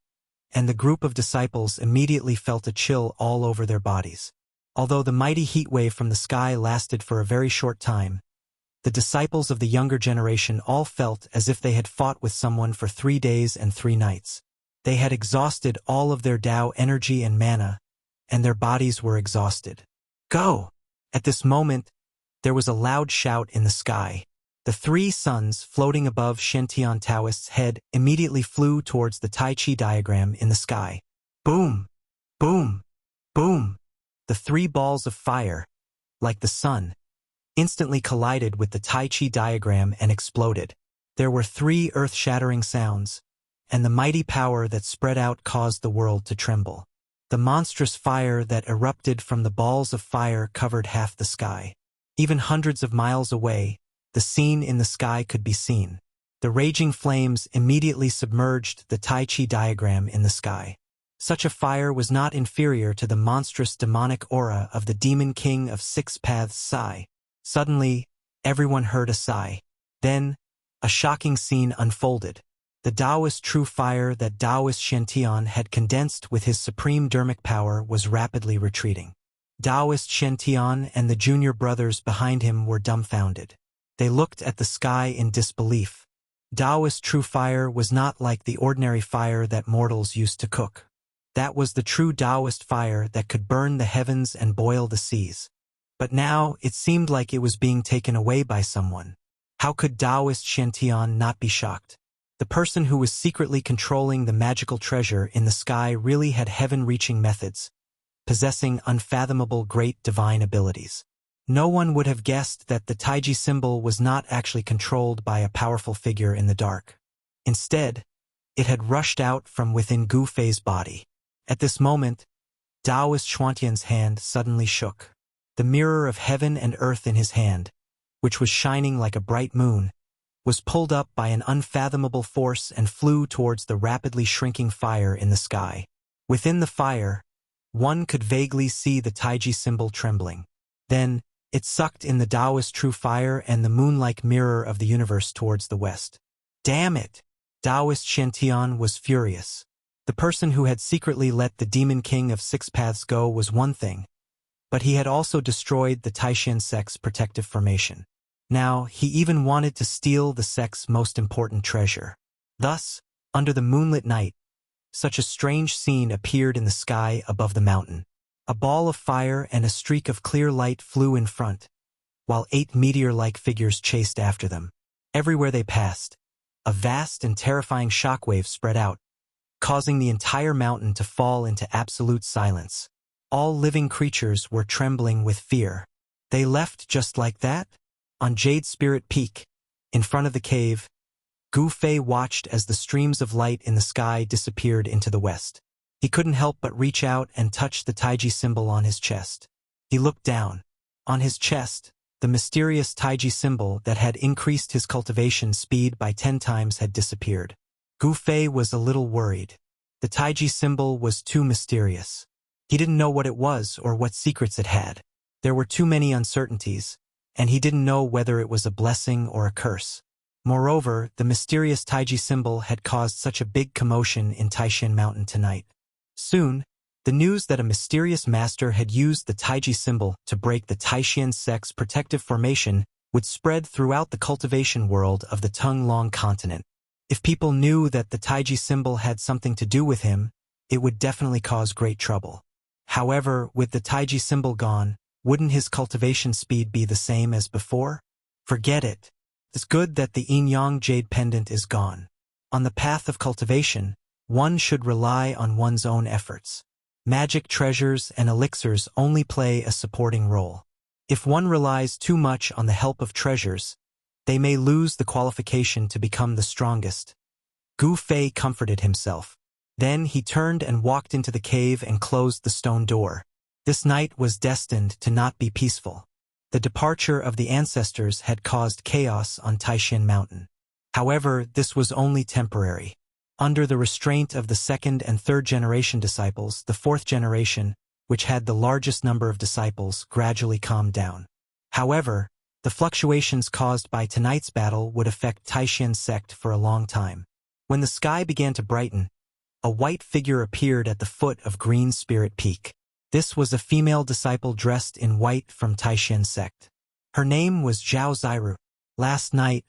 Speaker 1: and the group of disciples immediately felt a chill all over their bodies. Although the mighty heat wave from the sky lasted for a very short time, the disciples of the younger generation all felt as if they had fought with someone for 3 days and 3 nights. They had exhausted all of their Tao energy and mana, and their bodies were exhausted. Go! At this moment, there was a loud shout in the sky. The 3 suns floating above Shen Taoist's head immediately flew towards the Tai Chi diagram in the sky. Boom! Boom! Boom! The 3 balls of fire, like the sun, instantly collided with the Tai Chi diagram and exploded. There were 3 earth-shattering sounds, and the mighty power that spread out caused the world to tremble. The monstrous fire that erupted from the balls of fire covered half the sky. Even hundreds of miles away, the scene in the sky could be seen. The raging flames immediately submerged the Tai Chi diagram in the sky. Such a fire was not inferior to the monstrous demonic aura of the demon king of 6 paths Sai. Suddenly, everyone heard a sigh. Then, a shocking scene unfolded. The Taoist true fire that Taoist Shen had condensed with his supreme dermic power was rapidly retreating. Taoist Shen and the junior brothers behind him were dumbfounded. They looked at the sky in disbelief. Taoist true fire was not like the ordinary fire that mortals used to cook. That was the true Taoist fire that could burn the heavens and boil the seas. But now it seemed like it was being taken away by someone. How could Taoist Shen not be shocked? The person who was secretly controlling the magical treasure in the sky really had heaven-reaching methods, possessing unfathomable great divine abilities. No one would have guessed that the Taiji symbol was not actually controlled by a powerful figure in the dark. Instead, it had rushed out from within Gu Fei's body. At this moment, Taoist Xuantian's hand suddenly shook. The mirror of heaven and earth in his hand, which was shining like a bright moon, was pulled up by an unfathomable force and flew towards the rapidly shrinking fire in the sky. Within the fire, one could vaguely see the Taiji symbol trembling. Then, it sucked in the Taoist true fire and the moon-like mirror of the universe towards the west. Damn it! Taoist Shen was furious. The person who had secretly let the demon king of 6 paths go was one thing, but he had also destroyed the Taishan sect's protective formation. Now, he even wanted to steal the sect's most important treasure. Thus, under the moonlit night, such a strange scene appeared in the sky above the mountain. A ball of fire and a streak of clear light flew in front, while 8 meteor-like figures chased after them. Everywhere they passed, a vast and terrifying shockwave spread out, causing the entire mountain to fall into absolute silence. All living creatures were trembling with fear. They left just like that? On Jade Spirit Peak, in front of the cave, Gu Fei watched as the streams of light in the sky disappeared into the west. He couldn't help but reach out and touch the Taiji symbol on his chest. He looked down. On his chest, the mysterious Taiji symbol that had increased his cultivation speed by 10 times had disappeared. Gu Fei was a little worried. The Taiji symbol was too mysterious. He didn't know what it was or what secrets it had. There were too many uncertainties, and he didn't know whether it was a blessing or a curse. Moreover, the mysterious Taiji symbol had caused such a big commotion in Taishan Mountain tonight. Soon, the news that a mysterious master had used the Taiji symbol to break the Taishan sect's protective formation would spread throughout the cultivation world of the Tung-Long continent. If people knew that the Taiji symbol had something to do with him, it would definitely cause great trouble. However, with the Taiji symbol gone, wouldn't his cultivation speed be the same as before? Forget it. It's good that the yin-yang jade pendant is gone. On the path of cultivation, one should rely on one's own efforts. Magic treasures and elixirs only play a supporting role. If one relies too much on the help of treasures, they may lose the qualification to become the strongest. Gu Fei comforted himself. Then he turned and walked into the cave and closed the stone door. This night was destined to not be peaceful. The departure of the ancestors had caused chaos on Taishan Mountain. However, this was only temporary. Under the restraint of the second and third generation disciples, the fourth generation, which had the largest number of disciples, gradually calmed down. However, the fluctuations caused by tonight's battle would affect Taishan sect for a long time. When the sky began to brighten, a white figure appeared at the foot of Green Spirit Peak. This was a female disciple dressed in white from Taishan sect. Her name was Zhao Ziru. Last night,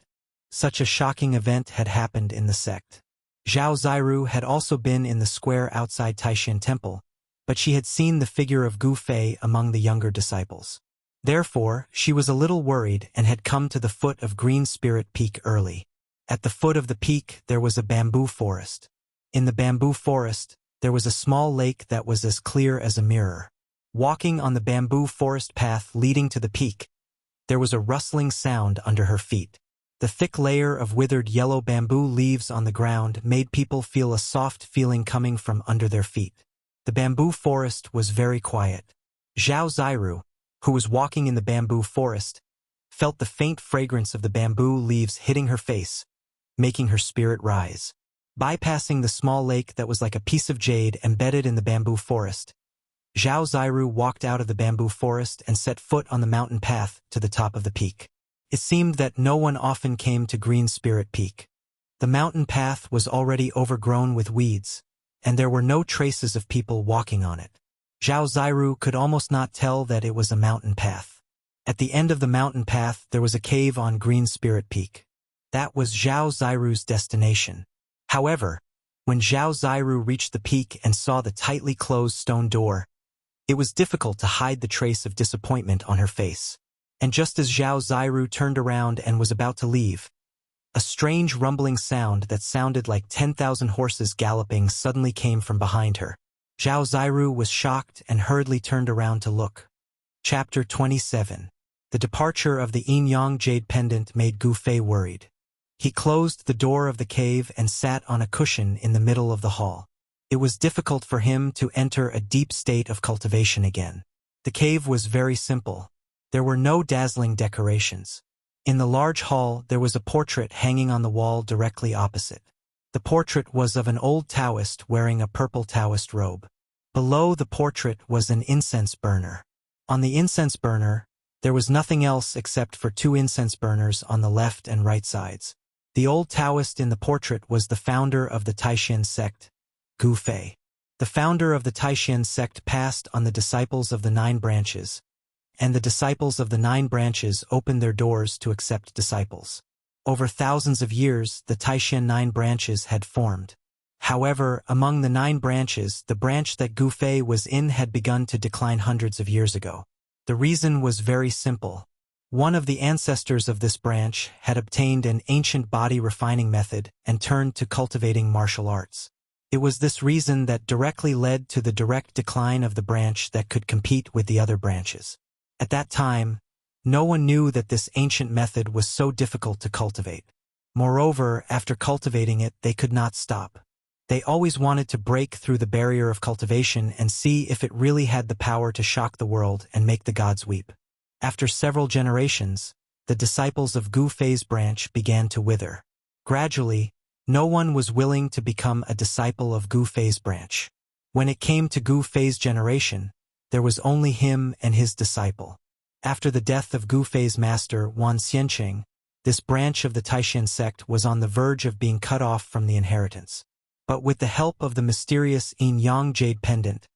Speaker 1: such a shocking event had happened in the sect. Zhao Ziru had also been in the square outside Taishan Temple, but she had seen the figure of Gu Fei among the younger disciples. Therefore, she was a little worried and had come to the foot of Green Spirit Peak early. At the foot of the peak there was a bamboo forest. In the bamboo forest, there was a small lake that was as clear as a mirror. Walking on the bamboo forest path leading to the peak, there was a rustling sound under her feet. The thick layer of withered yellow bamboo leaves on the ground made people feel a soft feeling coming from under their feet. The bamboo forest was very quiet. Zhao Ziru, who was walking in the bamboo forest, felt the faint fragrance of the bamboo leaves hitting her face, making her spirit rise. Bypassing the small lake that was like a piece of jade embedded in the bamboo forest, Zhao Ziru walked out of the bamboo forest and set foot on the mountain path to the top of the peak. It seemed that no one often came to Green Spirit Peak. The mountain path was already overgrown with weeds, and there were no traces of people walking on it. Zhao Ziru could almost not tell that it was a mountain path. At the end of the mountain path there was a cave on Green Spirit Peak. That was Zhao Ziru's destination. However, when Zhao Ziru reached the peak and saw the tightly closed stone door, it was difficult to hide the trace of disappointment on her face. And just as Zhao Ziru turned around and was about to leave, a strange rumbling sound that sounded like 10,000 horses galloping suddenly came from behind her. Zhao Ziru was shocked and hurriedly turned around to look. Chapter 27. The departure of the yin-yang jade pendant made Gu Fei worried. He closed the door of the cave and sat on a cushion in the middle of the hall. It was difficult for him to enter a deep state of cultivation again. The cave was very simple. There were no dazzling decorations. In the large hall there was a portrait hanging on the wall directly opposite. The portrait was of an old Taoist wearing a purple Taoist robe. Below the portrait was an incense burner. On the incense burner, there was nothing else except for two incense burners on the left and right sides. The old Taoist in the portrait was the founder of the Taishan sect, Gu Fei. The founder of the Taishan sect passed on the disciples of the 9 branches, and the disciples of the 9 branches opened their doors to accept disciples. Over thousands of years, the Taishan 9 branches had formed. However, among the 9 branches, the branch that Gu Fei was in had begun to decline hundreds of years ago. The reason was very simple. One of the ancestors of this branch had obtained an ancient body refining method and turned to cultivating martial arts. It was this reason that directly led to the direct decline of the branch that could compete with the other branches. At that time, no one knew that this ancient method was so difficult to cultivate. Moreover, after cultivating it, they could not stop. They always wanted to break through the barrier of cultivation and see if it really had the power to shock the world and make the gods weep. After several generations, the disciples of Gu Fei's branch began to wither. Gradually, no one was willing to become a disciple of Gu Fei's branch. When it came to Gu Fei's generation, there was only him and his disciple. After the death of Gu Fei's master, Wan Xianqing, this branch of the Taishan sect was on the verge of being cut off from the inheritance. But with the help of the mysterious yin-yang jade pendant,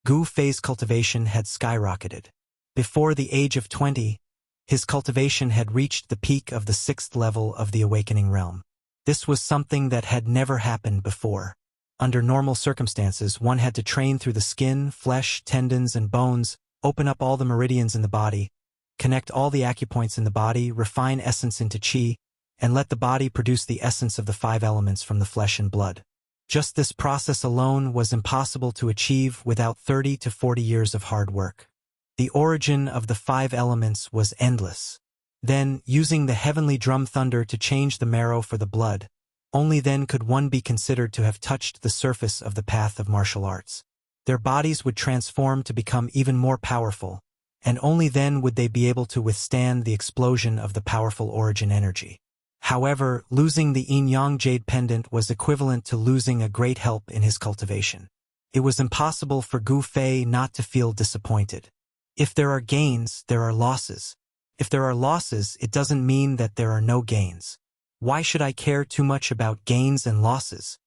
Speaker 1: Gu Fei's cultivation had skyrocketed. Before the age of 20, his cultivation had reached the peak of the 6th level of the awakening realm. This was something that had never happened before. Under normal circumstances, one had to train through the skin, flesh, tendons, and bones, open up all the meridians in the body, connect all the acupoints in the body, refine essence into qi, and let the body produce the essence of the 5 elements from the flesh and blood. Just this process alone was impossible to achieve without 30 to 40 years of hard work. The origin of the 5 elements was endless. Then, using the heavenly drum thunder to change the marrow for the blood, only then could one be considered to have touched the surface of the path of martial arts. Their bodies would transform to become even more powerful, and only then would they be able to withstand the explosion of the powerful origin energy. However, losing the yin-yang jade pendant was equivalent to losing a great help in his cultivation. It was impossible for Gu Fei not to feel disappointed. If there are gains, there are losses. If there are losses, it doesn't mean that there are no gains. Why should I care too much about gains and losses?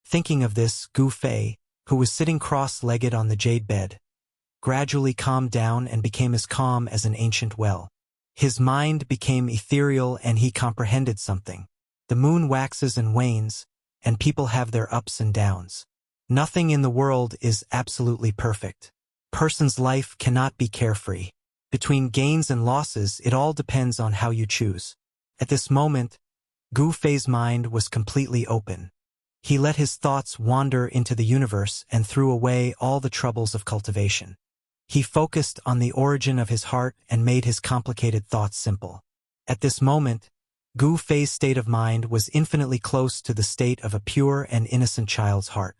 Speaker 1: Thinking of this, Gu Fei, who was sitting cross-legged on the jade bed, gradually calmed down and became as calm as an ancient well. His mind became ethereal and he comprehended something. The moon waxes and wanes, and people have their ups and downs. Nothing in the world is absolutely perfect. Person's life cannot be carefree. Between gains and losses, it all depends on how you choose. At this moment, Gu Fei's mind was completely open. He let his thoughts wander into the universe and threw away all the troubles of cultivation. He focused on the origin of his heart and made his complicated thoughts simple. At this moment, Gu Fei's state of mind was infinitely close to the state of a pure and innocent child's heart.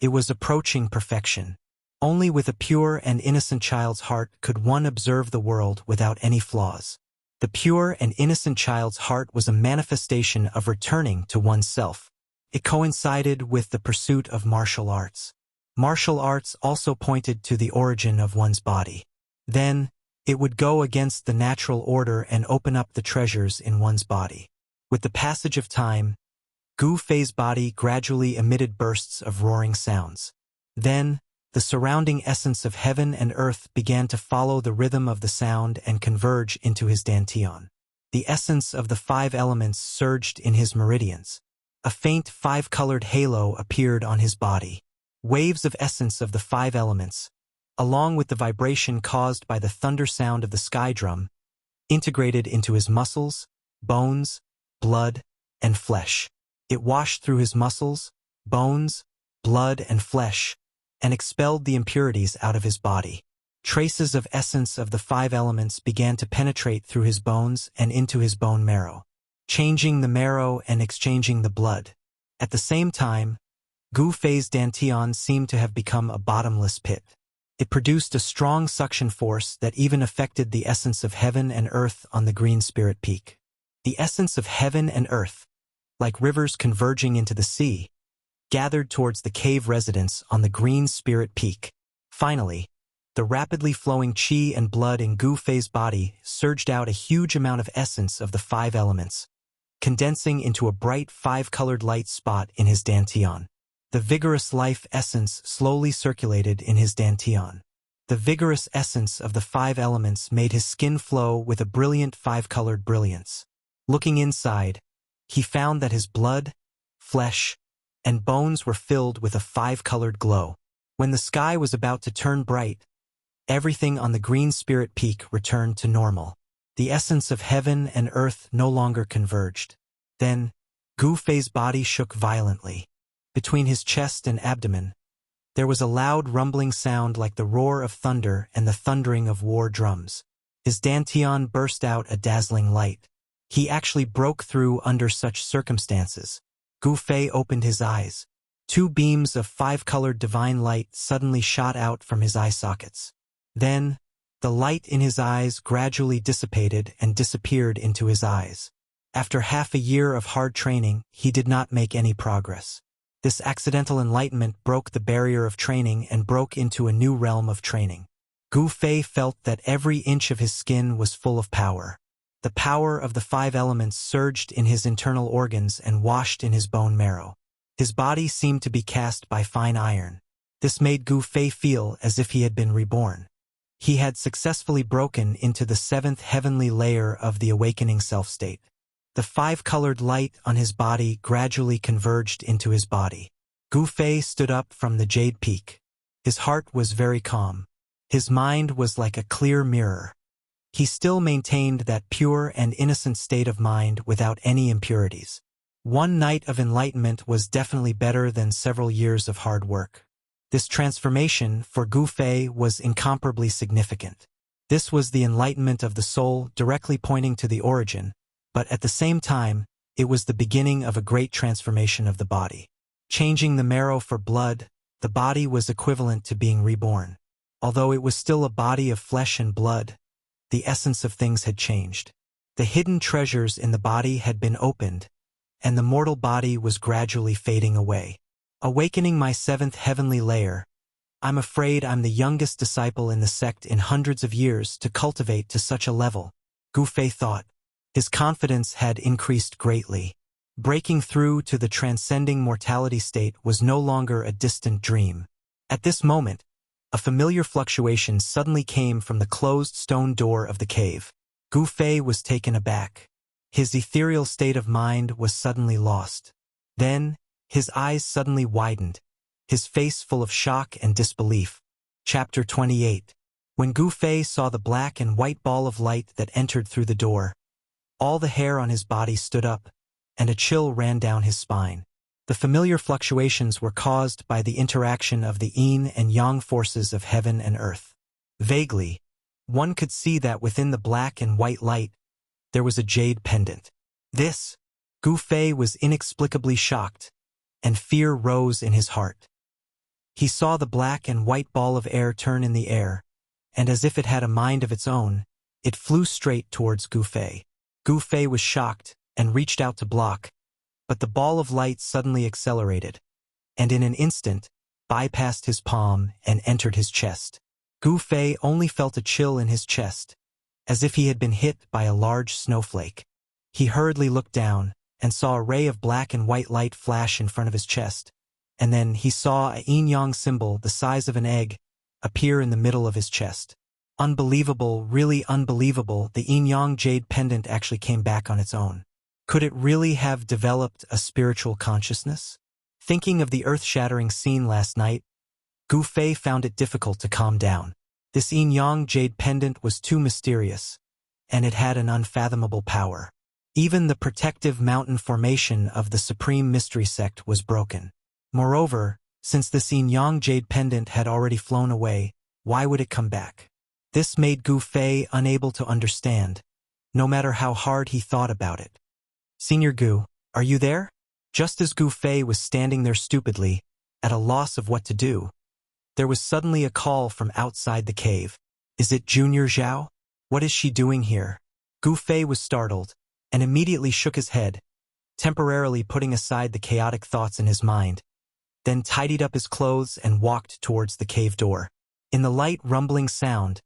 Speaker 1: It was approaching perfection. Only with a pure and innocent child's heart could one observe the world without any flaws. The pure and innocent child's heart was a manifestation of returning to oneself. It coincided with the pursuit of martial arts. Martial arts also pointed to the origin of one's body. Then, it would go against the natural order and open up the treasures in one's body. With the passage of time, Gu Fei's body gradually emitted bursts of roaring sounds. Then, the surrounding essence of heaven and earth began to follow the rhythm of the sound and converge into his dantian. The essence of the 5 elements surged in his meridians. A faint 5-colored halo appeared on his body. Waves of essence of the 5 elements, along with the vibration caused by the thunder sound of the sky drum, integrated into his muscles, bones, blood, and flesh. It washed through his muscles, bones, blood, and flesh, and expelled the impurities out of his body. Traces of essence of the 5 elements began to penetrate through his bones and into his bone marrow, changing the marrow and exchanging the blood. At the same time, Gu Fei's dantian seemed to have become a bottomless pit. It produced a strong suction force that even affected the essence of heaven and earth on the green spirit peak. The essence of heaven and earth, like rivers converging into the sea, gathered towards the cave residence on the green spirit peak. Finally, the rapidly flowing qi and blood in Gu Fei's body surged out a huge amount of essence of the 5 elements, condensing into a bright 5-colored light spot in his dantian. The vigorous life essence slowly circulated in his dantian. The vigorous essence of the 5 elements made his skin flow with a brilliant 5-colored brilliance. Looking inside, he found that his blood, flesh, and bones were filled with a 5-colored glow. When the sky was about to turn bright, everything on the green spirit peak returned to normal. The essence of heaven and earth no longer converged. Then, Gu Fei's body shook violently. Between his chest and abdomen, there was a loud rumbling sound like the roar of thunder and the thundering of war drums. His dantian burst out a dazzling light. He actually broke through under such circumstances. Gu Fei opened his eyes. 2 beams of 5-colored divine light suddenly shot out from his eye sockets. Then, the light in his eyes gradually dissipated and disappeared into his eyes. After half a year of hard training, he did not make any progress. This accidental enlightenment broke the barrier of training and broke into a new realm of training. Gu Fei felt that every inch of his skin was full of power. The power of the 5 elements surged in his internal organs and washed in his bone marrow. His body seemed to be cast by fine iron. This made Gu Fei feel as if he had been reborn. He had successfully broken into the 7th heavenly layer of the awakening self-state. The 5-colored light on his body gradually converged into his body. Gu Fei stood up from the jade peak. His heart was very calm. His mind was like a clear mirror. He still maintained that pure and innocent state of mind without any impurities. One night of enlightenment was definitely better than several years of hard work. This transformation for Gu Fei was incomparably significant. This was the enlightenment of the soul directly pointing to the origin, but at the same time, it was the beginning of a great transformation of the body. Changing the marrow for blood, the body was equivalent to being reborn. Although it was still a body of flesh and blood, the essence of things had changed. The hidden treasures in the body had been opened, and the mortal body was gradually fading away. Awakening my 7th heavenly layer, I'm afraid I'm the youngest disciple in the sect in hundreds of years to cultivate to such a level, Gu Fei thought. His confidence had increased greatly. Breaking through to the transcending mortality state was no longer a distant dream. At this moment, a familiar fluctuation suddenly came from the closed stone door of the cave. Gu Fei was taken aback. His ethereal state of mind was suddenly lost. Then, his eyes suddenly widened, his face full of shock and disbelief. Chapter 28. When Gu Fei saw the black and white ball of light that entered through the door, all the hair on his body stood up, and a chill ran down his spine. The familiar fluctuations were caused by the interaction of the yin and yang forces of heaven and earth. Vaguely, one could see that within the black and white light, there was a jade pendant. This, Gu Fei was inexplicably shocked, and fear rose in his heart. He saw the black and white ball of air turn in the air, and as if it had a mind of its own, it flew straight towards Gu Fei. Gu Fei was shocked and reached out to block, but the ball of light suddenly accelerated, and in an instant, bypassed his palm and entered his chest. Gu Fei only felt a chill in his chest, as if he had been hit by a large snowflake. He hurriedly looked down and saw a ray of black and white light flash in front of his chest, and then he saw a yin-yang symbol the size of an egg appear in the middle of his chest. Unbelievable, really unbelievable, the yin-yang jade pendant actually came back on its own. Could it really have developed a spiritual consciousness? Thinking of the earth-shattering scene last night, Gu Fei found it difficult to calm down. This yin-yang jade pendant was too mysterious, and it had an unfathomable power. Even the protective mountain formation of the Supreme Mystery Sect was broken. Moreover, since this yin-yang jade pendant had already flown away, why would it come back? This made Gu Fei unable to understand, no matter how hard he thought about it. Senior Gu, are you there? Just as Gu Fei was standing there stupidly, at a loss of what to do, there was suddenly a call from outside the cave. Is it Junior Zhao? What is she doing here? Gu Fei was startled, and immediately shook his head, temporarily putting aside the chaotic thoughts in his mind, then tidied up his clothes and walked towards the cave door. In the light rumbling sound,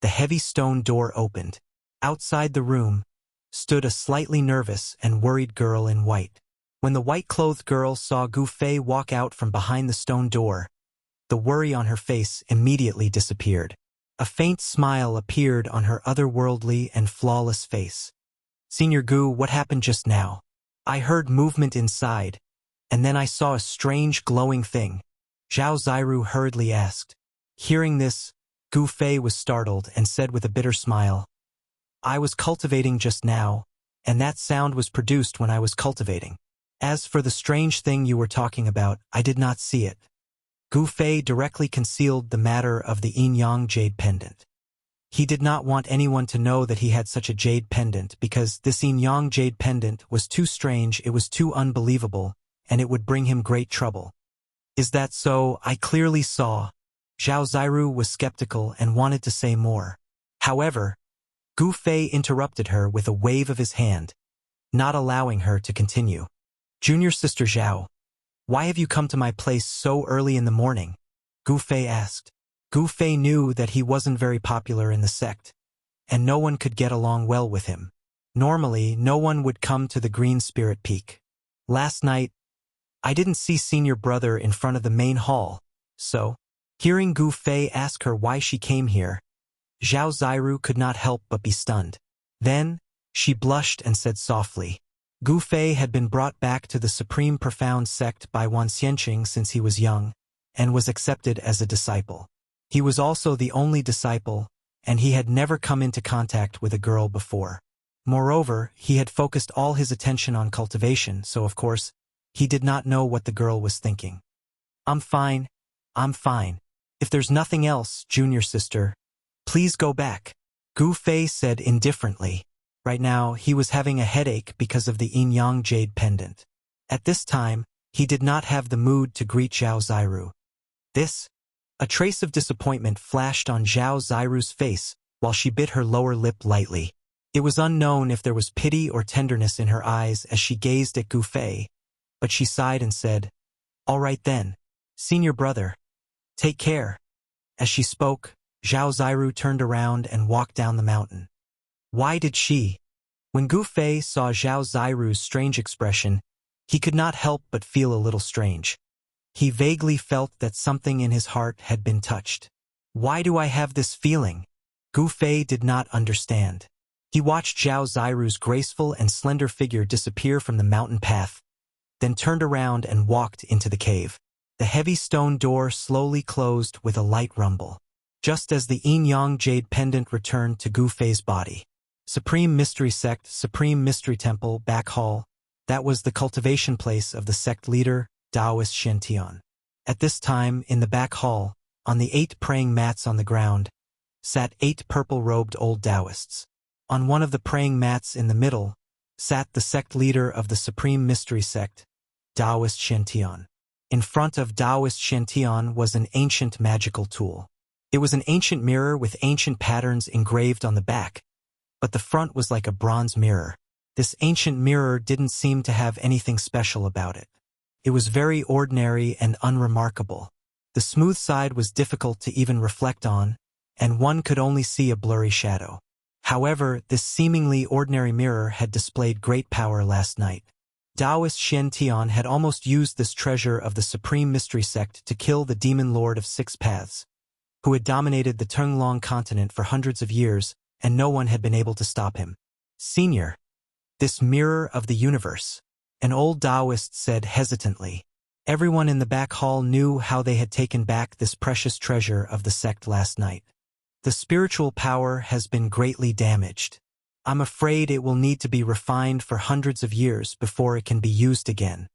Speaker 1: the heavy stone door opened. Outside the room stood a slightly nervous and worried girl in white. When the white-clothed girl saw Gu Fei walk out from behind the stone door, the worry on her face immediately disappeared. A faint smile appeared on her otherworldly and flawless face. Senior Gu, what happened just now? I heard movement inside, and then I saw a strange glowing thing, Zhao Ziru hurriedly asked. Hearing this, Gu Fei was startled and said with a bitter smile, I was cultivating just now, and that sound was produced when I was cultivating. As for the strange thing you were talking about, I did not see it. Gu Fei directly concealed the matter of the yin-yang jade pendant. He did not want anyone to know that he had such a jade pendant because this yin-yang jade pendant was too strange, it was too unbelievable, and it would bring him great trouble. Is that so? I clearly saw. Zhao Ziru was skeptical and wanted to say more. However, Gu Fei interrupted her with a wave of his hand, not allowing her to continue. Junior Sister Zhao, why have you come to my place so early in the morning? Gu Fei asked. Gu Fei knew that he wasn't very popular in the sect, and no one could get along well with him. Normally, no one would come to the Green Spirit Peak. Last night, I didn't see senior brother in front of the main hall, so, hearing Gu Fei ask her why she came here, Zhao Ziru could not help but be stunned. Then, she blushed and said softly, Gu Fei had been brought back to the Supreme Profound Sect by Wan Xianqing since he was young, and was accepted as a disciple. He was also the only disciple, and he had never come into contact with a girl before. Moreover, he had focused all his attention on cultivation, so of course, he did not know what the girl was thinking. I'm fine. If there's nothing else, junior sister, please go back, Gu Fei said indifferently. Right now, he was having a headache because of the yin-yang jade pendant. At this time, he did not have the mood to greet Zhao Ziru. A trace of disappointment flashed on Zhao Ziru's face while she bit her lower lip lightly. It was unknown if there was pity or tenderness in her eyes as she gazed at Gu Fei, but she sighed and said, All right then, senior brother. Take care. As she spoke, Zhao Ziru turned around and walked down the mountain. Why did she? When Gu Fei saw Zhao Ziru's strange expression, he could not help but feel a little strange. He vaguely felt that something in his heart had been touched. Why do I have this feeling? Gu Fei did not understand. He watched Zhao Ziru's graceful and slender figure disappear from the mountain path, then turned around and walked into the cave. The heavy stone door slowly closed with a light rumble. Just as the yin-yang jade pendant returned to Gu Fei's body. Supreme Mystery Sect, Supreme Mystery Temple, Back Hall. That was the cultivation place of the sect leader, Taoist Shen. At this time, in the back hall, on the 8 praying mats on the ground, sat 8 purple-robed old Taoists. On one of the praying mats in the middle, sat the sect leader of the Supreme Mystery Sect, Taoist Shen. In front of Taoist Shen was an ancient magical tool. It was an ancient mirror with ancient patterns engraved on the back, but the front was like a bronze mirror. This ancient mirror didn't seem to have anything special about it. It was very ordinary and unremarkable. The smooth side was difficult to even reflect on, and one could only see a blurry shadow. However, this seemingly ordinary mirror had displayed great power last night. Taoist Shen had almost used this treasure of the Supreme Mystery Sect to kill the Demon Lord of 6 Paths, who had dominated the Tenglong continent for hundreds of years, and no one had been able to stop him. Senior, this mirror of the universe, an old Taoist said hesitantly. Everyone in the back hall knew how they had taken back this precious treasure of the sect last night. The spiritual power has been greatly damaged. I'm afraid it will need to be refined for hundreds of years before it can be used again.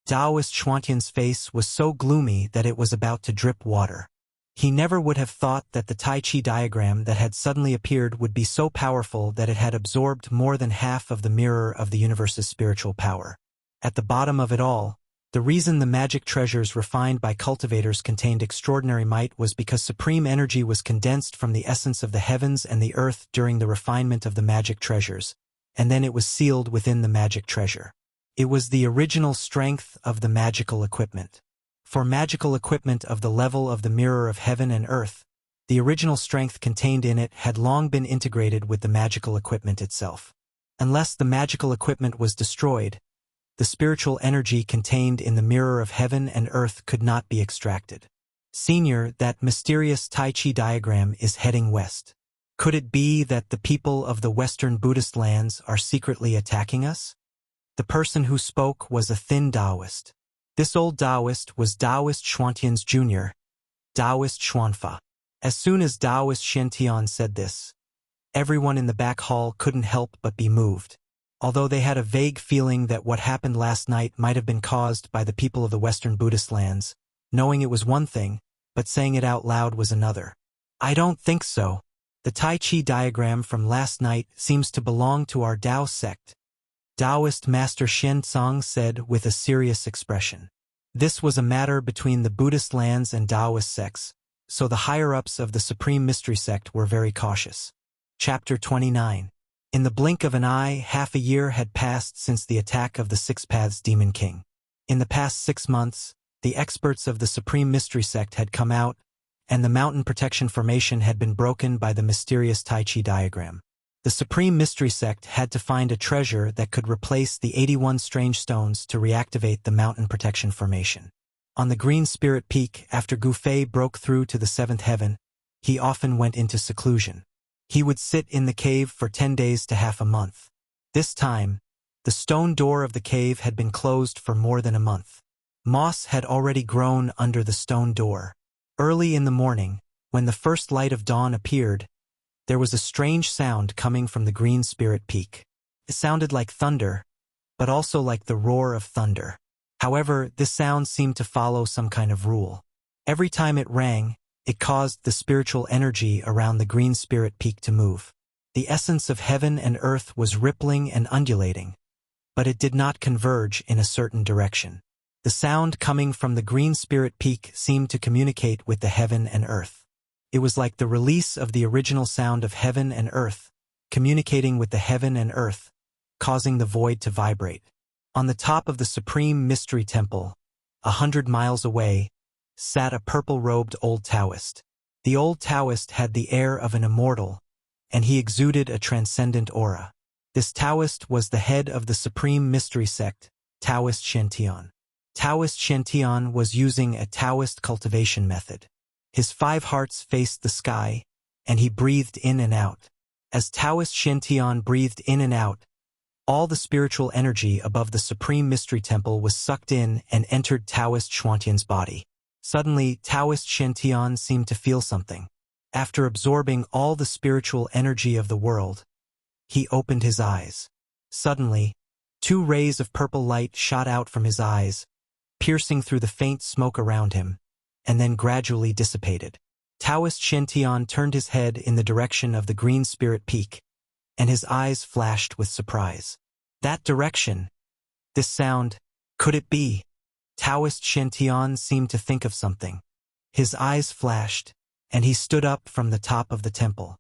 Speaker 1: Taoist Xuantian's face was so gloomy that it was about to drip water. He never would have thought that the Tai Chi diagram that had suddenly appeared would be so powerful that it had absorbed more than half of the mirror of the universe's spiritual power. At the bottom of it all, the reason the magic treasures refined by cultivators contained extraordinary might was because supreme energy was condensed from the essence of the heavens and the earth during the refinement of the magic treasures, and then it was sealed within the magic treasure. It was the original strength of the magical equipment. For magical equipment of the level of the mirror of heaven and earth, the original strength contained in it had long been integrated with the magical equipment itself. Unless the magical equipment was destroyed, the spiritual energy contained in the mirror of heaven and earth could not be extracted. Senior, that mysterious Tai Chi diagram is heading west. Could it be that the people of the Western Buddhist lands are secretly attacking us? The person who spoke was a thin Taoist. This old Taoist was Taoist Xuantian's junior, Taoist Xuanfa. As soon as Taoist Shen said this, everyone in the back hall couldn't help but be moved. Although they had a vague feeling that what happened last night might have been caused by the people of the Western Buddhist lands, knowing it was one thing, but saying it out loud was another. I don't think so. The Tai Chi diagram from last night seems to belong to our Tao sect, Taoist Master Shen Tsang said with a serious expression. This was a matter between the Buddhist lands and Taoist sects, so the higher-ups of the Supreme Mystery Sect were very cautious. Chapter 29. In the blink of an eye, half a year had passed since the attack of the 6 Paths Demon King. In the past 6 months, the experts of the Supreme Mystery Sect had come out, and the mountain protection formation had been broken by the mysterious Tai Chi diagram. The Supreme Mystery Sect had to find a treasure that could replace the 81 strange stones to reactivate the mountain protection formation. On the Green Spirit Peak, after Gu Fei broke through to the seventh heaven, he often went into seclusion. He would sit in the cave for 10 days to half a month. This time, the stone door of the cave had been closed for more than a month. Moss had already grown under the stone door. Early in the morning, when the first light of dawn appeared, there was a strange sound coming from the Green Spirit Peak. It sounded like thunder, but also like the roar of thunder. However, this sound seemed to follow some kind of rule. Every time it rang, it caused the spiritual energy around the Green Spirit Peak to move. The essence of heaven and earth was rippling and undulating, but it did not converge in a certain direction. The sound coming from the Green Spirit Peak seemed to communicate with the heaven and earth. It was like the release of the original sound of heaven and earth, communicating with the heaven and earth, causing the void to vibrate. On the top of the Supreme Mystery Temple, 100 miles away, sat a purple-robed old Taoist. The old Taoist had the air of an immortal, and he exuded a transcendent aura. This Taoist was the head of the Supreme Mystery Sect, Taoist Shantian. Taoist Shantian was using a Taoist cultivation method. His 5 hearts faced the sky, and he breathed in and out. As Taoist Shantian breathed in and out, all the spiritual energy above the Supreme Mystery Temple was sucked in and entered Taoist Shantian's body. Suddenly, Taoist Shantian seemed to feel something. After absorbing all the spiritual energy of the world, he opened his eyes. Suddenly, 2 rays of purple light shot out from his eyes, piercing through the faint smoke around him, and then gradually dissipated. Taoist Shantian turned his head in the direction of the Green Spirit Peak, and his eyes flashed with surprise. That direction! This sound, could it be? Taoist Shantian seemed to think of something. His eyes flashed, and he stood up from the top of the temple.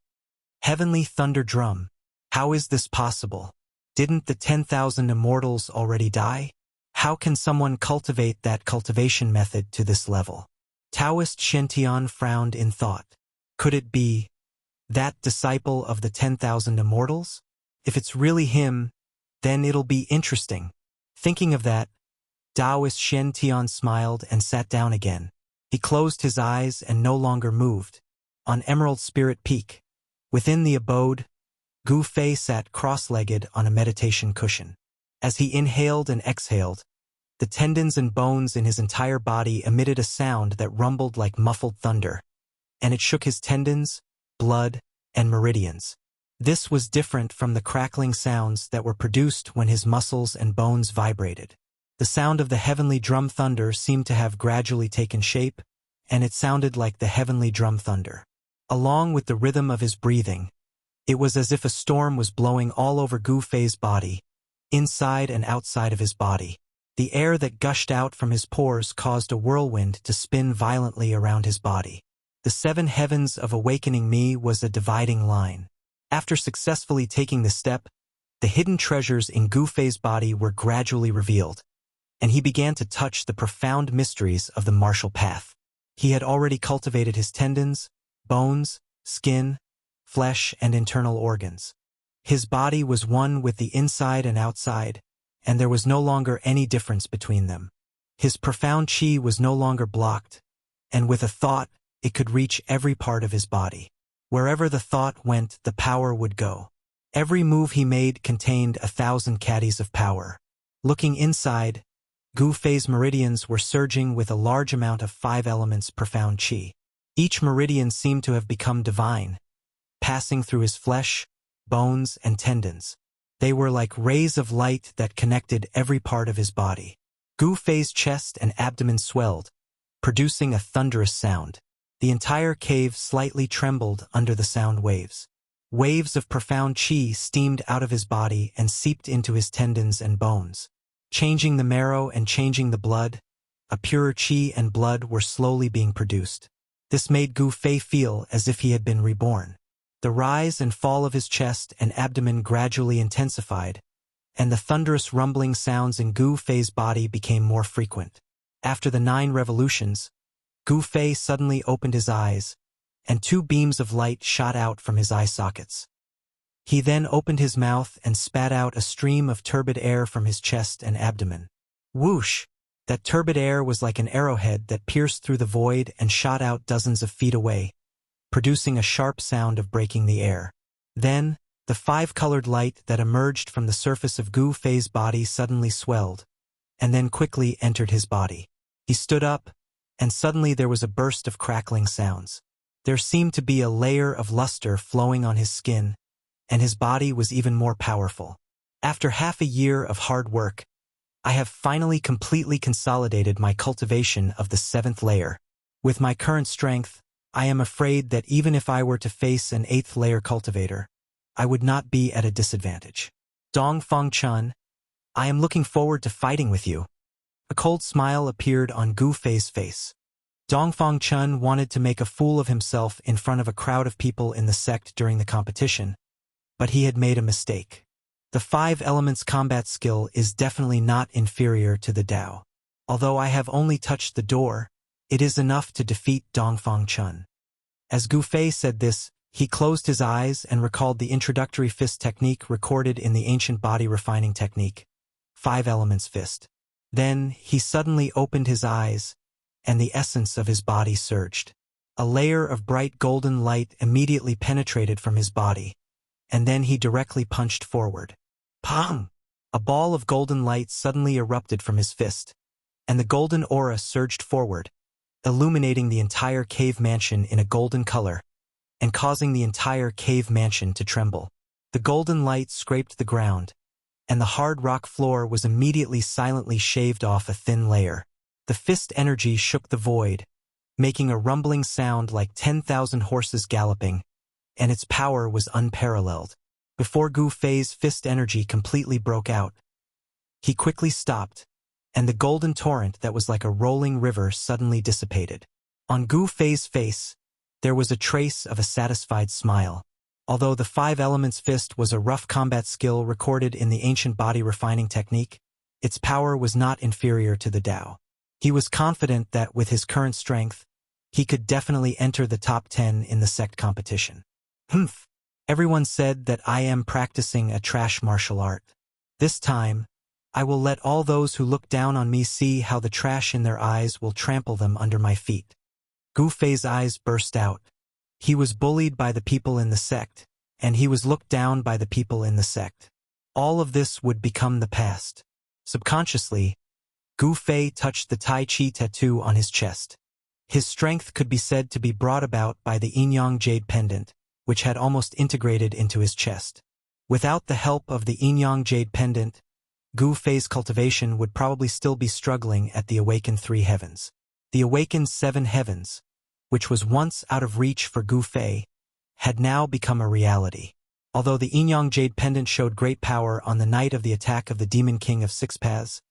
Speaker 1: Heavenly thunder drum! How is this possible? Didn't the 10,000 immortals already die? How can someone cultivate that cultivation method to this level? Taoist Shantian frowned in thought. Could it be that disciple of the 10,000 immortals? If it's really him, then it'll be interesting. Thinking of that, Taoist Shantian smiled and sat down again. He closed his eyes and no longer moved. On Emerald Spirit Peak, within the abode, Gu Fei sat cross-legged on a meditation cushion. As he inhaled and exhaled, the tendons and bones in his entire body emitted a sound that rumbled like muffled thunder, and it shook his tendons, blood, and meridians. This was different from the crackling sounds that were produced when his muscles and bones vibrated. The sound of the heavenly drum thunder seemed to have gradually taken shape, and it sounded like the heavenly drum thunder. Along with the rhythm of his breathing, it was as if a storm was blowing all over Gu Fei's body, inside and outside of his body. The air that gushed out from his pores caused a whirlwind to spin violently around his body. The 7 heavens of awakening me was a dividing line. After successfully taking this step, the hidden treasures in Gu Fei's body were gradually revealed, and he began to touch the profound mysteries of the martial path. He had already cultivated his tendons, bones, skin, flesh, and internal organs. His body was one with the inside and outside, and there was no longer any difference between them. His profound chi was no longer blocked, and with a thought, it could reach every part of his body. Wherever the thought went, the power would go. Every move he made contained 1,000 caddies of power. Looking inside, Gu Fei's meridians were surging with a large amount of 5 elements profound chi. Each meridian seemed to have become divine, passing through his flesh, bones, and tendons. They were like rays of light that connected every part of his body. Gu Fei's chest and abdomen swelled, producing a thunderous sound. The entire cave slightly trembled under the sound waves. Waves of profound chi steamed out of his body and seeped into his tendons and bones. Changing the marrow and changing the blood, a purer chi and blood were slowly being produced. This made Gu Fei feel as if he had been reborn. The rise and fall of his chest and abdomen gradually intensified, and the thunderous rumbling sounds in Gu Fei's body became more frequent. After the 9 revolutions, Gu Fei suddenly opened his eyes, and 2 beams of light shot out from his eye sockets. He then opened his mouth and spat out a stream of turbid air from his chest and abdomen. Whoosh! That turbid air was like an arrowhead that pierced through the void and shot out dozens of feet away, producing a sharp sound of breaking the air. Then, the five-colored light that emerged from the surface of Gu Fei's body suddenly swelled, and then quickly entered his body. He stood up, and suddenly there was a burst of crackling sounds. There seemed to be a layer of luster flowing on his skin, and his body was even more powerful. After half a year of hard work, I have finally completely consolidated my cultivation of the 7th layer. With my current strength, I am afraid that even if I were to face an 8th layer cultivator, I would not be at a disadvantage. Dongfang Chun, I am looking forward to fighting with you. A cold smile appeared on Gu Fei's face. Dongfang Chun wanted to make a fool of himself in front of a crowd of people in the sect during the competition, but he had made a mistake. The 5 elements combat skill is definitely not inferior to the Dao. Although I have only touched the door, it is enough to defeat Dongfang Chun. As Gu Fei said this, he closed his eyes and recalled the introductory fist technique recorded in the ancient body refining technique, 5 elements fist. Then, he suddenly opened his eyes, and the essence of his body surged. A layer of bright golden light immediately penetrated from his body, and then he directly punched forward. Pong! A ball of golden light suddenly erupted from his fist, and the golden aura surged forward, illuminating the entire cave mansion in a golden color, and causing the entire cave mansion to tremble. The golden light scraped the ground, and the hard rock floor was immediately silently shaved off a thin layer. The fist energy shook the void, making a rumbling sound like 10,000 horses galloping, and its power was unparalleled. Before Gu Fei's fist energy completely broke out, he quickly stopped, and the golden torrent that was like a rolling river suddenly dissipated. On Gu Fei's face, there was a trace of a satisfied smile. Although the 5 elements fist was a rough combat skill recorded in the ancient body refining technique, its power was not inferior to the Dao. He was confident that with his current strength, he could definitely enter the top 10 in the sect competition. Humph! Everyone said that I am practicing a trash martial art. This time, I will let all those who look down on me see how the trash in their eyes will trample them under my feet. Gu Fei's eyes burst out. He was bullied by the people in the sect, and he was looked down by the people in the sect. All of this would become the past. Subconsciously, Gu Fei touched the Tai Chi tattoo on his chest. His strength could be said to be brought about by the yin-yang jade pendant, which had almost integrated into his chest. Without the help of the yin-yang jade pendant, Gu Fei's cultivation would probably still be struggling at the awakened 3 heavens. The awakened 7 heavens, which was once out of reach for Gu Fei, had now become a reality. Although the yin-yang jade pendant showed great power on the night of the attack of the Demon King of 6 Paths,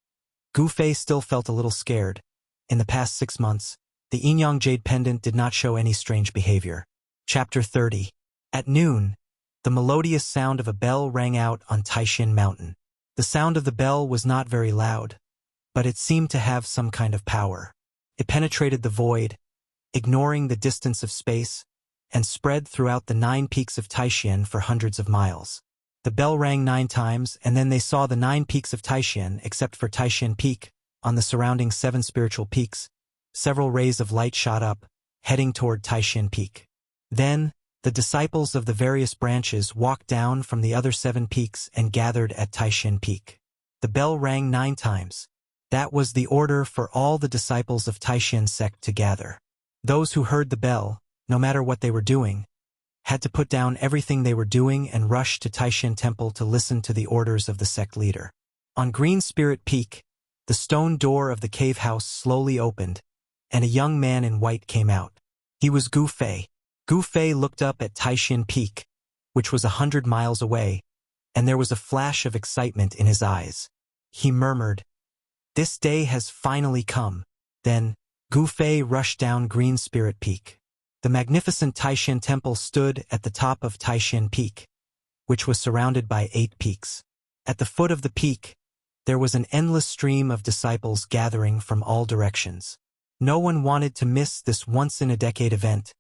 Speaker 1: Gu Fei still felt a little scared. In the past 6 months, the yin-yang jade pendant did not show any strange behavior. Chapter 30. At noon, the melodious sound of a bell rang out on Taishan Mountain. The sound of the bell was not very loud, but it seemed to have some kind of power. It penetrated the void, ignoring the distance of space, and spread throughout the 9 peaks of Taishan for hundreds of miles. The bell rang 9 times, and then they saw the 9 peaks of Taishan, except for Taishan Peak. On the surrounding 7 spiritual peaks, several rays of light shot up, heading toward Taishan Peak. Then, the disciples of the various branches walked down from the other 7 peaks and gathered at Taishan Peak. The bell rang 9 times. That was the order for all the disciples of Taishan sect to gather. Those who heard the bell, no matter what they were doing, had to put down everything they were doing and rush to Taishan Temple to listen to the orders of the sect leader. On Green Spirit Peak, the stone door of the cave house slowly opened, and a young man in white came out. He was Gu Fei. Gu Fei looked up at Taishan Peak, which was 100 miles away, and there was a flash of excitement in his eyes. He murmured, "This day has finally come." Then, Gu Fei rushed down Green Spirit Peak. The magnificent Taishan Temple stood at the top of Taishan Peak, which was surrounded by 8 peaks. At the foot of the peak, there was an endless stream of disciples gathering from all directions. No one wanted to miss this once-in-a-decade event,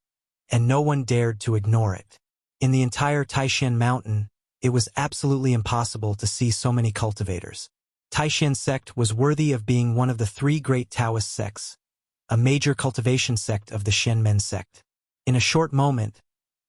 Speaker 1: and no one dared to ignore it. In the entire Taishan Mountain, It was absolutely impossible to see so many cultivators. Taishan sect was worthy of being one of the 3 great Taoist sects, a major cultivation sect of the Shenmen sect. In a short moment,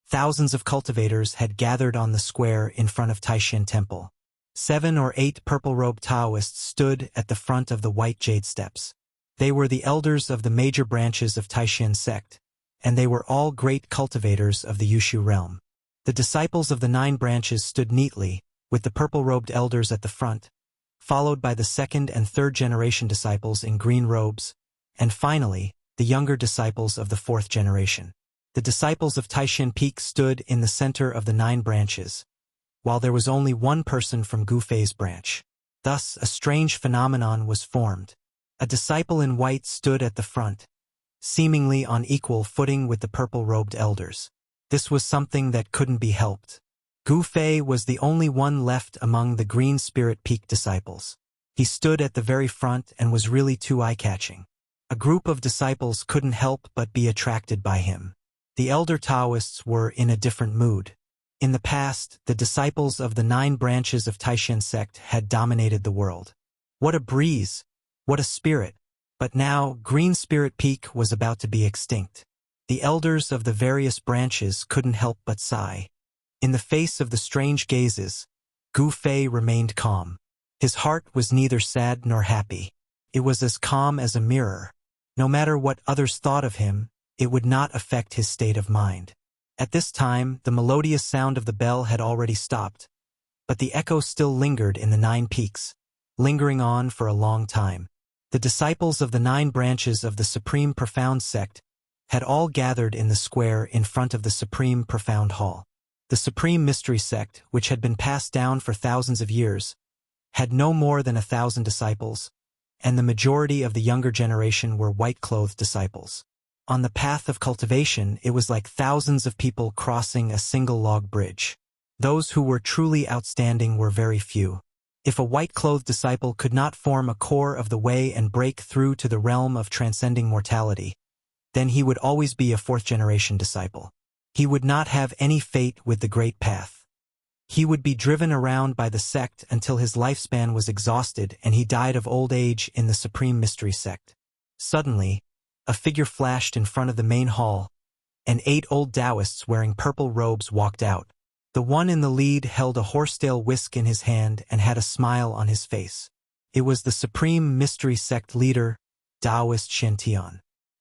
Speaker 1: thousands of cultivators had gathered on the square in front of Taishan Temple. 7 or 8 purple-robed Taoists stood at the front of the white jade steps. They were the elders of the major branches of Taishan sect, and they were all great cultivators of the Yushu realm. The disciples of the 9 branches stood neatly, with the purple-robed elders at the front, followed by the 2nd and 3rd generation disciples in green robes, and finally, the younger disciples of the 4th generation. The disciples of Taishan Peak stood in the center of the 9 branches, while there was only one person from Gufei's branch. Thus, a strange phenomenon was formed. A disciple in white stood at the front, seemingly on equal footing with the purple-robed elders. This was something that couldn't be helped. Gufei was the only one left among the Green Spirit Peak disciples. He stood at the very front and was really too eye-catching. A group of disciples couldn't help but be attracted by him. The elder Taoists were in a different mood. In the past, the disciples of the 9 branches of Taishan sect had dominated the world. What a breeze! What a spirit! But now, Green Spirit Peak was about to be extinct. The elders of the various branches couldn't help but sigh. In the face of the strange gazes, Gufei remained calm. His heart was neither sad nor happy. It was as calm as a mirror. No matter what others thought of him, it would not affect his state of mind. At this time, the melodious sound of the bell had already stopped, but the echo still lingered in the 9 peaks, lingering on for a long time. The disciples of the 9 branches of the Supreme Profound sect had all gathered in the square in front of the Supreme Profound Hall. The Supreme Mystery sect, which had been passed down for thousands of years, had no more than 1,000 disciples, and the majority of the younger generation were white-clothed disciples. On the path of cultivation, it was like thousands of people crossing a single log bridge. Those who were truly outstanding were very few. If a white-clothed disciple could not form a core of the way and break through to the realm of transcending mortality, then he would always be a 4th-generation disciple. He would not have any fate with the Great Path. He would be driven around by the sect until his lifespan was exhausted and he died of old age in the Supreme Mystery sect. Suddenly, a figure flashed in front of the main hall, and 8 old Taoists wearing purple robes walked out. The one in the lead held a horsetail whisk in his hand and had a smile on his face. It was the Supreme Mystery Sect leader, Taoist Shen.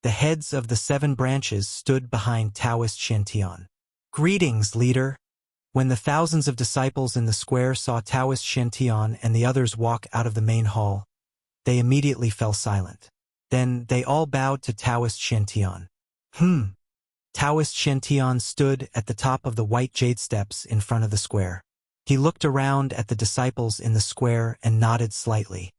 Speaker 1: The heads of the 7 branches stood behind Taoist Shen. "Greetings, leader." When the thousands of disciples in the square saw Taoist Shen and the others walk out of the main hall, they immediately fell silent. Then they all bowed to Taoist Shen. Taoist Shen stood at the top of the white jade steps in front of the square. He looked around at the disciples in the square and nodded slightly.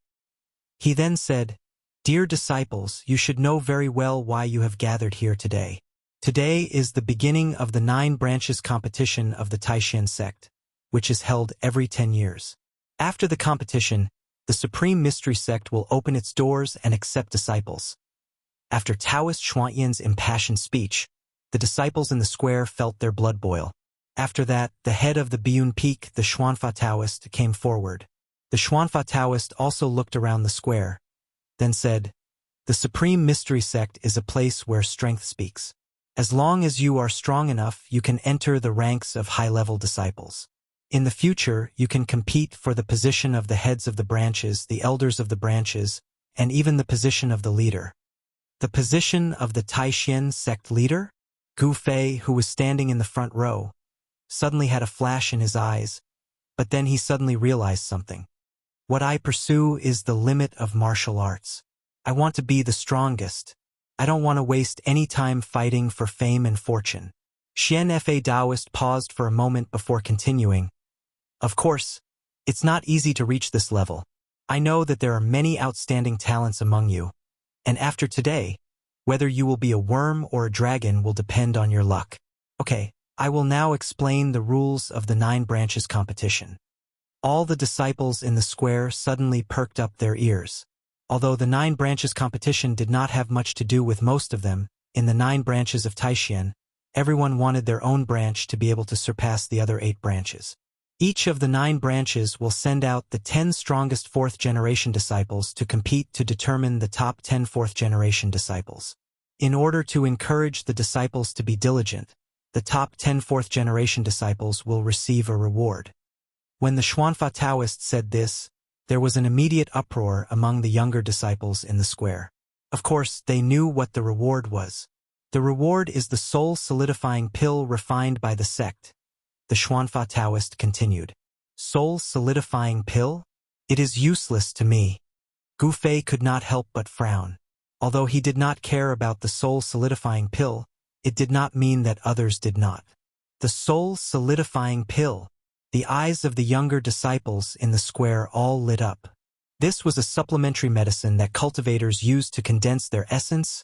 Speaker 1: He then said, "Dear disciples, you should know very well why you have gathered here today. Today is the beginning of the 9 branches competition of the Taishan sect, which is held every 10 years. After the competition, the Supreme Mystery sect will open its doors and accept disciples." After Taoist Xuanyan's impassioned speech, the disciples in the square felt their blood boil. After that, the head of the Biyun Peak, the Xuanfa Taoist, came forward. The Xuanfa Taoist also looked around the square, then said, "The Supreme Mystery sect is a place where strength speaks. As long as you are strong enough, you can enter the ranks of high-level disciples. In the future, you can compete for the position of the heads of the branches, the elders of the branches, and even the position of the leader." The position of the Taishan sect leader? Gufei, who was standing in the front row, suddenly had a flash in his eyes, but then he suddenly realized something. "What I pursue is the limit of martial arts. I want to be the strongest. I don't want to waste any time fighting for fame and fortune." Xian Fa Taoist paused for a moment before continuing. "Of course, it's not easy to reach this level. I know that there are many outstanding talents among you, and after today, whether you will be a worm or a dragon will depend on your luck. Okay, I will now explain the rules of the 9 branches competition." All the disciples in the square suddenly perked up their ears. Although the 9 branches competition did not have much to do with most of them, in the 9 branches of Taishan, everyone wanted their own branch to be able to surpass the other 8 branches. Each of the 9 branches will send out the 10 strongest 4th-generation disciples to compete to determine the top 10 4th-generation disciples. In order to encourage the disciples to be diligent, the top 10 4th-generation disciples will receive a reward. When the Xuanfa Taoist said this, there was an immediate uproar among the younger disciples in the square. Of course, they knew what the reward was. The reward is the soul-solidifying pill refined by the sect. The Xuanfa Taoist continued. Soul-solidifying pill? It is useless to me. Gu Fei could not help but frown. Although he did not care about the soul-solidifying pill, it did not mean that others did not. The soul-solidifying pill. The eyes of the younger disciples in the square all lit up. This was a supplementary medicine that cultivators used to condense their essence,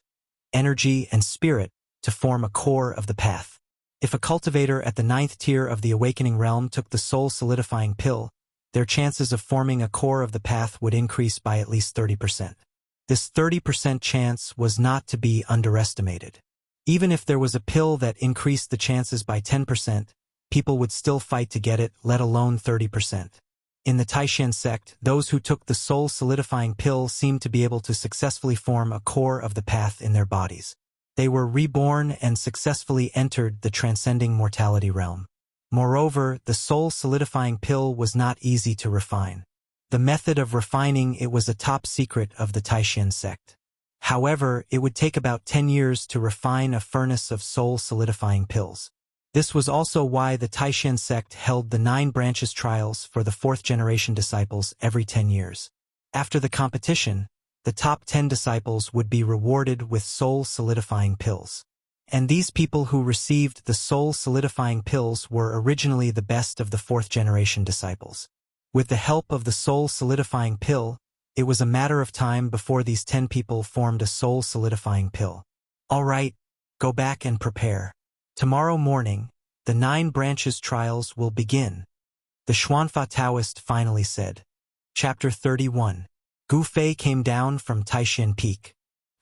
Speaker 1: energy, and spirit to form a core of the path. If a cultivator at the 9th tier of the awakening realm took the soul-solidifying pill, their chances of forming a core of the path would increase by at least 30%. This 30% chance was not to be underestimated. Even if there was a pill that increased the chances by 10%, people would still fight to get it, let alone 30%. In the Taishan sect, those who took the soul-solidifying pill seemed to be able to successfully form a core of the path in their bodies. They were reborn and successfully entered the transcending mortality realm. Moreover, the soul-solidifying pill was not easy to refine. The method of refining it was a top secret of the Taishan sect. However, it would take about 10 years to refine a furnace of soul-solidifying pills. This was also why the Taishan sect held the 9 branches trials for the 4th-generation disciples every 10 years. After the competition, the top 10 disciples would be rewarded with soul-solidifying pills. And these people who received the soul-solidifying pills were originally the best of the 4th-generation disciples. With the help of the soul-solidifying pill, it was a matter of time before these 10 people formed a soul-solidifying pill. All right, go back and prepare. Tomorrow morning, the 9 branches trials will begin. The Xuanfa Taoist finally said. Chapter 31. Gu Fei came down from Taishan Peak.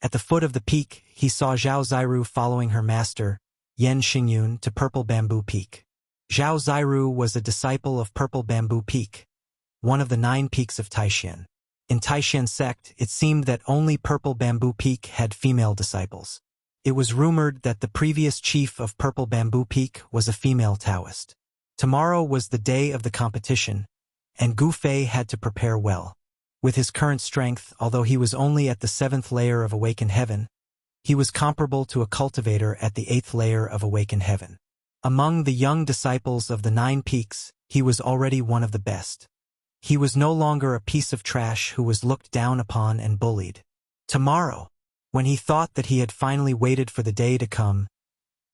Speaker 1: At the foot of the peak, he saw Zhao Ziru following her master, Yan Xingyun, to Purple Bamboo Peak. Zhao Ziru was a disciple of Purple Bamboo Peak, one of the 9 peaks of Taishan. In Taishan sect, it seemed that only Purple Bamboo Peak had female disciples. It was rumored that the previous chief of Purple Bamboo Peak was a female Taoist. Tomorrow was the day of the competition, and Gu Fei had to prepare well. With his current strength, although he was only at the 7th layer of Awakened Heaven, he was comparable to a cultivator at the 8th layer of Awakened Heaven. Among the young disciples of the 9 peaks, he was already one of the best. He was no longer a piece of trash who was looked down upon and bullied. Tomorrow, when he thought that he had finally waited for the day to come,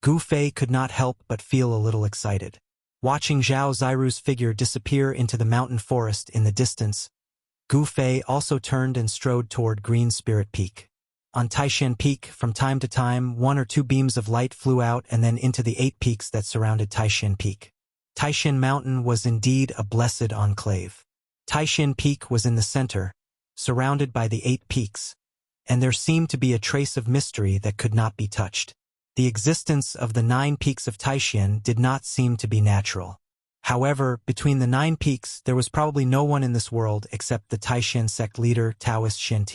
Speaker 1: Gu Fei could not help but feel a little excited. Watching Zhao Ziru's figure disappear into the mountain forest in the distance, Gu Fei also turned and strode toward Green Spirit Peak. On Taishan Peak, from time to time, 1 or 2 beams of light flew out and then into the 8 peaks that surrounded Taishan Peak. Taishan Mountain was indeed a blessed enclave. Taishan Peak was in the center, surrounded by the 8 peaks, and there seemed to be a trace of mystery that could not be touched. The existence of the 9 peaks of Taishan did not seem to be natural. However, between the 9 peaks, there was probably no one in this world except the Taishan sect leader Taoist Shen.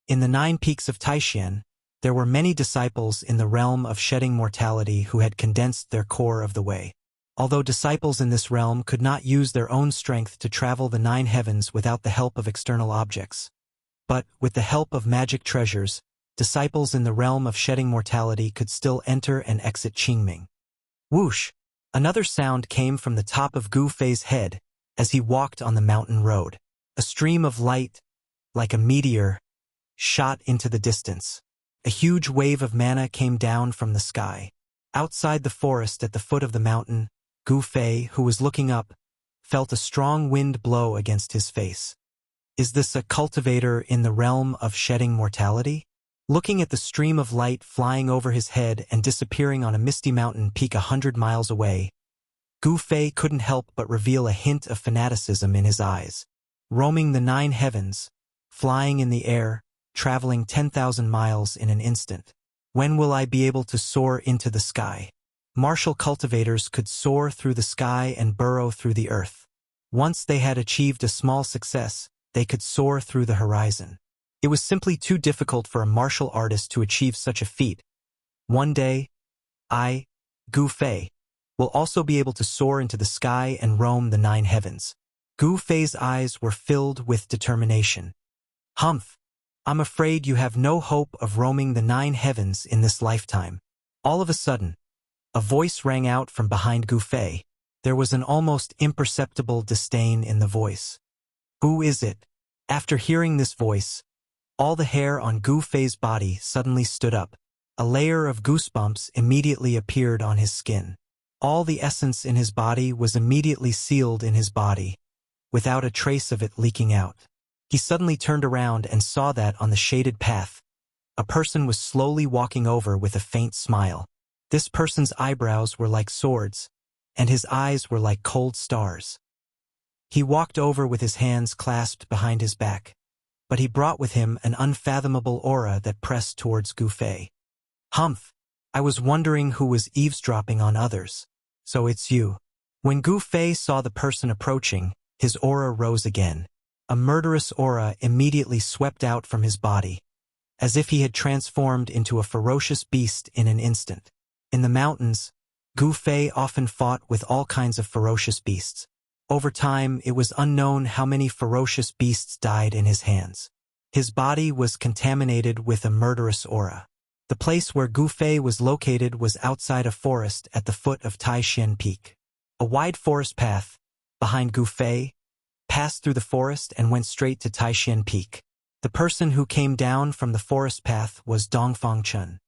Speaker 1: In the 9 peaks of Taishan, there were many disciples in the realm of shedding mortality who had condensed their core of the way. Although disciples in this realm could not use their own strength to travel the 9 heavens without the help of external objects, but, with the help of magic treasures, disciples in the realm of shedding mortality could still enter and exit Qingming. Whoosh! Another sound came from the top of Gu Fei's head as he walked on the mountain road. A stream of light, like a meteor, shot into the distance. A huge wave of mana came down from the sky. Outside the forest at the foot of the mountain, Gu Fei, who was looking up, felt a strong wind blow against his face. Is this a cultivator in the realm of shedding mortality? Looking at the stream of light flying over his head and disappearing on a misty mountain peak 100 miles away, Gu Fei couldn't help but reveal a hint of fanaticism in his eyes. Roaming the 9 heavens, flying in the air, traveling 10,000 miles in an instant. When will I be able to soar into the sky? Martial cultivators could soar through the sky and burrow through the earth. Once they had achieved a small success, they could soar through the horizon. It was simply too difficult for a martial artist to achieve such a feat. One day, I, Gu Fei, will also be able to soar into the sky and roam the 9 heavens. Gu Fei's eyes were filled with determination. Humph! I'm afraid you have no hope of roaming the 9 heavens in this lifetime. All of a sudden, a voice rang out from behind Gu Fei. There was an almost imperceptible disdain in the voice. Who is it? After hearing this voice, all the hair on Gu Fei's body suddenly stood up. A layer of goosebumps immediately appeared on his skin. All the essence in his body was immediately sealed in his body, without a trace of it leaking out. He suddenly turned around and saw that on the shaded path, a person was slowly walking over with a faint smile. This person's eyebrows were like swords, and his eyes were like cold stars. He walked over with his hands clasped behind his back, but he brought with him an unfathomable aura that pressed towards Gu Fei. Humph! I was wondering who was eavesdropping on others. So it's you. When Gu Fei saw the person approaching, his aura rose again. A murderous aura immediately swept out from his body, as if he had transformed into a ferocious beast in an instant. In the mountains, Gu Fei often fought with all kinds of ferocious beasts. Over time, it was unknown how many ferocious beasts died in his hands. His body was contaminated with a murderous aura. The place where Gu Fei was located was outside a forest at the foot of Taishan Peak. A wide forest path, behind Gu Fei, passed through the forest and went straight to Taishan Peak. The person who came down from the forest path was Dongfang Chun.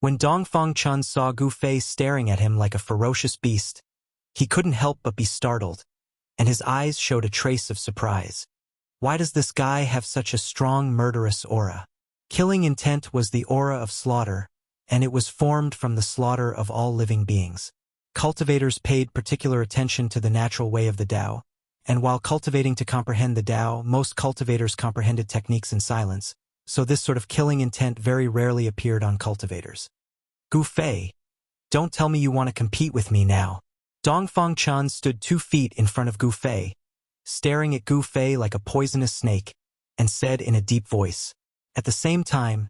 Speaker 1: When Dongfang Chun saw Gu Fei staring at him like a ferocious beast, he couldn't help but be startled, and his eyes showed a trace of surprise. Why does this guy have such a strong murderous aura? Killing intent was the aura of slaughter, and it was formed from the slaughter of all living beings. Cultivators paid particular attention to the natural way of the Tao, and while cultivating to comprehend the Tao, most cultivators comprehended techniques in silence, so this sort of killing intent very rarely appeared on cultivators. Gu Fei, don't tell me you want to compete with me now. Dongfang Chun stood 2 feet in front of Gu Fei, staring at Gu Fei like a poisonous snake, and said in a deep voice. At the same time,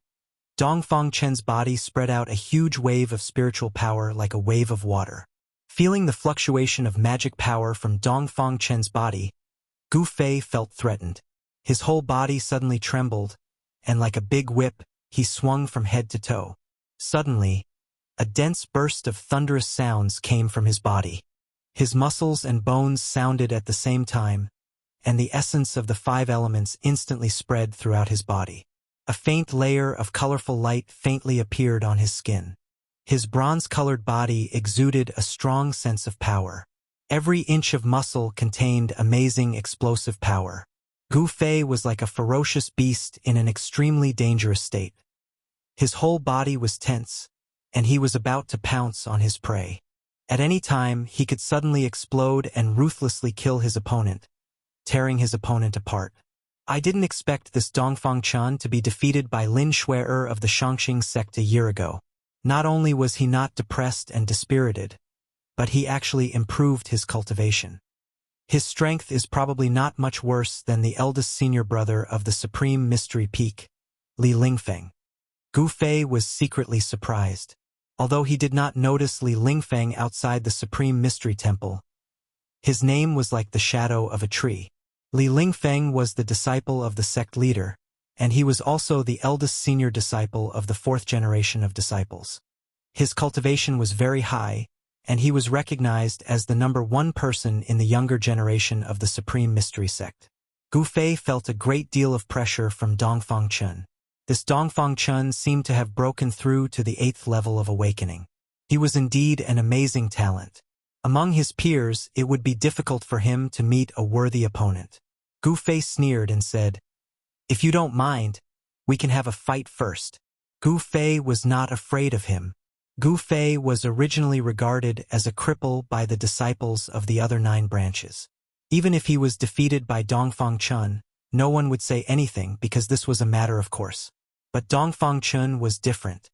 Speaker 1: Dongfang Chen's body spread out a huge wave of spiritual power like a wave of water. Feeling the fluctuation of magic power from Dongfang Chen's body, Gu Fei felt threatened. His whole body suddenly trembled, and like a big whip, he swung from head to toe. Suddenly, a dense burst of thunderous sounds came from his body. His muscles and bones sounded at the same time, and the essence of the 5 elements instantly spread throughout his body. A faint layer of colorful light faintly appeared on his skin. His bronze-colored body exuded a strong sense of power. Every inch of muscle contained amazing explosive power. Gu Fei was like a ferocious beast in an extremely dangerous state. His whole body was tense, and he was about to pounce on his prey. At any time, he could suddenly explode and ruthlessly kill his opponent, tearing his opponent apart. I didn't expect this Dongfang Chun to be defeated by Lin Shui'er of the Shangxing sect a year ago. Not only was he not depressed and dispirited, but he actually improved his cultivation. His strength is probably not much worse than the eldest senior brother of the Supreme Mystery Peak, Li Lingfeng. Gu Fei was secretly surprised. Although he did not notice Li Lingfeng outside the Supreme Mystery Temple, his name was like the shadow of a tree. Li Lingfeng was the disciple of the sect leader, and he was also the eldest senior disciple of the 4th generation of disciples. His cultivation was very high, and he was recognized as the number 1 person in the younger generation of the Supreme Mystery sect. Gu Fei felt a great deal of pressure from Dongfang Chun. This Dongfang Chun seemed to have broken through to the 8th level of awakening. He was indeed an amazing talent. Among his peers, it would be difficult for him to meet a worthy opponent. Gu Fei sneered and said, "If you don't mind, we can have a fight first." Gu Fei was not afraid of him. Gu Fei was originally regarded as a cripple by the disciples of the other 9 branches. Even if he was defeated by Dongfang Chun, no one would say anything because this was a matter of course. But Dongfang Chun was different.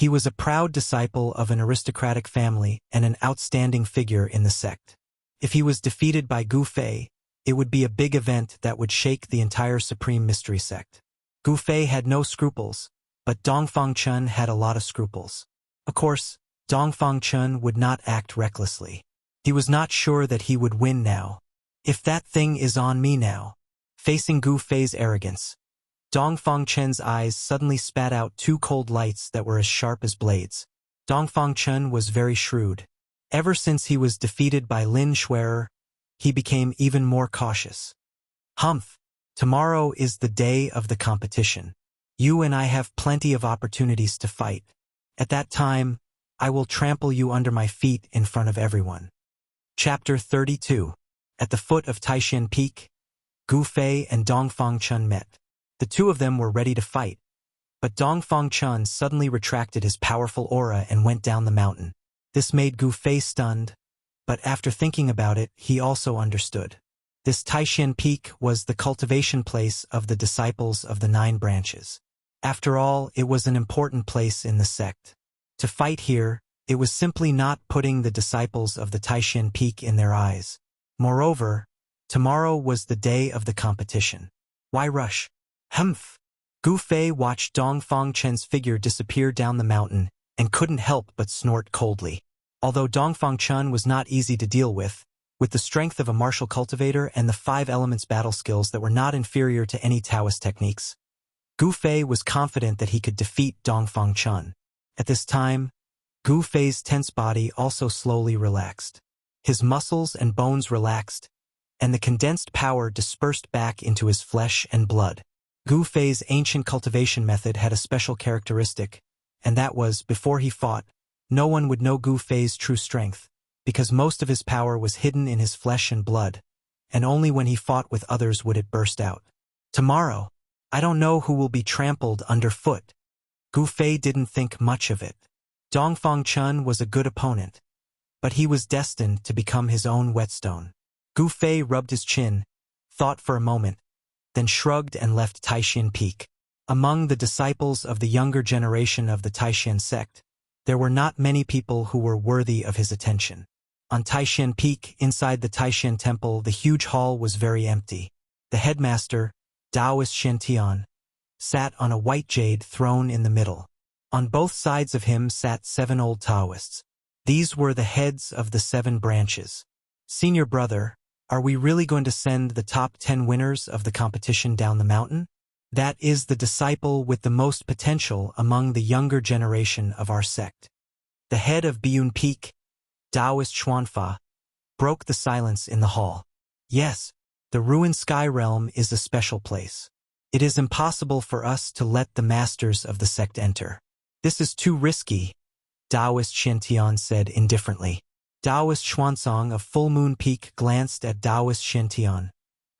Speaker 1: He was a proud disciple of an aristocratic family and an outstanding figure in the sect. If he was defeated by Gu Fei, it would be a big event that would shake the entire Supreme Mystery Sect. Gu Fei had no scruples, but Dongfang Chun had a lot of scruples. Of course, Dongfang Chun would not act recklessly. He was not sure that he would win now. If that thing is on me now. Facing Gu Fei's arrogance, Dongfang Chen's eyes suddenly spat out two cold lights that were as sharp as blades. Dongfang Chun was very shrewd. Ever since he was defeated by Lin Schwerer, he became even more cautious. Humph! Tomorrow is the day of the competition. You and I have plenty of opportunities to fight. At that time, I will trample you under my feet in front of everyone. Chapter 32. At the foot of Taishan Peak, Gu Fei and Dongfang Chun met. The two of them were ready to fight, but Dongfang Chun suddenly retracted his powerful aura and went down the mountain. This made Gu Fei stunned, but after thinking about it, he also understood. This Taishan Peak was the cultivation place of the disciples of the 9 branches. After all, it was an important place in the sect. To fight here, it was simply not putting the disciples of the Taishan Peak in their eyes. Moreover, tomorrow was the day of the competition. Why rush? Humph! Gu Fei watched Dongfang Chen's figure disappear down the mountain and couldn't help but snort coldly. Although Dongfang Chun was not easy to deal with the strength of a martial cultivator and the 5 elements battle skills that were not inferior to any Taoist techniques, Gu Fei was confident that he could defeat Dongfang Chun. At this time, Gu Fei's tense body also slowly relaxed. His muscles and bones relaxed, and the condensed power dispersed back into his flesh and blood. Gu Fei's ancient cultivation method had a special characteristic, and that was, before he fought, no one would know Gu Fei's true strength, because most of his power was hidden in his flesh and blood, and only when he fought with others would it burst out. Tomorrow, I don't know who will be trampled underfoot. Gu Fei didn't think much of it. Dongfang Chun was a good opponent, but he was destined to become his own whetstone. Gu Fei rubbed his chin, thought for a moment, then shrugged and left Taishan Peak. Among the disciples of the younger generation of the Taishan sect, there were not many people who were worthy of his attention. On Taishan Peak, inside the Taishan temple, the huge hall was very empty. The headmaster, Taoist Shen sat on a white jade throne in the middle. On both sides of him sat 7 old Taoists. These were the heads of the 7 branches. Senior brother, are we really going to send the top 10 winners of the competition down the mountain? That is the disciple with the most potential among the younger generation of our sect. The head of Biyun Peak, Taoist Xuanfa, broke the silence in the hall. Yes, the ruined sky realm is a special place. It is impossible for us to let the masters of the sect enter. This is too risky, Taoist Shen said indifferently. Taoist Xuanzong of Full Moon Peak glanced at Taoist Shen,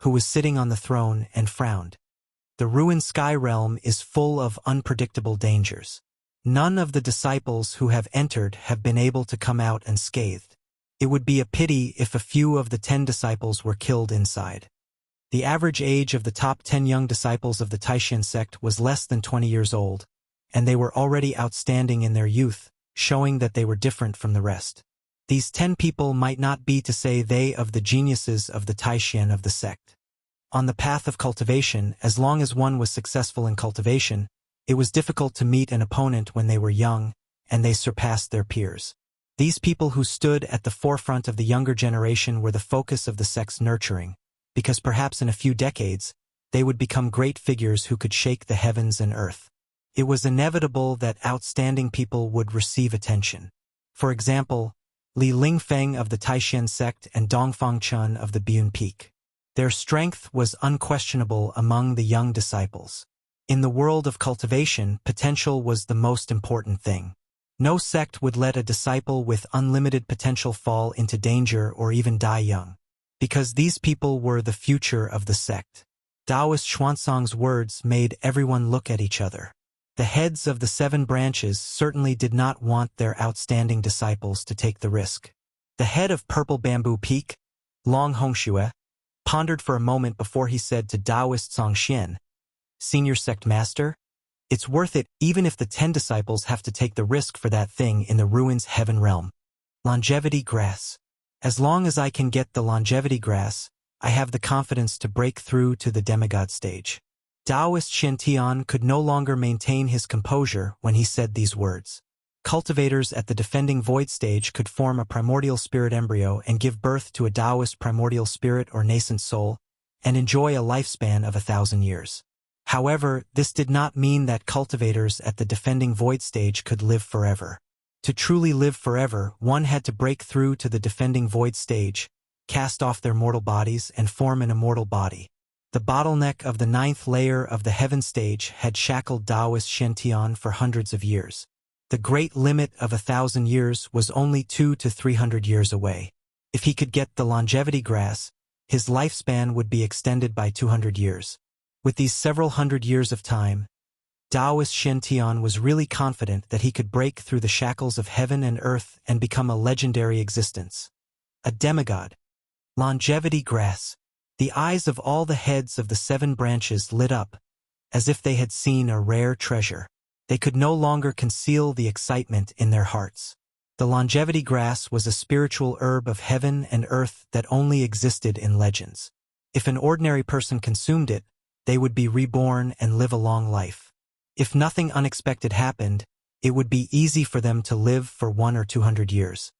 Speaker 1: who was sitting on the throne, and frowned. The ruined sky realm is full of unpredictable dangers. None of the disciples who have entered have been able to come out unscathed. It would be a pity if a few of the 10 disciples were killed inside. The average age of the top 10 young disciples of the Taishan sect was less than 20 years old, and they were already outstanding in their youth, showing that they were different from the rest. These 10 people might not be to say they of the geniuses of the Taishan of the sect. On the path of cultivation, as long as one was successful in cultivation, it was difficult to meet an opponent when they were young, and they surpassed their peers. These people who stood at the forefront of the younger generation were the focus of the sect's nurturing, because perhaps in a few decades, they would become great figures who could shake the heavens and earth. It was inevitable that outstanding people would receive attention. For example, Li Lingfeng of the Taishan sect and Dongfang Chun of the Biyun Peak. Their strength was unquestionable among the young disciples. In the world of cultivation, potential was the most important thing. No sect would let a disciple with unlimited potential fall into danger or even die young, because these people were the future of the sect. Taoist Xuanzong's words made everyone look at each other. The heads of the 7 branches certainly did not want their outstanding disciples to take the risk. The head of Purple Bamboo Peak, Long Hongxue, pondered for a moment before he said to Taoist Songxian, "Senior sect master, It's worth it even if the 10 disciples have to take the risk for that thing in the ruins heaven realm. Longevity grass. As long as I can get the longevity grass, I have the confidence to break through to the demigod stage. Taoist Shen could no longer maintain his composure when he said these words. Cultivators at the defending void stage could form a primordial spirit embryo and give birth to a Taoist primordial spirit or nascent soul, and enjoy a lifespan of 1,000 years. However, this did not mean that cultivators at the defending void stage could live forever. To truly live forever, one had to break through to the defending void stage, cast off their mortal bodies, and form an immortal body. The bottleneck of the 9th layer of the heaven stage had shackled Taoist Shen for hundreds of years. The great limit of 1,000 years was only 200 to 300 years away. If he could get the longevity grass, his lifespan would be extended by 200 years. With these several hundred years of time, Taoist Shen was really confident that he could break through the shackles of heaven and earth and become a legendary existence. A demigod. Longevity grass. The eyes of all the heads of the 7 branches lit up, as if they had seen a rare treasure. They could no longer conceal the excitement in their hearts. The longevity grass was a spiritual herb of heaven and earth that only existed in legends. If an ordinary person consumed it, they would be reborn and live a long life. If nothing unexpected happened, it would be easy for them to live for 100 or 200 years.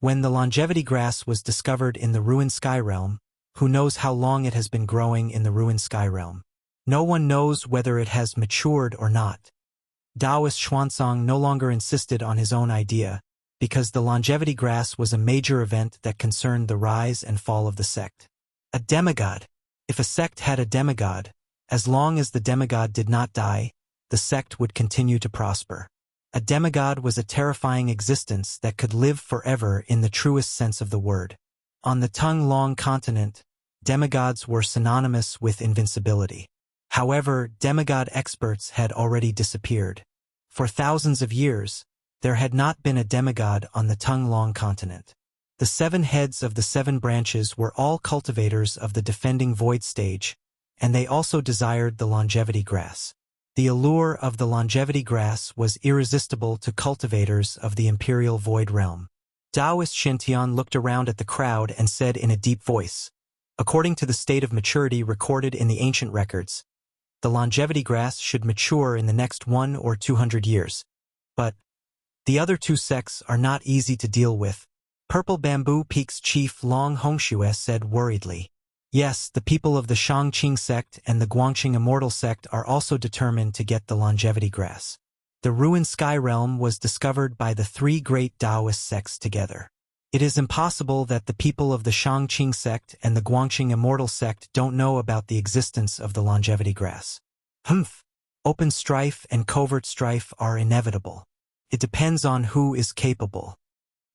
Speaker 1: When the longevity grass was discovered in the ruined sky realm, who knows how long it has been growing in the ruined sky realm? No one knows whether it has matured or not. Taoist Xuanzang no longer insisted on his own idea, because the longevity grass was a major event that concerned the rise and fall of the sect. A demigod. If a sect had a demigod, as long as the demigod did not die, the sect would continue to prosper. A demigod was a terrifying existence that could live forever in the truest sense of the word. On the Tung-Long continent, demigods were synonymous with invincibility. However, demigod experts had already disappeared. For thousands of years, there had not been a demigod on the Tung-Long continent. The 7 heads of the 7 branches were all cultivators of the defending void stage, and they also desired the longevity grass. The allure of the longevity grass was irresistible to cultivators of the imperial void realm. Taoist Shen looked around at the crowd and said in a deep voice, according to the state of maturity recorded in the ancient records, the longevity grass should mature in the next 100 or 200 years. But the other 2 sects are not easy to deal with. Purple Bamboo Peak's chief Long Hongxue said worriedly. Yes, the people of the Shangqing sect and the Guangqing Immortal sect are also determined to get the longevity grass. The ruined sky realm was discovered by the 3 great Taoist sects together. It is impossible that the people of the Shangqing sect and the Guangqing Immortal sect don't know about the existence of the longevity grass. Open strife and covert strife are inevitable. It depends on who is capable.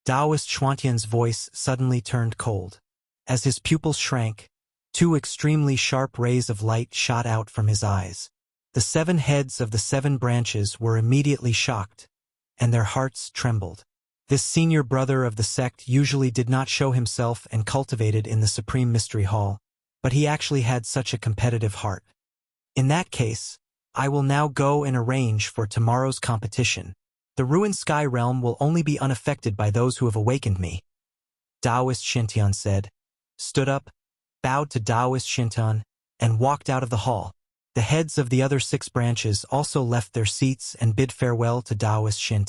Speaker 1: Taoist Xuantian's voice suddenly turned cold. As his pupils shrank, 2 extremely sharp rays of light shot out from his eyes. The 7 heads of the 7 branches were immediately shocked, and their hearts trembled. This senior brother of the sect usually did not show himself and cultivated in the Supreme Mystery Hall, but he actually had such a competitive heart. In that case, I will now go and arrange for tomorrow's competition. The ruined sky realm will only be unaffected by those who have awakened me. Taoist Shen said, stood up, bowed to Taoist Shen, and walked out of the hall. The heads of the other 6 branches also left their seats and bid farewell to Taoist Shen.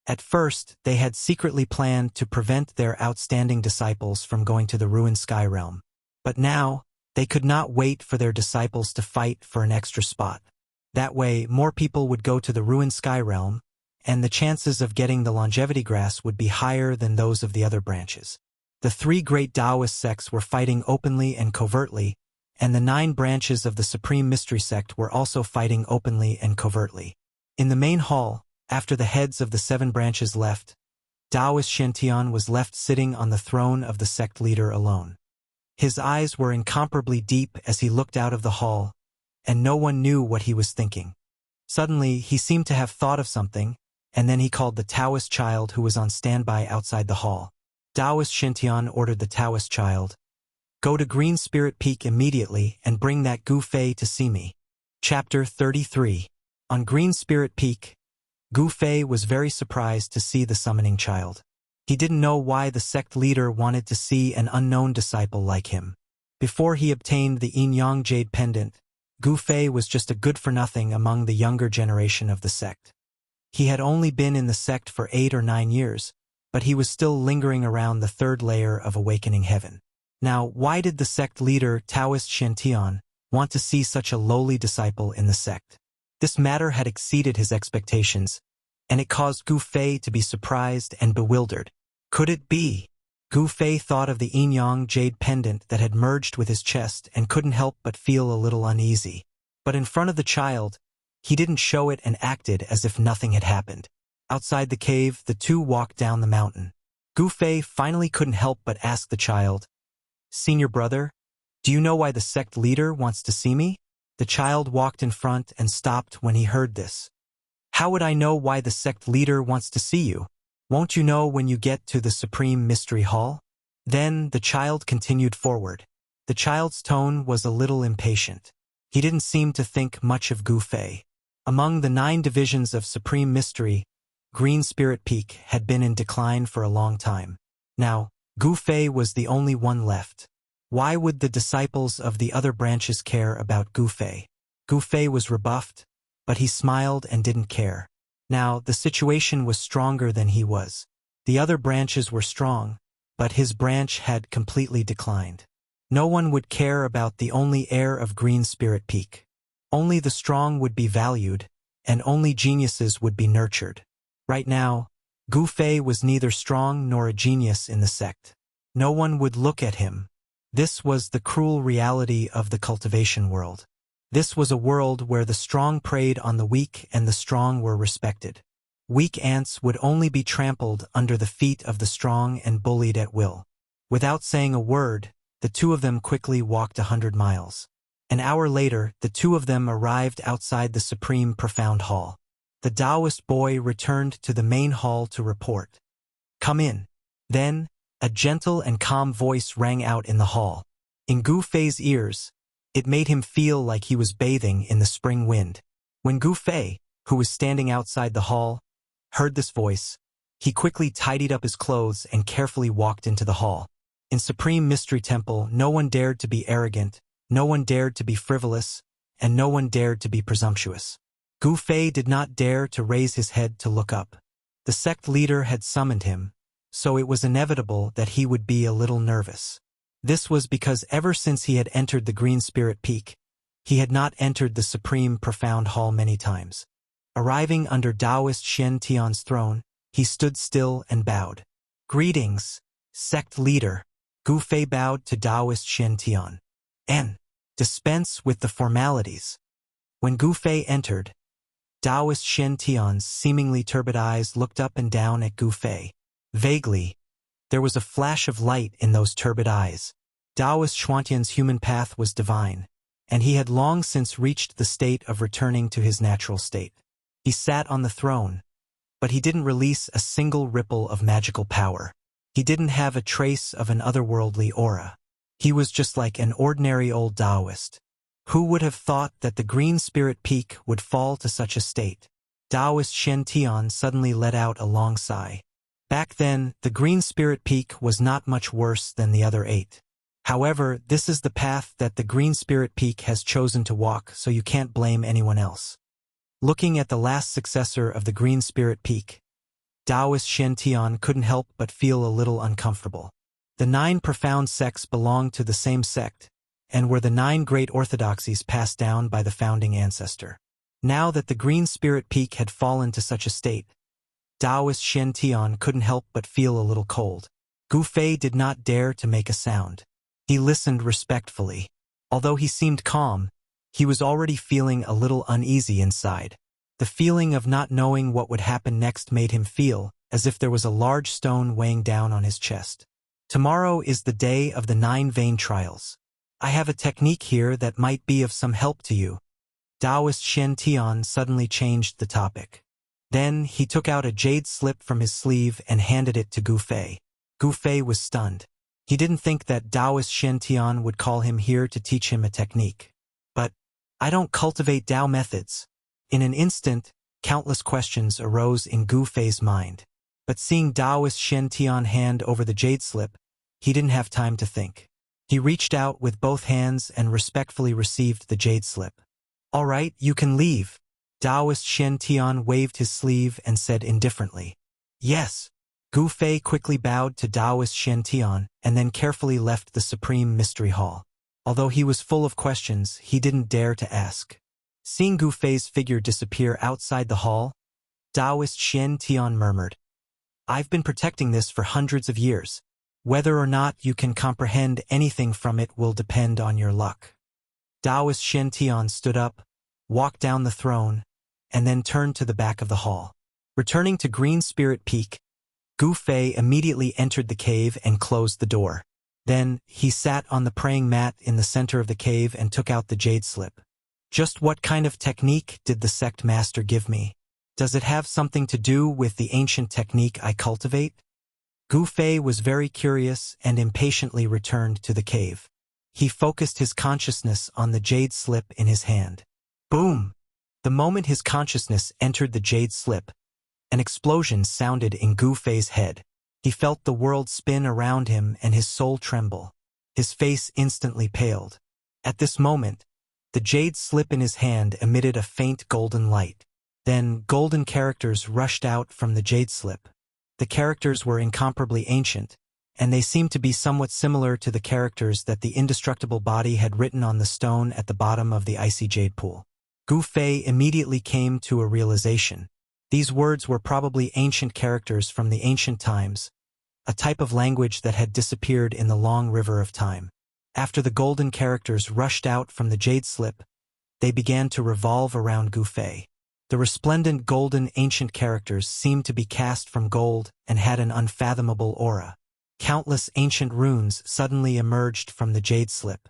Speaker 1: At first, they had secretly planned to prevent their outstanding disciples from going to the ruined sky realm. But now, they could not wait for their disciples to fight for an extra spot. That way, more people would go to the ruined sky realm, and the chances of getting the longevity grass would be higher than those of the other branches. The 3 great Taoist sects were fighting openly and covertly, and the 9 branches of the Supreme Mystery Sect were also fighting openly and covertly. In the main hall, after the heads of the 7 branches left, Taoist Shen was left sitting on the throne of the sect leader alone. His eyes were incomparably deep as he looked out of the hall, and no one knew what he was thinking. Suddenly, he seemed to have thought of something, and then he called the Taoist child who was on standby outside the hall. Taoist Shen ordered the Taoist child, "Go to Green Spirit Peak immediately and bring that Gu Fei to see me." Chapter 33. On Green Spirit Peak, Gu Fei was very surprised to see the summoning child. He didn't know why the sect leader wanted to see an unknown disciple like him. Before he obtained the Yin Yang Jade Pendant, Gu Fei was just a good-for-nothing among the younger generation of the sect. He had only been in the sect for 8 or 9 years, but he was still lingering around the third layer of awakening heaven. Now, why did the sect leader Taoist Shen want to see such a lowly disciple in the sect? This matter had exceeded his expectations, and it caused Gu Fei to be surprised and bewildered. Could it be? Gu Fei thought of the Yin Yang Jade Pendant that had merged with his chest and couldn't help but feel a little uneasy. But in front of the child, he didn't show it and acted as if nothing had happened. Outside the cave, the two walked down the mountain. Gu Fei finally couldn't help but ask the child, "Senior brother, do you know why the sect leader wants to see me?" The child walked in front and stopped when he heard this. "How would I know why the sect leader wants to see you? Won't you know when you get to the Supreme Mystery Hall?" Then the child continued forward. The child's tone was a little impatient. He didn't seem to think much of Gu Fei. Among the 9 divisions of Supreme Mystery, Green Spirit Peak had been in decline for a long time. Now, Gu Fei was the only one left. Why would the disciples of the other branches care about Gu Fei? Gu Fei was rebuffed, but he smiled and didn't care. Now, the situation was stronger than he was. The other branches were strong, but his branch had completely declined. No one would care about the only heir of Green Spirit Peak. Only the strong would be valued, and only geniuses would be nurtured. Right now, Gu Fei was neither strong nor a genius in the sect. No one would look at him. This was the cruel reality of the cultivation world. This was a world where the strong preyed on the weak and the strong were respected. Weak ants would only be trampled under the feet of the strong and bullied at will. Without saying a word, the two of them quickly walked 100 miles. An hour later, the two of them arrived outside the Supreme Profound Hall. The Taoist boy returned to the main hall to report. "Come in." Then, a gentle and calm voice rang out in the hall. In Gu Fei's ears, it made him feel like he was bathing in the spring wind. When Gu Fei, who was standing outside the hall, heard this voice, he quickly tidied up his clothes and carefully walked into the hall. In Supreme Mystery Temple, no one dared to be arrogant, no one dared to be frivolous, and no one dared to be presumptuous. Gu Fei did not dare to raise his head to look up. The sect leader had summoned him, so it was inevitable that he would be a little nervous. This was because ever since he had entered the Green Spirit Peak, he had not entered the Supreme Profound Hall many times. Arriving under Taoist Shen Tian's throne, he stood still and bowed. "Greetings, sect leader." Gu Fei bowed to Taoist Shen Tian. "And dispense with the formalities." When Gu Fei entered, Taoist Shen Tian's seemingly turbid eyes looked up and down at Gu Fei. Vaguely, there was a flash of light in those turbid eyes. Taoist Xuantian's human path was divine, and he had long since reached the state of returning to his natural state. He sat on the throne, but he didn't release a single ripple of magical power. He didn't have a trace of an otherworldly aura. He was just like an ordinary old Taoist. Who would have thought that the Green Spirit Peak would fall to such a state? Taoist Shen Tian suddenly let out a long sigh. Back then, the Green Spirit Peak was not much worse than the other 8. However, this is the path that the Green Spirit Peak has chosen to walk, so you can't blame anyone else. Looking at the last successor of the Green Spirit Peak, Taoist Shen Tian couldn't help but feel a little uncomfortable. The 9 profound sects belonged to the same sect, and were the 9 great orthodoxies passed down by the founding ancestor. Now that the Green Spirit Peak had fallen to such a state, Taoist Shen Tian couldn't help but feel a little cold. Gu Fei did not dare to make a sound. He listened respectfully. Although he seemed calm, he was already feeling a little uneasy inside. The feeling of not knowing what would happen next made him feel as if there was a large stone weighing down on his chest. Tomorrow is the day of the 9 vein trials. I have a technique here that might be of some help to you. Taoist Shen Tian suddenly changed the topic. Then he took out a jade slip from his sleeve and handed it to Gu Fei. Gu Fei was stunned. He didn't think that Taoist Shen Tian would call him here to teach him a technique. "But I don't cultivate Tao methods. In an instant, countless questions arose in Gu Fei's mind. But seeing Taoist Shen Tian hand over the jade slip, he didn't have time to think. He reached out with both hands and respectfully received the jade slip. "All right, you can leave." Taoist Shen Tian waved his sleeve and said indifferently, "Yes." Gu Fei quickly bowed to Taoist Shen Tian and then carefully left the Supreme Mystery Hall. Although he was full of questions, he didn't dare to ask. Seeing Gu Fei's figure disappear outside the hall, Taoist Shen Tian murmured, "I've been protecting this for hundreds of years. Whether or not you can comprehend anything from it will depend on your luck." Taoist Shen Tian stood up, walked down the throne, and then turned to the back of the hall. Returning to Green Spirit Peak, Gu Fei immediately entered the cave and closed the door. Then, he sat on the praying mat in the center of the cave and took out the jade slip. "Just what kind of technique did the sect master give me? Does it have something to do with the ancient technique I cultivate?" Gu Fei was very curious and impatiently returned to the cave. He focused his consciousness on the jade slip in his hand. Boom! The moment his consciousness entered the jade slip, an explosion sounded in Gu Fei's head. He felt the world spin around him and his soul tremble. His face instantly paled. At this moment, the jade slip in his hand emitted a faint golden light. Then, golden characters rushed out from the jade slip. The characters were incomparably ancient, and they seemed to be somewhat similar to the characters that the indestructible body had written on the stone at the bottom of the icy jade pool. Gu Fei immediately came to a realization. These words were probably ancient characters from the ancient times, a type of language that had disappeared in the long river of time. After the golden characters rushed out from the jade slip, they began to revolve around Gu Fei. The resplendent golden ancient characters seemed to be cast from gold and had an unfathomable aura. Countless ancient runes suddenly emerged from the jade slip.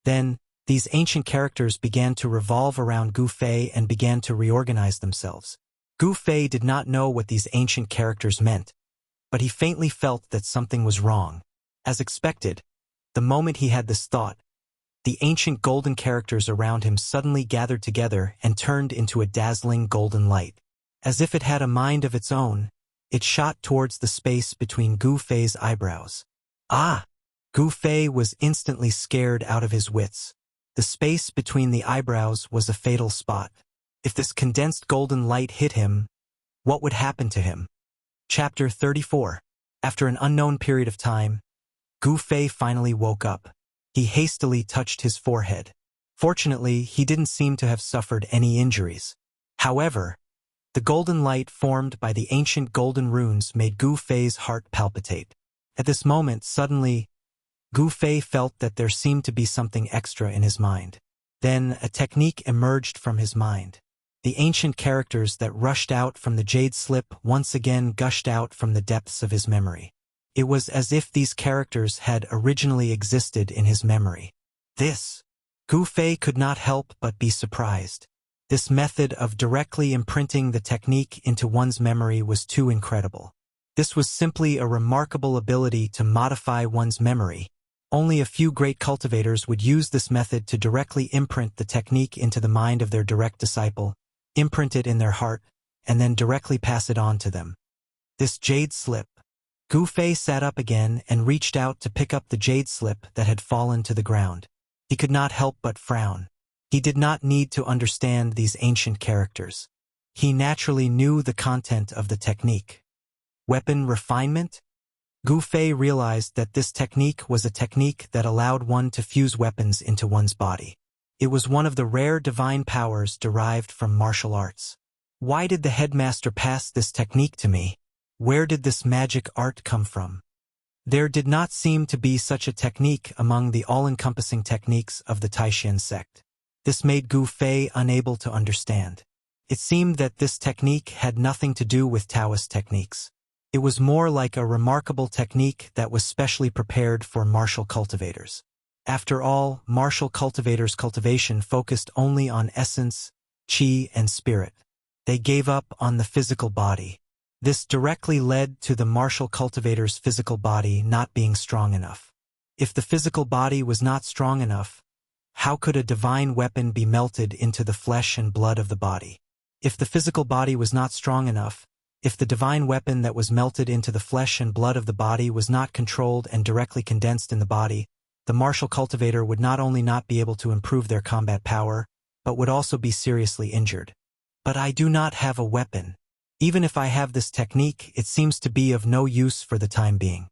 Speaker 1: Then, these ancient characters began to revolve around Gu Fei and began to reorganize themselves. Gu Fei did not know what these ancient characters meant, but he faintly felt that something was wrong. As expected, the moment he had this thought, the ancient golden characters around him suddenly gathered together and turned into a dazzling golden light. As if it had a mind of its own, it shot towards the space between Gu Fei's eyebrows. Ah! Gu Fei was instantly scared out of his wits. The space between the eyebrows was a fatal spot. If this condensed golden light hit him, what would happen to him? Chapter 34. After an unknown period of time, Gu Fei finally woke up. He hastily touched his forehead. Fortunately, he didn't seem to have suffered any injuries. However, the golden light formed by the ancient golden runes made Gu Fei's heart palpitate. At this moment, suddenly, Gu Fei felt that there seemed to be something extra in his mind. Then, a technique emerged from his mind. The ancient characters that rushed out from the jade slip once again gushed out from the depths of his memory. It was as if these characters had originally existed in his memory. Gu Fei could not help but be surprised. This method of directly imprinting the technique into one's memory was too incredible. This was simply a remarkable ability to modify one's memory. Only a few great cultivators would use this method to directly imprint the technique into the mind of their direct disciple, imprint it in their heart, and then directly pass it on to them. This jade slip. Gu Fei sat up again and reached out to pick up the jade slip that had fallen to the ground. He could not help but frown. He did not need to understand these ancient characters. He naturally knew the content of the technique. Weapon refinement? Gu Fei realized that this technique was a technique that allowed one to fuse weapons into one's body. It was one of the rare divine powers derived from martial arts. Why did the headmaster pass this technique to me? Where did this magic art come from? There did not seem to be such a technique among the all-encompassing techniques of the Taishan sect. This made Gu Fei unable to understand. It seemed that this technique had nothing to do with Taoist techniques. It was more like a remarkable technique that was specially prepared for martial cultivators. After all, martial cultivators' cultivation focused only on essence, qi, and spirit. They gave up on the physical body. This directly led to the martial cultivator's physical body not being strong enough. If the physical body was not strong enough, how could a divine weapon be melted into the flesh and blood of the body? If the physical body was not strong enough, if the divine weapon that was melted into the flesh and blood of the body was not controlled and directly condensed in the body, the martial cultivator would not only not be able to improve their combat power, but would also be seriously injured. But I do not have a weapon. Even if I have this technique, it seems to be of no use for the time being.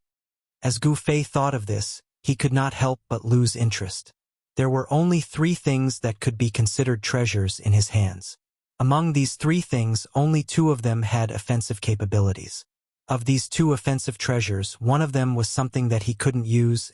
Speaker 1: As Gu Fei thought of this, he could not help but lose interest. There were only 3 things that could be considered treasures in his hands. Among these 3 things, only 2 of them had offensive capabilities. Of these 2 offensive treasures, one of them was something that he couldn't use.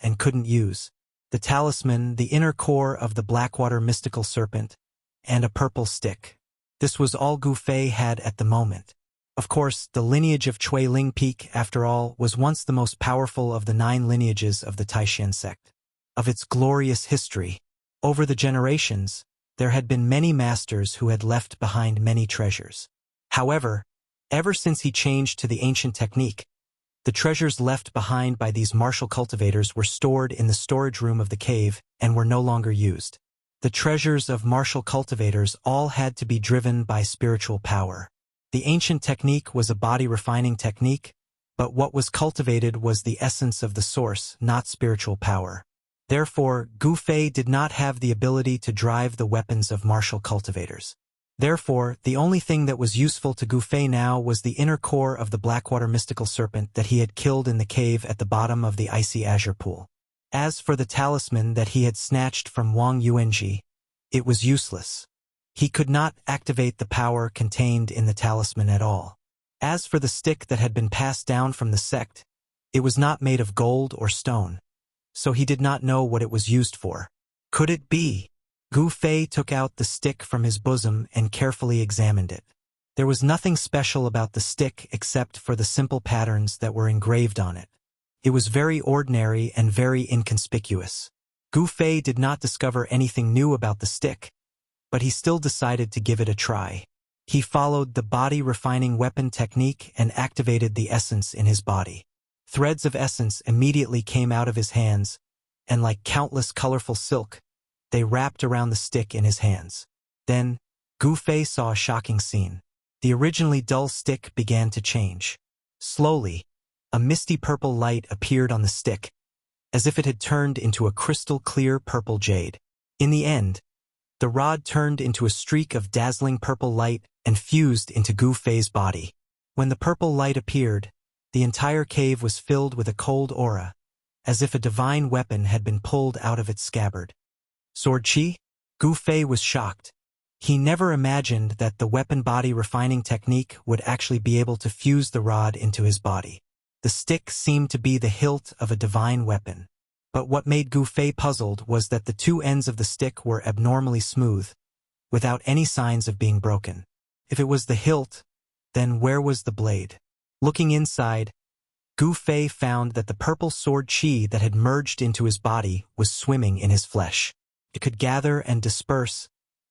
Speaker 1: The talisman, the inner core of the Blackwater mystical serpent, and a purple stick. This was all Gu Fei had at the moment. Of course, the lineage of Chui Ling Peak, after all, was once the most powerful of the 9 lineages of the Taishan sect. Of its glorious history, over the generations, there had been many masters who had left behind many treasures. However, ever since he changed to the ancient technique, the treasures left behind by these martial cultivators were stored in the storage room of the cave and were no longer used. The treasures of martial cultivators all had to be driven by spiritual power. The ancient technique was a body-refining technique, but what was cultivated was the essence of the source, not spiritual power. Therefore, Gu Fei did not have the ability to drive the weapons of martial cultivators. Therefore, the only thing that was useful to Gu Fei now was the inner core of the Blackwater mystical serpent that he had killed in the cave at the bottom of the icy azure pool. As for the talisman that he had snatched from Wang Yuanji, it was useless. He could not activate the power contained in the talisman at all. As for the stick that had been passed down from the sect, it was not made of gold or stone, so he did not know what it was used for. Could it be? Gu Fei took out the stick from his bosom and carefully examined it. There was nothing special about the stick except for the simple patterns that were engraved on it. It was very ordinary and very inconspicuous. Gu Fei did not discover anything new about the stick, but he still decided to give it a try. He followed the body-refining weapon technique and activated the essence in his body. Threads of essence immediately came out of his hands, and like countless colorful silk, they wrapped around the stick in his hands. Then, Gu Fei saw a shocking scene. The originally dull stick began to change. Slowly, a misty purple light appeared on the stick, as if it had turned into a crystal-clear purple jade. In the end, the rod turned into a streak of dazzling purple light and fused into Gu Fei's body. When the purple light appeared, the entire cave was filled with a cold aura, as if a divine weapon had been pulled out of its scabbard. Sword Chi? Gu Fei was shocked. He never imagined that the weapon body refining technique would actually be able to fuse the rod into his body. The stick seemed to be the hilt of a divine weapon. But what made Gu Fei puzzled was that the 2 ends of the stick were abnormally smooth, without any signs of being broken. If it was the hilt, then where was the blade? Looking inside, Gu Fei found that the purple sword chi that had merged into his body was swimming in his flesh. It could gather and disperse,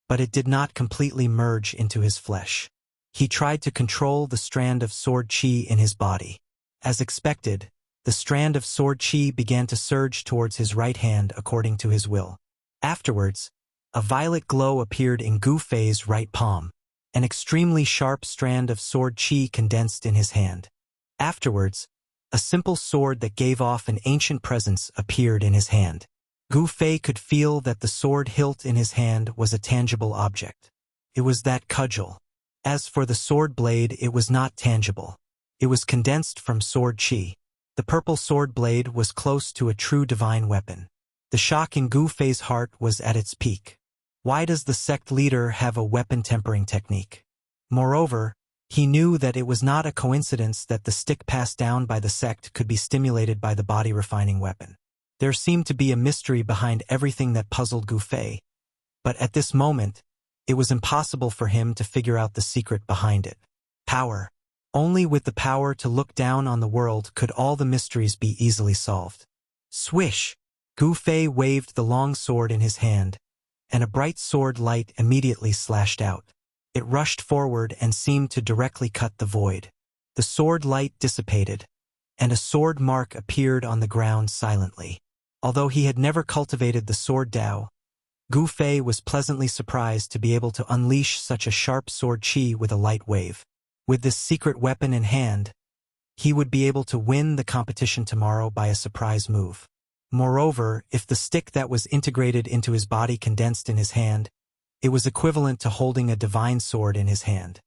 Speaker 1: but it did not completely merge into his flesh. He tried to control the strand of sword chi in his body. As expected, the strand of sword chi began to surge towards his right hand according to his will. Afterwards, a violet glow appeared in Gu Fei's right palm. An extremely sharp strand of sword chi condensed in his hand. Afterwards, a simple sword that gave off an ancient presence appeared in his hand. Gu Fei could feel that the sword hilt in his hand was a tangible object. It was that cudgel. As for the sword blade, it was not tangible. It was condensed from sword chi. The purple sword blade was close to a true divine weapon. The shock in Gu Fei's heart was at its peak. Why does the sect leader have a weapon tempering technique? Moreover, he knew that it was not a coincidence that the stick passed down by the sect could be stimulated by the body-refining weapon. There seemed to be a mystery behind everything that puzzled Gu Fei, but at this moment, it was impossible for him to figure out the secret behind it. Power. Only with the power to look down on the world could all the mysteries be easily solved. Swish! Gu Fei waved the long sword in his hand, and a bright sword light immediately slashed out. It rushed forward and seemed to directly cut the void. The sword light dissipated, and a sword mark appeared on the ground silently. Although he had never cultivated the sword Dao, Gu Fei was pleasantly surprised to be able to unleash such a sharp sword qi with a light wave. With this secret weapon in hand, he would be able to win the competition tomorrow by a surprise move. Moreover, if the stick that was integrated into his body condensed in his hand, it was equivalent to holding a divine sword in his hand.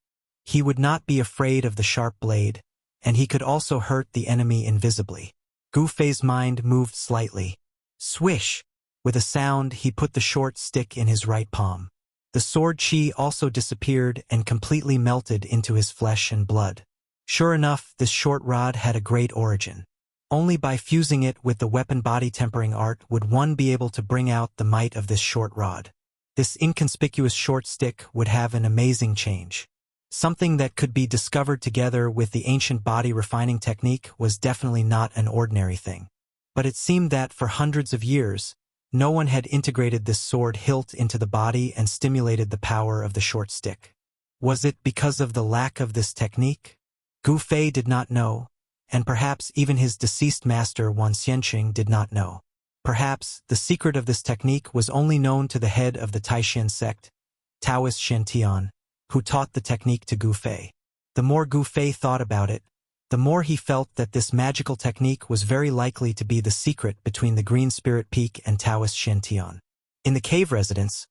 Speaker 1: He would not be afraid of the sharp blade, and he could also hurt the enemy invisibly. Gu Fei's mind moved slightly. Swish! With a sound, he put the short stick in his right palm. The sword qi also disappeared and completely melted into his flesh and blood. Sure enough, this short rod had a great origin. Only by fusing it with the weapon body tempering art would one be able to bring out the might of this short rod. This inconspicuous short stick would have an amazing change. Something that could be discovered together with the ancient body refining technique was definitely not an ordinary thing. But it seemed that for hundreds of years, no one had integrated this sword hilt into the body and stimulated the power of the short stick. Was it because of the lack of this technique? Gu Fei did not know, and perhaps even his deceased master Wan Xianqing did not know. Perhaps the secret of this technique was only known to the head of the Taishan sect, Taoist Shantian, who taught the technique to Gu Fei. The more Gu Fei thought about it, the more he felt that this magical technique was very likely to be the secret between the Green Spirit Peak and Taoist Shantian. In the cave residence,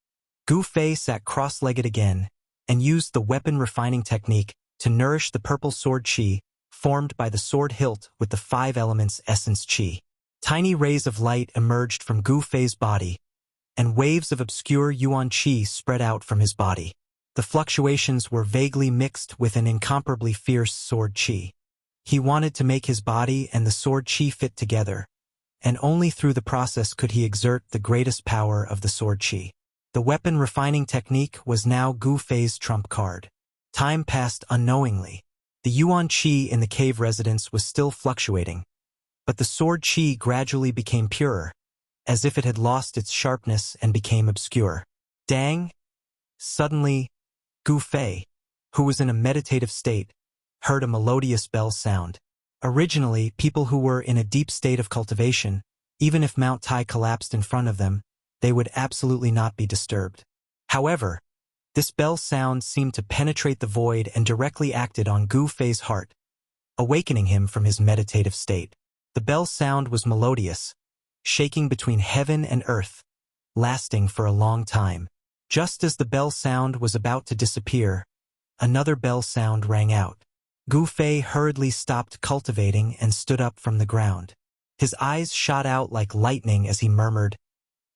Speaker 1: Gu Fei sat cross-legged again and used the weapon refining technique to nourish the purple sword qi formed by the sword hilt with the 5 elements essence qi. Tiny rays of light emerged from Gu Fei's body, and waves of obscure yuan qi spread out from his body. The fluctuations were vaguely mixed with an incomparably fierce sword qi. He wanted to make his body and the sword qi fit together, and only through the process could he exert the greatest power of the sword qi. The weapon refining technique was now Gu Fei's trump card. Time passed unknowingly. The yuan qi in the cave residence was still fluctuating, but the sword qi gradually became purer, as if it had lost its sharpness and became obscure. Dang! Suddenly, Gu Fei, who was in a meditative state, heard a melodious bell sound. Originally, people who were in a deep state of cultivation, even if Mount Tai collapsed in front of them, they would absolutely not be disturbed. However, this bell sound seemed to penetrate the void and directly acted on Gu Fei's heart, awakening him from his meditative state. The bell sound was melodious, shaking between heaven and earth, lasting for a long time. Just as the bell sound was about to disappear, another bell sound rang out. Gu Fei hurriedly stopped cultivating and stood up from the ground. His eyes shot out like lightning as he murmured,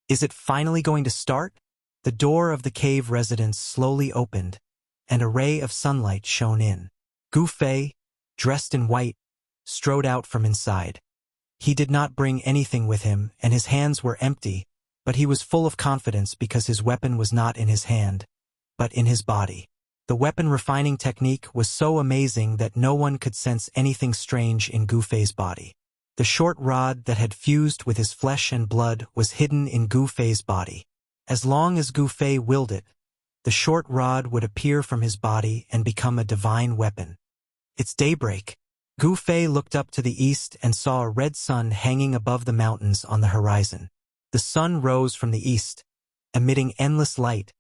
Speaker 1: "Is it finally going to start?" The door of the cave residence slowly opened, and a ray of sunlight shone in. Gu Fei, dressed in white, strode out from inside. He did not bring anything with him, and his hands were empty, but he was full of confidence because his weapon was not in his hand, but in his body. The weapon refining technique was so amazing that no one could sense anything strange in Gu Fei's body. The short rod that had fused with his flesh and blood was hidden in Gu Fei's body. As long as Gu Fei willed it, the short rod would appear from his body and become a divine weapon. It's daybreak. Gu Fei looked up to the east and saw a red sun hanging above the mountains on the horizon. The sun rose from the east, emitting endless light,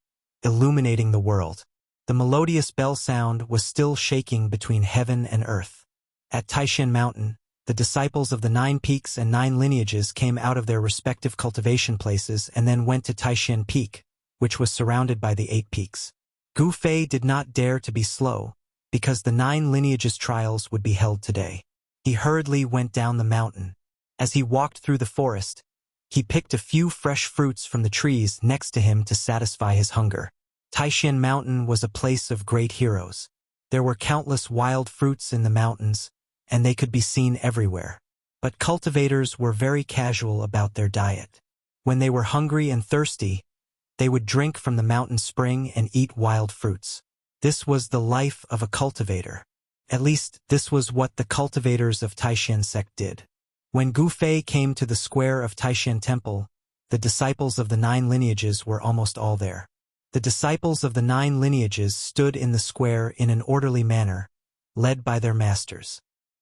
Speaker 1: illuminating the world. The melodious bell sound was still shaking between heaven and earth. At Taishan Mountain, the disciples of the 9 peaks and 9 lineages came out of their respective cultivation places and then went to Taishan Peak, which was surrounded by the 8 peaks. Gu Fei did not dare to be slow, because the 9 lineages trials would be held today. He hurriedly went down the mountain. As he walked through the forest, he picked a few fresh fruits from the trees next to him to satisfy his hunger. Taishan Mountain was a place of great heroes. There were countless wild fruits in the mountains, and they could be seen everywhere. But cultivators were very casual about their diet. When they were hungry and thirsty, they would drink from the mountain spring and eat wild fruits. This was the life of a cultivator. At least, this was what the cultivators of Taishan sect did. When Gu Fei came to the square of Taishan Temple, the disciples of the 9 lineages were almost all there. The disciples of the 9 lineages stood in the square in an orderly manner, led by their masters.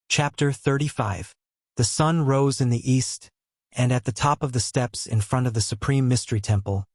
Speaker 1: Chapter 35. The sun rose in the east, and at the top of the steps in front of the Supreme Mystery Temple,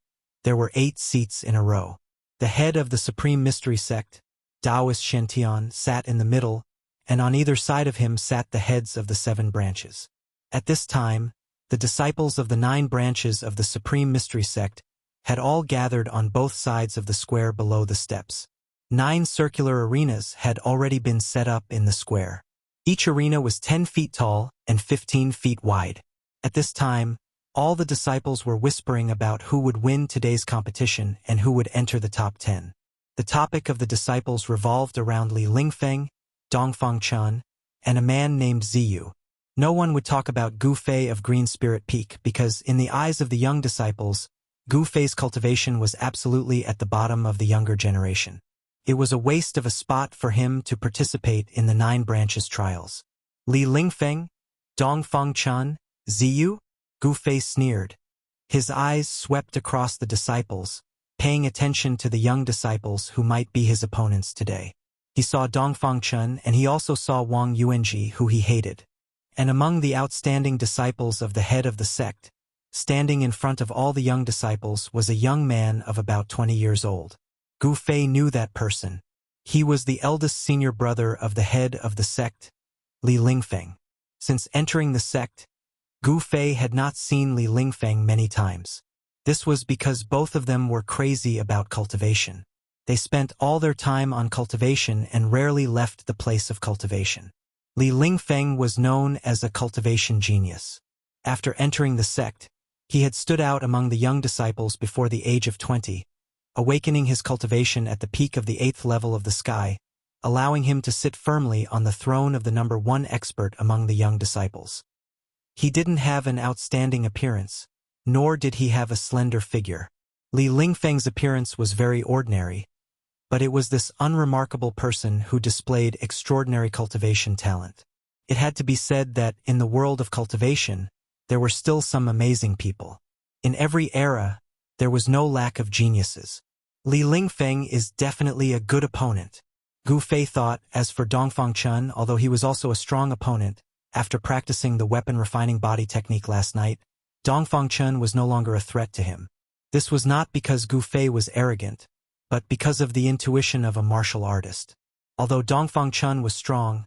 Speaker 1: there were 8 seats in a row. The head of the Supreme Mystery Sect, Taoist Shen, sat in the middle, and on either side of him sat the heads of the 7 branches. At this time, the disciples of the 9 branches of the Supreme Mystery Sect had all gathered on both sides of the square below the steps. 9 circular arenas had already been set up in the square. Each arena was 10 feet tall and 15 feet wide. At this time, all the disciples were whispering about who would win today's competition and who would enter the top 10. The topic of the disciples revolved around Li Lingfeng, Dongfang Chun, and a man named Ziyu. No one would talk about Gu Fei of Green Spirit Peak because, in the eyes of the young disciples, Gu Fei's cultivation was absolutely at the bottom of the younger generation. It was a waste of a spot for him to participate in the 9 branches trials. Li Lingfeng, Dongfang Chun, Ziyu? Gu Fei sneered. His eyes swept across the disciples, paying attention to the young disciples who might be his opponents today. He saw Dongfang Chun and he also saw Wang Yuanji, who he hated. And among the outstanding disciples of the head of the sect, standing in front of all the young disciples was a young man of about 20 years old. Gu Fei knew that person. He was the eldest senior brother of the head of the sect, Li Lingfeng. Since entering the sect, Gu Fei had not seen Li Lingfeng many times. This was because both of them were crazy about cultivation. They spent all their time on cultivation and rarely left the place of cultivation. Li Lingfeng was known as a cultivation genius. After entering the sect, he had stood out among the young disciples before the age of 20, awakening his cultivation at the peak of the 8th level of the sky, allowing him to sit firmly on the throne of the number 1 expert among the young disciples. He didn't have an outstanding appearance, nor did he have a slender figure. Li Lingfeng's appearance was very ordinary, but it was this unremarkable person who displayed extraordinary cultivation talent. It had to be said that, in the world of cultivation, there were still some amazing people. In every era, there was no lack of geniuses. Li Lingfeng is definitely a good opponent, Gu Fei thought. As for Dongfang Chun, although he was also a strong opponent, after practicing the weapon refining body technique last night, Dongfang Chun was no longer a threat to him. This was not because Gu Fei was arrogant, but because of the intuition of a martial artist. Although Dongfang Chun was strong,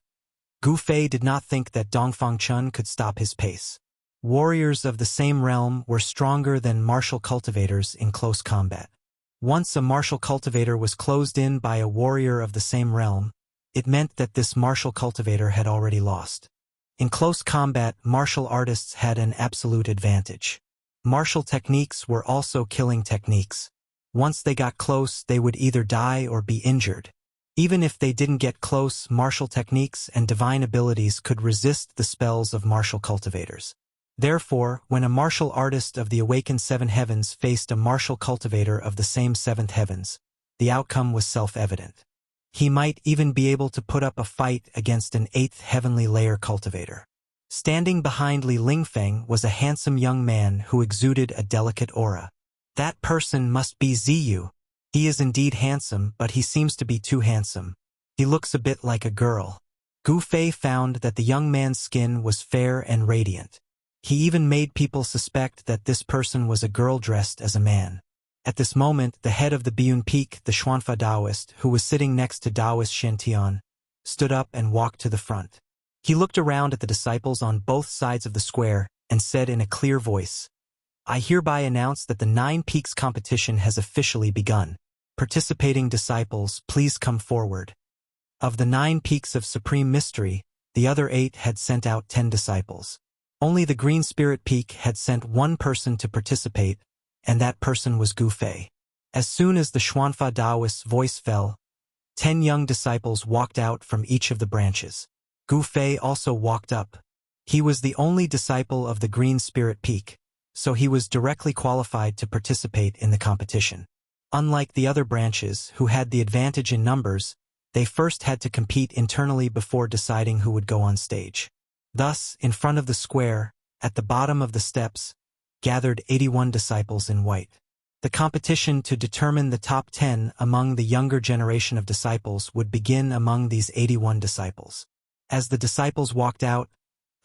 Speaker 1: Gu Fei did not think that Dongfang Chun could stop his pace. Warriors of the same realm were stronger than martial cultivators in close combat. Once a martial cultivator was closed in by a warrior of the same realm, it meant that this martial cultivator had already lost. In close combat, martial artists had an absolute advantage. Martial techniques were also killing techniques. Once they got close, they would either die or be injured. Even if they didn't get close, martial techniques and divine abilities could resist the spells of martial cultivators. Therefore, when a martial artist of the awakened 7 heavens faced a martial cultivator of the same 7th heavens, the outcome was self-evident. He might even be able to put up a fight against an 8th heavenly layer cultivator. Standing behind Li Lingfeng was a handsome young man who exuded a delicate aura. That person must be Ziyu. He is indeed handsome, but he seems to be too handsome. He looks a bit like a girl. Gu Fei found that the young man's skin was fair and radiant. He even made people suspect that this person was a girl dressed as a man. At this moment, the head of the Biyun Peak, the Xuanfa Taoist, who was sitting next to Taoist Shen, stood up and walked to the front. He looked around at the disciples on both sides of the square and said in a clear voice, "I hereby announce that the 9 Peaks competition has officially begun. Participating disciples, please come forward." Of the 9 Peaks of Supreme Mystery, the other 8 had sent out 10 disciples. Only the Green Spirit Peak had sent 1 person to participate, and that person was Gu Fei. As soon as the Xuanfa Taoist's voice fell, 10 young disciples walked out from each of the branches. Gu Fei also walked up. He was the only disciple of the Green Spirit Peak, so he was directly qualified to participate in the competition. Unlike the other branches, who had the advantage in numbers, they first had to compete internally before deciding who would go on stage. Thus, in front of the square, at the bottom of the steps, gathered 81 disciples in white. The competition to determine the top 10 among the younger generation of disciples would begin among these 81 disciples. As the disciples walked out,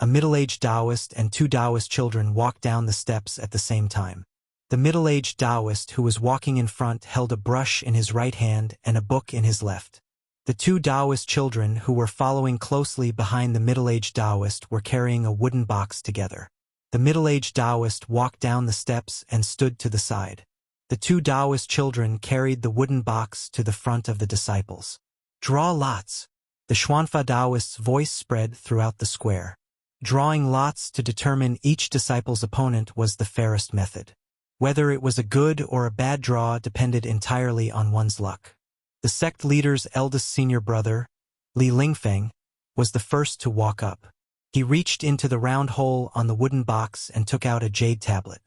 Speaker 1: a middle-aged Taoist and 2 Taoist children walked down the steps at the same time. The middle-aged Taoist who was walking in front held a brush in his right hand and a book in his left. The two Taoist children who were following closely behind the middle-aged Taoist were carrying a wooden box together. The middle-aged Taoist walked down the steps and stood to the side. The two Taoist children carried the wooden box to the front of the disciples. Draw lots. The Xuanfa Taoist's voice spread throughout the square. Drawing lots to determine each disciple's opponent was the fairest method. Whether it was a good or a bad draw depended entirely on one's luck. The sect leader's eldest senior brother, Li Lingfeng, was the first to walk up. He reached into the round hole on the wooden box and took out a jade tablet.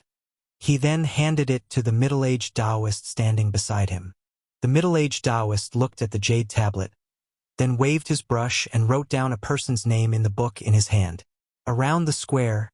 Speaker 1: He then handed it to the middle-aged Taoist standing beside him. The middle-aged Taoist looked at the jade tablet, then waved his brush and wrote down a person's name in the book in his hand. Around the square,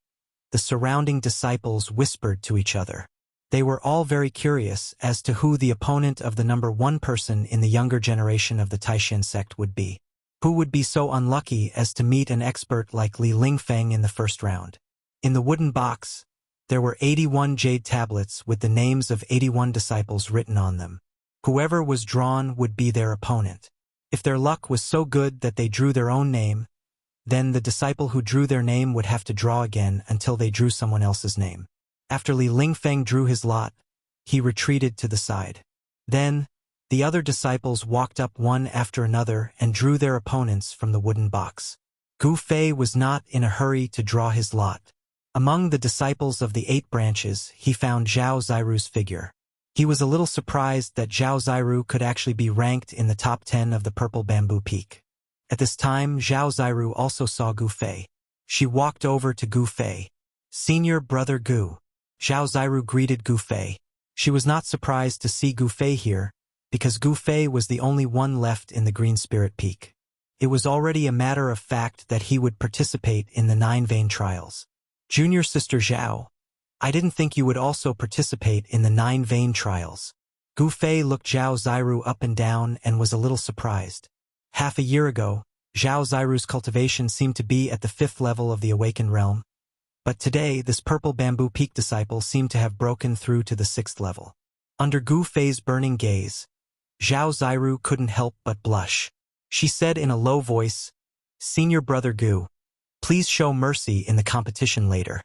Speaker 1: the surrounding disciples whispered to each other. They were all very curious as to who the opponent of the number one person in the younger generation of the Taishan sect would be. Who would be so unlucky as to meet an expert like Li Lingfeng in the first round? In the wooden box, there were 81 jade tablets with the names of 81 disciples written on them. Whoever was drawn would be their opponent. If their luck was so good that they drew their own name, then the disciple who drew their name would have to draw again until they drew someone else's name. After Li Lingfeng drew his lot, he retreated to the side. Then, the other disciples walked up one after another and drew their opponents from the wooden box. Gu Fei was not in a hurry to draw his lot. Among the disciples of the 8 branches, he found Zhao Ziru's figure. He was a little surprised that Zhao Ziru could actually be ranked in the top 10 of the Purple Bamboo Peak. At this time, Zhao Ziru also saw Gu Fei. She walked over to Gu Fei. "Senior brother Gu." Zhao Ziru greeted Gu Fei. She was not surprised to see Gu Fei here, because Gu Fei was the only one left in the Green Spirit Peak. It was already a matter of fact that he would participate in the 9 vein trials. "Junior sister Zhao, I didn't think you would also participate in the 9 vein trials." Gu Fei looked Zhao Ziru up and down and was a little surprised. Half a year ago, Zhao Ziru's cultivation seemed to be at the 5th level of the awakened realm. But today, this Purple Bamboo Peak disciple seemed to have broken through to the 6th level. Under Gu Fei's burning gaze, Zhao Ziru couldn't help but blush. She said in a low voice, "Senior brother Gu, please show mercy in the competition later."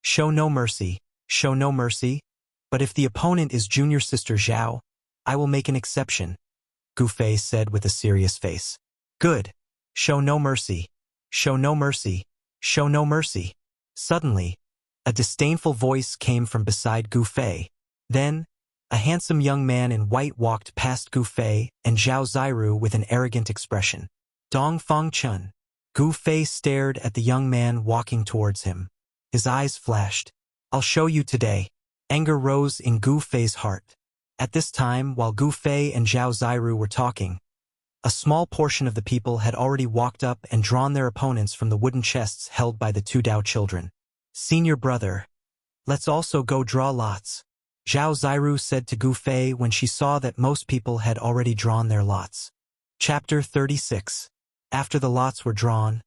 Speaker 1: "Show no mercy, show no mercy. But if the opponent is junior sister Zhao, I will make an exception," Gu Fei said with a serious face. "Good. Show no mercy. Show no mercy. Show no mercy." Suddenly, a disdainful voice came from beside Gu Fei. Then, a handsome young man in white walked past Gu Fei and Zhao Ziru with an arrogant expression. "Dongfang Chun." Gu Fei stared at the young man walking towards him. His eyes flashed. "I'll show you today." Anger rose in Gu Fei's heart. At this time, while Gu Fei and Zhao Ziru were talking, a small portion of the people had already walked up and drawn their opponents from the wooden chests held by the 2 Dao children. "Senior brother, let's also go draw lots," Zhao Ziru said to Gu Fei when she saw that most people had already drawn their lots. Chapter 36. After the lots were drawn,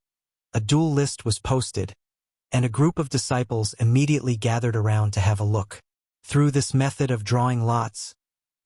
Speaker 1: a duel list was posted, and a group of disciples immediately gathered around to have a look. Through this method of drawing lots,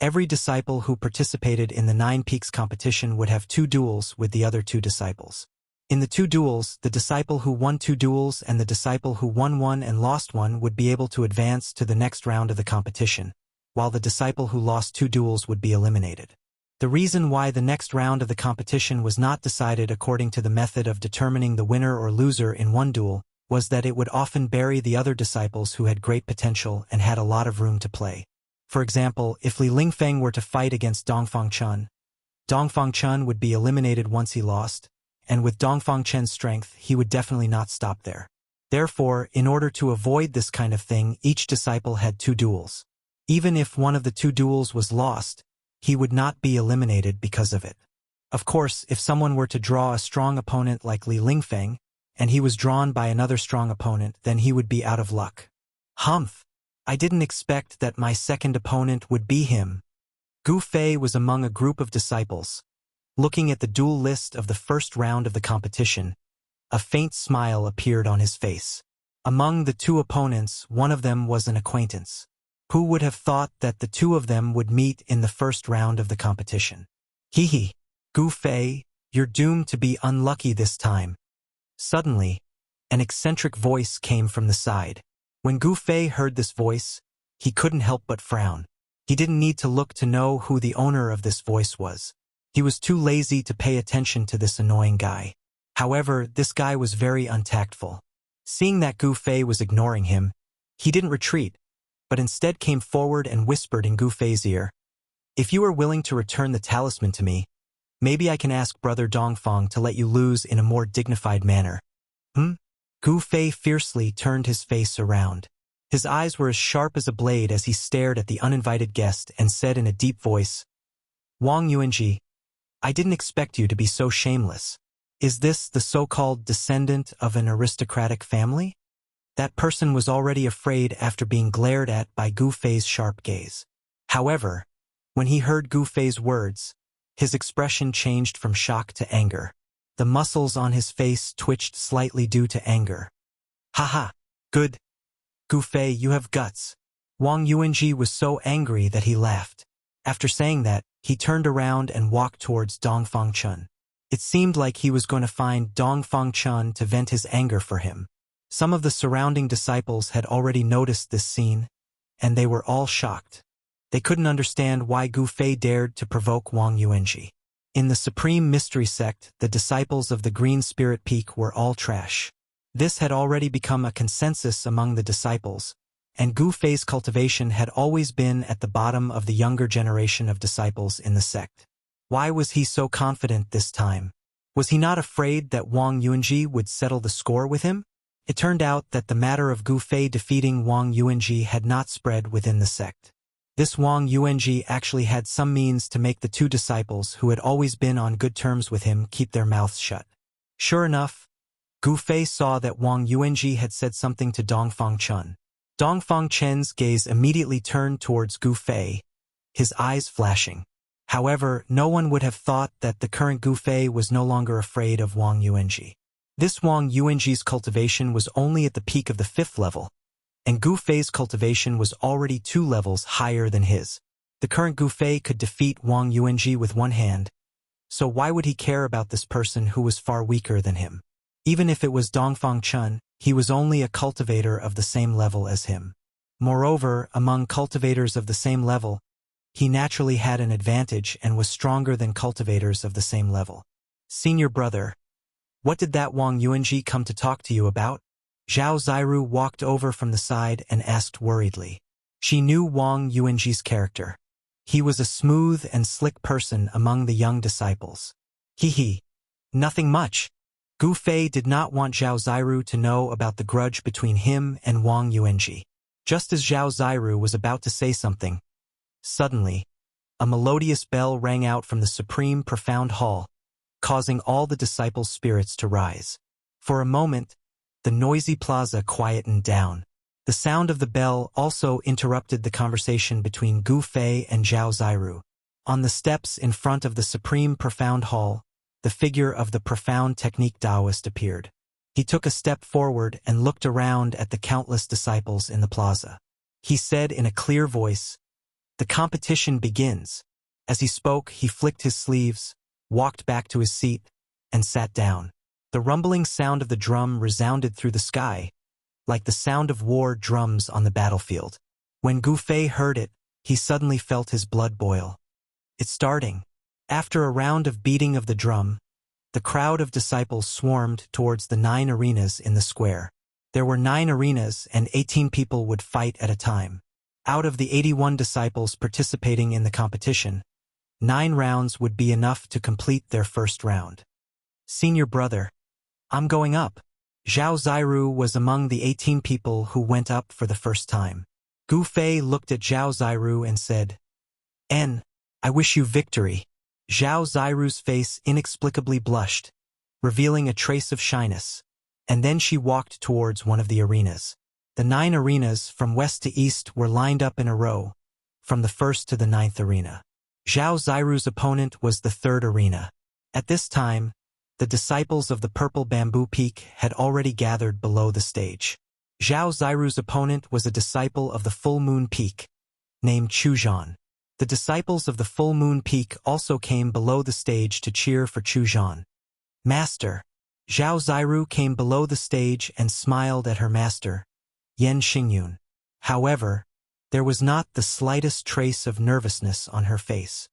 Speaker 1: every disciple who participated in the 9 Peaks competition would have 2 duels with the other 2 disciples. In the 2 duels, the disciple who won 2 duels and the disciple who won 1 and lost 1 would be able to advance to the next round of the competition, while the disciple who lost 2 duels would be eliminated. The reason why the next round of the competition was not decided according to the method of determining the winner or loser in one duel was that it would often bury the other disciples who had great potential and had a lot of room to play. For example, if Li Lingfeng were to fight against Dongfang Chun would be eliminated once he lost, and with Dongfang Chen's strength, he would definitely not stop there. Therefore, in order to avoid this kind of thing, each disciple had 2 duels. Even if one of the 2 duels was lost, he would not be eliminated because of it. Of course, if someone were to draw a strong opponent like Li Lingfeng, and he was drawn by another strong opponent, then he would be out of luck. Humph! I didn't expect that my second opponent would be him. Gu Fei was among a group of disciples. Looking at the duel list of the first round of the competition, a faint smile appeared on his face. Among the 2 opponents, one of them was an acquaintance. Who would have thought that the two of them would meet in the first round of the competition? Hee hee. Gu Fei, you're doomed to be unlucky this time. Suddenly, an eccentric voice came from the side. When Gu Fei heard this voice, he couldn't help but frown. He didn't need to look to know who the owner of this voice was. He was too lazy to pay attention to this annoying guy. However, this guy was very untactful. Seeing that Gu Fei was ignoring him, he didn't retreat, but instead came forward and whispered in Gu Fei's ear, "If you are willing to return the talisman to me, maybe I can ask Brother Dongfang to let you lose in a more dignified manner." Gu Fei fiercely turned his face around. His eyes were as sharp as a blade as he stared at the uninvited guest and said in a deep voice, "Wang Yuanji, I didn't expect you to be so shameless. Is this the so-called descendant of an aristocratic family?" That person was already afraid after being glared at by Gu Fei's sharp gaze. However, when he heard Gu Fei's words, his expression changed from shock to anger. The muscles on his face twitched slightly due to anger. "Haha, good. Gu Fei, you have guts." Wang Yuanji was so angry that he laughed. After saying that, he turned around and walked towards Dongfang Chun. It seemed like he was going to find Dongfang Chun to vent his anger for him. Some of the surrounding disciples had already noticed this scene, and they were all shocked. They couldn't understand why Gu Fei dared to provoke Wang Yuanji. In the Supreme Mystery Sect, the disciples of the Green Spirit Peak were all trash. This had already become a consensus among the disciples, and Gu Fei's cultivation had always been at the bottom of the younger generation of disciples in the sect. Why was he so confident this time? Was he not afraid that Wang Yuanji would settle the score with him? It turned out that the matter of Gu Fei defeating Wang Yuanji had not spread within the sect. This Wang Yuanji actually had some means to make the two disciples who had always been on good terms with him keep their mouths shut. Sure enough, Gu Fei saw that Wang Yuanji had said something to Dongfang Chun. Dongfang Chen's gaze immediately turned towards Gu Fei, his eyes flashing. However, no one would have thought that the current Gu Fei was no longer afraid of Wang Yuanji. This Wang Yuanji's cultivation was only at the peak of the 5th level, and Gu Fei's cultivation was already 2 levels higher than his. The current Gu Fei could defeat Wang Yuanji with one hand, so why would he care about this person who was far weaker than him? Even if it was Dongfang Chun, he was only a cultivator of the same level as him. Moreover, among cultivators of the same level, he naturally had an advantage and was stronger than cultivators of the same level. "Senior brother, what did that Wang Yuanji come to talk to you about?" Zhao Ziru walked over from the side and asked worriedly. She knew Wang Yuanji's character. He was a smooth and slick person among the young disciples. Hee, nothing much. Gu Fei did not want Zhao Ziru to know about the grudge between him and Wang Yuanji. Just as Zhao Ziru was about to say something, suddenly, a melodious bell rang out from the supreme profound hall, causing all the disciples' spirits to rise. For a moment, the noisy plaza quietened down. The sound of the bell also interrupted the conversation between Gu Fei and Zhao Ziru. On the steps in front of the supreme profound hall, the figure of the profound technique Taoist appeared. He took a step forward and looked around at the countless disciples in the plaza. He said in a clear voice, "The competition begins." As he spoke, he flicked his sleeves, walked back to his seat, and sat down. The rumbling sound of the drum resounded through the sky, like the sound of war drums on the battlefield. When Gu Fei heard it, he suddenly felt his blood boil. It's starting. After a round of beating of the drum, the crowd of disciples swarmed towards the 9 arenas in the square. There were 9 arenas and 18 people would fight at a time. Out of the 81 disciples participating in the competition, 9 rounds would be enough to complete their first round. "Senior brother, I'm going up." Zhao Ziru was among the 18 people who went up for the first time. Gu Fei looked at Zhao Ziru and said, I wish you victory." Zhao Ziru's face inexplicably blushed, revealing a trace of shyness, and then she walked towards one of the arenas. The 9 arenas from west to east were lined up in a row, from the 1st to the 9th arena. Zhao Ziru's opponent was the 3rd arena. At this time, the disciples of the Purple Bamboo Peak had already gathered below the stage. Zhao Ziru's opponent was a disciple of the Full Moon Peak. named Chuzhan. The disciples of the Full Moon Peak also came below the stage to cheer for Chuzhan. Master. Zhao Ziru came below the stage and smiled at her master, Yan Xingyun. However, there was not the slightest trace of nervousness on her face.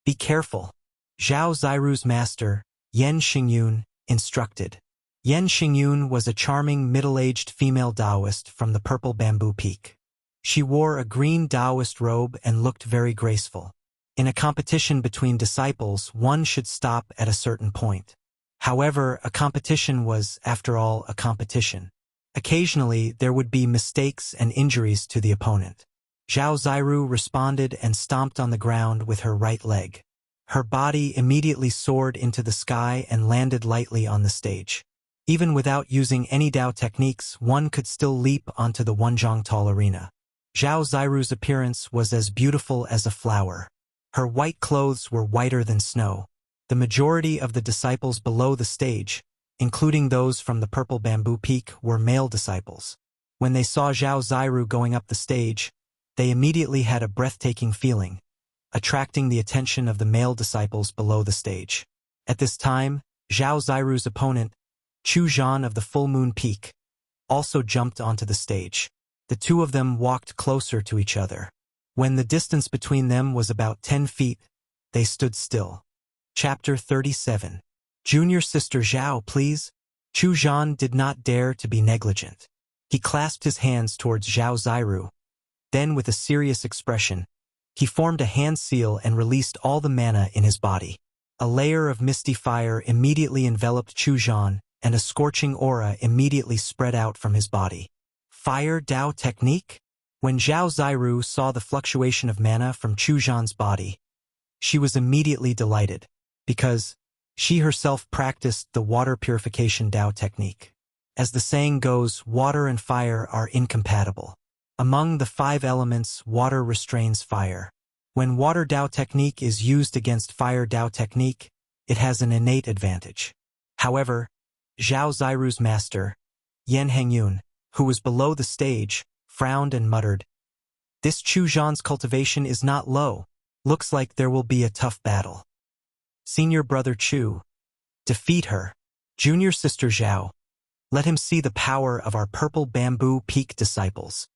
Speaker 1: Be careful. Zhao Ziru's master, Yan Xingyun, instructed. Yan Xingyun was a charming middle-aged female Taoist from the Purple Bamboo Peak. She wore a green Taoist robe and looked very graceful. In a competition between disciples, one should stop at a certain point. However, a competition was, after all, a competition. Occasionally, there would be mistakes and injuries to the opponent. Zhao Ziru responded and stomped on the ground with her right leg. Her body immediately soared into the sky and landed lightly on the stage. Even without using any Dao techniques, one could still leap onto the Wenzhong Tall arena. Zhao Ziru's appearance was as beautiful as a flower. Her white clothes were whiter than snow. The majority of the disciples below the stage, including those from the Purple Bamboo Peak, were male disciples. When they saw Zhao Ziru going up the stage, they immediately had a breathtaking feeling, attracting the attention of the male disciples below the stage. At this time, Zhao Ziru's opponent, Chuzhan of the Full Moon Peak, also jumped onto the stage. The two of them walked closer to each other. When the distance between them was about 10 feet, they stood still. Chapter 37. Junior Sister Zhao, please. Chuzhan did not dare to be negligent. He clasped his hands towards Zhao Ziru. Then, with a serious expression, he formed a hand seal and released all the mana in his body. A layer of misty fire immediately enveloped Chuzhan, and a scorching aura immediately spread out from his body. Fire Dao technique? When Zhao Ziru saw the fluctuation of mana from Chuzhan's body, she was immediately delighted, because she herself practiced the water purification Dao technique. As the saying goes, water and fire are incompatible. Among the 5 elements, water restrains fire. When water Dao technique is used against fire Dao technique, it has an innate advantage. However, Zhao Ziru's master, Yan Hengyun, who was below the stage, frowned and muttered, "This Chuzhan's cultivation is not low. Looks like there will be a tough battle. Senior brother Chu, defeat her. Junior sister Zhao, let him see the power of our Purple Bamboo Peak disciples.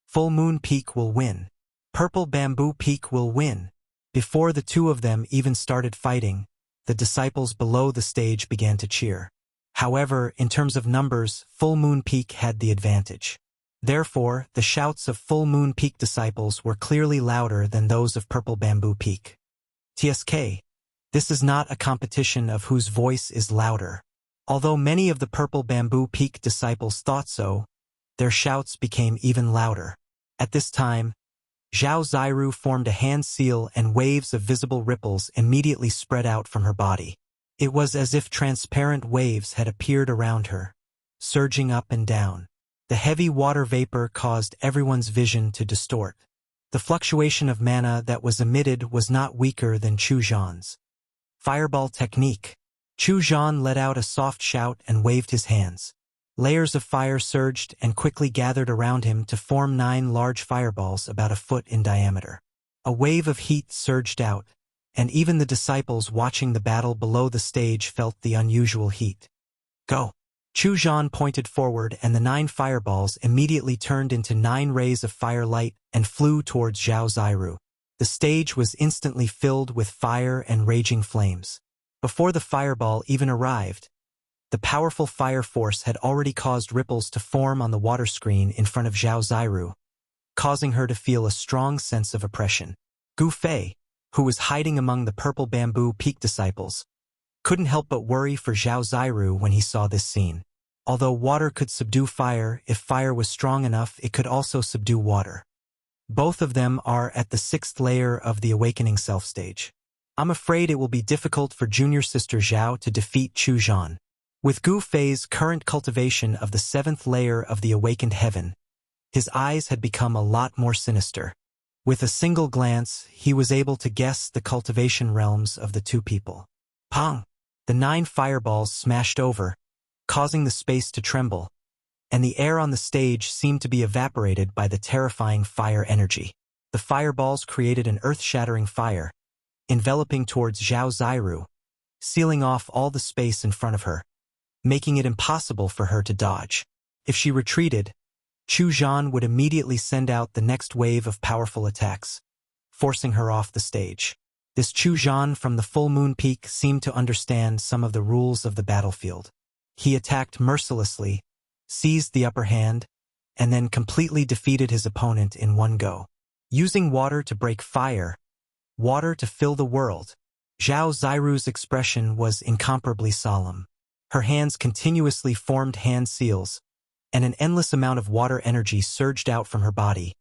Speaker 1: Full Moon Peak will win. Purple Bamboo Peak will win." Before the two of them even started fighting, the disciples below the stage began to cheer. However, in terms of numbers, Full Moon Peak had the advantage. Therefore, the shouts of Full Moon Peak disciples were clearly louder than those of Purple Bamboo Peak. TSK. This is not a competition of whose voice is louder. Although many of the Purple Bamboo Peak disciples thought so, their shouts became even louder. At this time, Zhao Ziru formed a hand seal and waves of visible ripples immediately spread out from her body. It was as if transparent waves had appeared around her, surging up and down. The heavy water vapor caused everyone's vision to distort. The fluctuation of mana that was emitted was not weaker than Chuzhan's. Fireball technique. Chuzhan let out a soft shout and waved his hands. Layers of fire surged and quickly gathered around him to form 9 large fireballs about a foot in diameter. A wave of heat surged out, and even the disciples watching the battle below the stage felt the unusual heat. Go! Chuzhan pointed forward, and the 9 fireballs immediately turned into 9 rays of firelight and flew towards Zhao Ziru. The stage was instantly filled with fire and raging flames. Before the fireball even arrived, the powerful fire force had already caused ripples to form on the water screen in front of Zhao Ziru, causing her to feel a strong sense of oppression. Gu Fei, who was hiding among the Purple Bamboo Peak disciples, couldn't help but worry for Zhao Ziru when he saw this scene. Although water could subdue fire, if fire was strong enough, it could also subdue water. Both of them are at the 6th layer of the Awakening Self stage. I'm afraid it will be difficult for junior sister Zhao to defeat Chuzhan. With Gu Fei's current cultivation of the 7th layer of the Awakened Heaven, his eyes had become a lot more sinister. With a single glance, he was able to guess the cultivation realms of the two people. Pong! The 9 fireballs smashed over, causing the space to tremble, and the air on the stage seemed to be evaporated by the terrifying fire energy. The fireballs created an earth-shattering fire, enveloping towards Zhao Ziru, sealing off all the space in front of her, making it impossible for her to dodge. If she retreated, Chu Zhan would immediately send out the next wave of powerful attacks, forcing her off the stage. This Chu Zhan from the Full Moon Peak seemed to understand some of the rules of the battlefield. He attacked mercilessly, seized the upper hand, and then completely defeated his opponent in one go. Using water to break fire, water to fill the world, Zhao Ziru's expression was incomparably solemn. Her hands continuously formed hand seals, and an endless amount of water energy surged out from her body,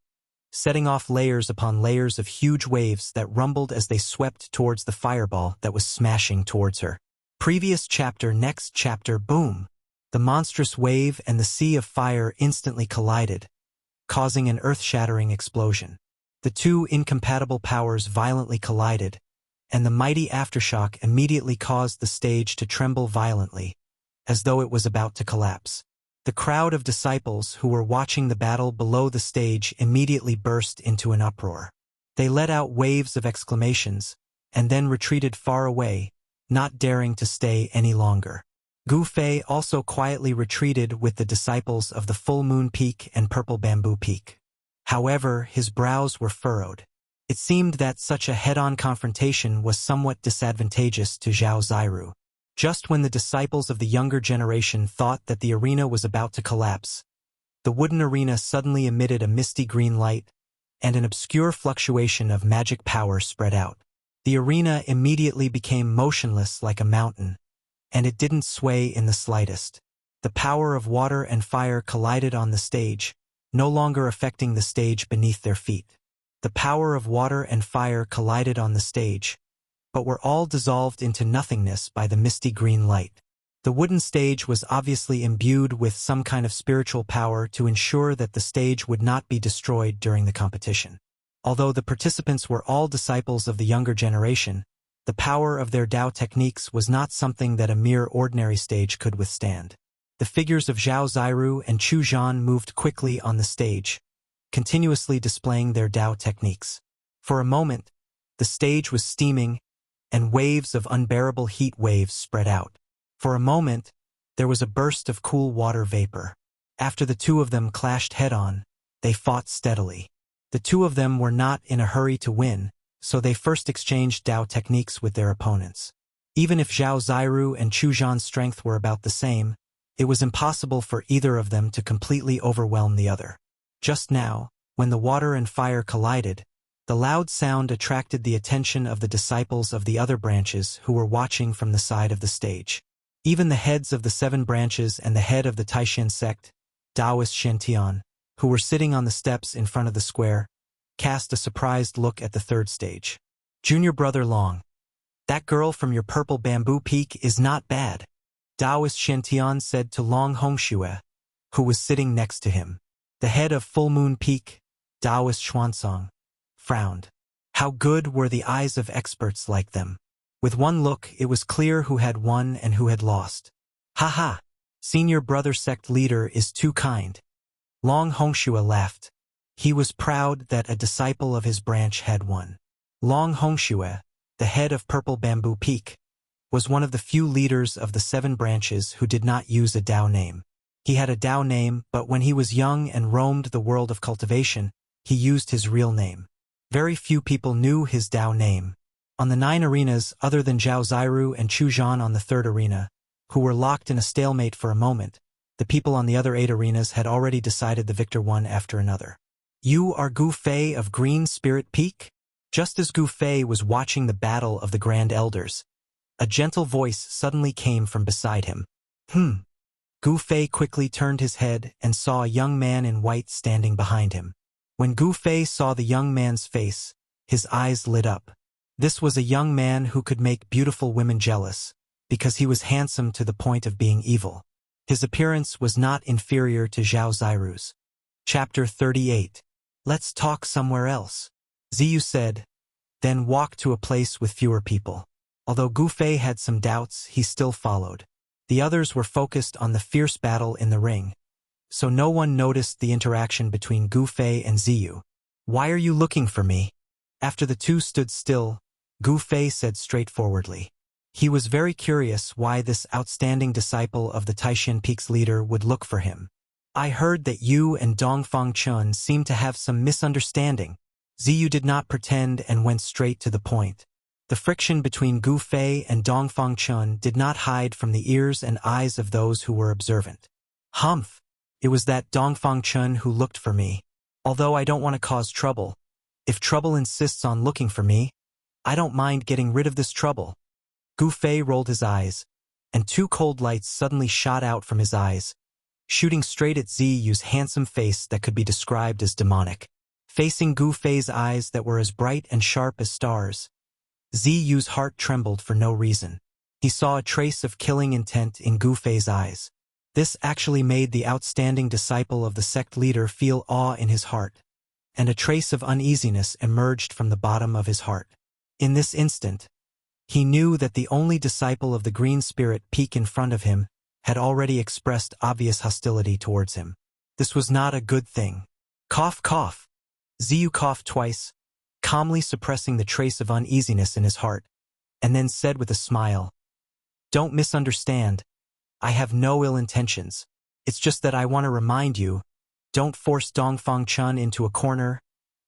Speaker 1: setting off layers upon layers of huge waves that rumbled as they swept towards the fireball that was smashing towards her. Previous chapter, next chapter, boom! The monstrous wave and the sea of fire instantly collided, causing an earth-shattering explosion. The two incompatible powers violently collided, and the mighty aftershock immediately caused the stage to tremble violently, as though it was about to collapse. The crowd of disciples who were watching the battle below the stage immediately burst into an uproar. They let out waves of exclamations, and then retreated far away, not daring to stay any longer. Gu Fei also quietly retreated with the disciples of the Full Moon Peak and Purple Bamboo Peak. However, his brows were furrowed. It seemed that such a head-on confrontation was somewhat disadvantageous to Zhao Ziru. Just when the disciples of the younger generation thought that the arena was about to collapse, the wooden arena suddenly emitted a misty green light, and an obscure fluctuation of magic power spread out. The arena immediately became motionless like a mountain, and it didn't sway in the slightest. The power of water and fire collided on the stage, no longer affecting the stage beneath their feet. The power of water and fire collided on the stage, but were all dissolved into nothingness by the misty green light. The wooden stage was obviously imbued with some kind of spiritual power to ensure that the stage would not be destroyed during the competition. Although the participants were all disciples of the younger generation, the power of their Dao techniques was not something that a mere ordinary stage could withstand. The figures of Zhao Ziru and Chu Zhan moved quickly on the stage, continuously displaying their Dao techniques. For a moment, the stage was steaming, and waves of unbearable heat waves spread out. For a moment, there was a burst of cool water vapor. After the two of them clashed head-on, they fought steadily. The two of them were not in a hurry to win, so they first exchanged Dao techniques with their opponents. Even if Zhao Ziru and Chu Zhan's strength were about the same, it was impossible for either of them to completely overwhelm the other. Just now, when the water and fire collided, the loud sound attracted the attention of the disciples of the other branches who were watching from the side of the stage. Even the heads of the 7 branches and the head of the Taishan sect, Taoist Shantian, who were sitting on the steps in front of the square, cast a surprised look at the third stage. Junior brother Long, that girl from your Purple Bamboo Peak is not bad, Taoist Shantian said to Long Hongxue, who was sitting next to him. The head of Full Moon Peak, Taoist Xuansong, frowned. How good were the eyes of experts like them? With one look, it was clear who had won and who had lost. Ha ha! Senior brother sect leader is too kind. Long Hongxue laughed. He was proud that a disciple of his branch had won. Long Hongxue, the head of Purple Bamboo Peak, was one of the few leaders of the 7 branches who did not use a Dao name. He had a Dao name, but when he was young and roamed the world of cultivation, he used his real name. Very few people knew his Dao name. On the 9 arenas other than Zhao Ziru and Chu Zhan on the 3rd arena, who were locked in a stalemate for a moment, the people on the other 8 arenas had already decided the victor one after another. You are Gu Fei of Green Spirit Peak? Just as Gu Fei was watching the battle of the Grand Elders, a gentle voice suddenly came from beside him. Gu Fei quickly turned his head and saw a young man in white standing behind him. When Gu Fei saw the young man's face, his eyes lit up. This was a young man who could make beautiful women jealous, because he was handsome to the point of being evil. His appearance was not inferior to Zhao Ziru's. Chapter 38. Let's talk somewhere else, Ziyu said, then walked to a place with fewer people. Although Gu Fei had some doubts, he still followed. The others were focused on the fierce battle in the ring, so no one noticed the interaction between Gu Fei and Ziyu. Why are you looking for me? After the two stood still, Gu Fei said straightforwardly. He was very curious why this outstanding disciple of the Taishan Peak's leader would look for him. I heard that you and Dongfang Chun seemed to have some misunderstanding. Ziyu did not pretend and went straight to the point. The friction between Gu Fei and Dongfang Chun did not hide from the ears and eyes of those who were observant. Humph! It was that Dongfang Chun who looked for me. Although I don't want to cause trouble, if trouble insists on looking for me, I don't mind getting rid of this trouble. Gu Fei rolled his eyes, and two cold lights suddenly shot out from his eyes, shooting straight at Ziyu's handsome face that could be described as demonic. Facing Gu Fei's eyes that were as bright and sharp as stars, Ziyu's heart trembled for no reason. He saw a trace of killing intent in Gu Fei's eyes. This actually made the outstanding disciple of the sect leader feel awe in his heart, and a trace of uneasiness emerged from the bottom of his heart. In this instant, he knew that the only disciple of the Green Spirit Peak in front of him had already expressed obvious hostility towards him. This was not a good thing. Cough, cough. Ziyu coughed twice, calmly suppressing the trace of uneasiness in his heart, and then said with a smile, "Don't misunderstand. I have no ill intentions. It's just that I want to remind you, don't force Dongfang Chun into a corner,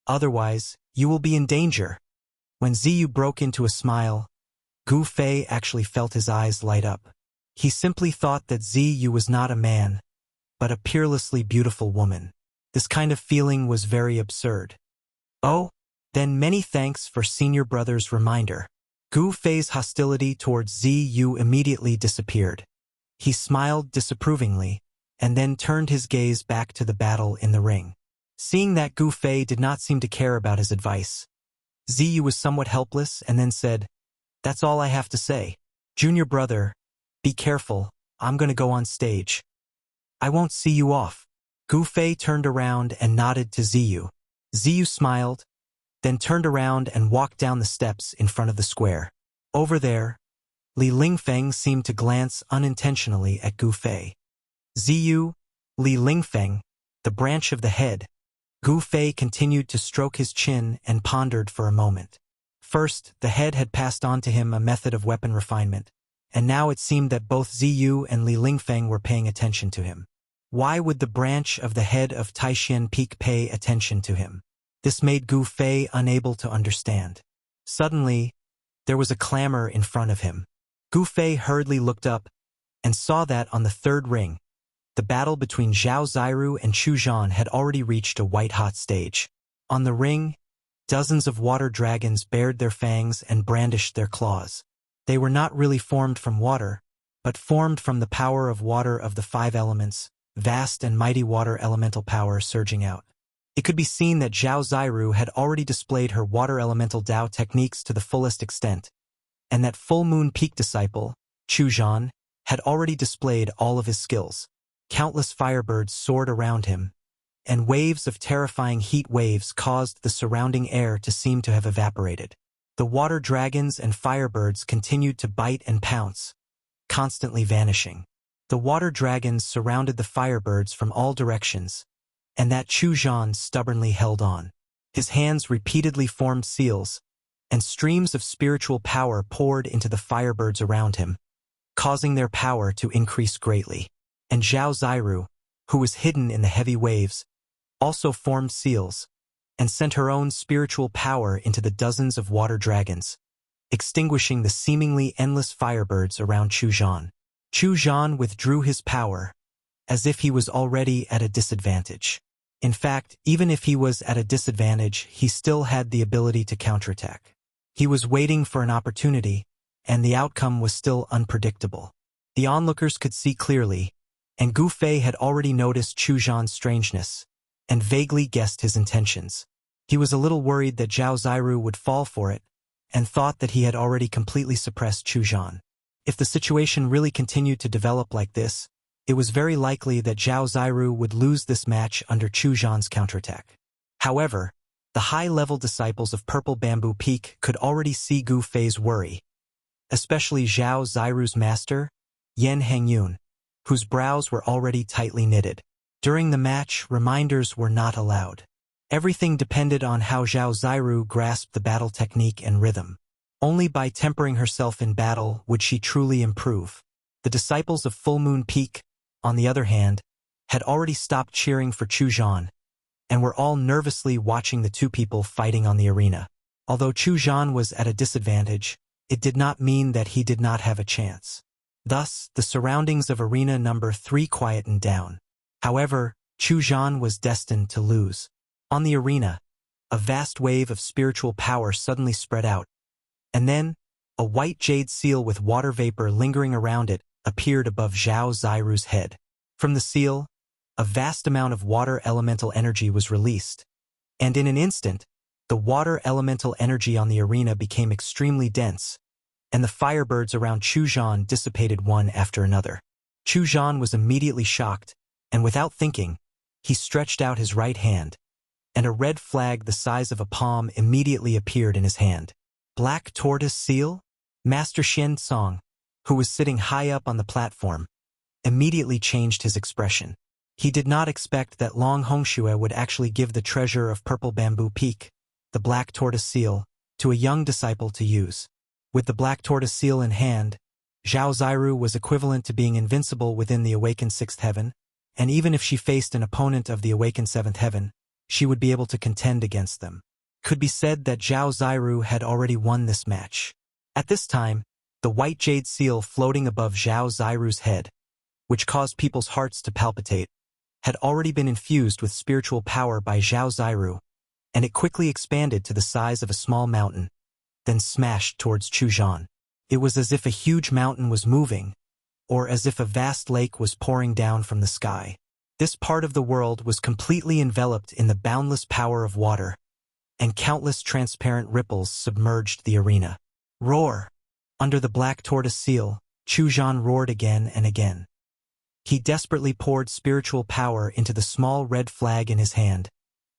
Speaker 1: otherwise you will be in danger." When Ziyu broke into a smile, Gu Fei actually felt his eyes light up. He simply thought that Ziyu was not a man, but a peerlessly beautiful woman. This kind of feeling was very absurd. Oh, then many thanks for senior brother's reminder. Gu Fei's hostility towards Ziyu immediately disappeared. He smiled disapprovingly, and then turned his gaze back to the battle in the ring. Seeing that Gu Fei did not seem to care about his advice, Ziyu was somewhat helpless and then said, "That's all I have to say. Junior brother, be careful, I'm gonna go on stage. I won't see you off." Gu Fei turned around and nodded to Ziyu. Ziyu smiled, then turned around and walked down the steps in front of the square. Over there, Li Lingfeng seemed to glance unintentionally at Gu Fei. Ziyu, Li Lingfeng, the branch of the head. Gu Fei continued to stroke his chin and pondered for a moment. First, the head had passed on to him a method of weapon refinement, and now it seemed that both Ziyu and Li Lingfeng were paying attention to him. Why would the branch of the head of Taishan Peak pay attention to him? This made Gu Fei unable to understand. Suddenly, there was a clamor in front of him. Gu Fei hurriedly looked up and saw that on the third ring, the battle between Zhao Ziru and Chu Zhan had already reached a white-hot stage. On the ring, dozens of water dragons bared their fangs and brandished their claws. They were not really formed from water, but formed from the power of water of the five elements, vast and mighty water elemental power surging out. It could be seen that Zhao Ziru had already displayed her water elemental Dao techniques to the fullest extent, and that Full Moon Peak disciple, Chu Zhan, had already displayed all of his skills. Countless firebirds soared around him, and waves of terrifying heat waves caused the surrounding air to seem to have evaporated. The water dragons and firebirds continued to bite and pounce, constantly vanishing. The water dragons surrounded the firebirds from all directions, and that Chu Zhan stubbornly held on. His hands repeatedly formed seals, and streams of spiritual power poured into the firebirds around him, causing their power to increase greatly. And Zhao Ziru, who was hidden in the heavy waves, also formed seals, and sent her own spiritual power into the dozens of water dragons, extinguishing the seemingly endless firebirds around Chu Zhan. Chu Zhan withdrew his power, as if he was already at a disadvantage. In fact, even if he was at a disadvantage, he still had the ability to counterattack. He was waiting for an opportunity, and the outcome was still unpredictable. The onlookers could see clearly, and Gu Fei had already noticed Chu Zhan's strangeness, and vaguely guessed his intentions. He was a little worried that Zhao Ziru would fall for it, and thought that he had already completely suppressed Chu Zhan. If the situation really continued to develop like this, it was very likely that Zhao Ziru would lose this match under Chu Zhan's counterattack. However, the high-level disciples of Purple Bamboo Peak could already see Gu Fei's worry, especially Zhao Ziru's master, Yan Hengyun, whose brows were already tightly knitted. During the match, reminders were not allowed. Everything depended on how Zhao Ziru grasped the battle technique and rhythm. Only by tempering herself in battle would she truly improve. The disciples of Full Moon Peak, on the other hand, had already stopped cheering for Chu Zhan, and were all nervously watching the two people fighting on the arena. Although Chu Zhan was at a disadvantage, it did not mean that he did not have a chance. Thus, the surroundings of arena number 3 quietened down. However, Chu Zhan was destined to lose. On the arena, a vast wave of spiritual power suddenly spread out, and then, a white jade seal with water vapor lingering around it appeared above Zhao Ziru's head. From the seal, a vast amount of water elemental energy was released, and in an instant, the water elemental energy on the arena became extremely dense, and the firebirds around Chu Zhan dissipated one after another. Chu Zhan was immediately shocked, and without thinking, he stretched out his right hand, and a red flag the size of a palm immediately appeared in his hand. Black Tortoise Seal? Master Xian Song, who was sitting high up on the platform, immediately changed his expression. He did not expect that Long Hongxue would actually give the treasure of Purple Bamboo Peak, the Black Tortoise Seal, to a young disciple to use. With the Black Tortoise Seal in hand, Zhao Ziru was equivalent to being invincible within the awakened 6th heaven, and even if she faced an opponent of the awakened 7th heaven, she would be able to contend against them. Could be said that Zhao Ziru had already won this match. At this time, the white jade seal floating above Zhao Ziru's head, which caused people's hearts to palpitate, had already been infused with spiritual power by Zhao Ziru, and it quickly expanded to the size of a small mountain, then smashed towards Chu Zhan. It was as if a huge mountain was moving, or as if a vast lake was pouring down from the sky. This part of the world was completely enveloped in the boundless power of water, and countless transparent ripples submerged the arena. Roar! Under the Black Tortoise Seal, Chu Zhan roared again and again. He desperately poured spiritual power into the small red flag in his hand,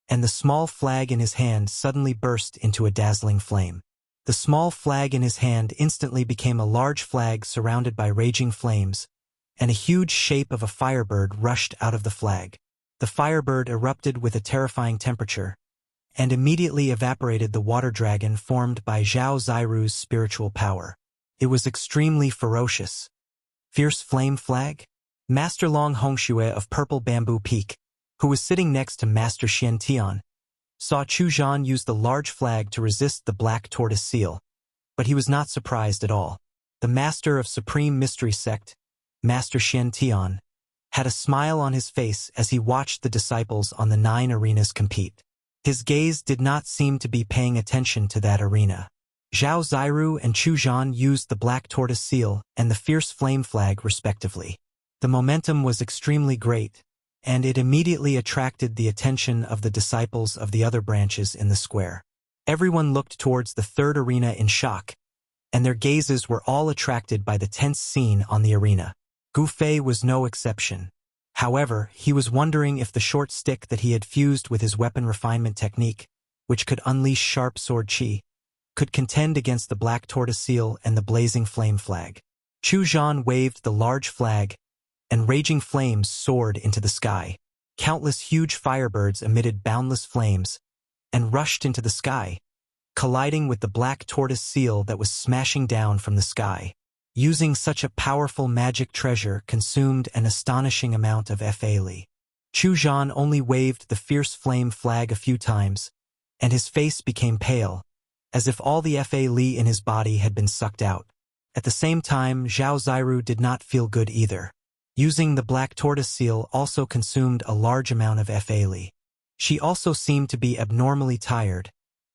Speaker 1: and the small flag in his hand suddenly burst into a dazzling flame. The small flag in his hand instantly became a large flag surrounded by raging flames, and a huge shape of a firebird rushed out of the flag. The firebird erupted with a terrifying temperature, and immediately evaporated the water dragon formed by Zhao Ziru's spiritual power. It was extremely ferocious. Fierce Flame Flag? Master Long Hongxue of Purple Bamboo Peak, who was sitting next to Master Xian Tian, saw Chu Zhan use the large flag to resist the Black Tortoise Seal, but he was not surprised at all. The Master of Supreme Mystery Sect, Master Xian Tian, had a smile on his face as he watched the disciples on the 9 arenas compete. His gaze did not seem to be paying attention to that arena. Zhao Ziru and Chu Zhan used the Black Tortoise Seal and the Fierce Flame Flag respectively. The momentum was extremely great, and it immediately attracted the attention of the disciples of the other branches in the square. Everyone looked towards the 3rd arena in shock, and their gazes were all attracted by the tense scene on the arena. Gu Fei was no exception. However, he was wondering if the short stick that he had fused with his weapon refinement technique, which could unleash sharp sword chi, could contend against the Black Tortoise Seal and the blazing flame flag. Chu Zhan waved the large flag, and raging flames soared into the sky. Countless huge firebirds emitted boundless flames and rushed into the sky, colliding with the Black Tortoise Seal that was smashing down from the sky. Using such a powerful magic treasure consumed an astonishing amount of Fa Li. Chu Zhan only waved the Fierce Flame Flag a few times, and his face became pale, as if all the Fa Li in his body had been sucked out. At the same time, Zhao Ziru did not feel good either. Using the Black Tortoise Seal also consumed a large amount of Fa Li. She also seemed to be abnormally tired,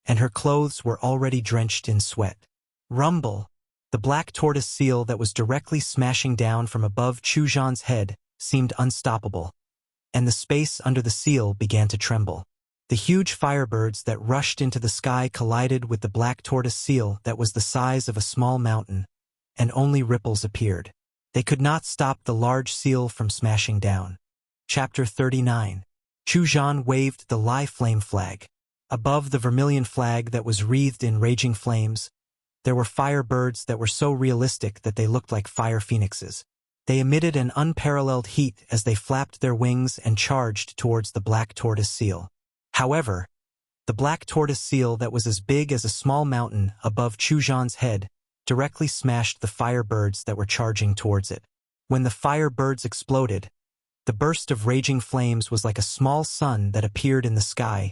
Speaker 1: and her clothes were already drenched in sweat. Rumble! The Black Tortoise Seal that was directly smashing down from above Chu Zhan's head seemed unstoppable, and the space under the seal began to tremble. The huge firebirds that rushed into the sky collided with the Black Tortoise Seal that was the size of a small mountain, and only ripples appeared. They could not stop the large seal from smashing down. Chapter 39. Chu Zhan waved the Lai Flame Flag. Above the vermilion flag that was wreathed in raging flames, there were firebirds that were so realistic that they looked like fire phoenixes. They emitted an unparalleled heat as they flapped their wings and charged towards the Black Tortoise Seal. However, the black tortoise seal that was as big as a small mountain above Chu Zhan's head directly smashed the firebirds that were charging towards it. When the firebirds exploded, the burst of raging flames was like a small sun that appeared in the sky,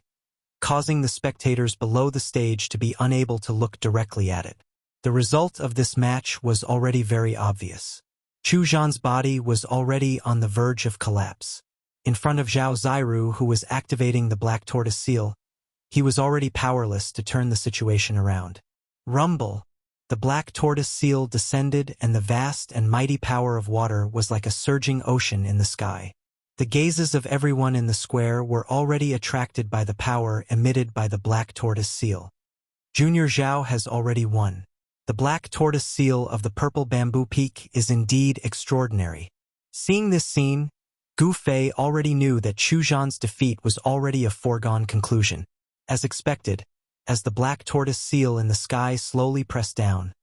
Speaker 1: causing the spectators below the stage to be unable to look directly at it. The result of this match was already very obvious. Chu Zhan's body was already on the verge of collapse. In front of Zhao Ziru, who was activating the black tortoise seal, he was already powerless to turn the situation around. Rumble! The black tortoise seal descended, and the vast and mighty power of water was like a surging ocean in the sky. The gazes of everyone in the square were already attracted by the power emitted by the black tortoise seal. Junior Zhao has already won. The black tortoise seal of the purple bamboo peak is indeed extraordinary. Seeing this scene, Gu Fei already knew that Chu Zhan's defeat was already a foregone conclusion. As expected, as the black tortoise seal in the sky slowly pressed down,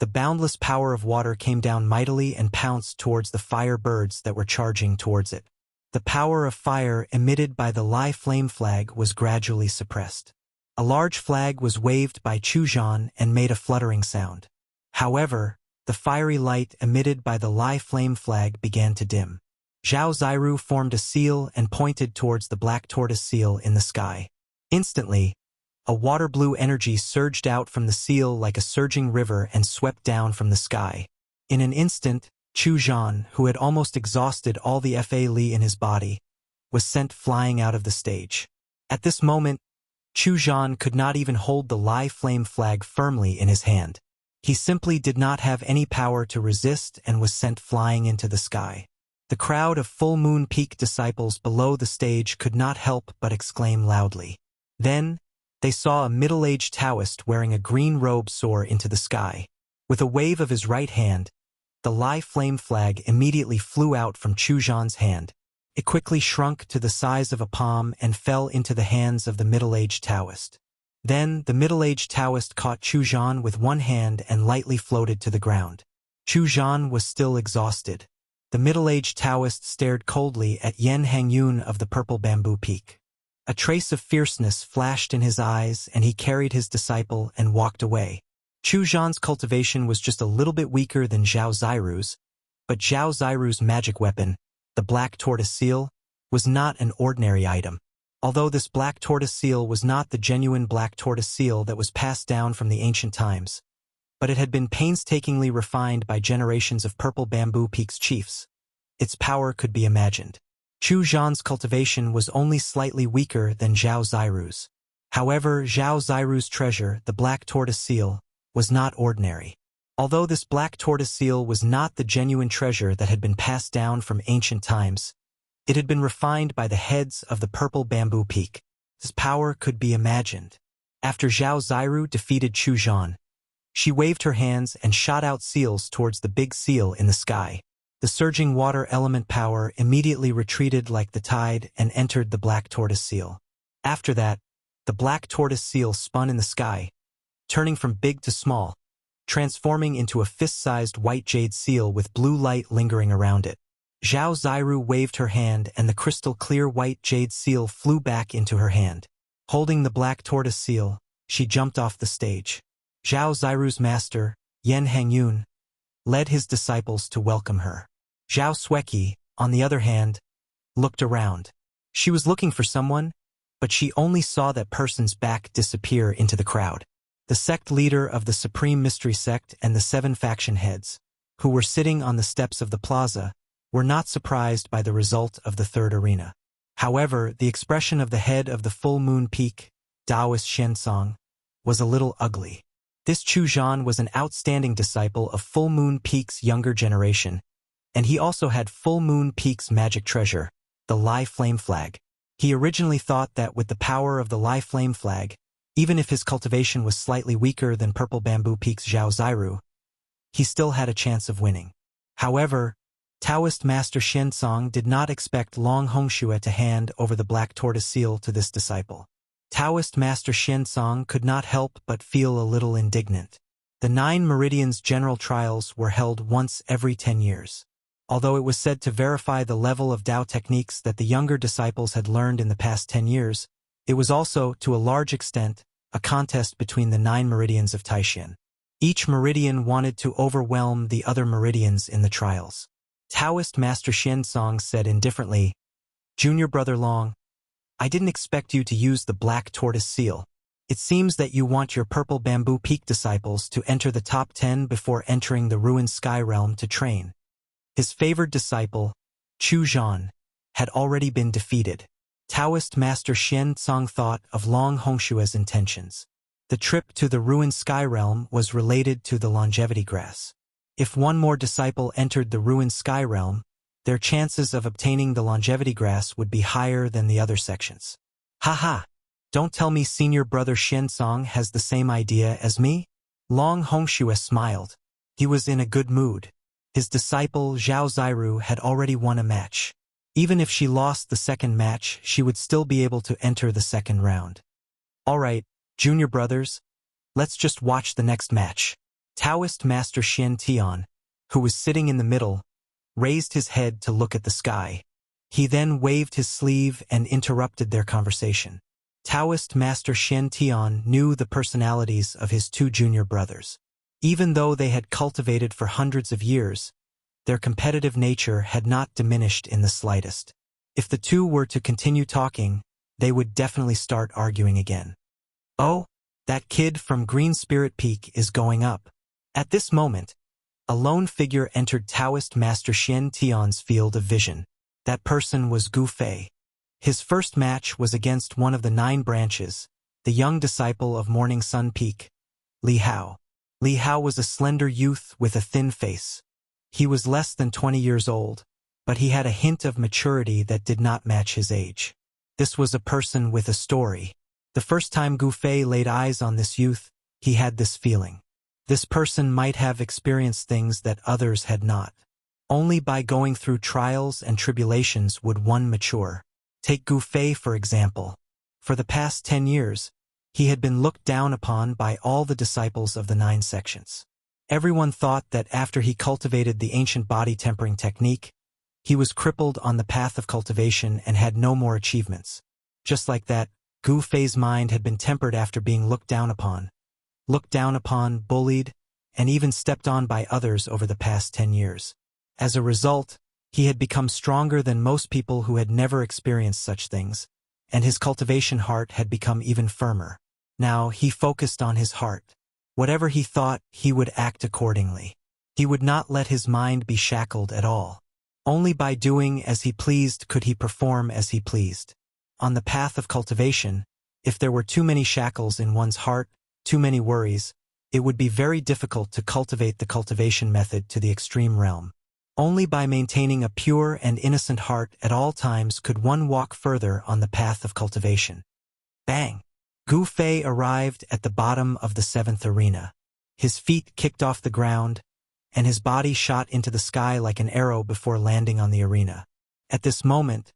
Speaker 1: the boundless power of water came down mightily and pounced towards the fire birds that were charging towards it. The power of fire emitted by the Lai flame flag was gradually suppressed. A large flag was waved by Chu Zhan and made a fluttering sound. However, the fiery light emitted by the Lai flame flag began to dim. Zhao Ziru formed a seal and pointed towards the black tortoise seal in the sky. Instantly, a water blue energy surged out from the seal like a surging river and swept down from the sky. In an instant, Chu Zhan, who had almost exhausted all the Fa Li in his body, was sent flying out of the stage. At this moment, Chu Zhan could not even hold the Lai flame flag firmly in his hand. He simply did not have any power to resist and was sent flying into the sky. The crowd of Full Moon Peak disciples below the stage could not help but exclaim loudly. Then, they saw a middle-aged Taoist wearing a green robe soar into the sky. With a wave of his right hand, the Lai flame flag immediately flew out from Chu Zhan's hand. It quickly shrunk to the size of a palm and fell into the hands of the middle-aged Taoist. Then, the middle-aged Taoist caught Chu Zhan with one hand and lightly floated to the ground. Chu Zhan was still exhausted. The middle-aged Taoist stared coldly at Yan Hangyun of the purple bamboo peak. A trace of fierceness flashed in his eyes, and he carried his disciple and walked away. Chu Zhan's cultivation was just a little bit weaker than Zhao Ziru's, but Zhao Ziru's magic weapon, the black tortoise seal, was not an ordinary item. Although this black tortoise seal was not the genuine black tortoise seal that was passed down from the ancient times, but it had been painstakingly refined by generations of purple bamboo peaks chiefs, its power could be imagined. Chu Zhan's cultivation was only slightly weaker than Zhao Ziru's. However, Zhao Ziru's treasure, the black tortoise seal, was not ordinary. Although this black tortoise seal was not the genuine treasure that had been passed down from ancient times, it had been refined by the heads of the purple bamboo peak. Its power could be imagined. After Zhao Ziru defeated Chu Zhan, she waved her hands and shot out seals towards the big seal in the sky. The surging water element power immediately retreated like the tide and entered the black tortoise seal. After that, the black tortoise seal spun in the sky, turning from big to small, transforming into a fist-sized white jade seal with blue light lingering around it. Zhao Ziru waved her hand and the crystal-clear white jade seal flew back into her hand. Holding the black tortoise seal, she jumped off the stage. Zhao Ziru's master, Yan Hangyun, led his disciples to welcome her. Zhao Sueki, on the other hand, looked around. She was looking for someone, but she only saw that person's back disappear into the crowd. The sect leader of the Supreme Mystery Sect and the 7 faction heads, who were sitting on the steps of the plaza, were not surprised by the result of the third arena. However, the expression of the head of the Full Moon Peak, Taoist Shensong, was a little ugly. This Chu Zhan was an outstanding disciple of Full Moon Peak's younger generation, and he also had Full Moon Peak's magic treasure, the Lai Flame Flag. He originally thought that with the power of the Lai Flame Flag, even if his cultivation was slightly weaker than Purple Bamboo Peak's Zhao Ziru, he still had a chance of winning. However, Taoist Master Shensong did not expect Long Hongxue to hand over the black tortoise seal to this disciple. Taoist Master Shensong could not help but feel a little indignant. The 9 Meridians General Trials were held once every 10 years. Although it was said to verify the level of Tao techniques that the younger disciples had learned in the past 10 years, It was also, to a large extent, a contest between the 9 meridians of Taishan. Each meridian wanted to overwhelm the other meridians in the trials. Taoist Master Xianzong said indifferently, "Junior Brother Long, I didn't expect you to use the black tortoise seal. It seems that you want your purple bamboo peak disciples to enter the top 10 before entering the ruined sky realm to train." His favored disciple, Chu Zhan, had already been defeated. Taoist Master Xianzong thought of Long Hongshua's intentions. The trip to the ruined sky realm was related to the longevity grass. If one more disciple entered the ruined sky realm, their chances of obtaining the longevity grass would be higher than the other sections. Haha! Don't tell me senior brother Xianzong has the same idea as me? Long Hongxue smiled. He was in a good mood. His disciple Zhao Ziru had already won a match. Even if she lost the second match, she would still be able to enter the second round. All right, junior brothers, let's just watch the next match. Taoist Master Xian Tian, who was sitting in the middle, raised his head to look at the sky. He then waved his sleeve and interrupted their conversation. Taoist Master Xian Tian knew the personalities of his 2 junior brothers. Even though they had cultivated for hundreds of years, their competitive nature had not diminished in the slightest. If the 2 were to continue talking, they would definitely start arguing again. Oh, that kid from Green Spirit Peak is going up. At this moment, a lone figure entered Taoist Master Xian Tian's field of vision. That person was Gu Fei. His first match was against one of the 9 branches, the young disciple of Morning Sun Peak, Li Hao. Li Hao was a slender youth with a thin face. He was less than 20 years old, but he had a hint of maturity that did not match his age. This was a person with a story. The first time Gu Fei laid eyes on this youth, he had this feeling. This person might have experienced things that others had not. Only by going through trials and tribulations would one mature. Take Gu Fei, for example. For the past 10 years, he had been looked down upon by all the disciples of the 9 sections. Everyone thought that after he cultivated the ancient body tempering technique, he was crippled on the path of cultivation and had no more achievements. Just like that, Gu Fei's mind had been tempered after being looked down upon, bullied, and even stepped on by others over the past 10 years. As a result, he had become stronger than most people who had never experienced such things, and his cultivation heart had become even firmer. Now he focused on his heart. Whatever he thought, he would act accordingly. He would not let his mind be shackled at all. Only by doing as he pleased could he perform as he pleased. On the path of cultivation, if there were too many shackles in one's heart, too many worries, it would be very difficult to cultivate the cultivation method to the extreme realm. Only by maintaining a pure and innocent heart at all times could one walk further on the path of cultivation. Bang! Gu Fei arrived at the bottom of the 7th arena. His feet kicked off the ground, and his body shot into the sky like an arrow before landing on the arena. At this moment,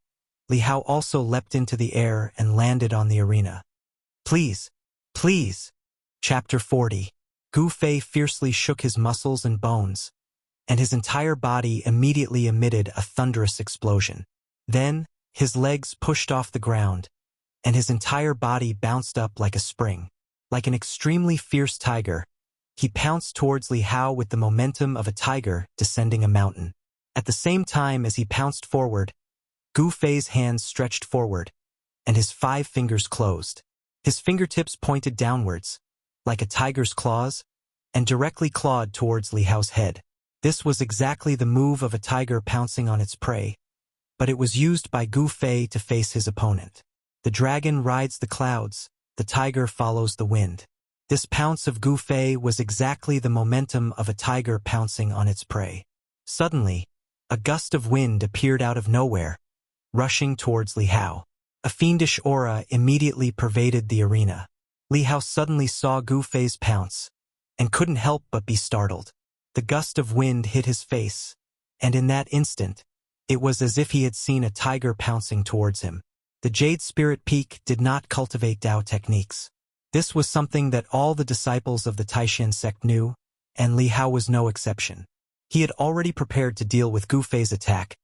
Speaker 1: Li Hao also leapt into the air and landed on the arena. Please! Please! Chapter 40. Gu Fei fiercely shook his muscles and bones, and his entire body immediately emitted a thunderous explosion. Then, his legs pushed off the ground, and his entire body bounced up like a spring. Like an extremely fierce tiger, he pounced towards Li Hao with the momentum of a tiger descending a mountain. At the same time as he pounced forward, Gu Fei's hands stretched forward, and his 5 fingers closed. His fingertips pointed downwards, like a tiger's claws, and directly clawed towards Li Hao's head. This was exactly the move of a tiger pouncing on its prey, but it was used by Gu Fei to face his opponent. The dragon rides the clouds, the tiger follows the wind. This pounce of Gu Fei was exactly the momentum of a tiger pouncing on its prey. Suddenly, a gust of wind appeared out of nowhere, rushing towards Li Hao. A fiendish aura immediately pervaded the arena. Li Hao suddenly saw Gu Fei's pounce, and couldn't help but be startled. The gust of wind hit his face, and in that instant, it was as if he had seen a tiger pouncing towards him. The Jade Spirit Peak did not cultivate Dao techniques. This was something that all the disciples of the Taishan sect knew, and Li Hao was no exception. He had already prepared to deal with Gu Fei's attack,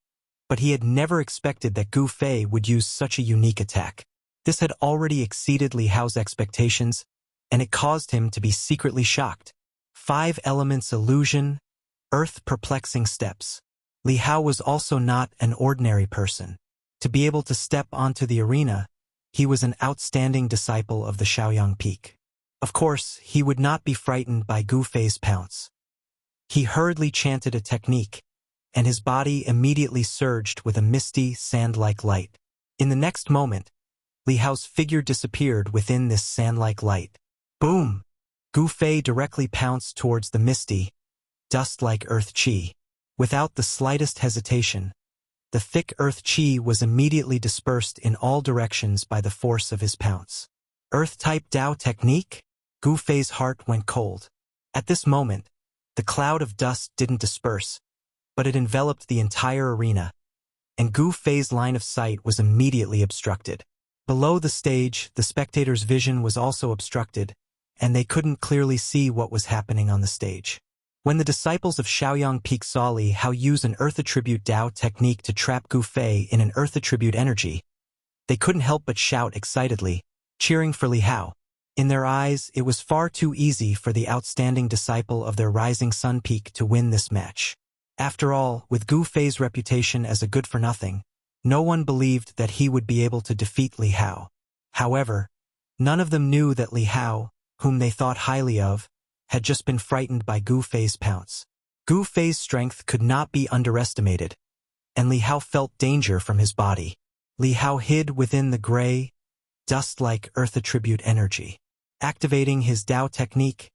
Speaker 1: but he had never expected that Gu Fei would use such a unique attack. This had already exceeded Li Hao's expectations, and it caused him to be secretly shocked. 5 elements illusion, earth perplexing steps. Li Hao was also not an ordinary person. To be able to step onto the arena, he was an outstanding disciple of the Shaoyang Peak. Of course, he would not be frightened by Gu Fei's pounce. He hurriedly chanted a technique, and his body immediately surged with a misty, sand-like light. In the next moment, Li Hao's figure disappeared within this sand-like light. Boom! Gu Fei directly pounced towards the misty, dust-like earth qi. Without the slightest hesitation, the thick earth qi was immediately dispersed in all directions by the force of his pounce. Earth-type Dao technique? Gu Fei's heart went cold. At this moment, the cloud of dust didn't disperse, but it enveloped the entire arena, and Gu Fei's line of sight was immediately obstructed. Below the stage, the spectators' vision was also obstructed, and they couldn't clearly see what was happening on the stage. When the disciples of Shaoyang Peak saw Li Hao use an Earth Attribute Dao technique to trap Gu Fei in an Earth Attribute energy, they couldn't help but shout excitedly, cheering for Li Hao. In their eyes, it was far too easy for the outstanding disciple of their rising sun peak to win this match. After all, with Gu Fei's reputation as a good-for-nothing, no one believed that he would be able to defeat Li Hao. However, none of them knew that Li Hao, whom they thought highly of, had just been frightened by Gu Fei's pounce. Gu Fei's strength could not be underestimated, and Li Hao felt danger from his body. Li Hao hid within the gray, dust-like earth attribute energy. Activating his Dao technique,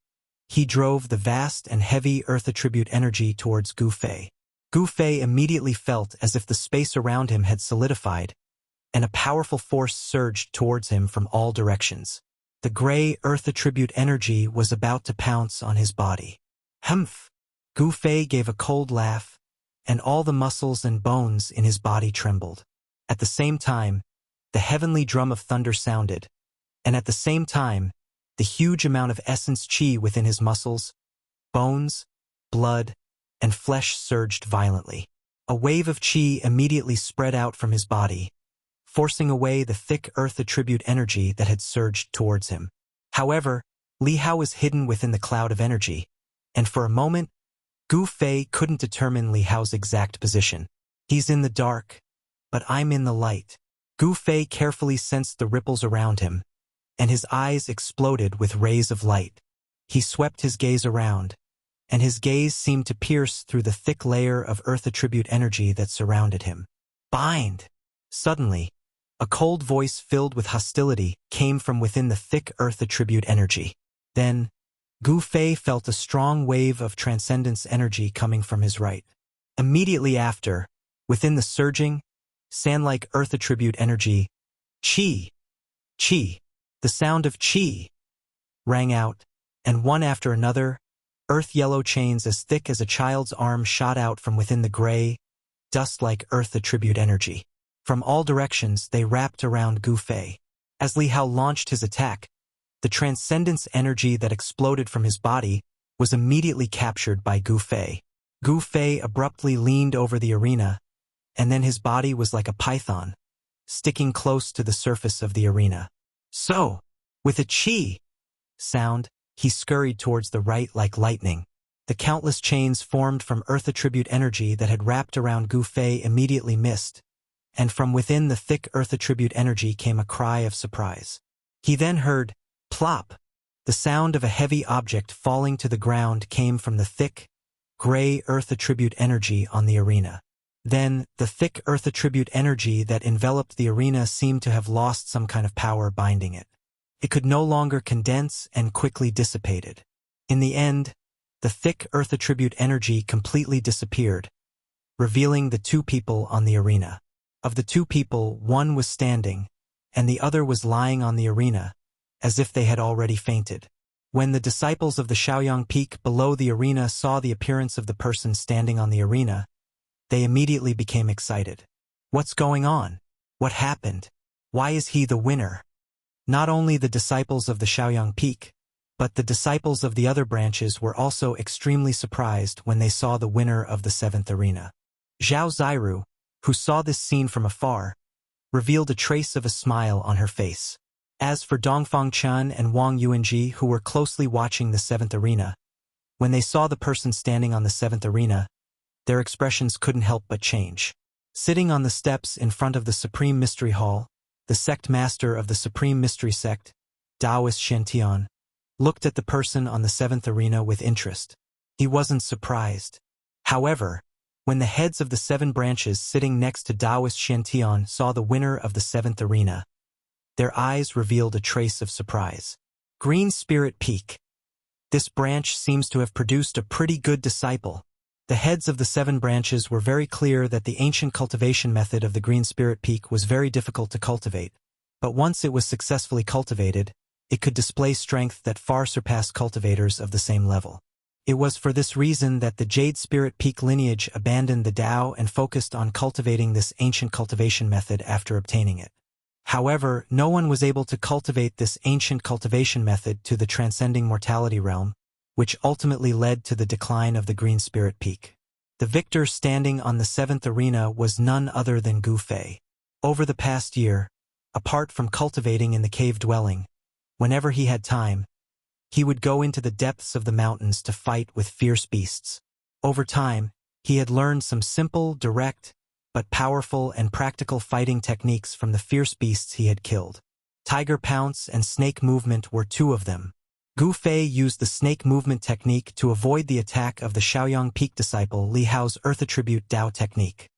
Speaker 1: he drove the vast and heavy earth attribute energy towards Gu Fei. Gu Fei immediately felt as if the space around him had solidified, and a powerful force surged towards him from all directions. The gray earth attribute energy was about to pounce on his body. Humph! Gu Fei gave a cold laugh, and all the muscles and bones in his body trembled. At the same time, the heavenly drum of thunder sounded, and at the same time, the huge amount of essence qi within his muscles, bones, blood, and flesh surged violently. A wave of qi immediately spread out from his body, forcing away the thick earth attribute energy that had surged towards him. However, Li Hao was hidden within the cloud of energy, and for a moment, Gu Fei couldn't determine Li Hao's exact position. He's in the dark, but I'm in the light. Gu Fei carefully sensed the ripples around him, and his eyes exploded with rays of light. He swept his gaze around, and his gaze seemed to pierce through the thick layer of earth attribute energy that surrounded him. Bind! Suddenly, a cold voice filled with hostility came from within the thick earth attribute energy. Then, Gu Fei felt a strong wave of transcendence energy coming from his right. Immediately after, within the surging, sand-like earth attribute energy, qi, the sound of qi rang out, and one after another, earth-yellow chains as thick as a child's arm shot out from within the gray, dust-like earth attribute energy. From all directions, they wrapped around Gu Fei. As Li Hao launched his attack, the transcendence energy that exploded from his body was immediately captured by Gu Fei. Gu Fei abruptly leaned over the arena, and then his body was like a python, sticking close to the surface of the arena. So, with a qi sound, he scurried towards the right like lightning. The countless chains formed from earth attribute energy that had wrapped around Gu Fei immediately missed, and from within the thick earth attribute energy came a cry of surprise. He then heard, plop. The sound of a heavy object falling to the ground came from the thick, gray earth attribute energy on the arena. Then, the thick earth attribute energy that enveloped the arena seemed to have lost some kind of power binding it. It could no longer condense and quickly dissipated. In the end, the thick earth attribute energy completely disappeared, revealing the two people on the arena. Of the two people, one was standing, and the other was lying on the arena, as if they had already fainted. When the disciples of the Shaoyang Peak below the arena saw the appearance of the person standing on the arena, they immediately became excited. What's going on? What happened? Why is he the winner? Not only the disciples of the Shaoyang Peak, but the disciples of the other branches were also extremely surprised when they saw the winner of the 7th arena. Zhao Ziru, who saw this scene from afar, revealed a trace of a smile on her face. As for Dongfang Chun and Wang Yuanji, who were closely watching the 7th arena, when they saw the person standing on the 7th arena, their expressions couldn't help but change. Sitting on the steps in front of the Supreme Mystery Hall, the sect master of the Supreme Mystery Sect, Taoist Shen, looked at the person on the 7th arena with interest. He wasn't surprised. However, when the heads of the 7 branches sitting next to Taoist Shen saw the winner of the 7th arena, their eyes revealed a trace of surprise. Green Spirit Peak. This branch seems to have produced a pretty good disciple. The heads of the 7 branches were very clear that the ancient cultivation method of the Green Spirit Peak was very difficult to cultivate, but once it was successfully cultivated, it could display strength that far surpassed cultivators of the same level. It was for this reason that the Jade Spirit Peak lineage abandoned the Tao and focused on cultivating this ancient cultivation method after obtaining it. However, no one was able to cultivate this ancient cultivation method to the transcending mortality realm, which ultimately led to the decline of the Green Spirit Peak. The victor standing on the 7th arena was none other than Gu Fei. Over the past year, apart from cultivating in the cave dwelling, whenever he had time, he would go into the depths of the mountains to fight with fierce beasts. Over time, he had learned some simple, direct, but powerful and practical fighting techniques from the fierce beasts he had killed. Tiger Pounce and Snake Movement were 2 of them. Gu Fei used the Snake Movement technique to avoid the attack of the Shaoyang Peak disciple Li Hao's Earth Attribute Dao technique.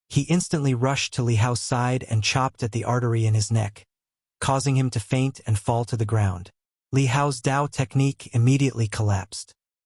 Speaker 1: He instantly rushed to Li Hao's side and chopped at the artery in his neck, causing him to faint and fall to the ground. Li Hao's Dao technique immediately collapsed.